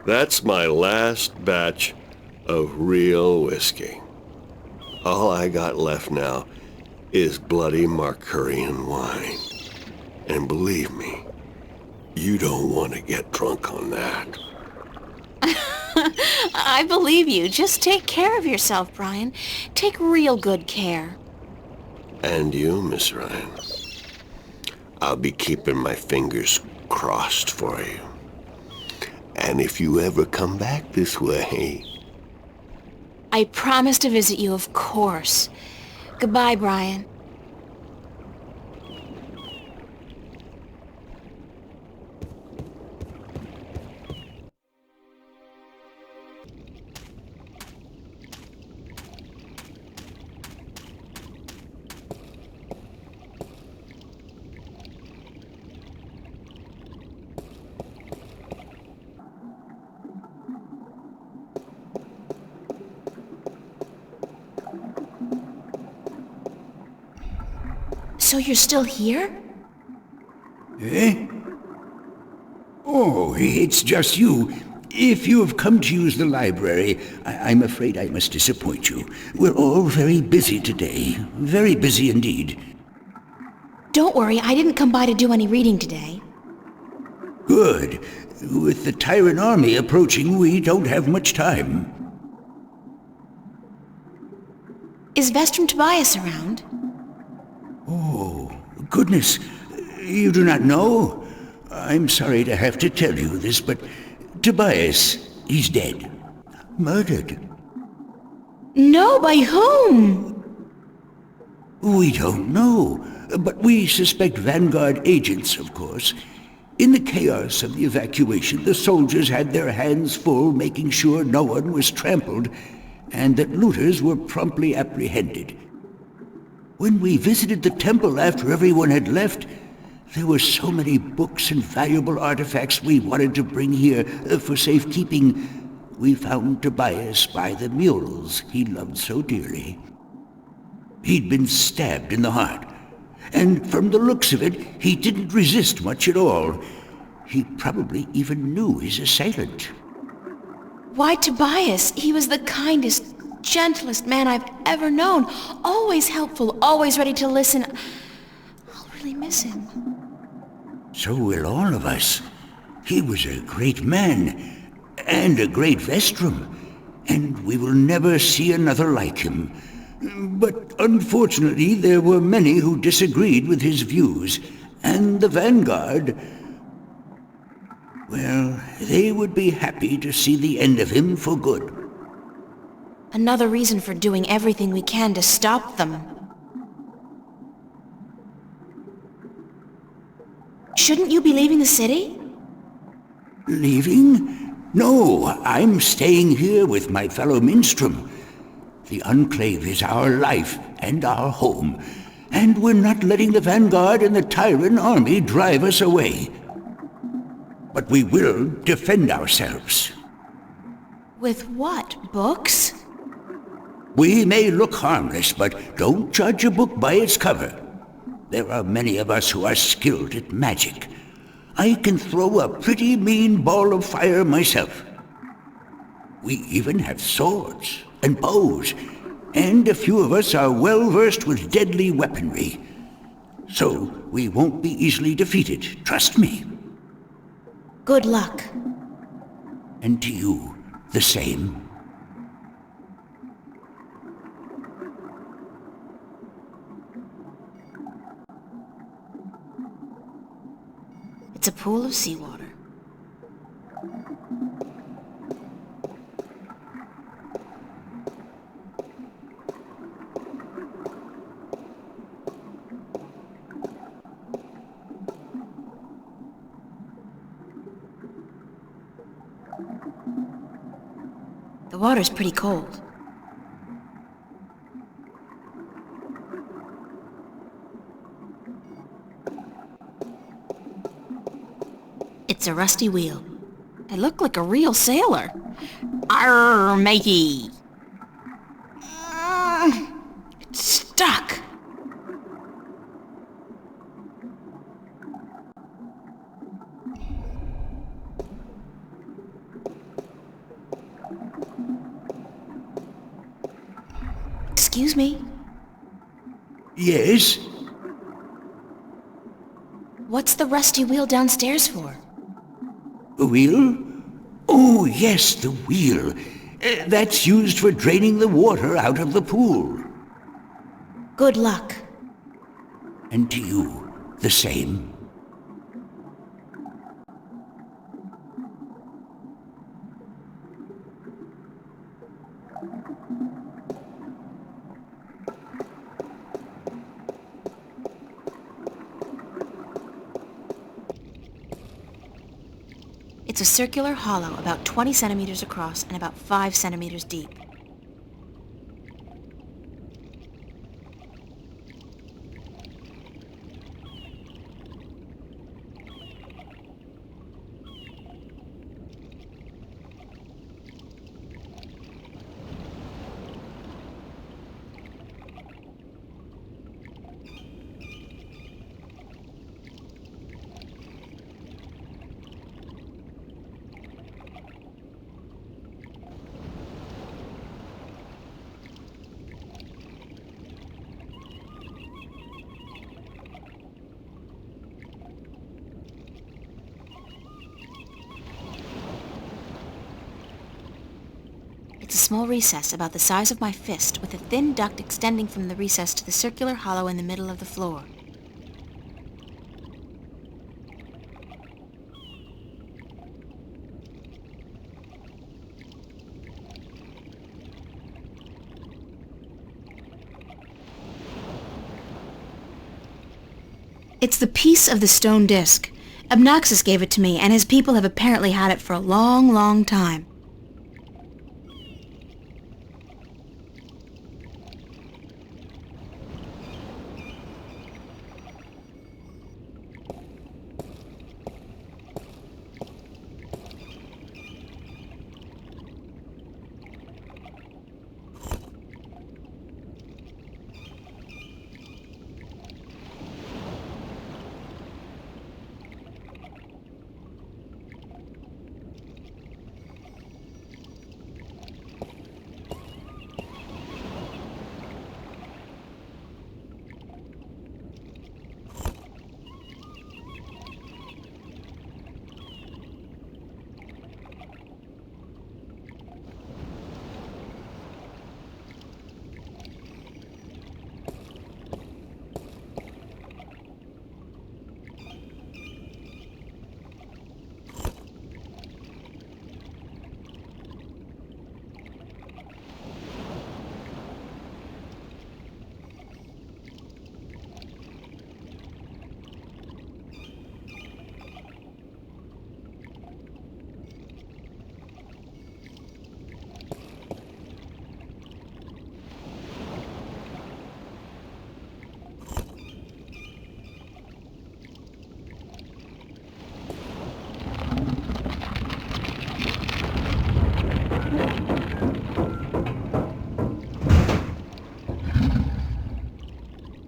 That's my last batch of real whiskey. All I got left now is bloody Marcurian wine. And believe me, you don't want to get drunk on that. I believe you. Just take care of yourself, Brian. Take real good care. And you, Miss Ryan. I'll be keeping my fingers crossed for you. And if you ever come back this way... I promise to visit you, of course. Goodbye, Brian. So you're still here? Eh? Oh, it's just you. If you have come to use the library, I'm afraid I must disappoint you. We're all very busy today. Very busy indeed. Don't worry, I didn't come by to do any reading today. Good. With the Tyrant army approaching, we don't have much time. Is Vestrum Tobias around? Oh, goodness. You do not know? I'm sorry to have to tell you this, but Tobias, he's dead. Murdered. No, by whom? We don't know, but we suspect Vanguard agents, of course. In the chaos of the evacuation, the soldiers had their hands full making sure no one was trampled, and that looters were promptly apprehended. When we visited the temple after everyone had left, there were so many books and valuable artifacts we wanted to bring here for safekeeping. We found Tobias by the mules he loved so dearly. He'd been stabbed in the heart, and from the looks of it, he didn't resist much at all. He probably even knew his assailant. Why Tobias? He was the kindest, gentlest man I've ever known. Always helpful, always ready to listen. I'll really miss him. So will all of us. He was a great man, and a great Vestrum, and we will never see another like him. But unfortunately, there were many who disagreed with his views, and the Vanguard, well, they would be happy to see the end of him for good. Another reason for doing everything we can to stop them. Shouldn't you be leaving the city? Leaving? No, I'm staying here with my fellow Minstrom. The Enclave is our life and our home, and we're not letting the Vanguard and the Tyrant army drive us away. But we will defend ourselves. With what? Books? We may look harmless, but don't judge a book by its cover. There are many of us who are skilled at magic. I can throw a pretty mean ball of fire myself. We even have swords and bows, And a few of us are well versed with deadly weaponry. So we won't be easily defeated, trust me. Good luck. And to you, the same. It's a pool of seawater. The water's pretty cold. It's a rusty wheel. I look like a real sailor. Arr, matey! It's stuck. Excuse me? Yes? What's the rusty wheel downstairs for? The wheel? Oh, yes, the wheel. That's used for draining the water out of the pool. Good luck. And to you, the same. It's a circular hollow about 20 centimeters across and about 5 centimeters deep. It's a small recess about the size of my fist with a thin duct extending from the recess to the circular hollow in the middle of the floor. It's the piece of the stone disc. Obnoxus gave it to me, and his people have apparently had it for a long, long time.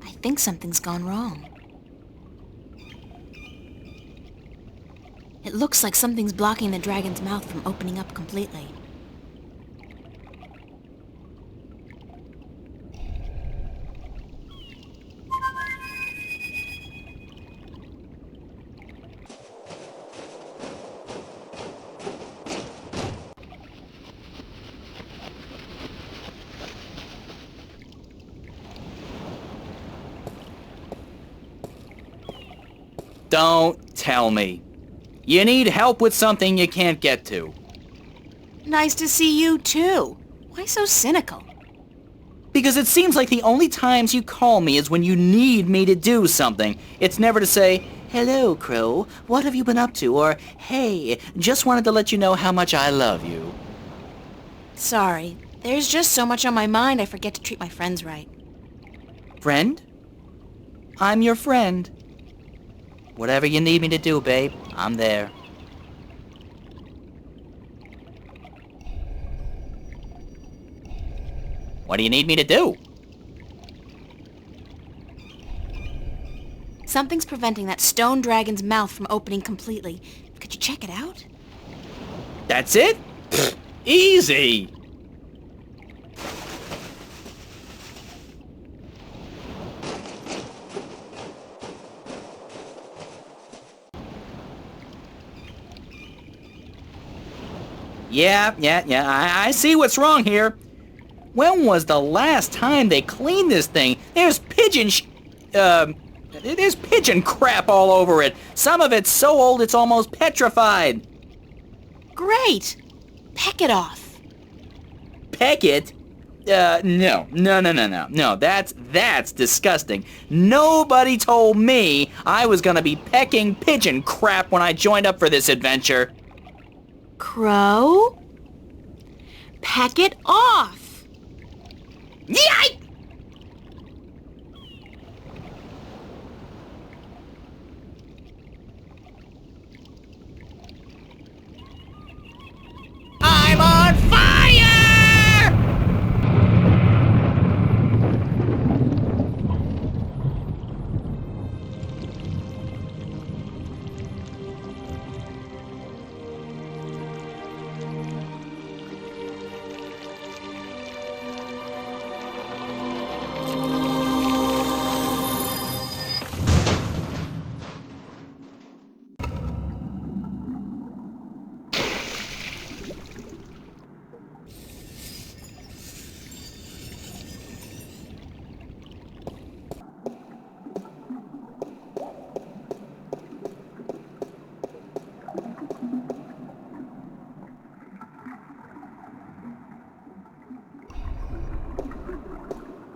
I think something's gone wrong. It looks like something's blocking the dragon's mouth from opening up completely. Don't tell me. You need help with something you can't get to. Nice to see you, too. Why so cynical? Because it seems like the only times you call me is when you need me to do something. It's never to say, "Hello, Crow, what have you been up to?" Or, "Hey, just wanted to let you know how much I love you." Sorry. There's just so much on my mind I forget to treat my friends right. Friend? I'm your friend. Whatever you need me to do, babe, I'm there. What do you need me to do? Something's preventing that stone dragon's mouth from opening completely. Could you check it out? That's it? Easy! Yeah, I see what's wrong here. When was the last time they cleaned this thing? There's there's pigeon crap all over it. Some of it's so old it's almost petrified. Great! Peck it off. Peck it? No, that's disgusting. Nobody told me I was gonna be pecking pigeon crap when I joined up for this adventure. Crow? Peck it off! Yike! I'm on fire!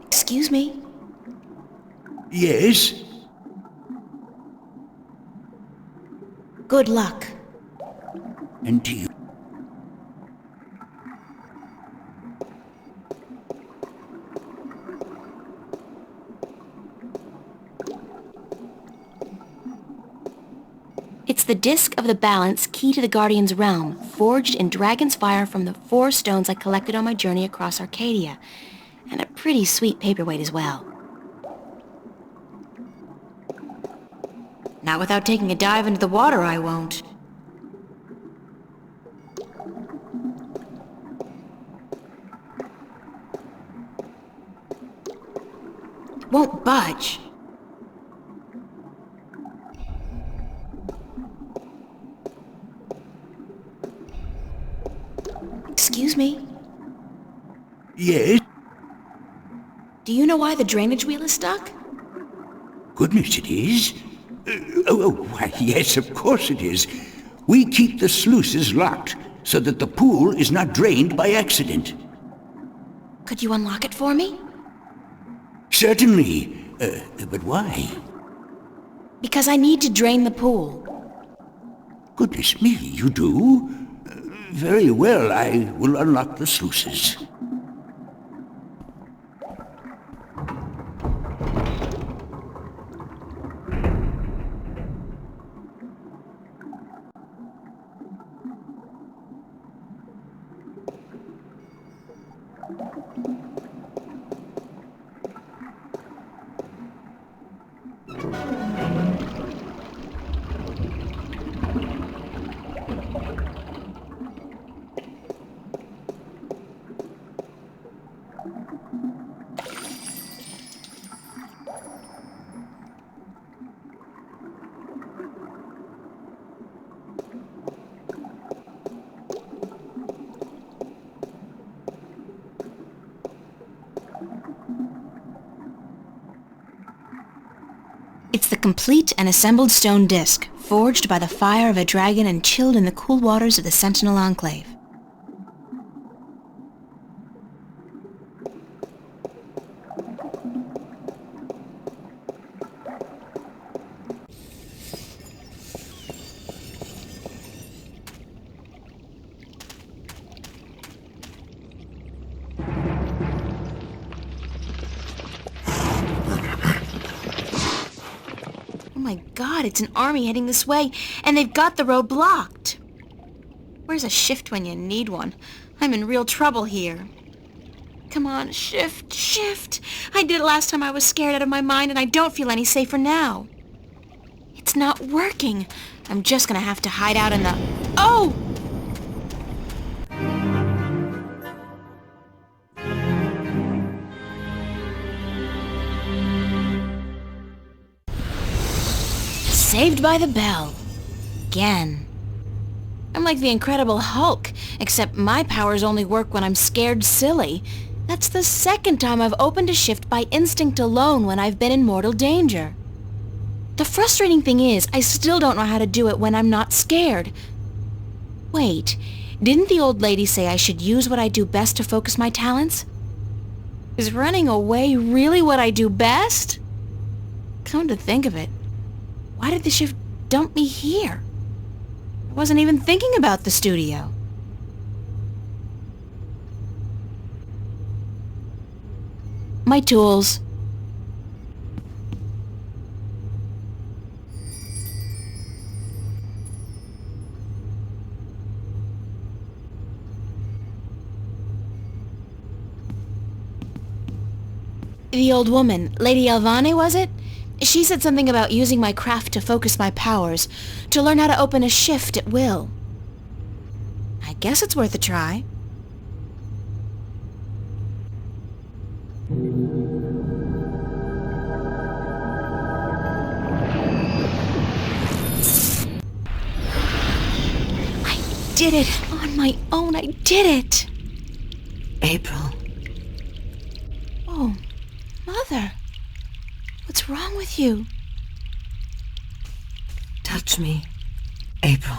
Excuse me? Yes? Good luck. And to you. It's the disc of the balance key to the Guardian's realm, forged in dragon's fire from the 4 stones I collected on my journey across Arcadia. And a pretty sweet paperweight as well. Not without taking a dive into the water, I won't. It won't budge. Excuse me? Yes? Do you know why the drainage wheel is stuck? Goodness, it is. Why, yes, of course it is. We keep the sluices locked so that the pool is not drained by accident. Could you unlock it for me? Certainly. But why? Because I need to drain the pool. Goodness me, you do? Very well, I will unlock the sluices. It's the complete and assembled stone disc, forged by the fire of a dragon and chilled in the cool waters of the Sentinel Enclave. Oh my God, it's an army heading this way, and they've got the road blocked. Where's a shift when you need one? I'm in real trouble here. Come on, shift, shift. I did it last time I was scared out of my mind, and I don't feel any safer now. It's not working. I'm just gonna have to hide out in the... Oh! Saved by the bell. Again. I'm like the Incredible Hulk, except my powers only work when I'm scared silly. That's the second time I've opened a shift by instinct alone when I've been in mortal danger. The frustrating thing is, I still don't know how to do it when I'm not scared. Wait, didn't the old lady say I should use what I do best to focus my talents? Is running away really what I do best? Come to think of it, why did the shift dump me here? I wasn't even thinking about the studio. My tools. The old woman, Lady Alvane, was it? She said something about using my craft to focus my powers, to learn how to open a shift at will. I guess it's worth a try. I did it! On my own, I did it! April. Oh, Mother. What's wrong with you? Touch me, April.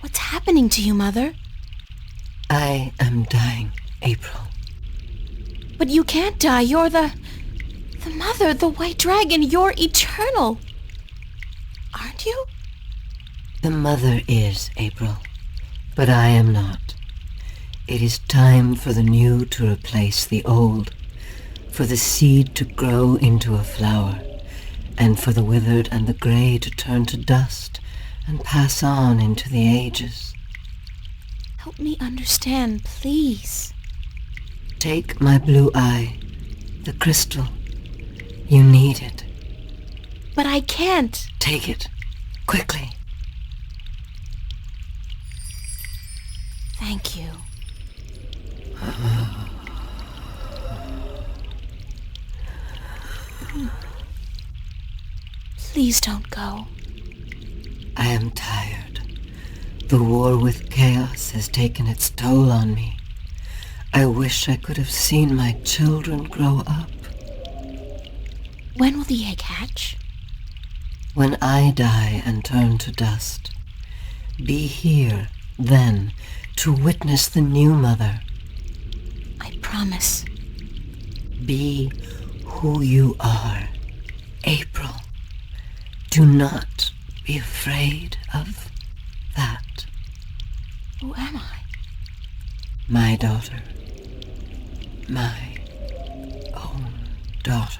What's happening to you, Mother? I am dying, April. But you can't die. You're the Mother, the White Dragon. You're eternal. Aren't you? The Mother is, April, but I am not. It is time for the new to replace the old, for the seed to grow into a flower, and for the withered and the gray to turn to dust and pass on into the ages. Help me understand, please. Take my blue eye, the crystal. You need it. But I can't. Take it, quickly. Thank you. Please don't go. I am tired. The war with chaos has taken its toll on me. I wish I could have seen my children grow up. When will the egg hatch? When I die and turn to dust. Be here, then, to witness the new mother. I promise. Be who you are, April. Do not be afraid of that. Who am I? My daughter. My own daughter.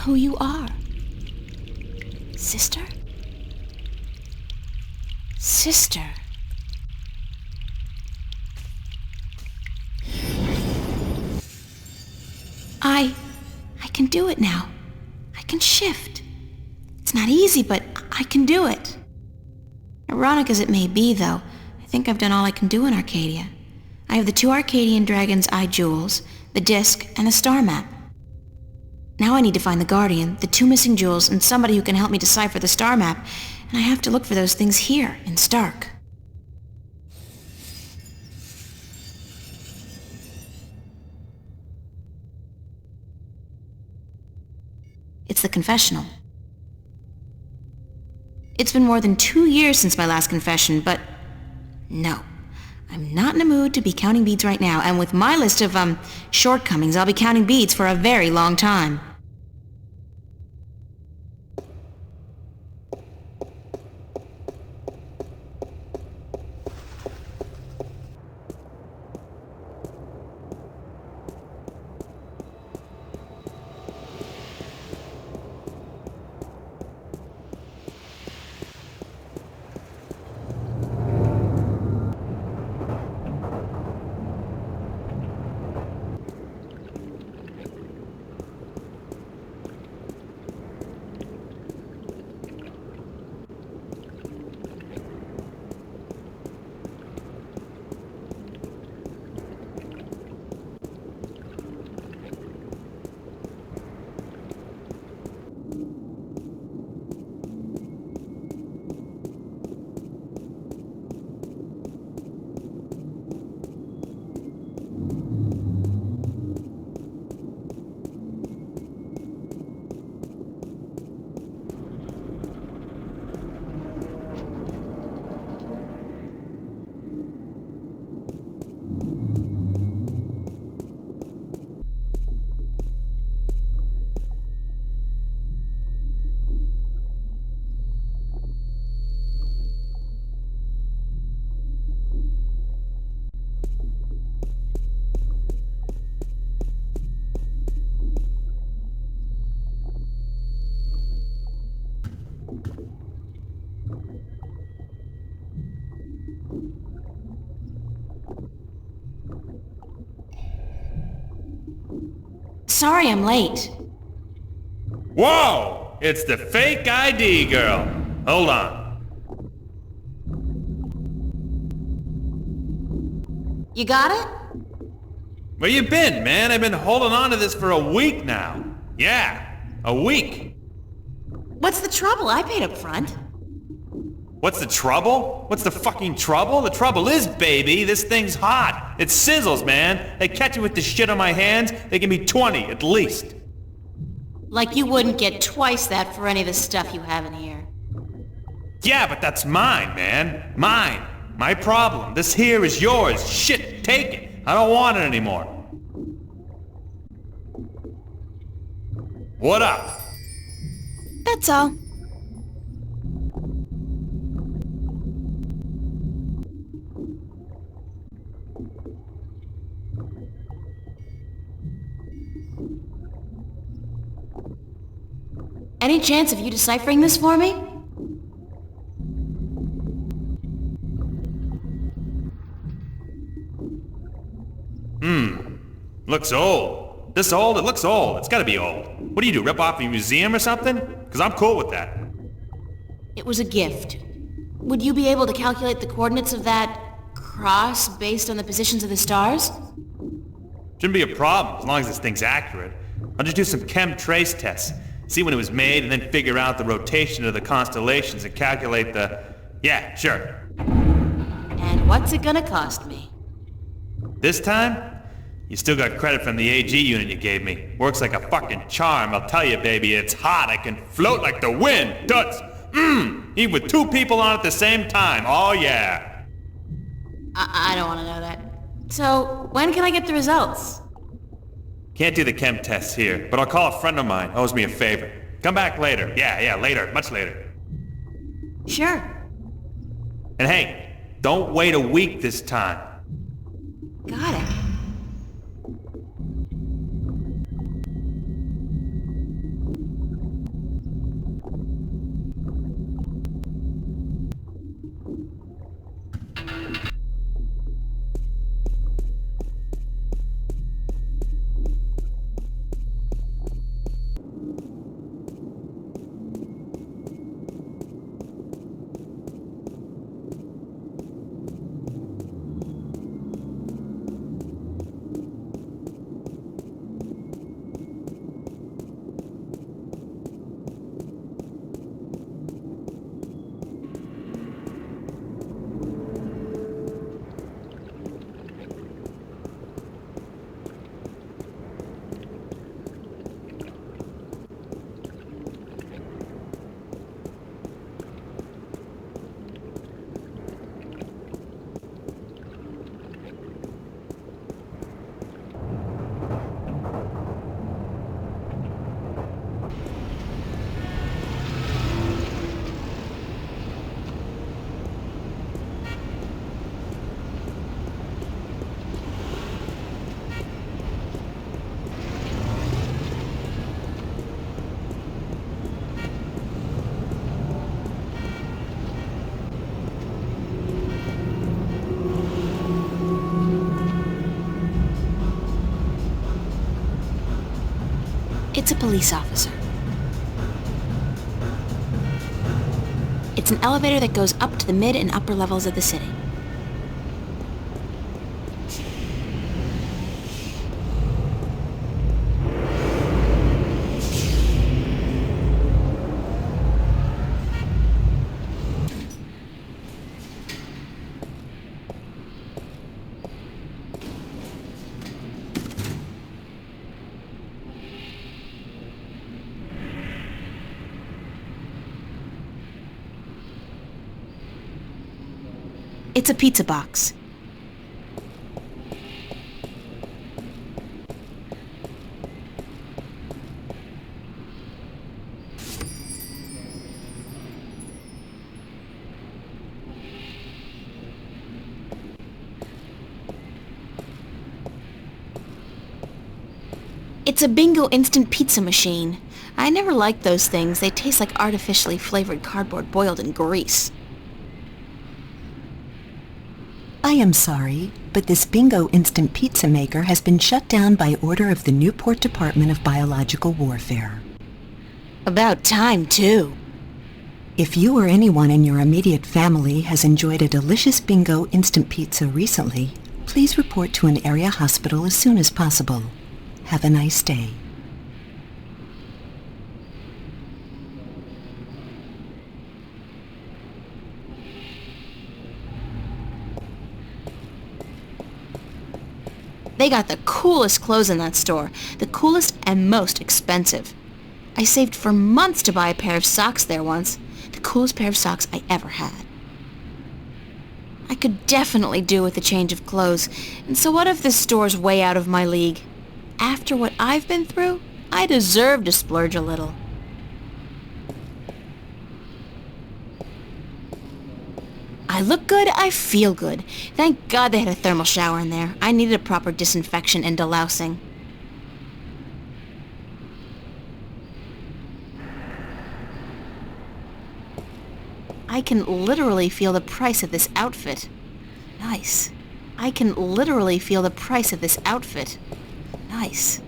who you are. Sister? Sister. I can do it now. I can shift. It's not easy, but I can do it. Ironic as it may be, though, I think I've done all I can do in Arcadia. I have the 2 Arcadian Dragon's Eye jewels, the disc, and the star map. Now I need to find the Guardian, the 2 missing jewels, and somebody who can help me decipher the star map, and I have to look for those things here, in Stark. It's the confessional. It's been more than 2 years since my last confession, but no. I'm not in a mood to be counting beads right now, and with my list of, shortcomings, I'll be counting beads for a very long time. Sorry I'm late. Whoa! It's the fake ID girl. Hold on. You got it? Where you been, man? I've been holding on to this for a week now. Yeah, a week. What's the trouble? I paid up front. What's the trouble? What's the fucking trouble? The trouble is, baby, this thing's hot. It sizzles, man. They catch me with the shit on my hands, they give me 20 at least. Like you wouldn't get twice that for any of the stuff you have in here. Yeah, but that's mine, man. Mine. My problem. This here is yours. Shit, take it. I don't want it anymore. What up? That's all. Any chance of you deciphering this for me? Looks old. This old? It looks old. It's gotta be old. What do you do, rip off a museum or something? Because I'm cool with that. It was a gift. Would you be able to calculate the coordinates of that cross based on the positions of the stars? Shouldn't be a problem, as long as this thing's accurate. I'll just do some chem trace tests. See when it was made, and then figure out the rotation of the constellations and calculate the... Yeah, sure. And what's it gonna cost me? This time? You still got credit from the AG unit you gave me. Works like a fucking charm, I'll tell you, baby. It's hot, I can float like the wind. Toots! Even with 2 people on at the same time. Oh, yeah. I don't want to know that. So, when can I get the results? Can't do the chem tests here, but I'll call a friend of mine. Owes me a favor. Come back later. Yeah, later. Much later. Sure. And hey, don't wait a week this time. Got it. It's a police officer. It's an elevator that goes up to the mid and upper levels of the city. It's a pizza box. It's a bingo instant pizza machine. I never liked those things. They taste like artificially flavored cardboard boiled in grease. I am sorry, but this bingo instant pizza maker has been shut down by order of the Newport Department of Biological Warfare. About time, too. If you or anyone in your immediate family has enjoyed a delicious bingo instant pizza recently, please report to an area hospital as soon as possible. Have a nice day. They got the coolest clothes in that store, the coolest and most expensive. I saved for months to buy a pair of socks there once, the coolest pair of socks I ever had. I could definitely do with a change of clothes, and so what if this store's way out of my league? After what I've been through, I deserve to splurge a little. I look good, I feel good. Thank God they had a thermal shower in there. I needed a proper disinfection and delousing. I can literally feel the price of this outfit. Nice. I can literally feel the price of this outfit. Nice.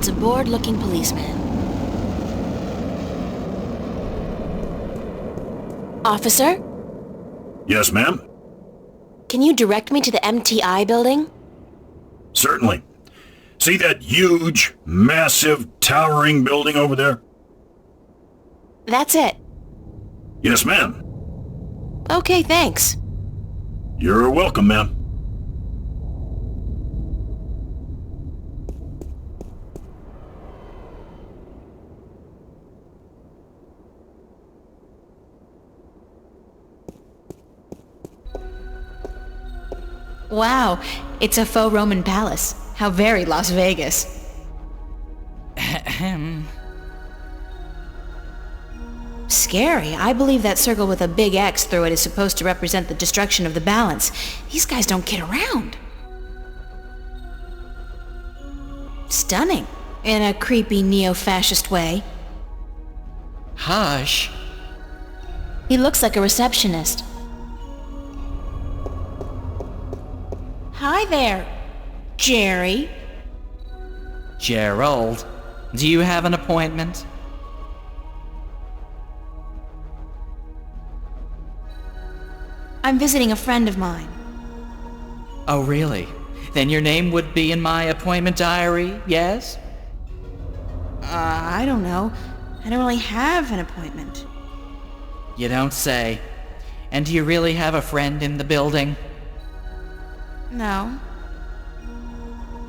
It's a bored-looking policeman. Officer? Yes, ma'am? Can you direct me to the MTI building? Certainly. See that huge, massive, towering building over there? That's it. Yes, ma'am. Okay, thanks. You're welcome, ma'am. Wow, it's a faux Roman palace. How very Las Vegas. Scary. I believe that circle with a big X through it is supposed to represent the destruction of the balance. These guys don't kid around. Stunning. In a creepy neo-fascist way. Hush. He looks like a receptionist. Hi there, Jerry. Gerald, do you have an appointment? I'm visiting a friend of mine. Oh, really? Then your name would be in my appointment diary, yes? I don't know. I don't really have an appointment. You don't say. And do you really have a friend in the building? No.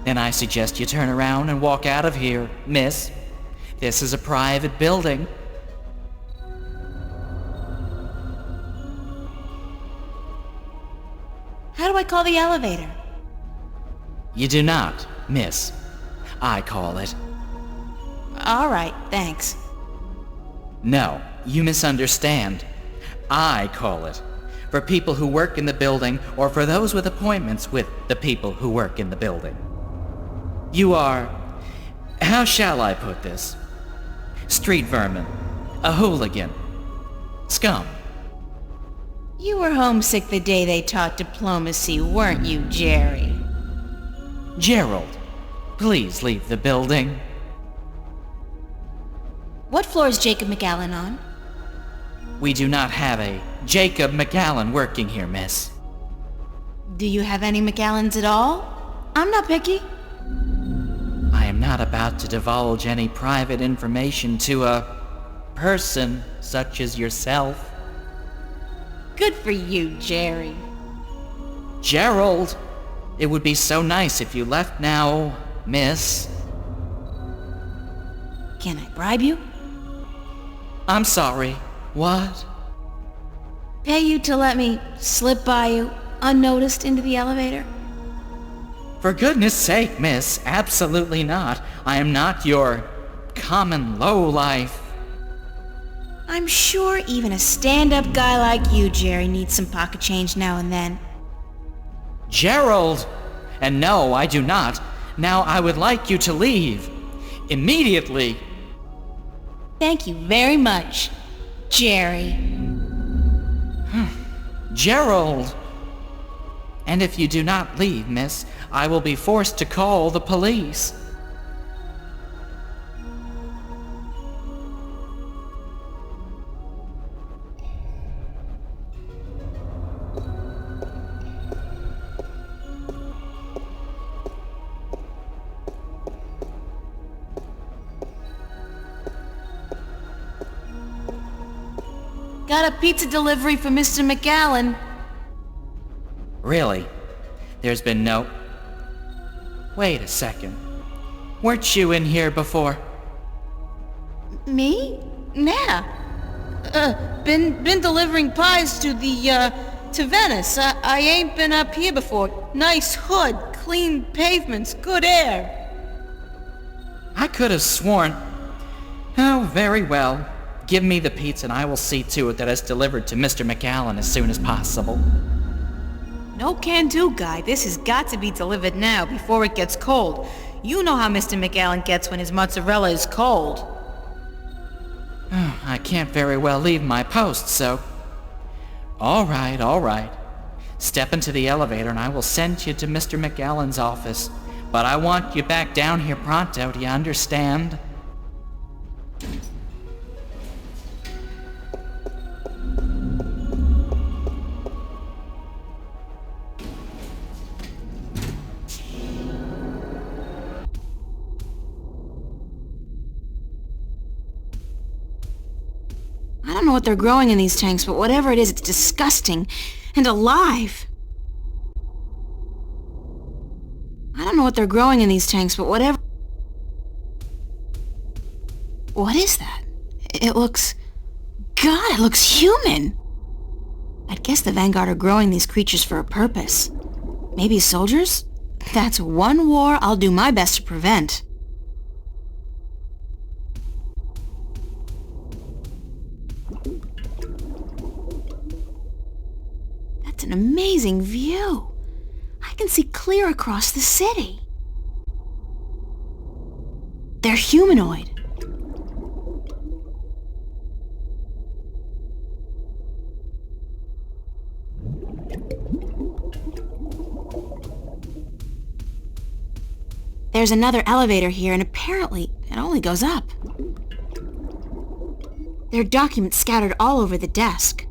Then I suggest you turn around and walk out of here, miss. This is a private building. call the elevator? You do not, miss. I call it. All right, thanks. No, you misunderstand. I call it. For people who work in the building, or for those with appointments with the people who work in the building. You are... how shall I put this? Street vermin. A hooligan. Scum. You were homesick the day they taught diplomacy, weren't you, Jerry? Gerald, please leave the building. What floor is Jacob McAllen on? We do not have a Jacob McAllen working here, miss. Do you have any McAllens at all? I'm not picky. I am not about to divulge any private information to a person such as yourself. Good for you, Jerry. Gerald, it would be so nice if you left now, miss. Can I bribe you? I'm sorry. What? Pay you to let me slip by you, unnoticed, into the elevator? For goodness sake, miss, absolutely not. I am not your common lowlife. I'm sure even a stand-up guy like you, Jerry, needs some pocket change now and then. Gerald! And no, I do not. Now I would like you to leave. Immediately. Thank you very much, Jerry. Gerald! And if you do not leave, miss, I will be forced to call the police. Got a pizza delivery for Mr. McAllen. Really? There's been no... Wait a second. Weren't you in here before? Me? Nah. Been delivering pies to to Venice. I ain't been up here before. Nice hood, clean pavements, good air. I could have sworn... Oh, very well. Give me the pizza and I will see to it that it's delivered to Mr. McAllen as soon as possible. No can-do, guy. This has got to be delivered now, before it gets cold. You know how Mr. McAllen gets when his mozzarella is cold. I can't very well leave my post, so... All right. Step into the elevator and I will send you to Mr. McAllen's office. But I want you back down here pronto, do you understand? I don't know what they're growing in these tanks, but whatever it is, it's disgusting and alive. I don't know what they're growing in these tanks, but whatever... What is that? It looks... God, it looks human! I'd guess the Vanguard are growing these creatures for a purpose. Maybe soldiers? That's one war I'll do my best to prevent. That's an amazing view. I can see clear across the city. They're humanoid. There's another elevator here, and apparently it only goes up. There are documents scattered all over the desk.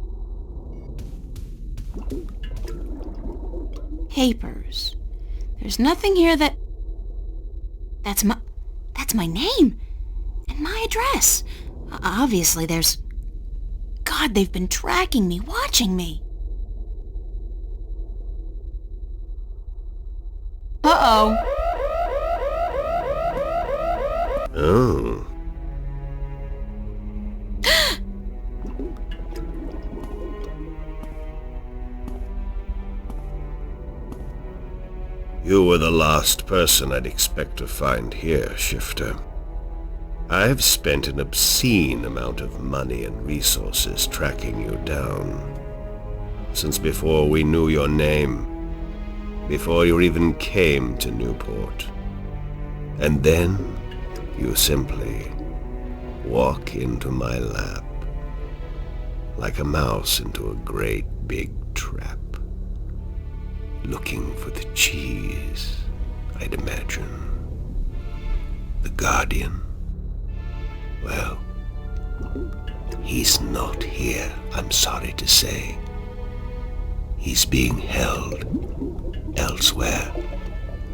Papers. There's nothing here that... That's my name. And my address. Obviously there's... God, they've been tracking me, watching me. Uh-oh. Oh. You were the last person I'd expect to find here, Shifter. I've spent an obscene amount of money and resources tracking you down. Since before we knew your name, before you even came to Newport. And then you simply walk into my lap, like a mouse into a great big trap, looking for the cheese, I'd imagine. The Guardian. Well, he's not here, I'm sorry to say. He's being held elsewhere,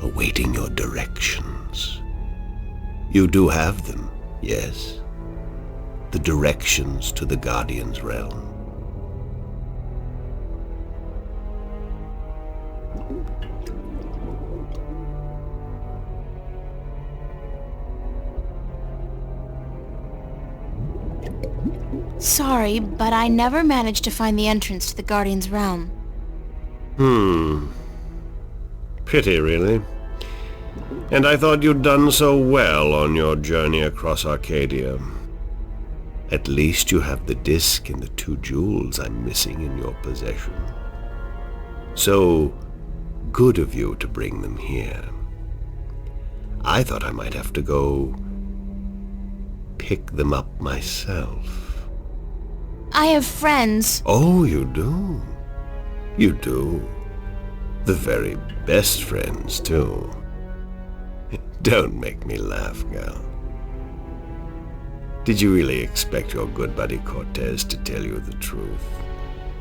awaiting your directions. You do have them, yes? The directions to the Guardian's realm. Sorry, but I never managed to find the entrance to the Guardian's realm. Pity, really. And I thought you'd done so well on your journey across Arcadia. At least you have the disc and the 2 jewels I'm missing in your possession. So good of you to bring them here. I thought I might have to go pick them up myself. I have friends. Oh, you do? You do. The very best friends, too. Don't make me laugh, girl. Did you really expect your good buddy Cortez to tell you the truth?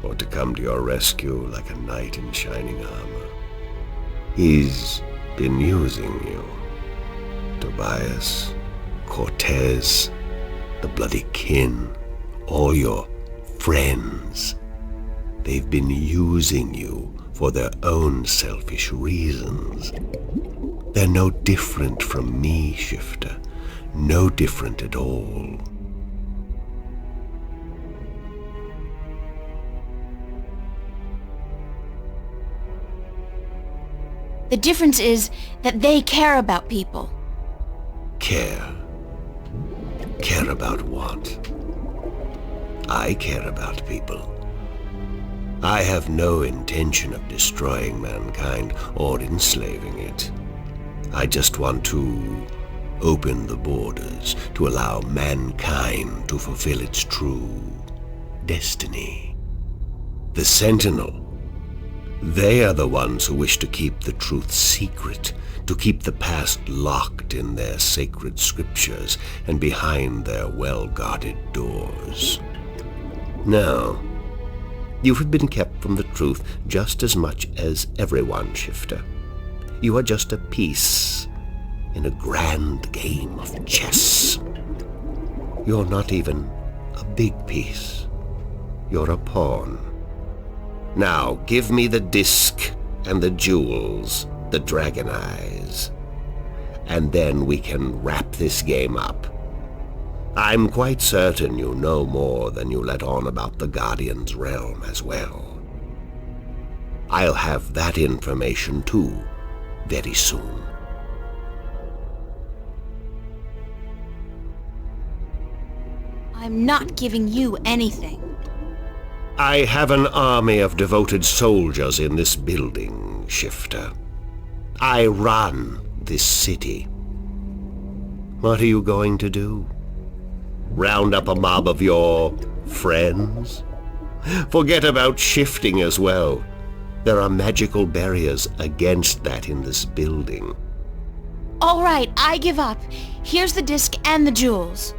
Or to come to your rescue like a knight in shining armor? He's been using you. Tobias, Cortez, the bloody kin, all your friends. They've been using you for their own selfish reasons. They're no different from me, Shifter. No different at all. The difference is that they care about people. Care? Care about what? I care about people. I have no intention of destroying mankind or enslaving it. I just want to open the borders to allow mankind to fulfill its true destiny. The Sentinel, they are the ones who wish to keep the truth secret, to keep the past locked in their sacred scriptures and behind their well-guarded doors. Now, you have been kept from the truth just as much as everyone, Shifter. You are just a piece in a grand game of chess. You're not even a big piece. You're a pawn. Now, give me the disc and the jewels, the dragon eyes, and then we can wrap this game up. I'm quite certain you know more than you let on about the Guardian's realm as well. I'll have that information too, very soon. I'm not giving you anything. I have an army of devoted soldiers in this building, Shifter. I run this city. What are you going to do? Round up a mob of your friends? Forget about shifting as well. There are magical barriers against that in this building. All right, I give up. Here's the disc and the jewels.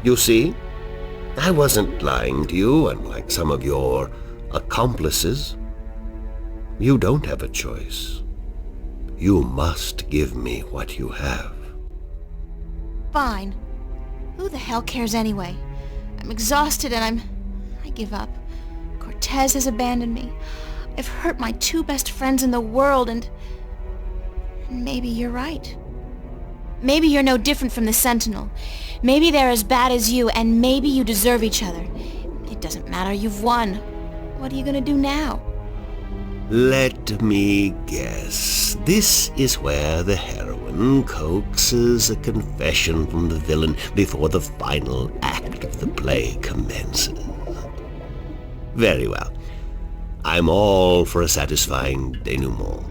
You see, I wasn't lying to you, unlike some of your accomplices. You don't have a choice. You must give me what you have. Fine. Who the hell cares anyway? I'm exhausted and I give up. Cortez has abandoned me. I've hurt my 2 best friends in the world and maybe you're right. Maybe you're no different from the Sentinel. Maybe they're as bad as you, and maybe you deserve each other. It doesn't matter, you've won. What are you gonna do now? Let me guess. This is where the heroine coaxes a confession from the villain before the final act of the play commences. Very well. I'm all for a satisfying denouement.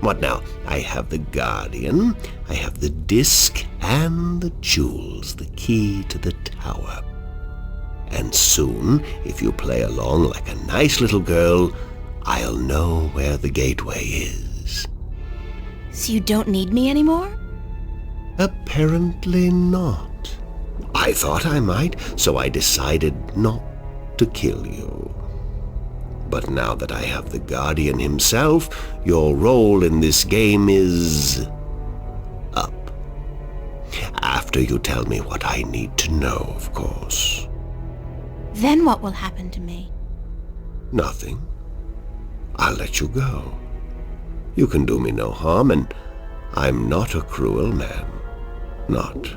What now? I have the Guardian, I have the disc, and the jewels, the key to the tower. And soon, if you play along like a nice little girl, I'll know where the gateway is. So you don't need me anymore? Apparently not. I thought I might, so I decided not to kill you. But now that I have the Guardian himself, your role in this game is up. After you tell me what I need to know, of course. Then what will happen to me? Nothing. I'll let you go. You can do me no harm, and I'm not a cruel man. Not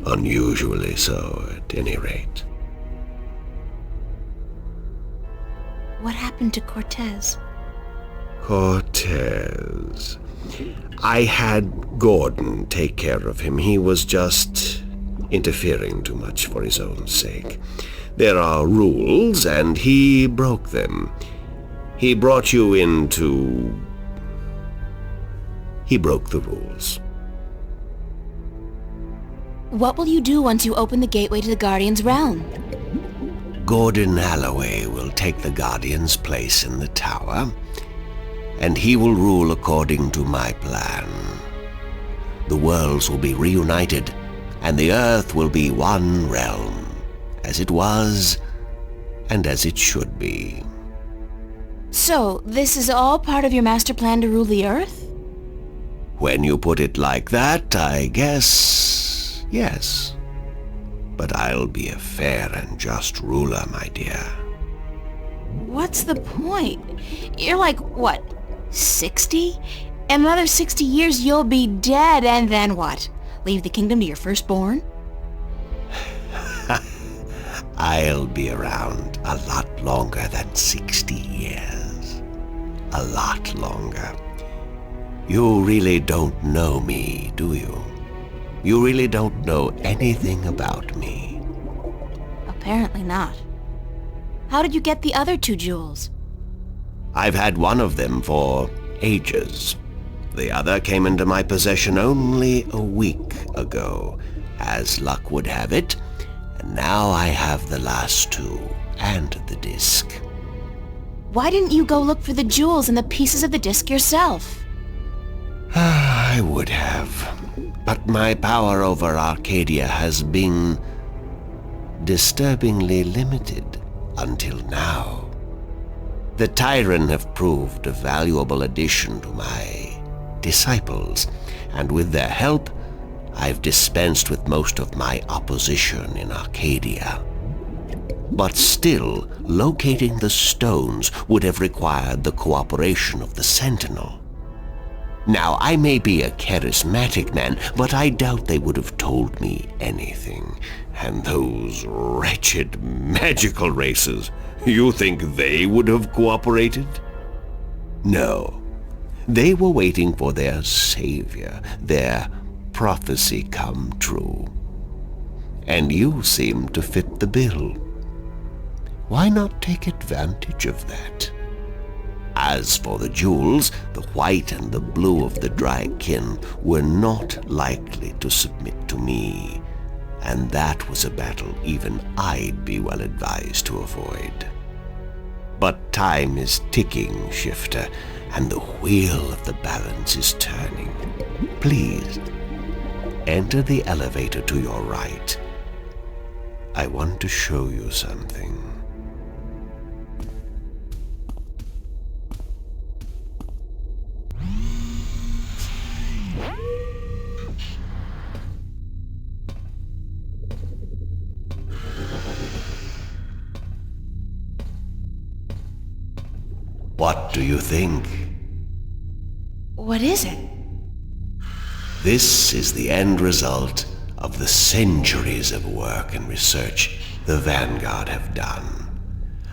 unusually so, at any rate. What happened to Cortez? Cortez. I had Gordon take care of him. He was just interfering too much for his own sake. There are rules, and he broke them. He brought you into... He broke the rules. What will you do once you open the gateway to the Guardian's realm? Gordon Alloway will take the Guardian's place in the tower, and he will rule according to my plan. The worlds will be reunited, and the Earth will be one realm, as it was, and as it should be. So, this is all part of your master plan to rule the Earth? When you put it like that, I guess, yes. But I'll be a fair and just ruler, my dear. What's the point? You're like, what, 60? In another 60 years you'll be dead, and then what? Leave the kingdom to your firstborn? I'll be around a lot longer than 60 years. A lot longer. You really don't know me, do you? You really don't know anything about me. Apparently not. How did you get the other 2 jewels? I've had one of them for ages. The other came into my possession only a week ago, as luck would have it, and now I have the last 2, and the disc. Why didn't you go look for the jewels and the pieces of the disc yourself? I would have, but my power over Arcadia has been disturbingly limited until now. The Tyran have proved a valuable addition to my disciples, and with their help, I've dispensed with most of my opposition in Arcadia. But still, locating the stones would have required the cooperation of the Sentinel. Now, I may be a charismatic man, but I doubt they would have told me anything. And those wretched magical races, you think they would have cooperated? No. They were waiting for their savior, their prophecy come true. And you seem to fit the bill. Why not take advantage of that? As for the jewels, the white and the blue of the Drykin were not likely to submit to me, and that was a battle even I'd be well advised to avoid. But time is ticking, Shifter, and the wheel of the balance is turning. Please, enter the elevator to your right. I want to show you something. What do you think? What is it? This is the end result of the centuries of work and research the Vanguard have done.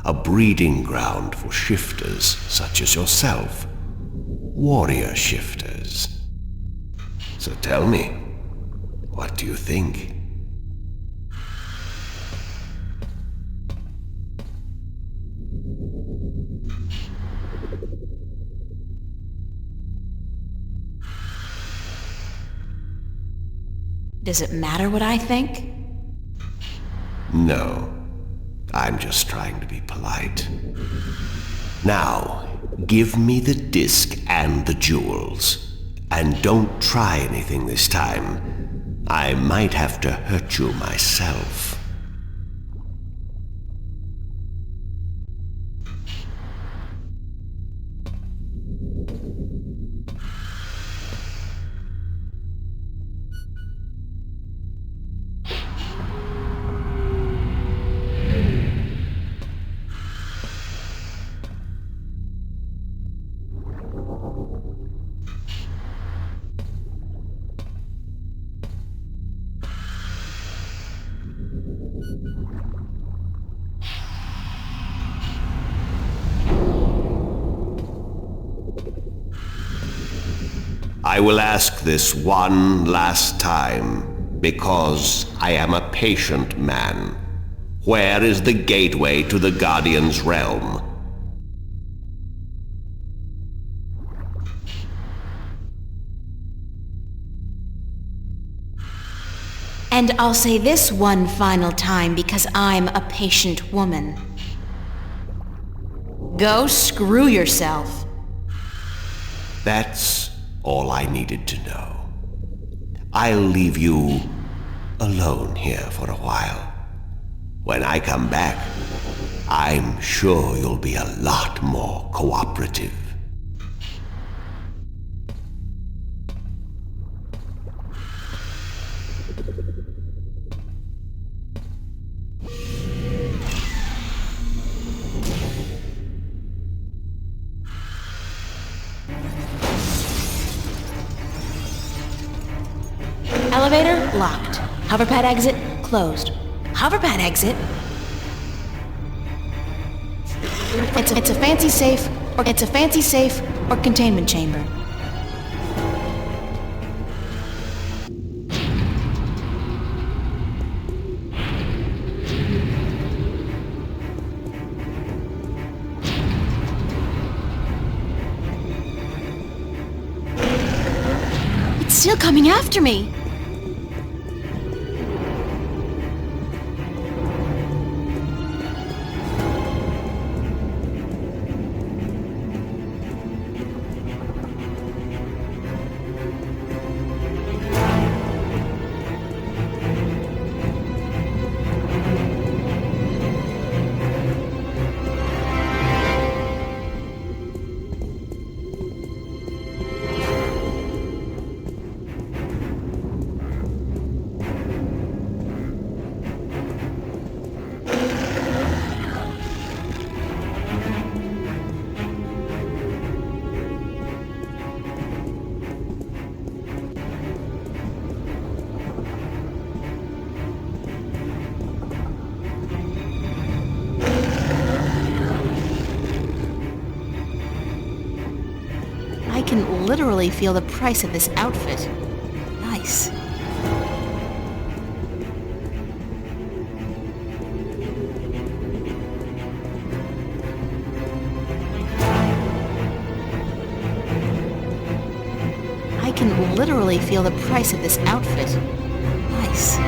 A breeding ground for shifters such as yourself. Warrior shifters. So tell me, what do you think? Does it matter what I think? No. I'm just trying to be polite. Now, give me the disc and the jewels. And don't try anything this time. I might have to hurt you myself. I will ask this one last time, because I am a patient man. Where is the gateway to the Guardian's realm? And I'll say this one final time because I'm a patient woman. Go screw yourself. That's all I needed to know. I'll leave you alone here for a while. When I come back, I'm sure you'll be a lot more cooperative. Elevator locked. Hoverpad exit closed. Hoverpad exit? It's a fancy safe or containment chamber. It's still coming after me. I can literally feel the price of this outfit. Nice. I can literally feel the price of this outfit. Nice.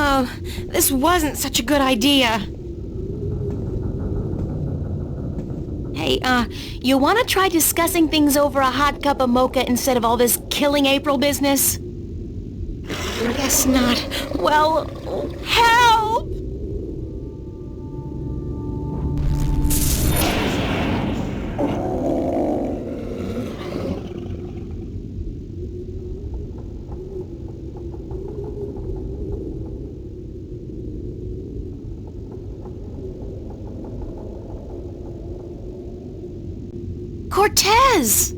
Oh, this wasn't such a good idea. Hey, you wanna try discussing things over a hot cup of mocha instead of all this killing April business? Guess not. Well, help! Cortez!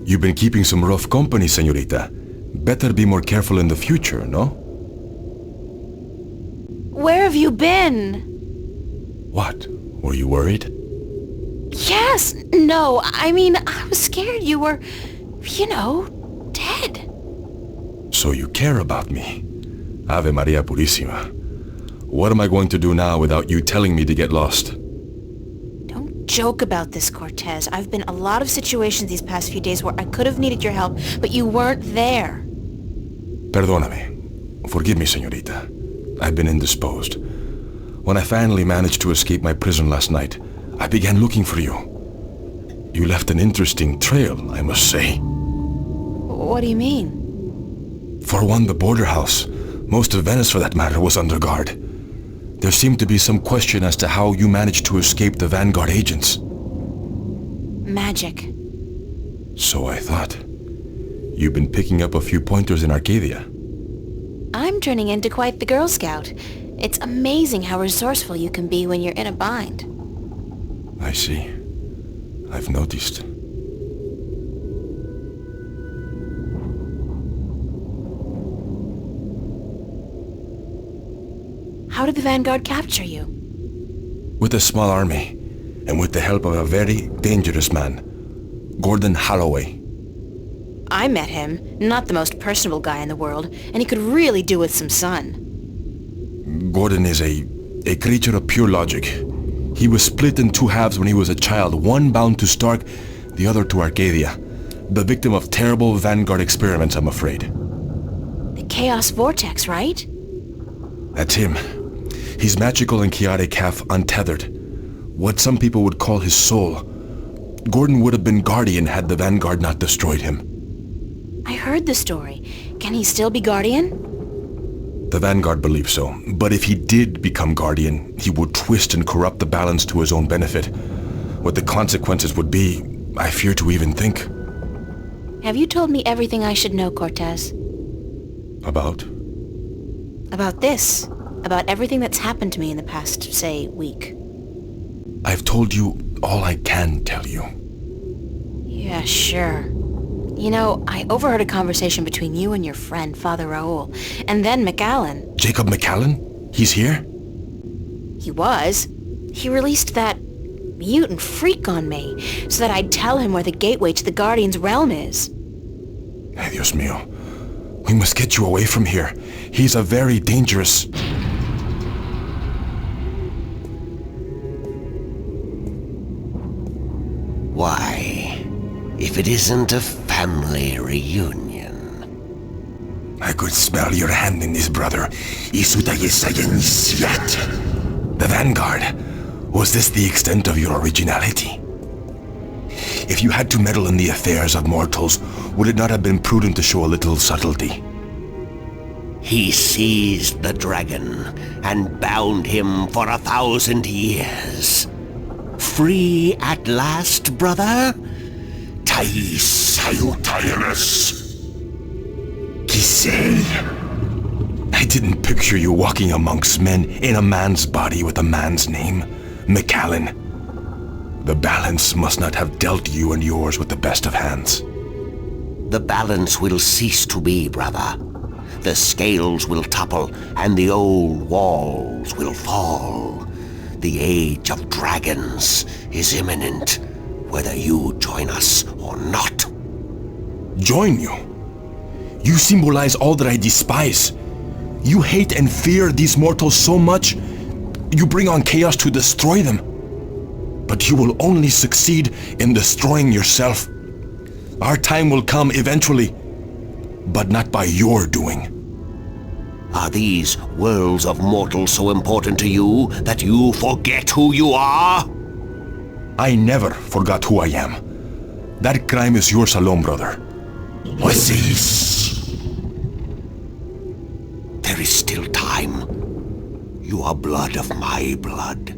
You've been keeping some rough company, señorita. Better be more careful in the future, no? Where have you been? What? Were you worried? Yes, no, I mean, I was scared you were, dead. So you care about me. Ave Maria Purísima. What am I going to do now without you telling me to get lost? Don't joke about this, Cortez. I've been in a lot of situations these past few days where I could have needed your help, but you weren't there. Perdóname. Forgive me, señorita. I've been indisposed. When I finally managed to escape my prison last night, I began looking for you. You left an interesting trail, I must say. What do you mean? For one, the border house, most of Venice for that matter, was under guard. There seemed to be some question as to how you managed to escape the Vanguard agents. Magic. So I thought. You've been picking up a few pointers in Arcadia. I'm turning into quite the Girl Scout. It's amazing how resourceful you can be when you're in a bind. I see. I've noticed. How did the Vanguard capture you? With a small army, and with the help of a very dangerous man, Gordon Holloway. I met him, not the most personable guy in the world, and he could really do with some sun. Gordon is a creature of pure logic. He was split in two halves when he was a child, one bound to Stark, the other to Arcadia. The victim of terrible Vanguard experiments, I'm afraid. The Chaos Vortex, right? That's him. He's magical and chaotic, half untethered. What some people would call his soul. Gordon would have been Guardian had the Vanguard not destroyed him. I heard the story. Can he still be Guardian? The Vanguard believes so, but if he did become Guardian, he would twist and corrupt the balance to his own benefit. What the consequences would be, I fear to even think. Have you told me everything I should know, Cortez? About? About this. About everything that's happened to me in the past, say, week. I've told you all I can tell you. Yeah, sure. You know, I overheard a conversation between you and your friend, Father Raoul, and then McAllen. Jacob McAllen? He's here? He was. He released that mutant freak on me, so that I'd tell him where the gateway to the Guardian's realm is. Ay, Dios mío. We must get you away from here. He's a very dangerous... Why, if it isn't a family reunion. I could smell your hand in this, brother. The Vanguard. Was this the extent of your originality? If you had to meddle in the affairs of mortals, would it not have been prudent to show a little subtlety? He seized the dragon and bound him for 1,000 years. Free at last, brother? Thais Salutaris. Kisei. I didn't picture you walking amongst men in a man's body with a man's name. McAllen. The balance must not have dealt you and yours with the best of hands. The balance will cease to be, brother. The scales will topple and the old walls will fall. The age of dragons is imminent, whether you join us or not. Join you? You symbolize all that I despise. You hate and fear these mortals so much, you bring on chaos to destroy them. But you will only succeed in destroying yourself. Our time will come eventually, but not by your doing. Are these worlds of mortals so important to you that you forget who you are? I never forgot who I am. That crime is yours alone, brother. There is still time. You are blood of my blood,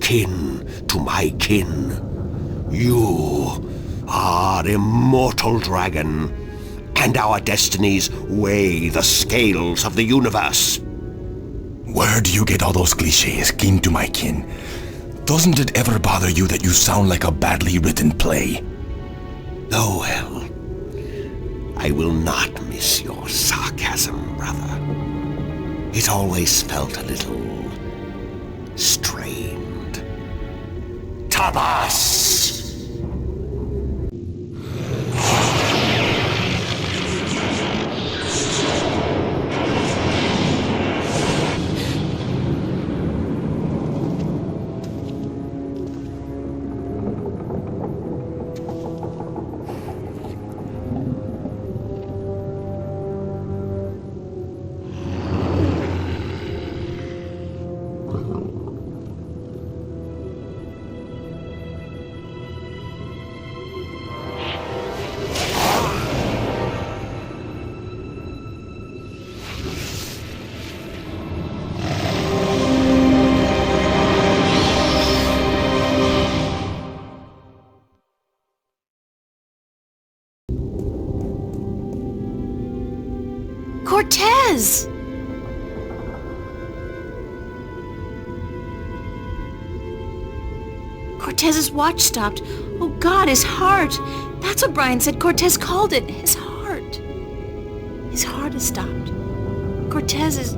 kin to my kin. You are immortal dragon, and our destinies weigh the scales of the universe. Where do you get all those cliches, kin to my kin? Doesn't it ever bother you that you sound like a badly written play? Oh well. I will not miss your sarcasm, brother. It always felt a little strained. Tabas! Cortez! Cortez's watch stopped. Oh God, his heart! That's what Brian said Cortez called it. His heart. His heart has stopped. Cortez is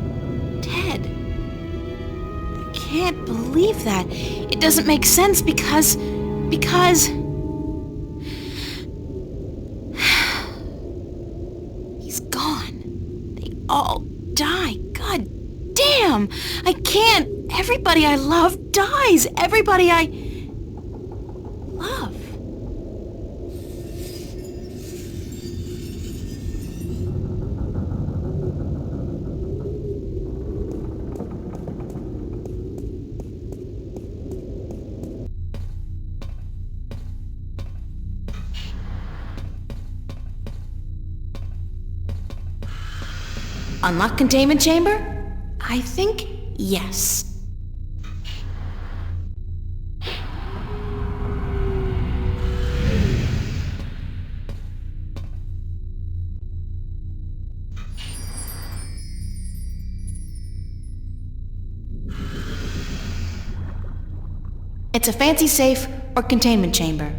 dead. I can't believe that. It doesn't make sense because... he's gone. They all die. God damn! I can't. Everybody I love dies. Everybody I love. Unlock containment chamber? I think yes. It's a fancy safe or containment chamber.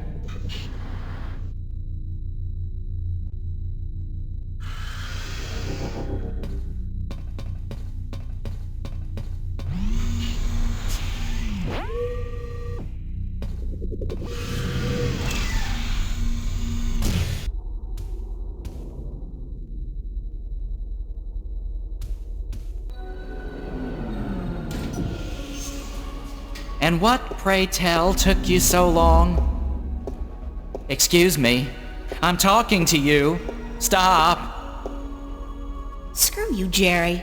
And what, pray tell, took you so long? Excuse me. I'm talking to you. Stop. Screw you, Jerry.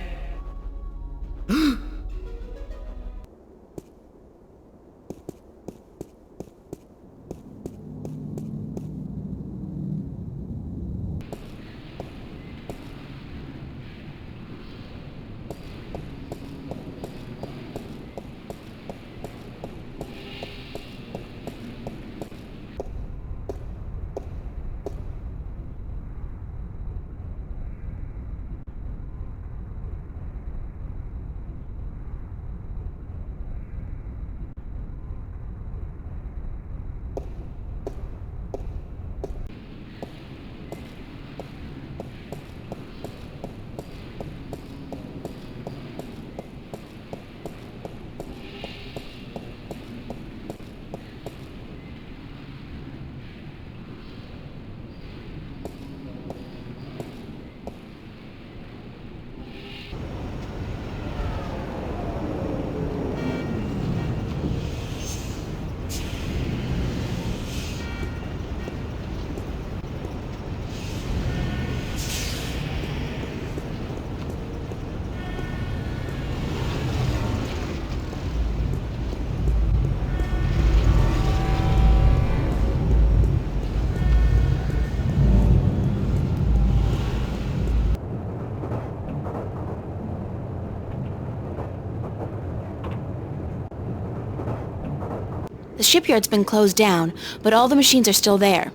The shipyard's been closed down, but all the machines are still there.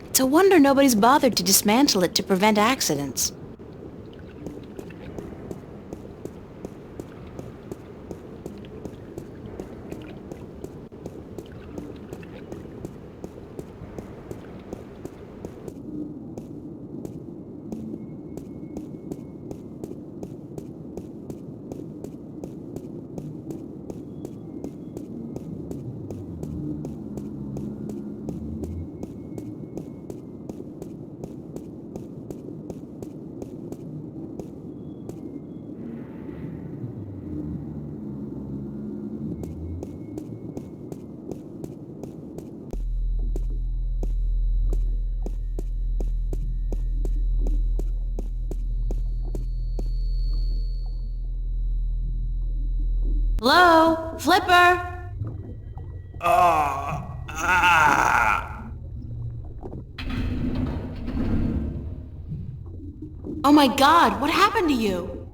It's a wonder nobody's bothered to dismantle it to prevent accidents. Hello? Flipper? Oh my god, what happened to you?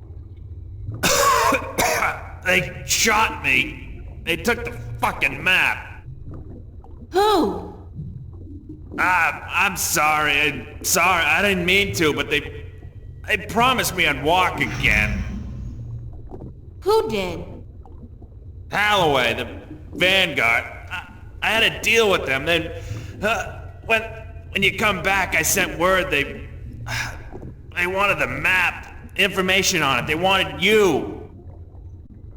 They shot me. They took the fucking map. Who? I'm sorry. I didn't mean to, but they promised me I'd walk again. Who did? Holloway, the Vanguard. I had a deal with them. Then, when you come back, I sent word they wanted the map, information on it. They wanted you.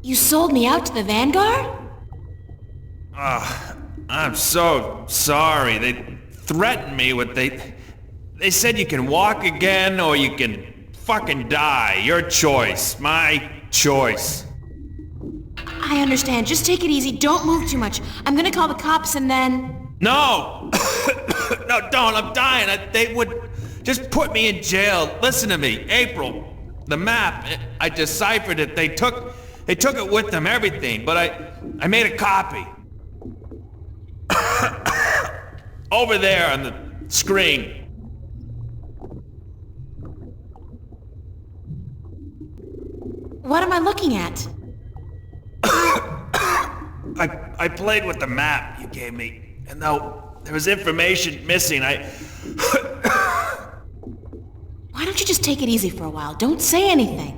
You sold me out to the Vanguard? I'm so sorry. They threatened me with they said you can walk again or you can fucking die. Your choice. My choice. I understand. Just take it easy. Don't move too much. I'm gonna call the cops and then... No! No, don't. I'm dying. They would just put me in jail. Listen to me. April, the map, I deciphered it. They took it with them, everything, but I made a copy. Over there on the screen. What am I looking at? I played with the map you gave me, and though there was information missing, Why don't you just take it easy for a while? Don't say anything.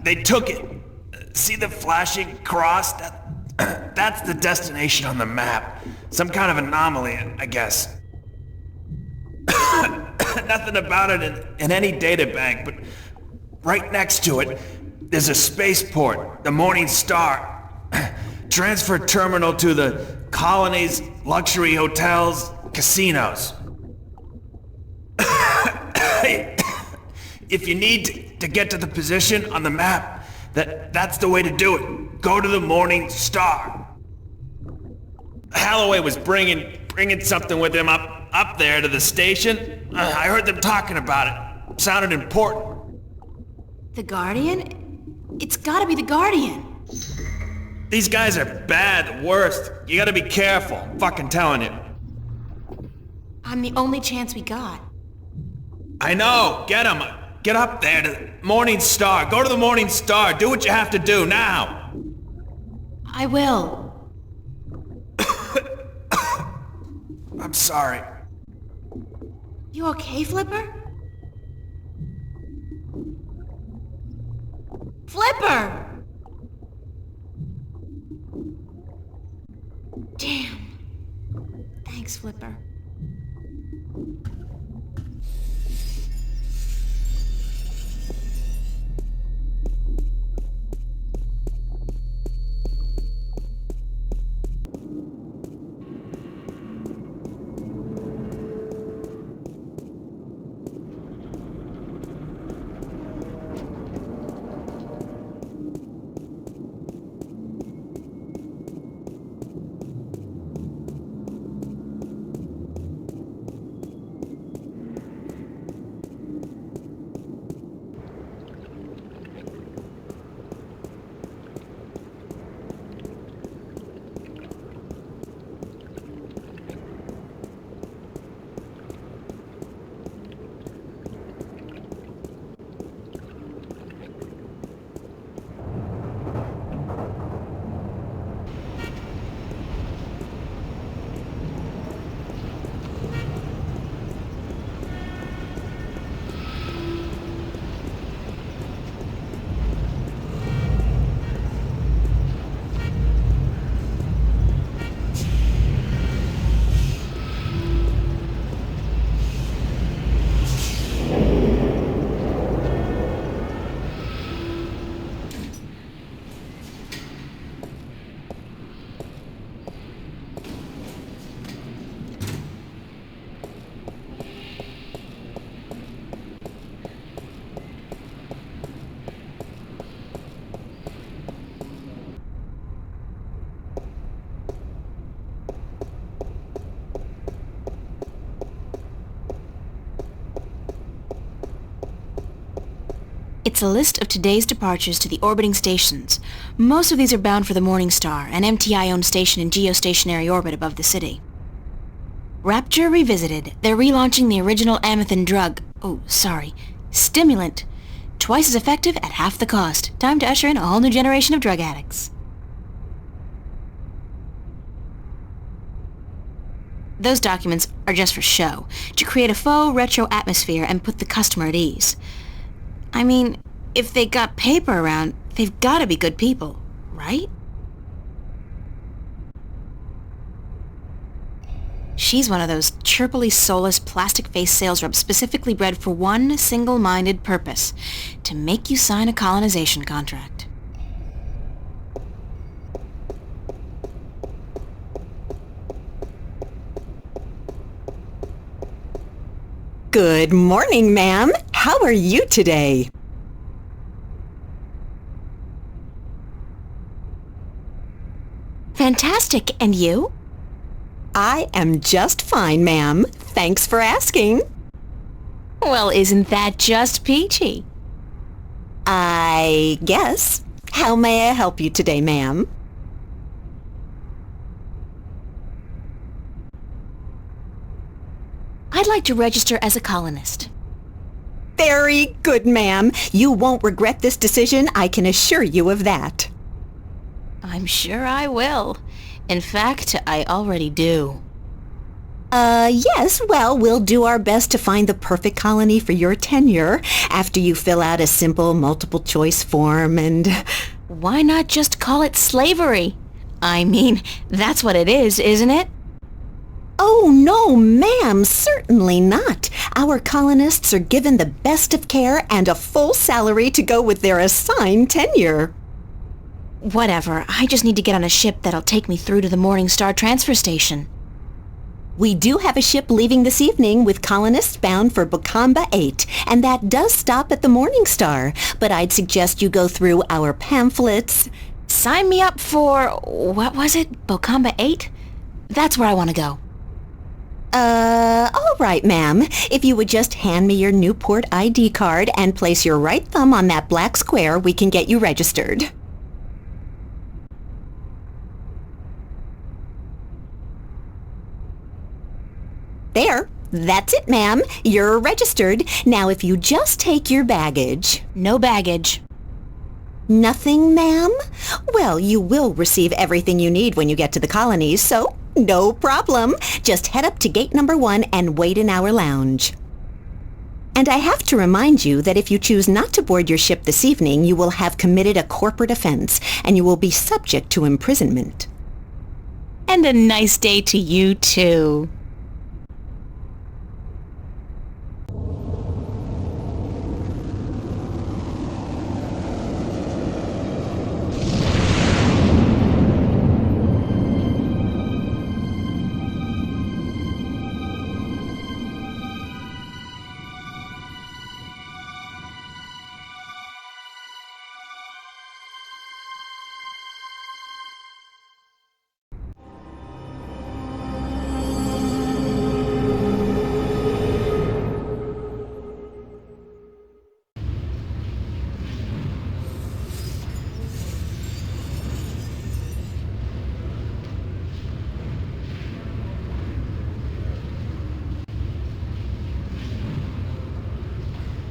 They took it. See the flashing cross? That's the destination on the map. Some kind of anomaly, I guess. Nothing about it in any data bank, but right next to it, there's a spaceport, the Morning Star. Transfer terminal to the colonies, luxury hotels, casinos. If you need to get to the position on the map, that's the way to do it. Go to the Morning Star. Holloway was bringing something with him up there to the station. I heard them talking about it. Sounded important. The Guardian? It's gotta be the Guardian. These guys are bad, the worst. You gotta be careful. I'm fucking telling you. I'm the only chance we got. I know. Get him. Get up there to the Morning Star. Go to the Morning Star. Do what you have to do now. I will. I'm sorry. You okay, Flipper? Flipper! Damn. Thanks, Flipper. It's a list of today's departures to the orbiting stations. Most of these are bound for the Morning Star, an MTI-owned station in geostationary orbit above the city. Rapture Revisited. They're relaunching the original Amethyst drug. Stimulant. Twice as effective at half the cost. Time to usher in a whole new generation of drug addicts. Those documents are just for show, to create a faux retro atmosphere and put the customer at ease. I mean, if they got paper around, they've got to be good people, right? She's one of those chirpily soulless plastic-faced sales reps specifically bred for one single-minded purpose, to make you sign a colonization contract. Good morning, ma'am. How are you today? Fantastic, and you? I am just fine, ma'am. Thanks for asking. Well, isn't that just peachy? I guess. How may I help you today, ma'am? I'd like to register as a colonist. Very good, ma'am. You won't regret this decision, I can assure you of that. I'm sure I will. In fact, I already do. Yes, well, we'll do our best to find the perfect colony for your tenure after you fill out a simple multiple-choice form and... Why not just call it slavery? I mean, that's what it is, isn't it? Oh, no, ma'am, certainly not. Our colonists are given the best of care and a full salary to go with their assigned tenure. Whatever, I just need to get on a ship that'll take me through to the Morning Star transfer station. We do have a ship leaving this evening with colonists bound for Bokamba 8, and that does stop at the Morning Star, but I'd suggest you go through our pamphlets. Sign me up for, what was it, Bokamba 8? That's where I want to go. All right, ma'am. If you would just hand me your Newport ID card and place your right thumb on that black square, we can get you registered. There. That's it, ma'am. You're registered. Now, if you just take your baggage... No baggage. Nothing, ma'am? Well, you will receive everything you need when you get to the colonies, so no problem. Just head up to gate number 1 and wait in our lounge. And I have to remind you that if you choose not to board your ship this evening, you will have committed a corporate offense, and you will be subject to imprisonment. And a nice day to you, too.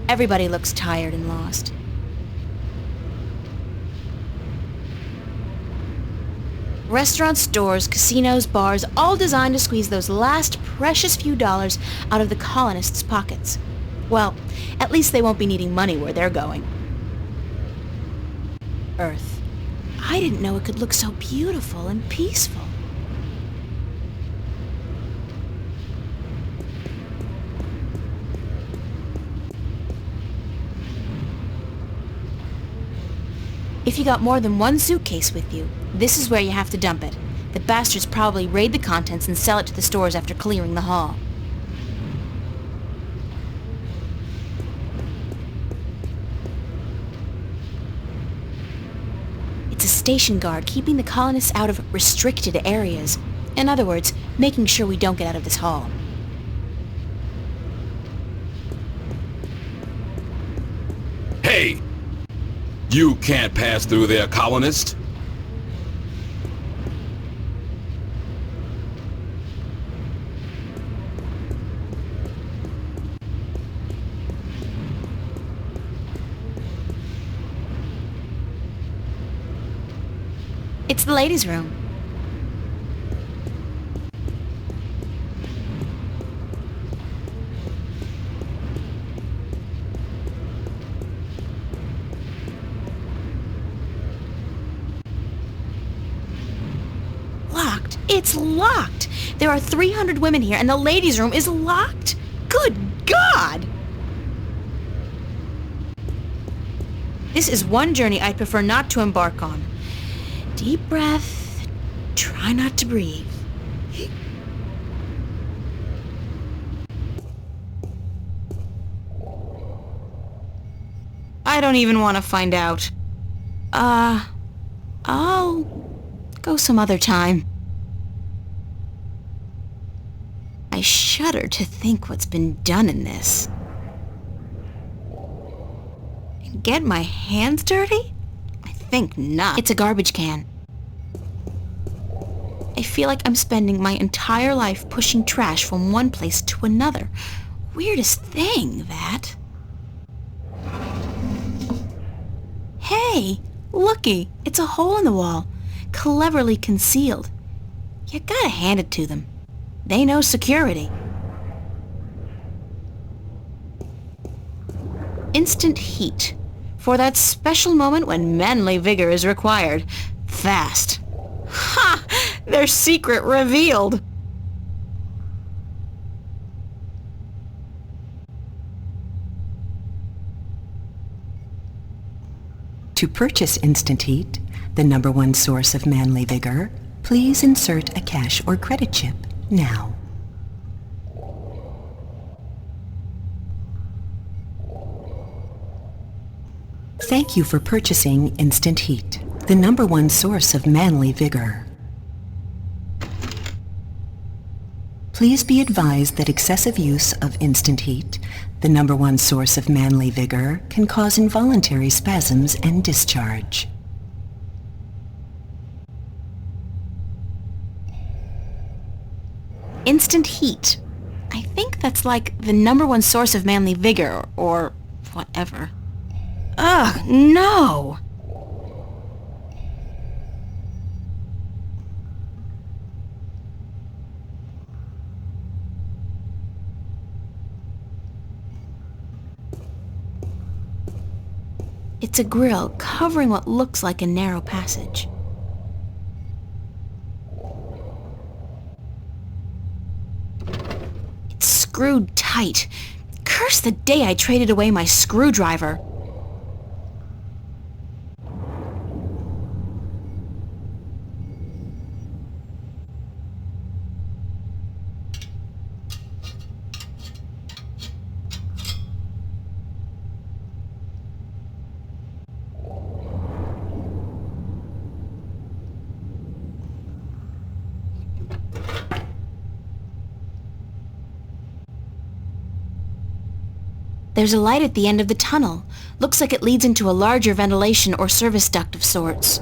Everybody looks tired and lost. Restaurants, stores, casinos, bars, all designed to squeeze those last precious few dollars out of the colonists' pockets. Well, at least they won't be needing money where they're going. Earth. I didn't know it could look so beautiful and peaceful. If you got more than one suitcase with you, this is where you have to dump it. The bastards probably raid the contents and sell it to the stores after clearing the hall. It's a station guard keeping the colonists out of restricted areas. In other words, making sure we don't get out of this hall. Hey! You can't pass through there, colonist. It's the ladies' room. Locked. It's locked. There are 300 women here, and the ladies' room is locked. Good God! This is one journey I'd prefer not to embark on. Deep breath. Try not to breathe. I don't even want to find out. I'll go some other time. I shudder to think what's been done in this. And get my hands dirty? I think not. It's a garbage can. I feel like I'm spending my entire life pushing trash from one place to another. Weirdest thing, that. Hey, looky, it's a hole in the wall, cleverly concealed. You gotta hand it to them. They know security. Instant heat. For that special moment when manly vigor is required. Fast. Ha! Their secret revealed. To purchase Instant Heat, the #1 source of manly vigor, please insert a cash or credit chip now. Thank you for purchasing Instant Heat, the #1 source of manly vigor. Please be advised that excessive use of Instant Heat, the #1 source of manly vigor, can cause involuntary spasms and discharge. Instant heat. I think that's like the #1 source of manly vigor, or whatever. Ugh, no! It's a grill covering what looks like a narrow passage. It's screwed tight. Curse the day I traded away my screwdriver. There's a light at the end of the tunnel. Looks like it leads into a larger ventilation or service duct of sorts.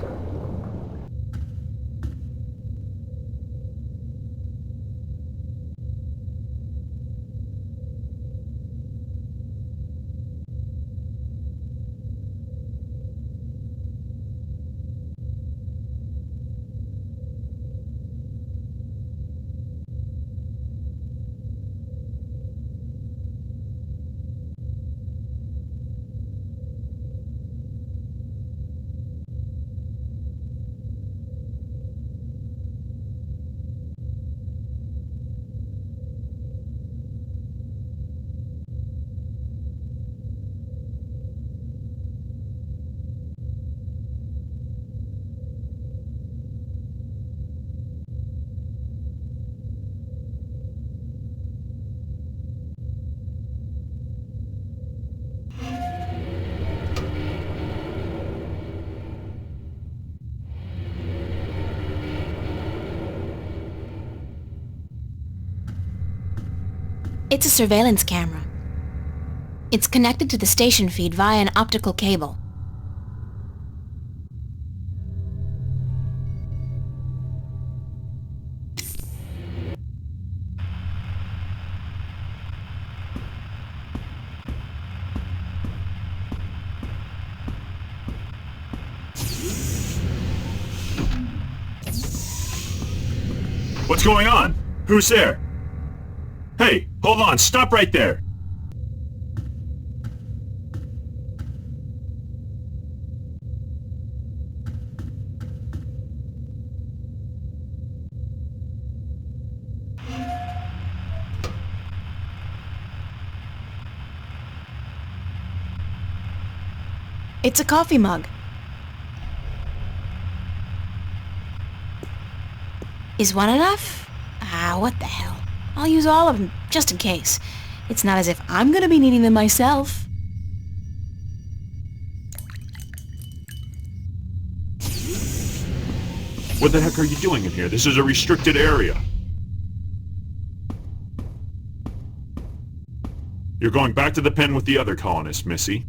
It's a surveillance camera. It's connected to the station feed via an optical cable. What's going on? Who's there? Hey, hold on, stop right there. It's a coffee mug. Is one enough? Ah, what the hell. I'll use all of them, just in case. It's not as if I'm gonna be needing them myself. What the heck are you doing in here? This is a restricted area. You're going back to the pen with the other colonists, Missy.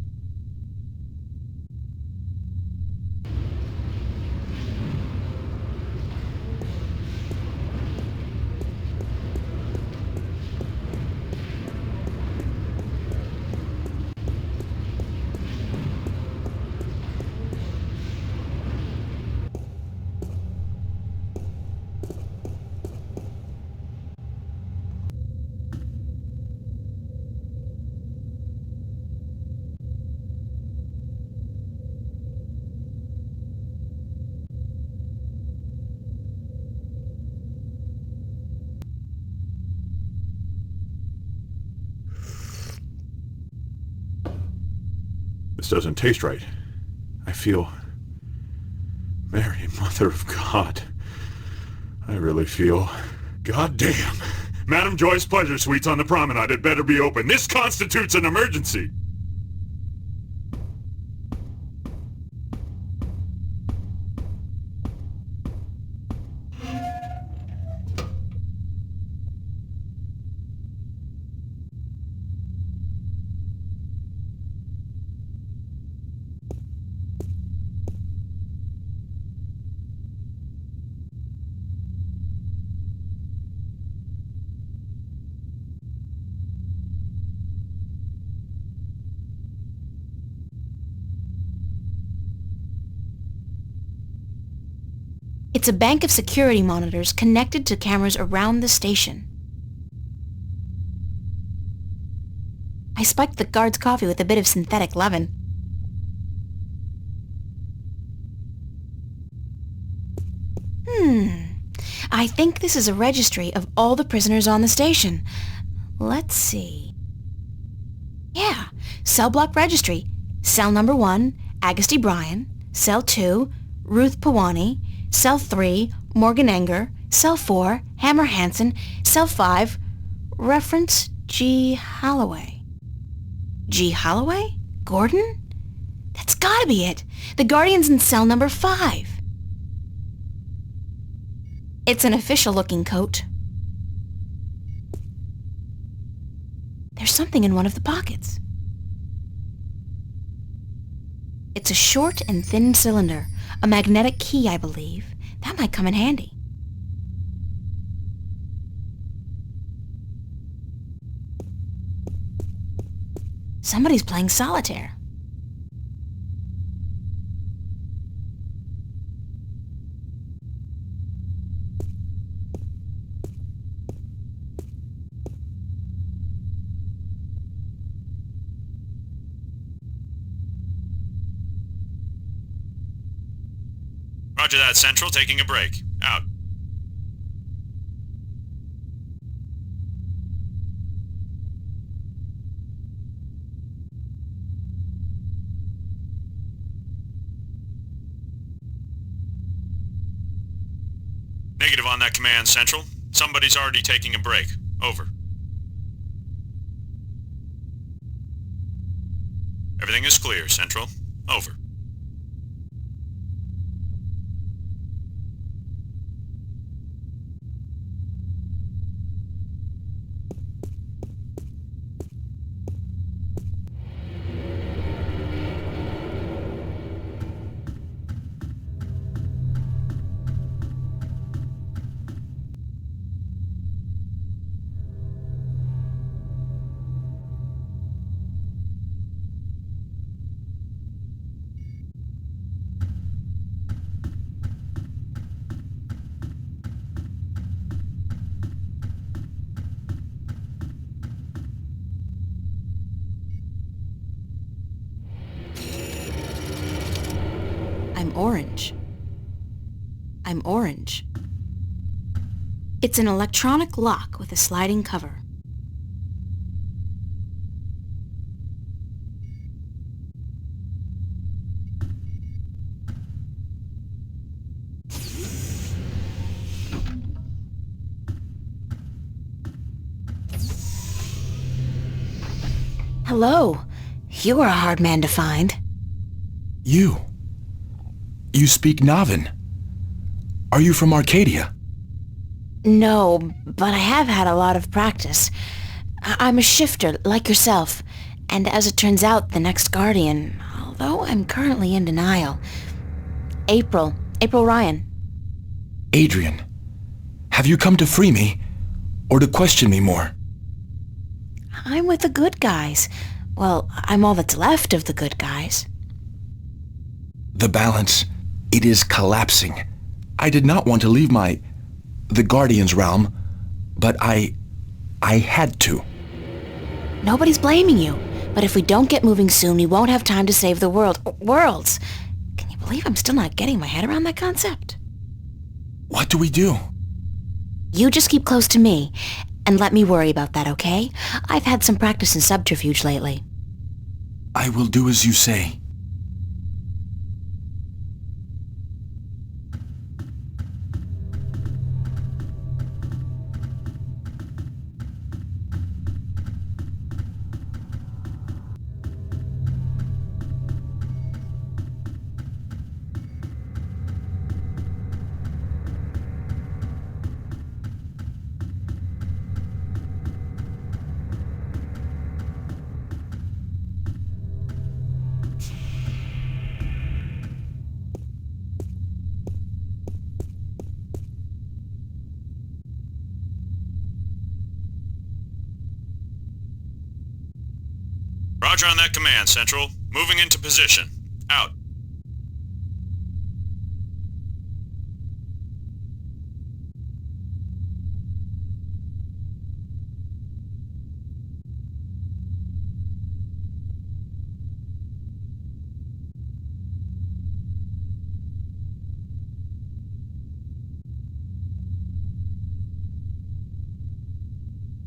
This doesn't taste right. I feel... Mary, Mother of God. I really feel... Goddamn. Madam Joy's Pleasure Suites on the promenade had better be open. This constitutes an emergency. It's a bank of security monitors connected to cameras around the station. I spiked the guard's coffee with a bit of synthetic leaven. I think this is a registry of all the prisoners on the station. Let's see. Yeah, cell block registry. Cell number 1, Agusty Bryan. Cell 2, Ruth Pawani. Cell 3, Morgan Enger. Cell 4, Hammer Hansen. Cell 5, reference G. Holloway. G. Holloway? Gordon? That's gotta be it. The Guardian's in cell number 5. It's an official-looking coat. There's something in one of the pockets. It's a short and thin cylinder. A magnetic key, I believe. That might come in handy. Somebody's playing solitaire. Roger that, Central. Taking a break. Out. Negative on that command, Central. Somebody's already taking a break. Over. Everything is clear, Central. Over. orange. I'm orange. It's an electronic lock with a sliding cover. Hello. You are a hard man to find. You speak Navin. Are you from Arcadia? No, but I have had a lot of practice. I'm a shifter, like yourself. And as it turns out, the next guardian, although I'm currently in denial. April Ryan. Adrian, have you come to free me, or to question me more? I'm with the good guys. Well, I'm all that's left of the good guys. The balance, it is collapsing. I did not want to leave the Guardian's realm, but I had to. Nobody's blaming you, but if we don't get moving soon, we won't have time to save the worlds. Can you believe I'm still not getting my head around that concept? What do we do? You just keep close to me, and let me worry about that, okay? I've had some practice in subterfuge lately. I will do as you say. Roger on that command, Central. Moving into position. Out.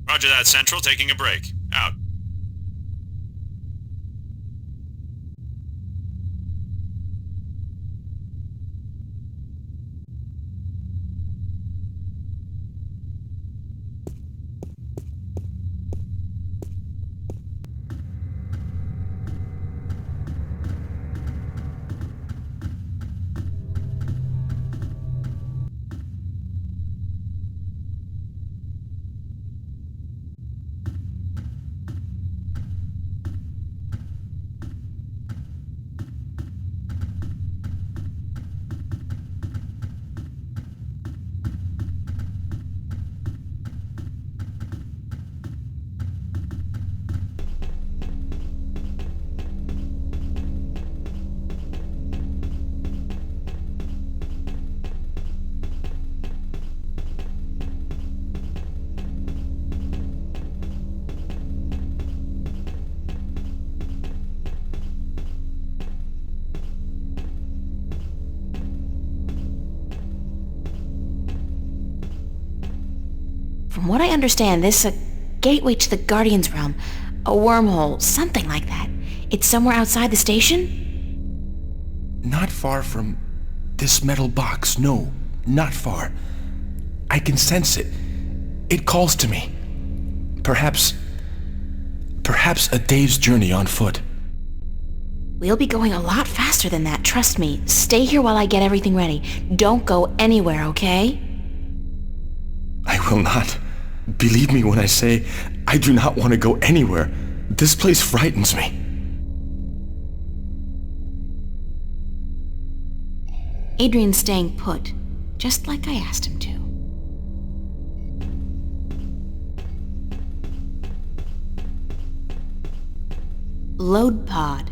Roger that, Central. Taking a break. Out. From what I understand, this is a gateway to the Guardian's realm. A wormhole, something like that. It's somewhere outside the station? Not far from this metal box. No, not far. I can sense it. It calls to me. Perhaps a day's journey on foot. We'll be going a lot faster than that, trust me. Stay here while I get everything ready. Don't go anywhere, okay? I will not. Believe me when I say I do not want to go anywhere. This place frightens me. Adrian's staying put, just like I asked him to. Load pod.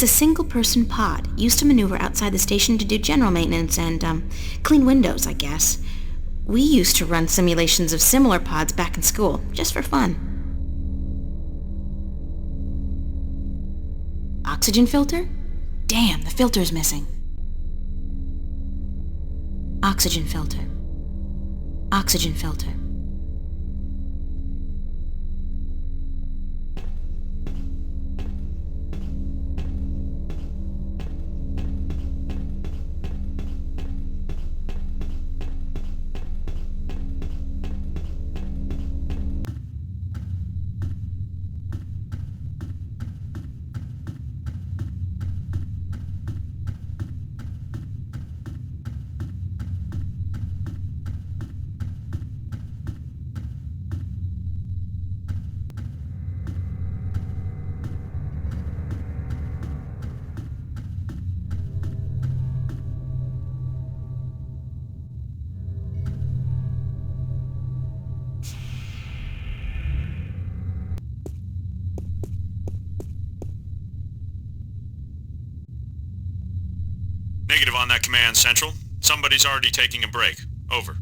It's a single-person pod, used to maneuver outside the station to do general maintenance and, clean windows, I guess. We used to run simulations of similar pods back in school, just for fun. Oxygen filter? Damn, the filter's missing. Oxygen filter. Oxygen filter. Negative on that command, Central. Somebody's already taking a break. Over.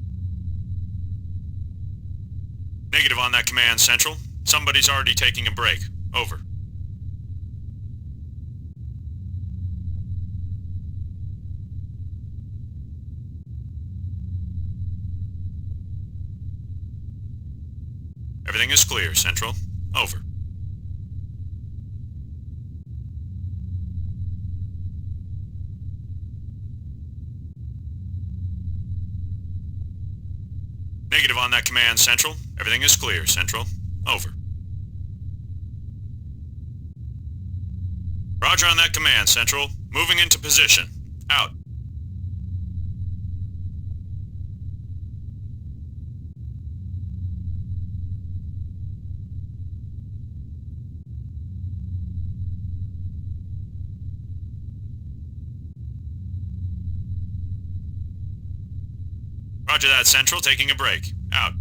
Negative on that command, Central. Somebody's already taking a break. Over. Everything is clear, Central. Over. Negative on that command, Central. Everything is clear, Central. Over. Roger on that command, Central. Moving into position. Out. Roger that, Central. Taking a break. Out.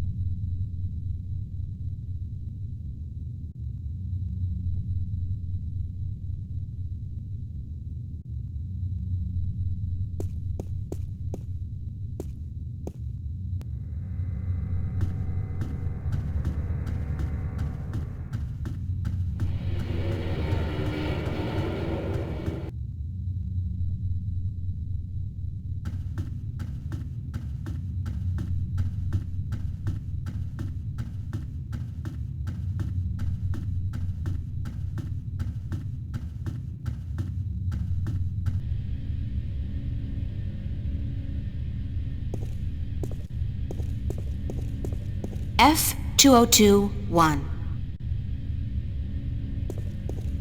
F2021.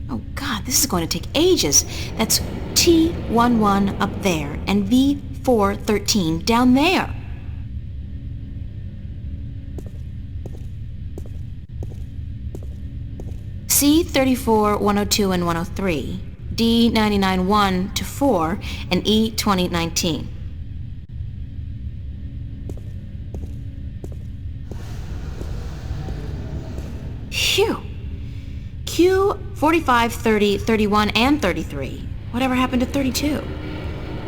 Oh god, this is going to take ages. That's T11 up there and V413 down there. C34, 102, and 103, D99, 1 to 4, and E2019. Phew. Q 45, 30, 31, and 33. Whatever happened to 32?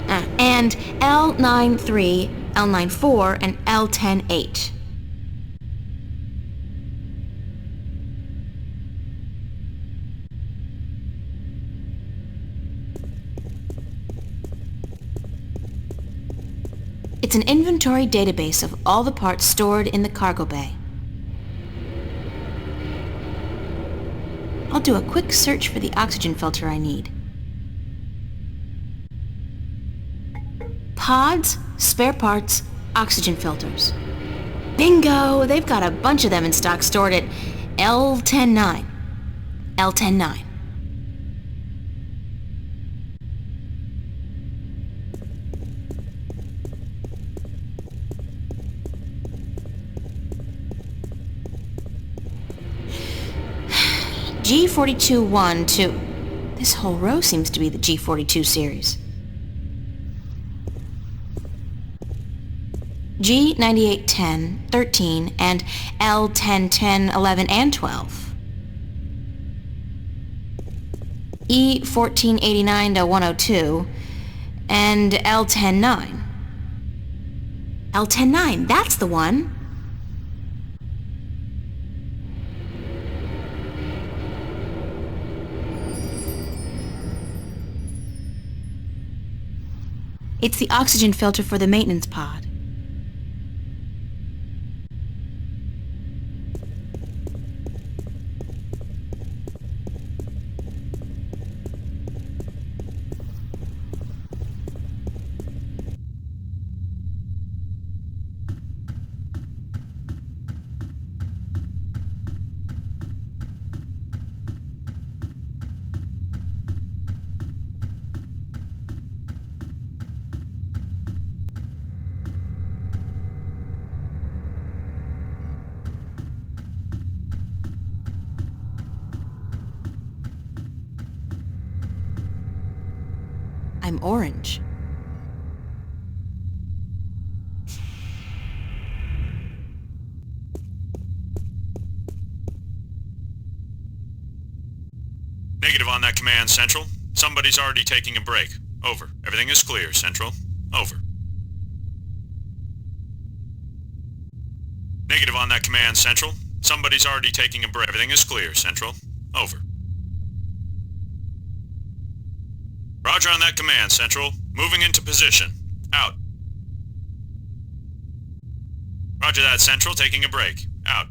And L93, L94, and L108. It's an inventory database of all the parts stored in the cargo bay. I'll do a quick search for the oxygen filter I need. Pods, spare parts, oxygen filters. Bingo! They've got a bunch of them in stock stored at L109. L109. G42 1, 2. This whole row seems to be the G42 series. G98 10, 13, and L10 10, 11, and 12. E1489-102, and L109. L109, that's the one. It's the oxygen filter for the maintenance pod. I'm orange. Negative on that command, Central. Somebody's already taking a break. Over. Everything is clear, Central. Over. Negative on that command, Central. Somebody's already taking a break. Everything is clear, Central. Over. Roger on that command, Central. Moving into position. Out. Roger that, Central. Taking a break. Out.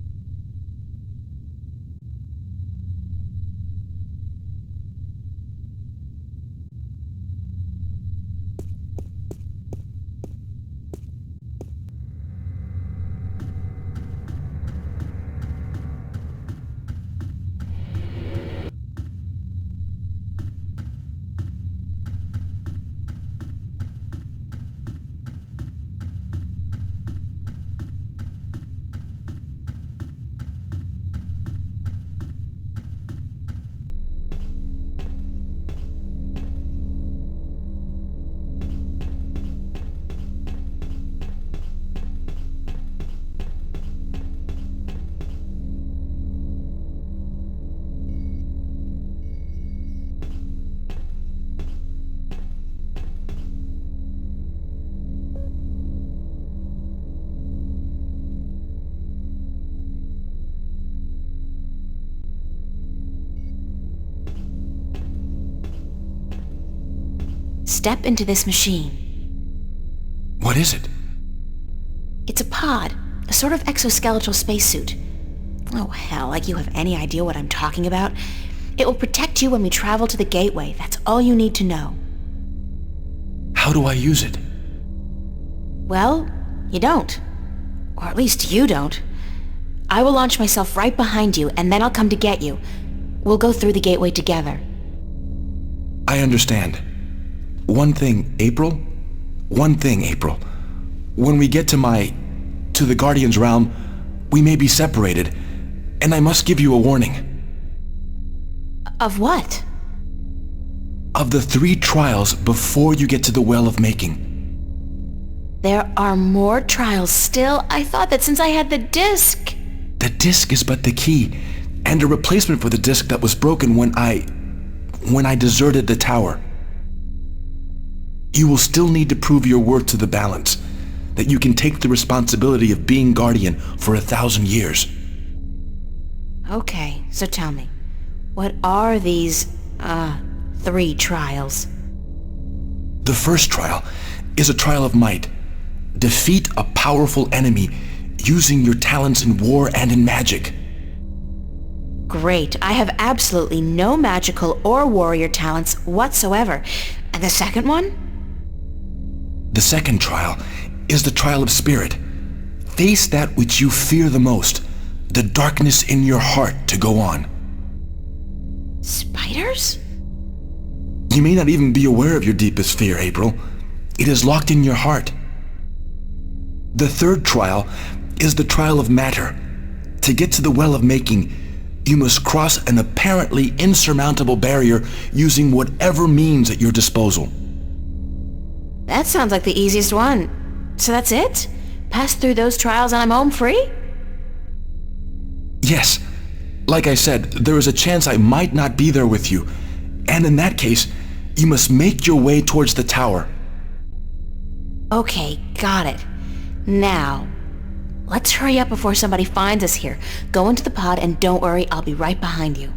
Step into this machine. What is it? It's a pod, a sort of exoskeletal spacesuit. Oh hell, like you have any idea what I'm talking about? It will protect you when we travel to the gateway. That's all you need to know. How do I use it? Well, you don't. Or at least you don't. I will launch myself right behind you, and then I'll come to get you. We'll go through the gateway together. I understand. One thing, April. When we get to the Guardian's realm, we may be separated, and I must give you a warning. Of what? Of the 3 trials before you get to the Well of Making. There are more trials still? I thought that since I had the disc. The disc is but the key, and a replacement for the disc that was broken when I deserted the tower. You will still need to prove your worth to the balance, that you can take the responsibility of being Guardian for 1,000 years. Okay, so tell me, what are these, 3 trials? The first trial is a trial of might. Defeat a powerful enemy using your talents in war and in magic. Great, I have absolutely no magical or warrior talents whatsoever. And the second one? The second trial is the trial of spirit. Face that which you fear the most, the darkness in your heart to go on. Spiders? You may not even be aware of your deepest fear, April. It is locked in your heart. The third trial is the trial of matter. To get to the Well of Making, you must cross an apparently insurmountable barrier using whatever means at your disposal. That sounds like the easiest one. So that's it? Pass through those trials and I'm home free? Yes. Like I said, there is a chance I might not be there with you. And in that case, you must make your way towards the tower. Okay, got it. Now, let's hurry up before somebody finds us here. Go into the pod and don't worry, I'll be right behind you.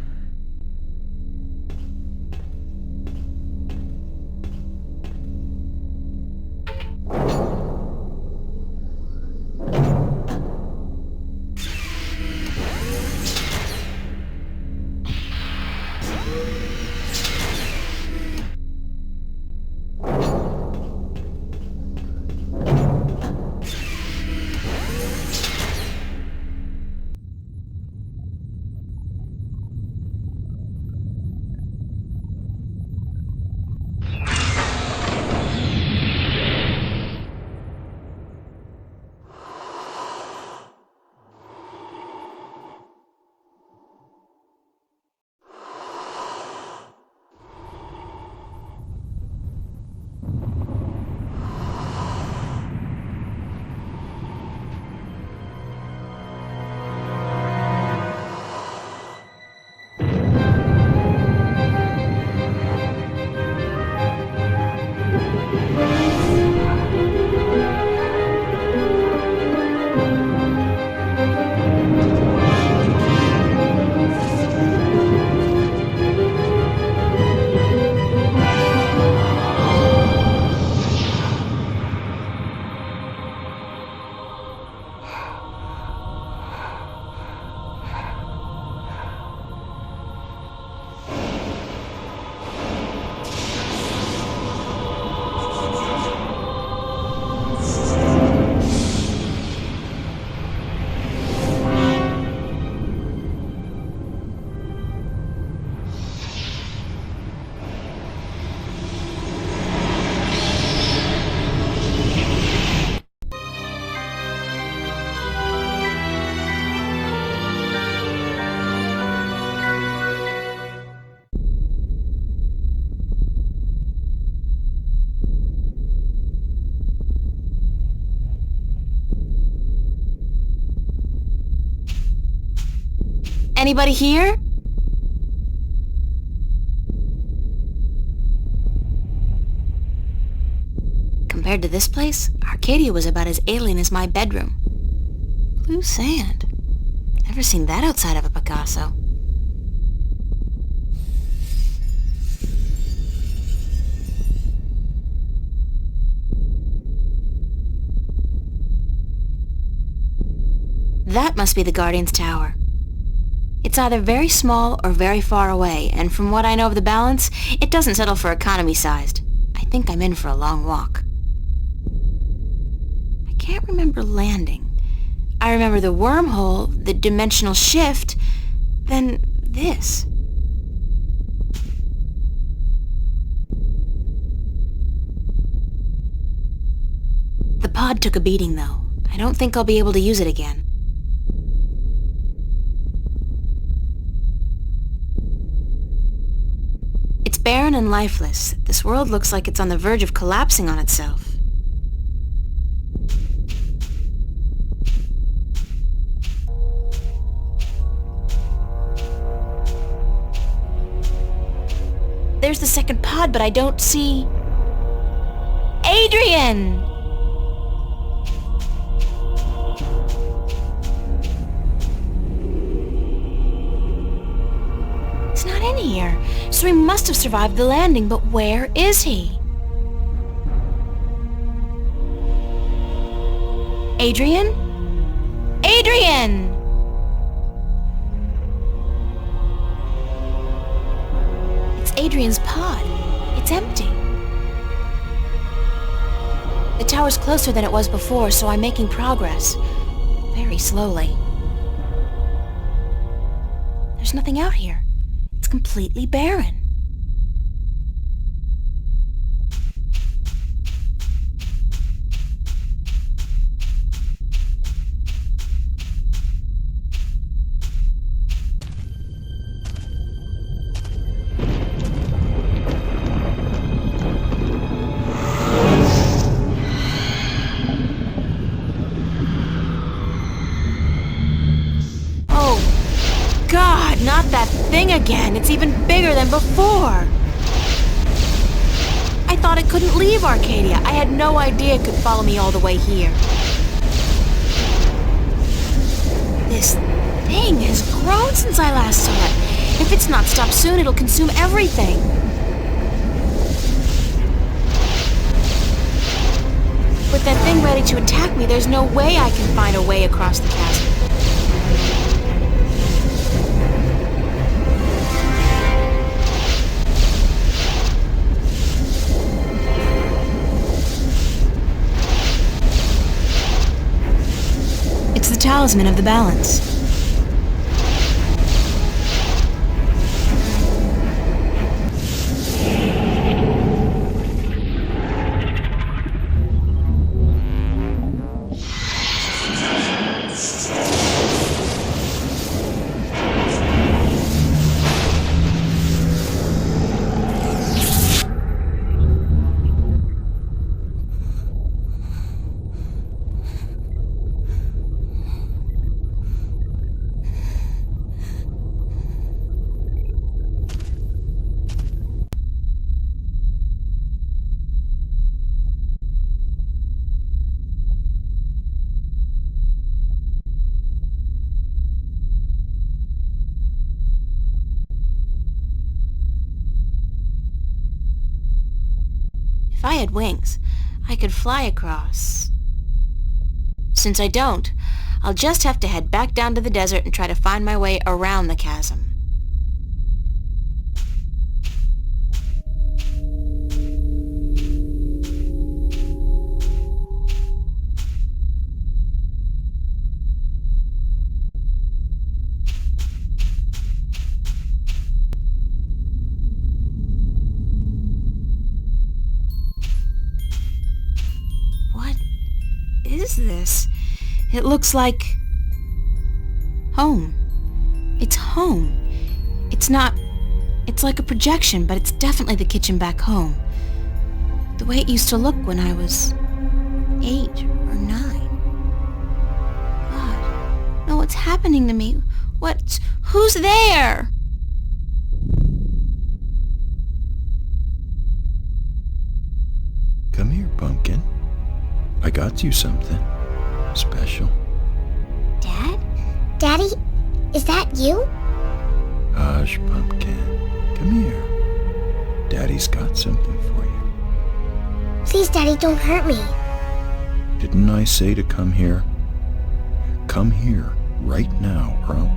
Anybody here? Compared to this place, Arcadia was about as alien as my bedroom. Blue sand. Never seen that outside of a Picasso. That must be the Guardian's Tower. It's either very small or very far away, and from what I know of the balance, it doesn't settle for economy-sized. I think I'm in for a long walk. I can't remember landing. I remember the wormhole, the dimensional shift, then this. The pod took a beating, though. I don't think I'll be able to use it again. It's barren and lifeless. This world looks like it's on the verge of collapsing on itself. There's the second pod, but I don't see... Adrian! He's not in here. So he must have survived the landing, but where is he? Adrian? Adrian! It's Adrian's pod. It's empty. The tower's closer than it was before, so I'm making progress. Very slowly. There's nothing out here. It's completely barren. God, not that thing again. It's even bigger than before. it couldn't leave Arcadia. I had no idea it could follow me all the way here. This thing has grown since I last saw it. If it's not stopped soon, it'll consume everything. With that thing ready to attack me, there's no way I can find a way across the chasm. It's the talisman of the balance. If I had wings, I could fly across. Since I don't, I'll just have to head back down to the desert and try to find my way around the chasm. What is this? It looks like home. It's home. It's not... It's like a projection, but it's definitely the kitchen back home. The way it used to look when I was 8 or 9. God. No, what's happening to me? Who's there? Come here, Pumpkin. I got you something special. Dad? Daddy? Is that you? Hush, Pumpkin. Come here. Daddy's got something for you. Please, Daddy, don't hurt me. Didn't I say to come here? Come here right now, Earl.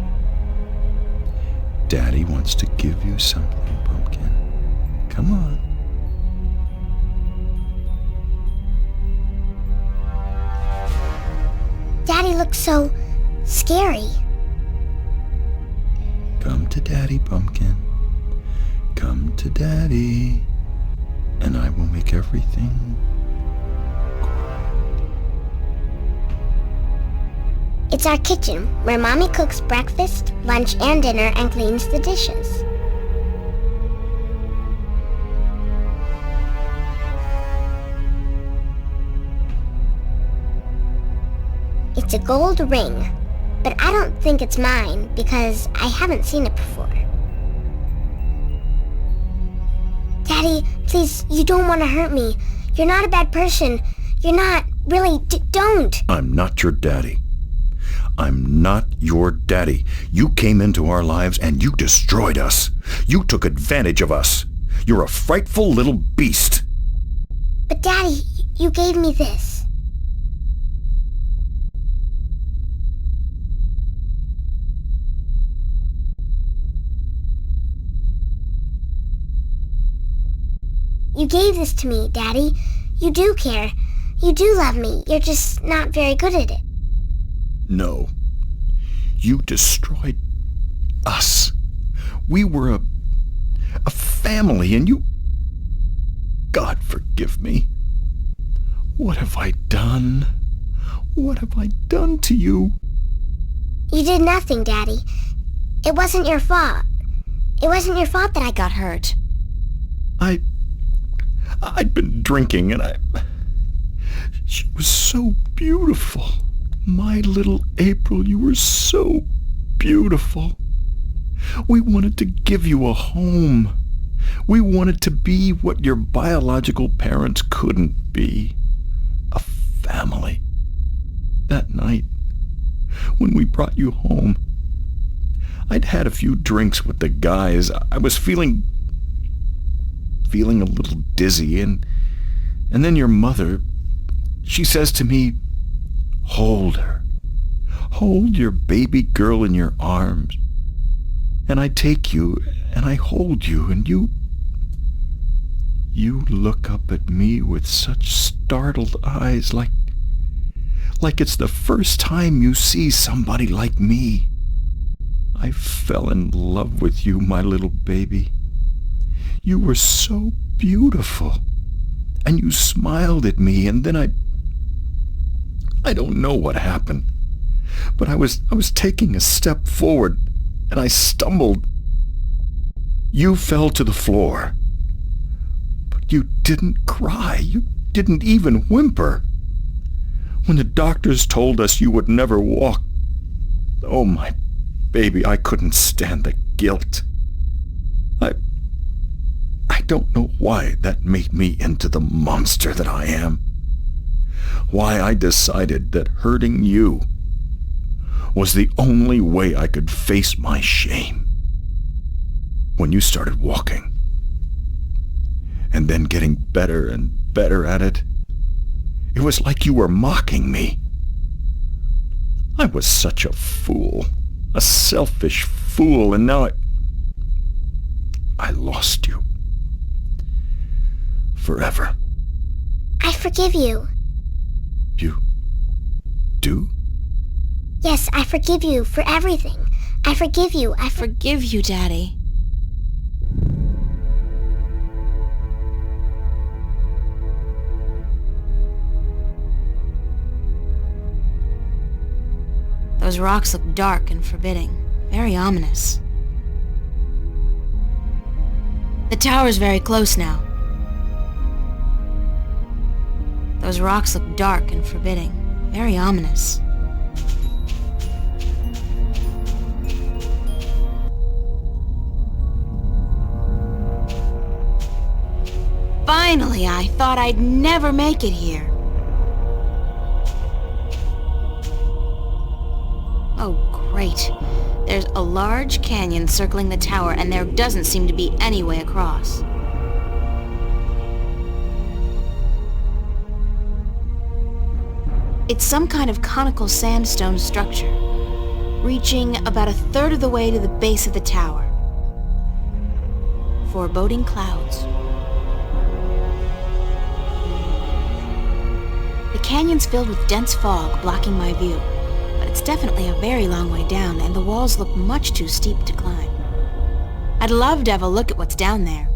Daddy wants to give you something, Pumpkin. Come on. Daddy looks so scary. Come to Daddy, Pumpkin. Come to Daddy, and I will make everything quiet. It's our kitchen, where Mommy cooks breakfast, lunch, and dinner and cleans the dishes. It's a gold ring, but I don't think it's mine because I haven't seen it before. Daddy, please, you don't want to hurt me. You're not a bad person. You're not. Really, don't. I'm not your daddy. I'm not your daddy. You came into our lives and you destroyed us. You took advantage of us. You're a frightful little beast. But Daddy, you gave me this. You gave this to me, Daddy. You do care. You do love me. You're just not very good at it. No. You destroyed us. We were a family, and you... God forgive me. What have I done? What have I done to you? You did nothing, Daddy. It wasn't your fault. It wasn't your fault that I got hurt. I'd been drinking, and she was so beautiful. My little April, you were so beautiful. We wanted to give you a home. We wanted to be what your biological parents couldn't be. A family. That night, when we brought you home, I'd had a few drinks with the guys. I was feeling a little dizzy, and then your mother, she says to me, "Hold her. Hold your baby girl in your arms." And I take you, and I hold you, and you look up at me with such startled eyes, like it's the first time you see somebody like me. I fell in love with you, my little baby. You were so beautiful, and you smiled at me, and then I don't know what happened, but I was taking a step forward, and I stumbled. You fell to the floor, but you didn't cry. You didn't even whimper. When the doctors told us you would never walk, oh, my baby, I couldn't stand the guilt. I don't know why that made me into the monster that I am. Why I decided that hurting you was the only way I could face my shame. When you started walking, and then getting better and better at it, it was like you were mocking me. I was such a fool, a selfish fool, and now I lost you. Forever. I forgive you. You do? Yes, I forgive you for everything. I forgive you. I forgive you, Daddy. Those rocks look dark and forbidding, very ominous. The tower's very close now. Those rocks look dark and forbidding, very ominous. Finally, I thought I'd never make it here. Oh, great. There's a large canyon circling the tower, and there doesn't seem to be any way across. It's some kind of conical sandstone structure, reaching about a third of the way to the base of the tower. Foreboding clouds. The canyon's filled with dense fog, blocking my view. But it's definitely a very long way down, and the walls look much too steep to climb. I'd love to have a look at what's down there.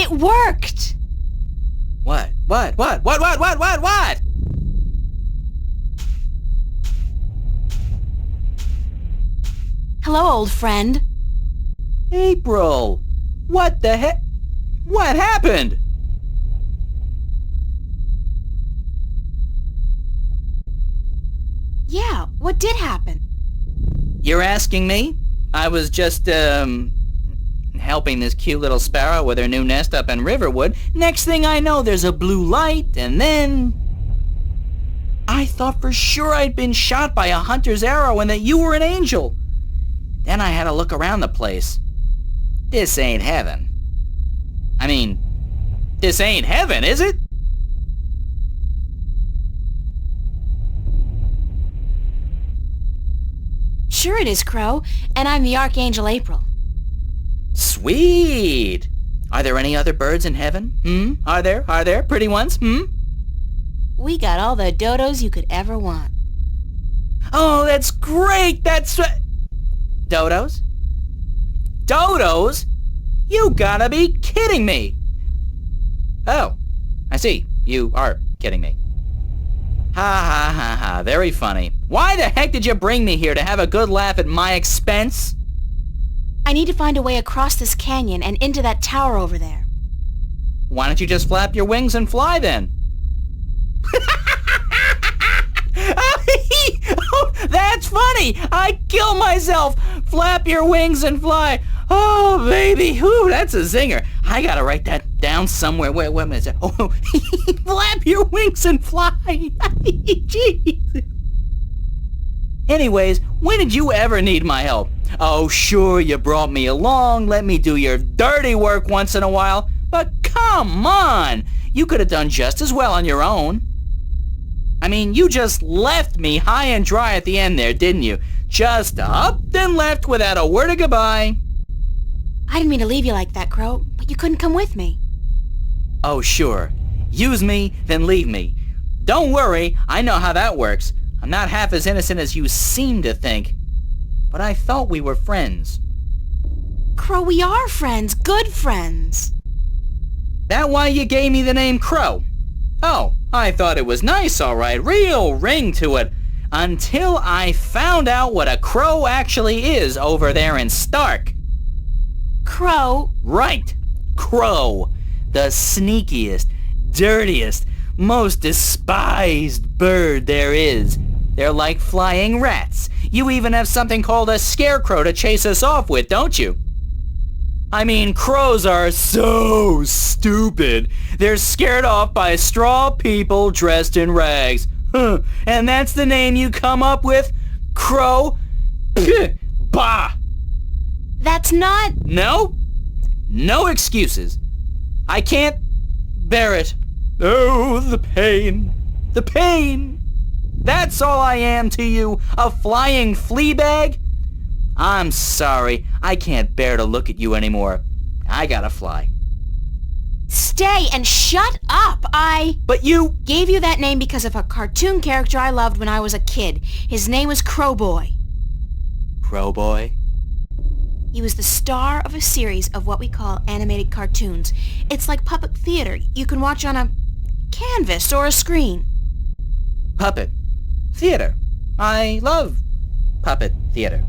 It worked! What? What? Hello, old friend. April! What the heck? What happened? Yeah, what did happen? You're asking me? I was just, helping this cute little sparrow with her new nest up in Riverwood. Next thing I know, there's a blue light, and then... I thought for sure I'd been shot by a hunter's arrow and that you were an angel. Then I had to look around the place. This ain't heaven. I mean, this ain't heaven, is it? Sure it is, Crow, and I'm the Archangel April. Sweet! Are there any other birds in heaven? Are there? Pretty ones? We got all the dodos you could ever want. Oh, that's great! That's... Dodos? Dodos? You gotta be kidding me! Oh, I see. You are kidding me. Ha ha ha ha, very funny. Why the heck did you bring me here, to have a good laugh at my expense? I need to find a way across this canyon and into that tower over there. Why don't you just flap your wings and fly then? Oh, that's funny! I kill myself! Flap your wings and fly! Oh, baby! Whew, that's a zinger. I gotta write that down somewhere. Wait a minute. Oh, flap your wings and fly! Jeez. Anyways, when did you ever need my help? Oh, sure, you brought me along, let me do your dirty work once in a while, but come on! You could have done just as well on your own. I mean, you just left me high and dry at the end there, didn't you? Just up and left without a word of goodbye. I didn't mean to leave you like that, Crow, but you couldn't come with me. Oh, sure. Use me, then leave me. Don't worry, I know how that works. I'm not half as innocent as you seem to think. But I thought we were friends. Crow, we are friends. Good friends. That why you gave me the name Crow? Oh, I thought it was nice, all right. Real ring to it. Until I found out what a crow actually is over there in Stark. Crow? Right. Crow. The sneakiest, dirtiest, most despised bird there is. They're like flying rats. You even have something called a scarecrow to chase us off with, don't you? I mean, crows are so stupid. They're scared off by straw people dressed in rags. Huh. And that's the name you come up with? Crow? Bah! That's not... No? No excuses. I can't bear it. Oh, the pain. The pain. That's all I am to you, a flying flea bag? I'm sorry, I can't bear to look at you anymore. I gotta fly. Stay and shut up! But you... Gave you that name because of a cartoon character I loved when I was a kid. His name was Crowboy. Crowboy? He was the star of a series of what we call animated cartoons. It's like puppet theater you can watch on a canvas or a screen. Puppet theater. I love puppet theater.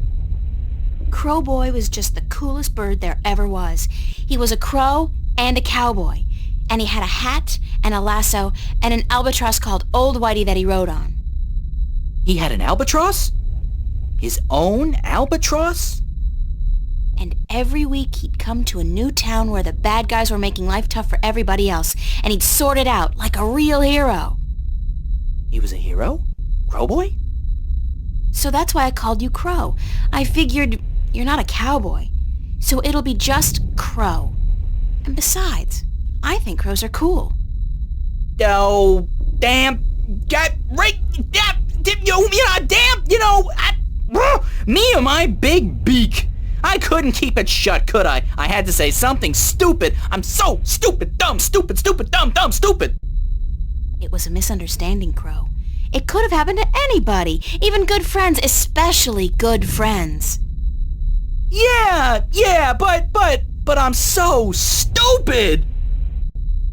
Crowboy was just the coolest bird there ever was. He was a crow and a cowboy. And he had a hat and a lasso and an albatross called Old Whitey that he rode on. He had an albatross? His own albatross? And every week he'd come to a new town where the bad guys were making life tough for everybody else, and he'd sort it out like a real hero. He was a hero? Crowboy? So that's why I called you Crow. I figured you're not a cowboy, so it'll be just Crow. And besides, I think crows are cool. Oh, damn. Got right. Me and my big beak. I couldn't keep it shut, could I? I had to say something stupid. I'm so stupid, dumb, stupid, stupid, dumb, dumb, stupid. It was a misunderstanding, Crow. It could have happened to anybody, even good friends, especially good friends. Yeah, but I'm so stupid.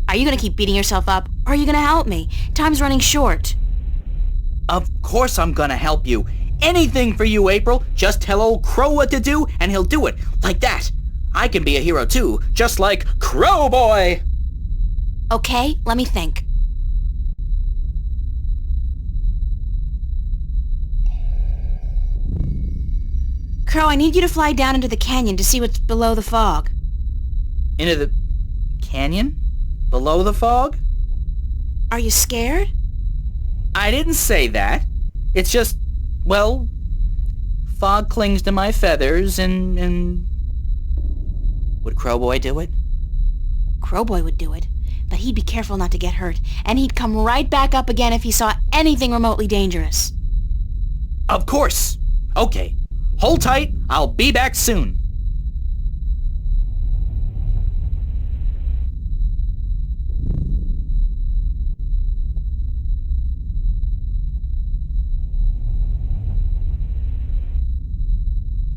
Are you gonna keep beating yourself up, or are you gonna help me? Time's running short. Of course I'm gonna help you. Anything for you, April. Just tell old Crow what to do, and he'll do it. Like that. I can be a hero too, just like Crowboy. Okay, let me think. Crow, I need you to fly down into the canyon to see what's below the fog. Into the canyon? Below the fog? Are you scared? I didn't say that. It's just, well, fog clings to my feathers and... Would Crowboy do it? Crowboy would do it, but he'd be careful not to get hurt, and he'd come right back up again if he saw anything remotely dangerous. Of course. Okay. Hold tight. I'll be back soon.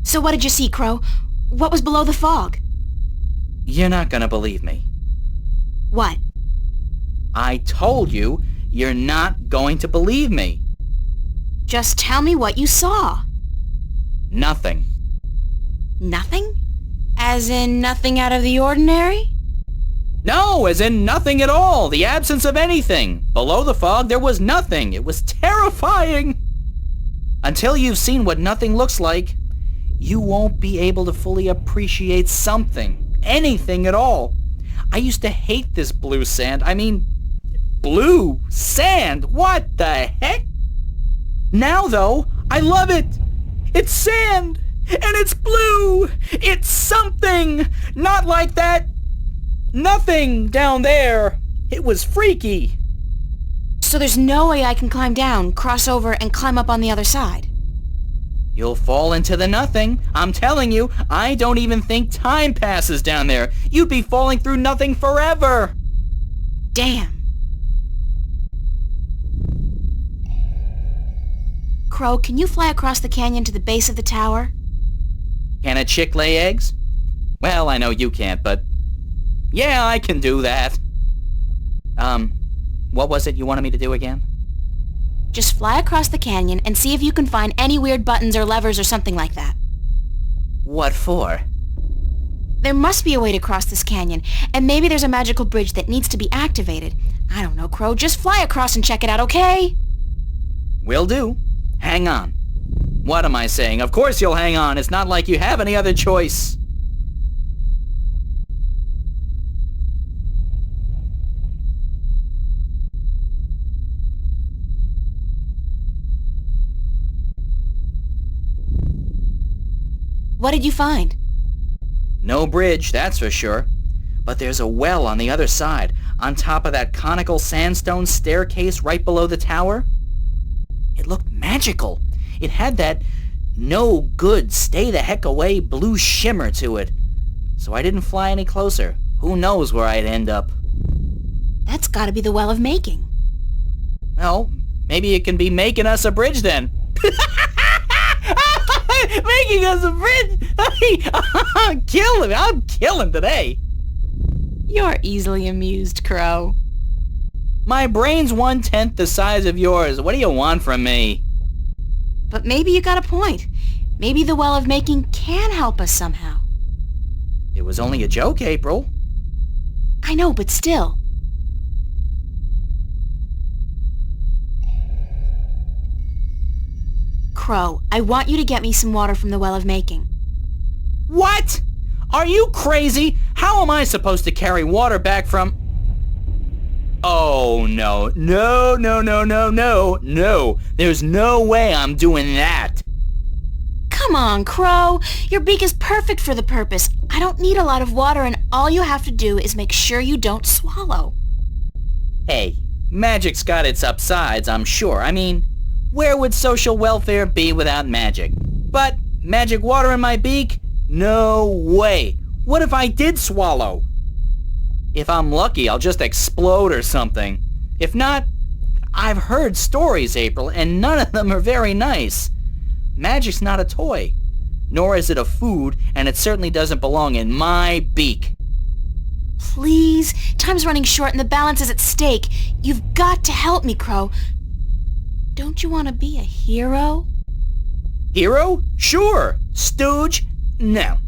So what did you see, Crow? What was below the fog? You're not gonna believe me. What? I told you, you're not going to believe me. Just tell me what you saw. Nothing. Nothing? As in nothing out of the ordinary? No, as in nothing at all. The absence of anything. Below the fog, there was nothing. It was terrifying. Until you've seen what nothing looks like, you won't be able to fully appreciate something. Anything at all. I used to hate this blue sand. I mean, blue sand. What the heck? Now, though, I love it. It's sand. And it's blue. It's something. Not like that nothing down there. It was freaky. So there's no way I can climb down, cross over, and climb up on the other side? You'll fall into the nothing. I'm telling you, I don't even think time passes down there. You'd be falling through nothing forever. Damn. Crow, can you fly across the canyon to the base of the tower? Can a chick lay eggs? Well, I know you can't, but yeah, I can do that. What was it you wanted me to do again? Just fly across the canyon and see if you can find any weird buttons or levers or something like that. What for? There must be a way to cross this canyon, and maybe there's a magical bridge that needs to be activated. I don't know, Crow. Just fly across and check it out, okay? Will do. Hang on. What am I saying? Of course you'll hang on. It's not like you have any other choice. What did you find? No bridge, that's for sure. But there's a well on the other side, on top of that conical sandstone staircase right below the tower. It looked magical. It had that no good, stay the heck away blue shimmer to it. So I didn't fly any closer. Who knows where I'd end up? That's gotta be the Well of Making. Well, maybe it can be making us a bridge then. Making us a bridge! I'm killing today. You're easily amused, Crow. My brain's 1/10 the size of yours. What do you want from me? But maybe you got a point. Maybe the Well of Making can help us somehow. It was only a joke, April. I know, but still. Crow, I want you to get me some water from the Well of Making. What? Are you crazy? How am I supposed to carry water back from... Oh, no. No. There's no way I'm doing that. Come on, Crow. Your beak is perfect for the purpose. I don't need a lot of water, and all you have to do is make sure you don't swallow. Hey, magic's got its upsides, I'm sure. I mean, where would social welfare be without magic? But magic water in my beak? No way. What if I did swallow? If I'm lucky, I'll just explode or something. If not, I've heard stories, April, and none of them are very nice. Magic's not a toy, nor is it a food, and it certainly doesn't belong in my beak. Please, time's running short and the balance is at stake. You've got to help me, Crow. Don't you want to be a hero? Hero? Sure. Stooge? No.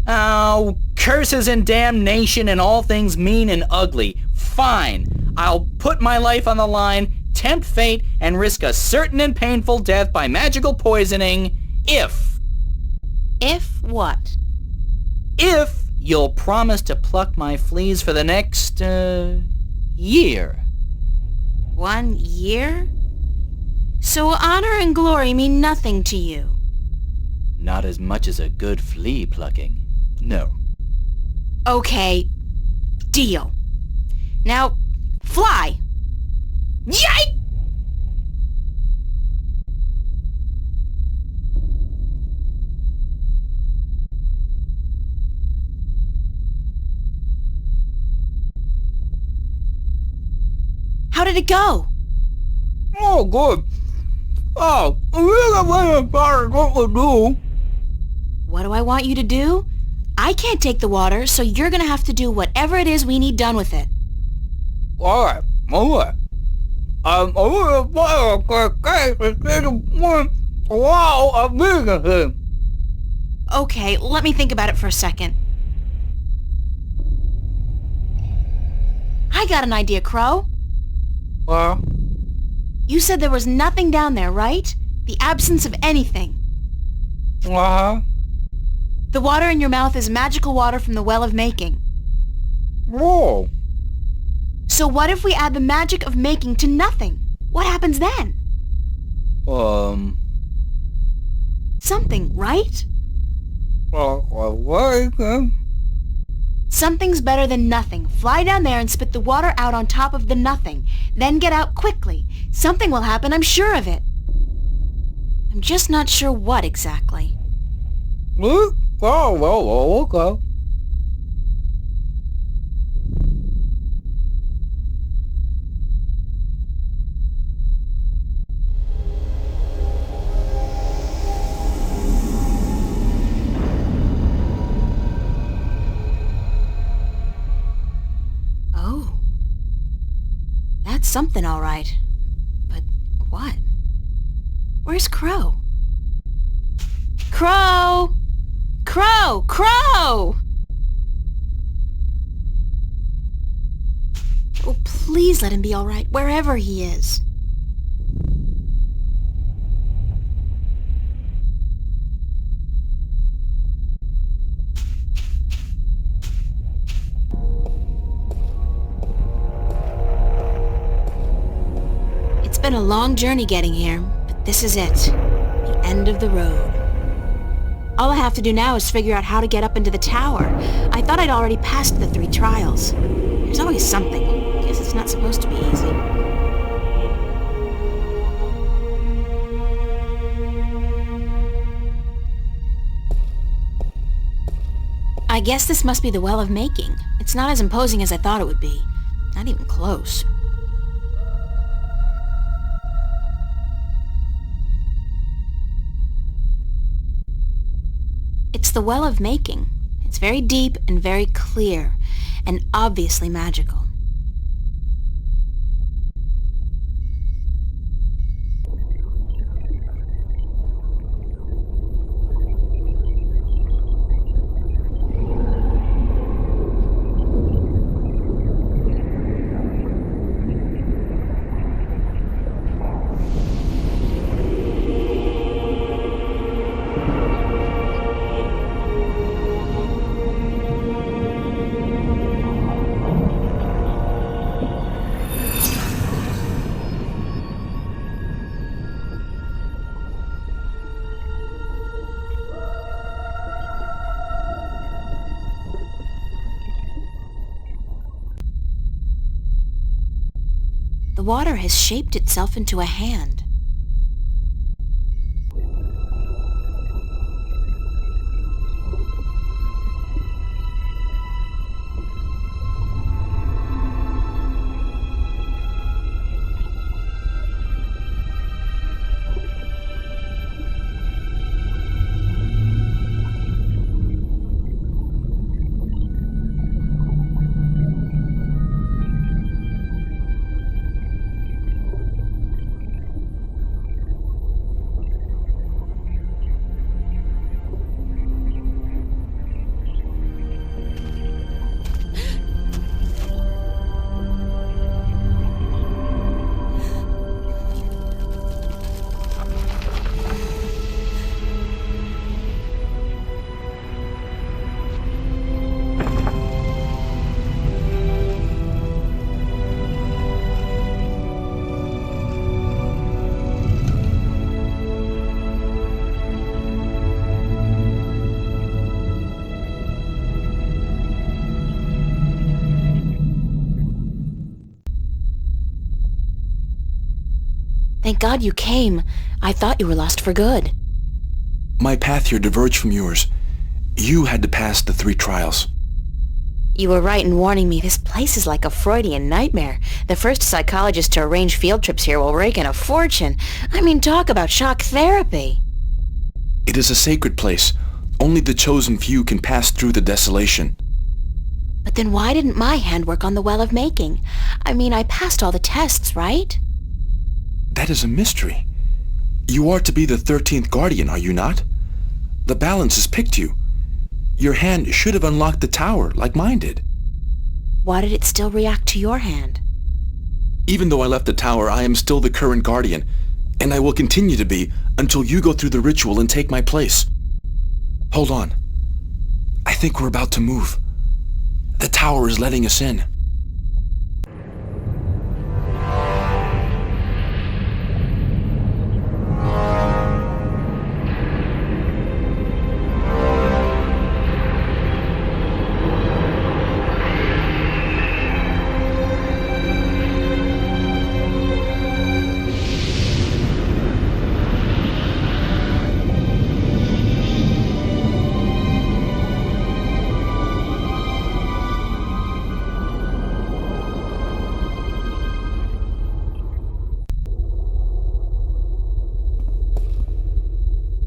Oh, curses and damnation and all things mean and ugly. Fine. I'll put my life on the line, tempt fate, and risk a certain and painful death by magical poisoning if... If what? If you'll promise to pluck my fleas for the next, year. 1 year? So honor and glory mean nothing to you? Not as much as a good flea plucking. No. Okay. Deal. Now, fly! Yike! How did it go? Oh, good. Oh, I really what to do. What do I want you to do? I can't take the water, so you're gonna have to do whatever it is we need done with it. Alright. I'm over the fire. Okay, let me think about it for a second. I got an idea, Crow. Well? You said there was nothing down there, right? The absence of anything. Uh-huh. The water in your mouth is magical water from the Well of Making. Whoa. So what if we add the magic of making to nothing? What happens then? Something, right? Something's better than nothing. Fly down there and spit the water out on top of the nothing. Then get out quickly. Something will happen, I'm sure of it. I'm just not sure what exactly. Okay. Oh. That's something, all right. But what? Where's Crow? Crow! Crow! Crow! Oh, please let him be all right, wherever he is. It's been a long journey getting here, but this is it. The end of the road. All I have to do now is figure out how to get up into the tower. I thought I'd already passed the 3 trials. There's always something. Guess it's not supposed to be easy. I guess this must be the Well of Making. It's not as imposing as I thought it would be. Not even close. It's the Well of Making. It's very deep and very clear, and obviously magical. The water has shaped itself into a hand. Thank God you came. I thought you were lost for good. My path here diverged from yours. You had to pass the 3 trials. You were right in warning me. This place is like a Freudian nightmare. The first psychologist to arrange field trips here will rake in a fortune. I mean, talk about shock therapy. It is a sacred place. Only the chosen few can pass through the desolation. But then why didn't my hand work on the Well of Making? I mean, I passed all the tests, right? That is a mystery. You are to be the 13th Guardian, are you not? The balance has picked you. Your hand should have unlocked the tower, like mine did. Why did it still react to your hand? Even though I left the tower, I am still the current Guardian, and I will continue to be until you go through the ritual and take my place. Hold on. I think we're about to move. The tower is letting us in.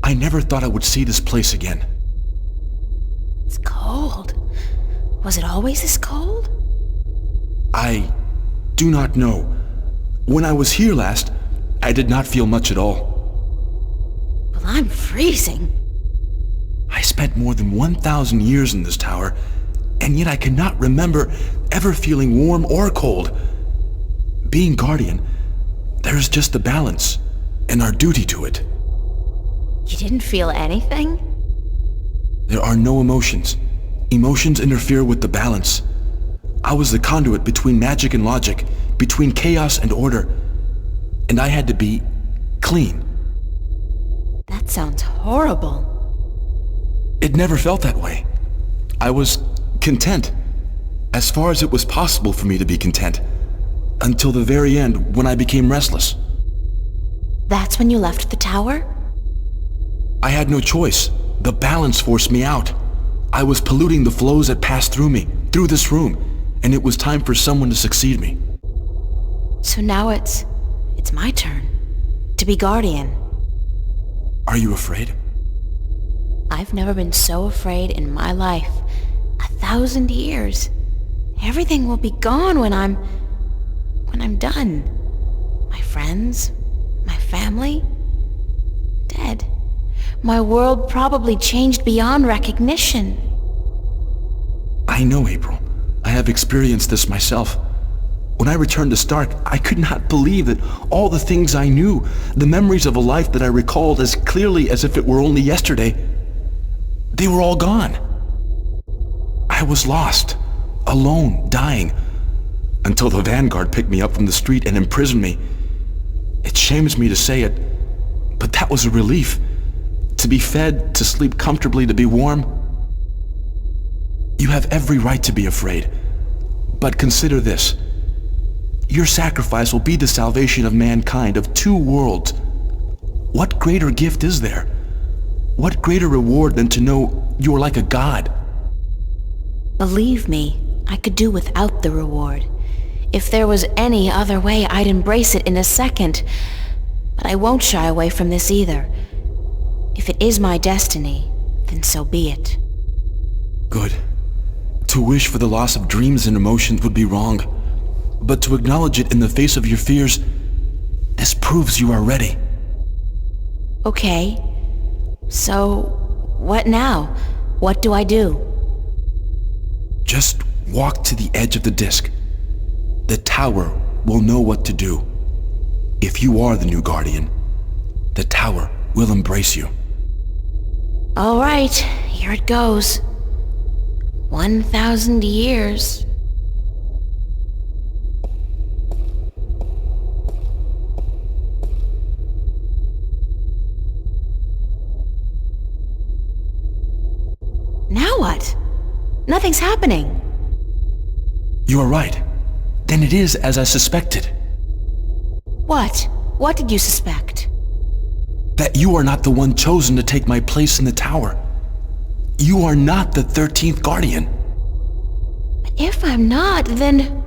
I never thought I would see this place again. It's cold. Was it always this cold? I do not know. When I was here last, I did not feel much at all. Well, I'm freezing. I spent more than 1,000 years in this tower, and yet I cannot remember ever feeling warm or cold. Being Guardian, there is just the balance, and our duty to it. You didn't feel anything? There are no emotions. Emotions interfere with the balance. I was the conduit between magic and logic, between chaos and order, and I had to be clean. That sounds horrible. It never felt that way. I was content, as far as it was possible for me to be content, until the very end when I became restless. That's when you left the tower? I had no choice. The balance forced me out. I was polluting the flows that passed through me, through this room, and it was time for someone to succeed me. So now it's my turn to be Guardian. Are you afraid? I've never been so afraid in my life. 1,000 years. Everything will be gone when I'm done. My friends, my family, dead. My world probably changed beyond recognition. I know, April. I have experienced this myself. When I returned to Stark, I could not believe that all the things I knew, the memories of a life that I recalled as clearly as if it were only yesterday, they were all gone. I was lost, alone, dying, until the Vanguard picked me up from the street and imprisoned me. It shames me to say it, but that was a relief. To be fed, to sleep comfortably, to be warm. You have every right to be afraid. But consider this. Your sacrifice will be the salvation of mankind, of two worlds. What greater gift is there? What greater reward than to know you are like a god? Believe me, I could do without the reward. If there was any other way, I'd embrace it in a second. But I won't shy away from this either. If it is my destiny, then so be it. Good. To wish for the loss of dreams and emotions would be wrong. But to acknowledge it in the face of your fears, this proves you are ready. Okay. So, what now? What do I do? Just walk to the edge of the disc. The tower will know what to do. If you are the new Guardian, the tower will embrace you. All right, here it goes. 1,000 years. Now what? Nothing's happening. You are right. Then it is as I suspected. What? What did you suspect? That you are not the one chosen to take my place in the tower. You are not the 13th Guardian. But if I'm not, then...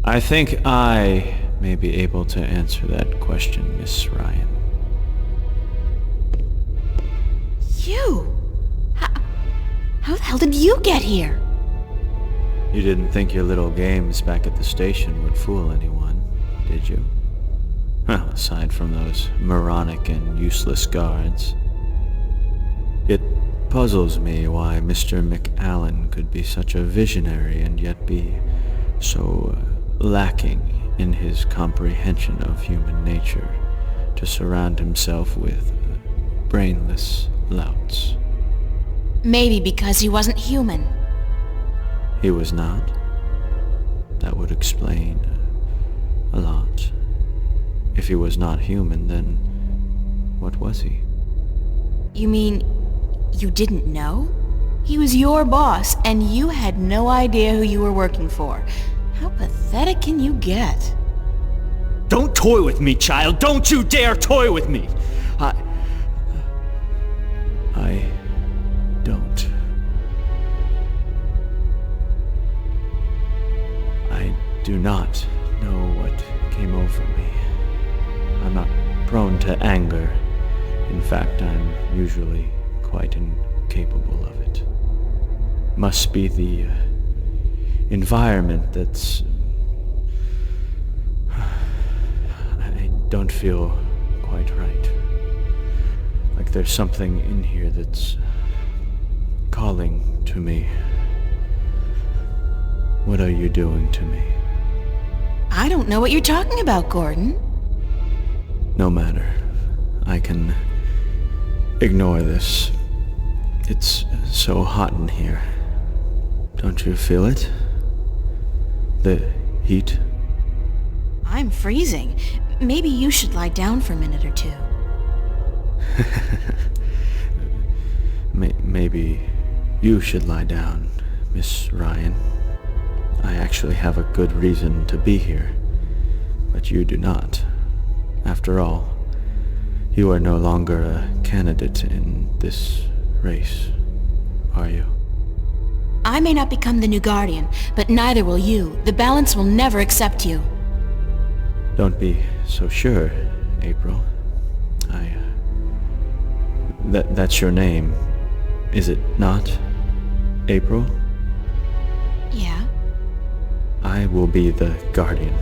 I think I may be able to answer that question, Miss Ryan. You? How the hell did you get here? You didn't think your little games back at the station would fool anyone, did you? Well, aside from those moronic and useless guards. It puzzles me why Mr. McAllen could be such a visionary and yet be so lacking in his comprehension of human nature to surround himself with brainless louts. Maybe because he wasn't human. He was not. That would explain a lot. If he was not human, then what was he? You mean you didn't know? He was your boss, and you had no idea who you were working for. How pathetic can you get? Don't toy with me, child! Don't you dare toy with me! I don't. I do not know what came over me. I'm not prone to anger. In fact, I'm usually quite incapable of it. Must be the environment that's... I don't feel quite right. Like there's something in here that's calling to me. What are you doing to me? I don't know what you're talking about, Gordon. No matter. I can ignore this. It's so hot in here. Don't you feel it? The heat? I'm freezing. Maybe you should lie down for a minute or two. Maybe you should lie down, Miss Ryan. I actually have a good reason to be here, but you do not. After all, you are no longer a candidate in this race, are you? I may not become the new Guardian, but neither will you. The balance will never accept you. Don't be so sure, April. That's your name, is it not? April? Yeah? I will be the Guardian.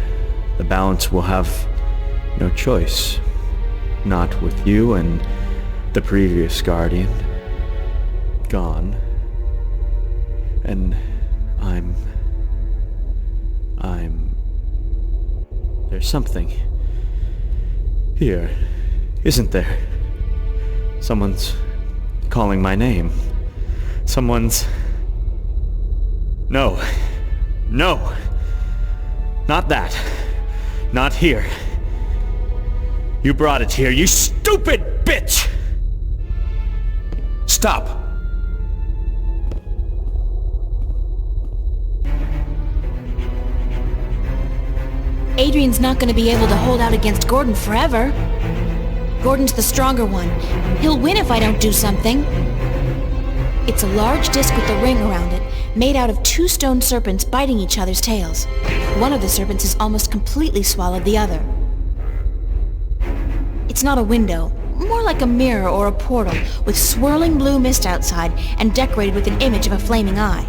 The balance will have no choice. Not with you and the previous Guardian gone. And I'm... There's something here, isn't there? Someone's calling my name. Someone's... No. No. Not that. Not here. You brought it here, you stupid bitch! Stop! Adrian's not going to be able to hold out against Gordon forever. Gordon's the stronger one. He'll win if I don't do something. It's a large disc with a ring around it, made out of 2 stone serpents biting each other's tails. One of the serpents has almost completely swallowed the other. It's not a window, more like a mirror or a portal, with swirling blue mist outside and decorated with an image of a flaming eye.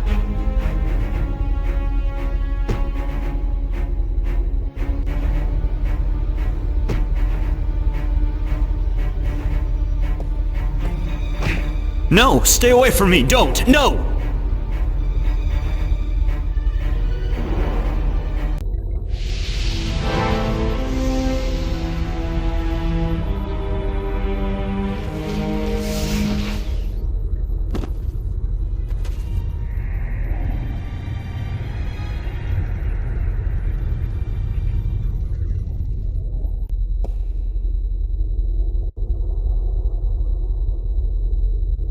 No! Stay away from me! Don't! No!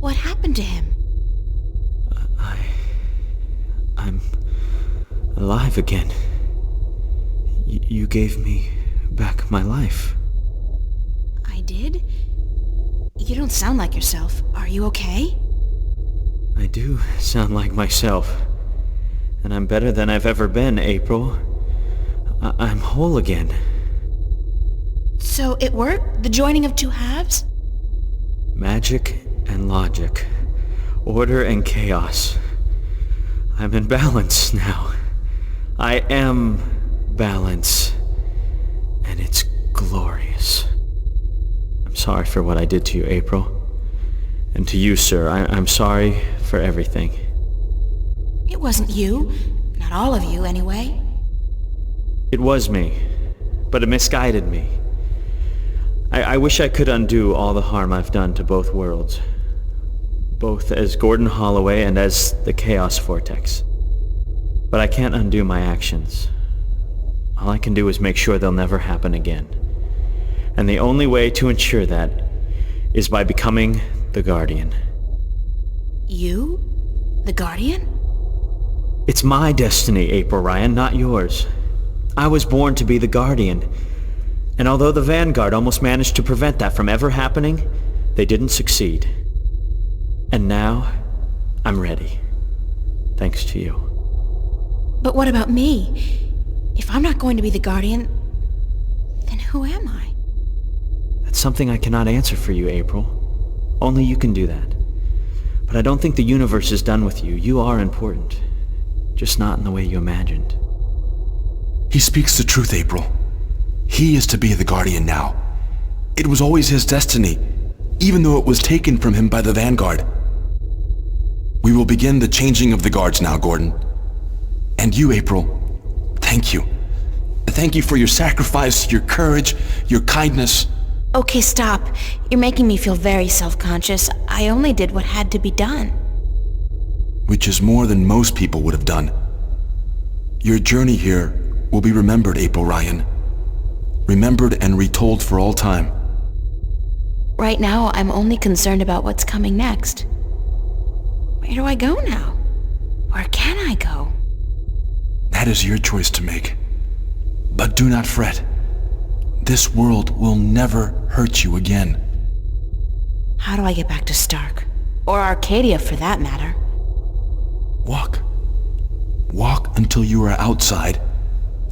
What happened to him? I'm alive again. You gave me back my life. I did? You don't sound like yourself. Are you okay? I do sound like myself. And I'm better than I've ever been, April. I'm whole again. So it worked? The joining of 2 halves? Magic and logic. Order and chaos. I'm in balance now. I am balance. And it's glorious. I'm sorry for what I did to you, April. And to you, sir, I'm sorry for everything. It wasn't you. Not all of you, anyway. It was me, but it misguided me. I wish I could undo all the harm I've done to both worlds. Both as Gordon Holloway and as the Chaos Vortex. But I can't undo my actions. All I can do is make sure they'll never happen again. And the only way to ensure that is by becoming the Guardian. You? The Guardian? It's my destiny, April Ryan, not yours. I was born to be the Guardian. And although the Vanguard almost managed to prevent that from ever happening, they didn't succeed. And now, I'm ready. Thanks to you. But what about me? If I'm not going to be the Guardian, then who am I? That's something I cannot answer for you, April. Only you can do that. But I don't think the universe is done with you. You are important. Just not in the way you imagined. He speaks the truth, April. He is to be the Guardian now. It was always his destiny, even though it was taken from him by the Vanguard. We will begin the changing of the guards now, Gordon. And you, April, thank you. Thank you for your sacrifice, your courage, your kindness. Okay, stop. You're making me feel very self-conscious. I only did what had to be done. Which is more than most people would have done. Your journey here will be remembered, April Ryan. Remembered and retold for all time. Right now, I'm only concerned about what's coming next. Where do I go now? Where can I go? That is your choice to make. But do not fret. This world will never hurt you again. How do I get back to Stark? Or Arcadia, for that matter? Walk. Walk until you are outside,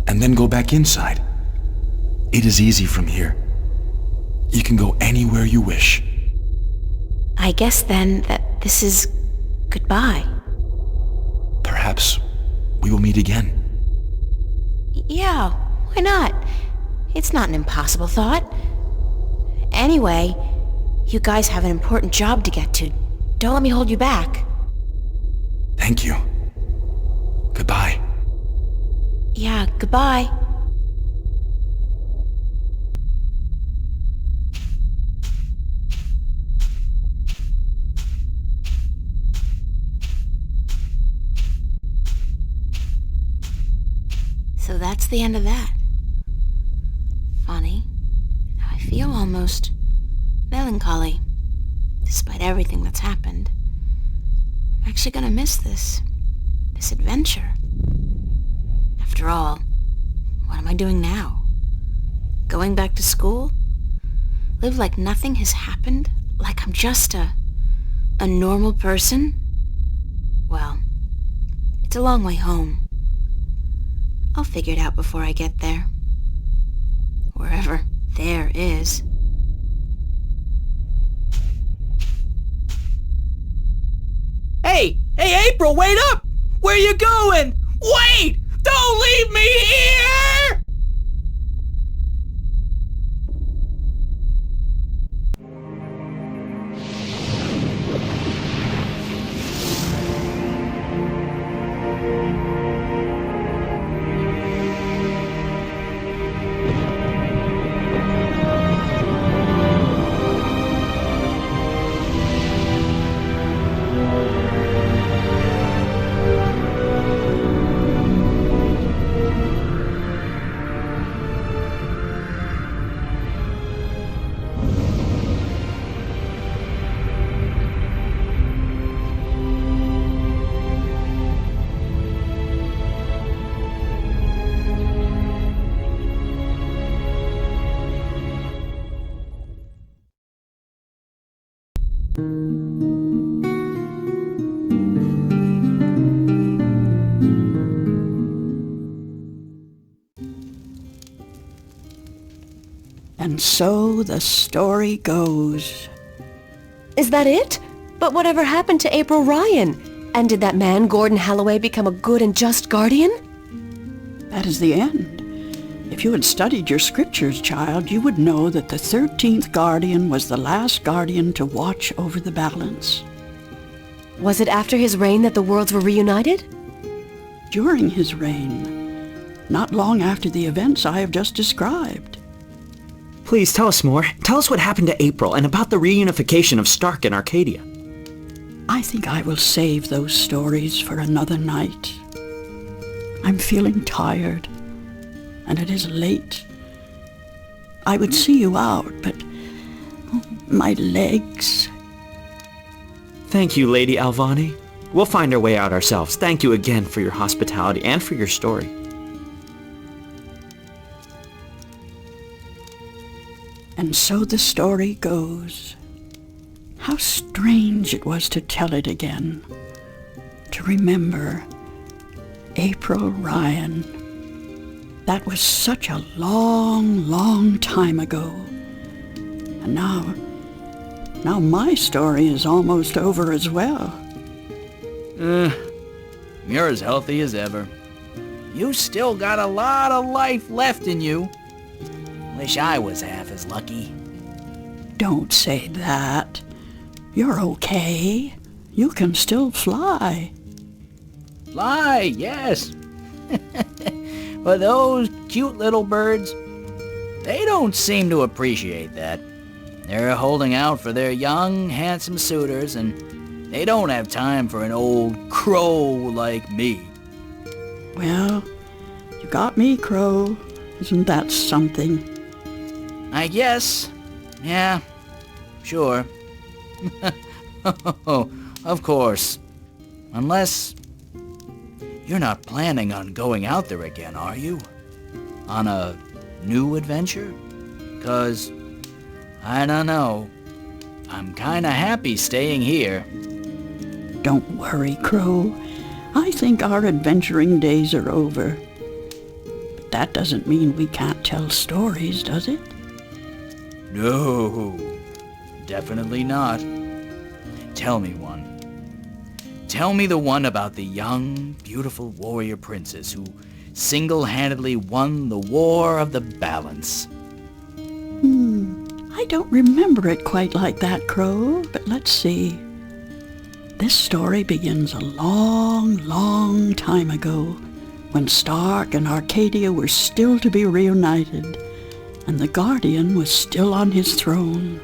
and then go back inside. It is easy from here. You can go anywhere you wish. I guess then that this is goodbye. Perhaps we will meet again. Yeah, why not? It's not an impossible thought. Anyway, you guys have an important job to get to. Don't let me hold you back. Thank you. Goodbye. Yeah, goodbye. So that's the end of that. Funny. I feel almost melancholy, despite everything that's happened. I'm actually gonna miss this adventure. After all, what am I doing now? Going back to school? Live like nothing has happened? Like I'm just a normal person? Well, it's a long way home. I'll figure it out before I get there. Wherever there is. Hey, April, wait up! Where you going? Wait! Don't leave me here! And so the story goes. Is that it? But whatever happened to April Ryan? And did that man, Gordon Holloway, become a good and just guardian? That is the end. If you had studied your scriptures, child, you would know that the 13th guardian was the last guardian to watch over the balance. Was it after his reign that the worlds were reunited? During his reign. Not long after the events I have just described. Please tell us more. Tell us what happened to April and about the reunification of Stark and Arcadia. I think I will save those stories for another night. I'm feeling tired, and it is late. I would see you out, but my legs. Thank you, Lady Alvani. We'll find our way out ourselves. Thank you again for your hospitality and for your story. And so the story goes. How strange it was to tell it again. To remember April Ryan. That was such a long, long time ago. And now my story is almost over as well. You're as healthy as ever. You still got a lot of life left in you. Wish I was half as lucky. Don't say that. You're okay. You can still fly. Fly, yes. But those cute little birds, they don't seem to appreciate that. They're holding out for their young, handsome suitors, and they don't have time for an old crow like me. Well, you got me, Crow. Isn't that something? I guess. Yeah, sure. Oh, of course. Unless you're not planning on going out there again, are you? On a new adventure? 'Cause, I don't know. I'm kinda happy staying here. Don't worry, Crow. I think our adventuring days are over. But that doesn't mean we can't tell stories, does it? No, definitely not. Tell me one. Tell me the one about the young, beautiful warrior princess who single-handedly won the War of the Balance. I don't remember it quite like that, Crow, but let's see. This story begins a long, long time ago, when Stark and Arcadia were still to be reunited, and the Guardian was still on his throne.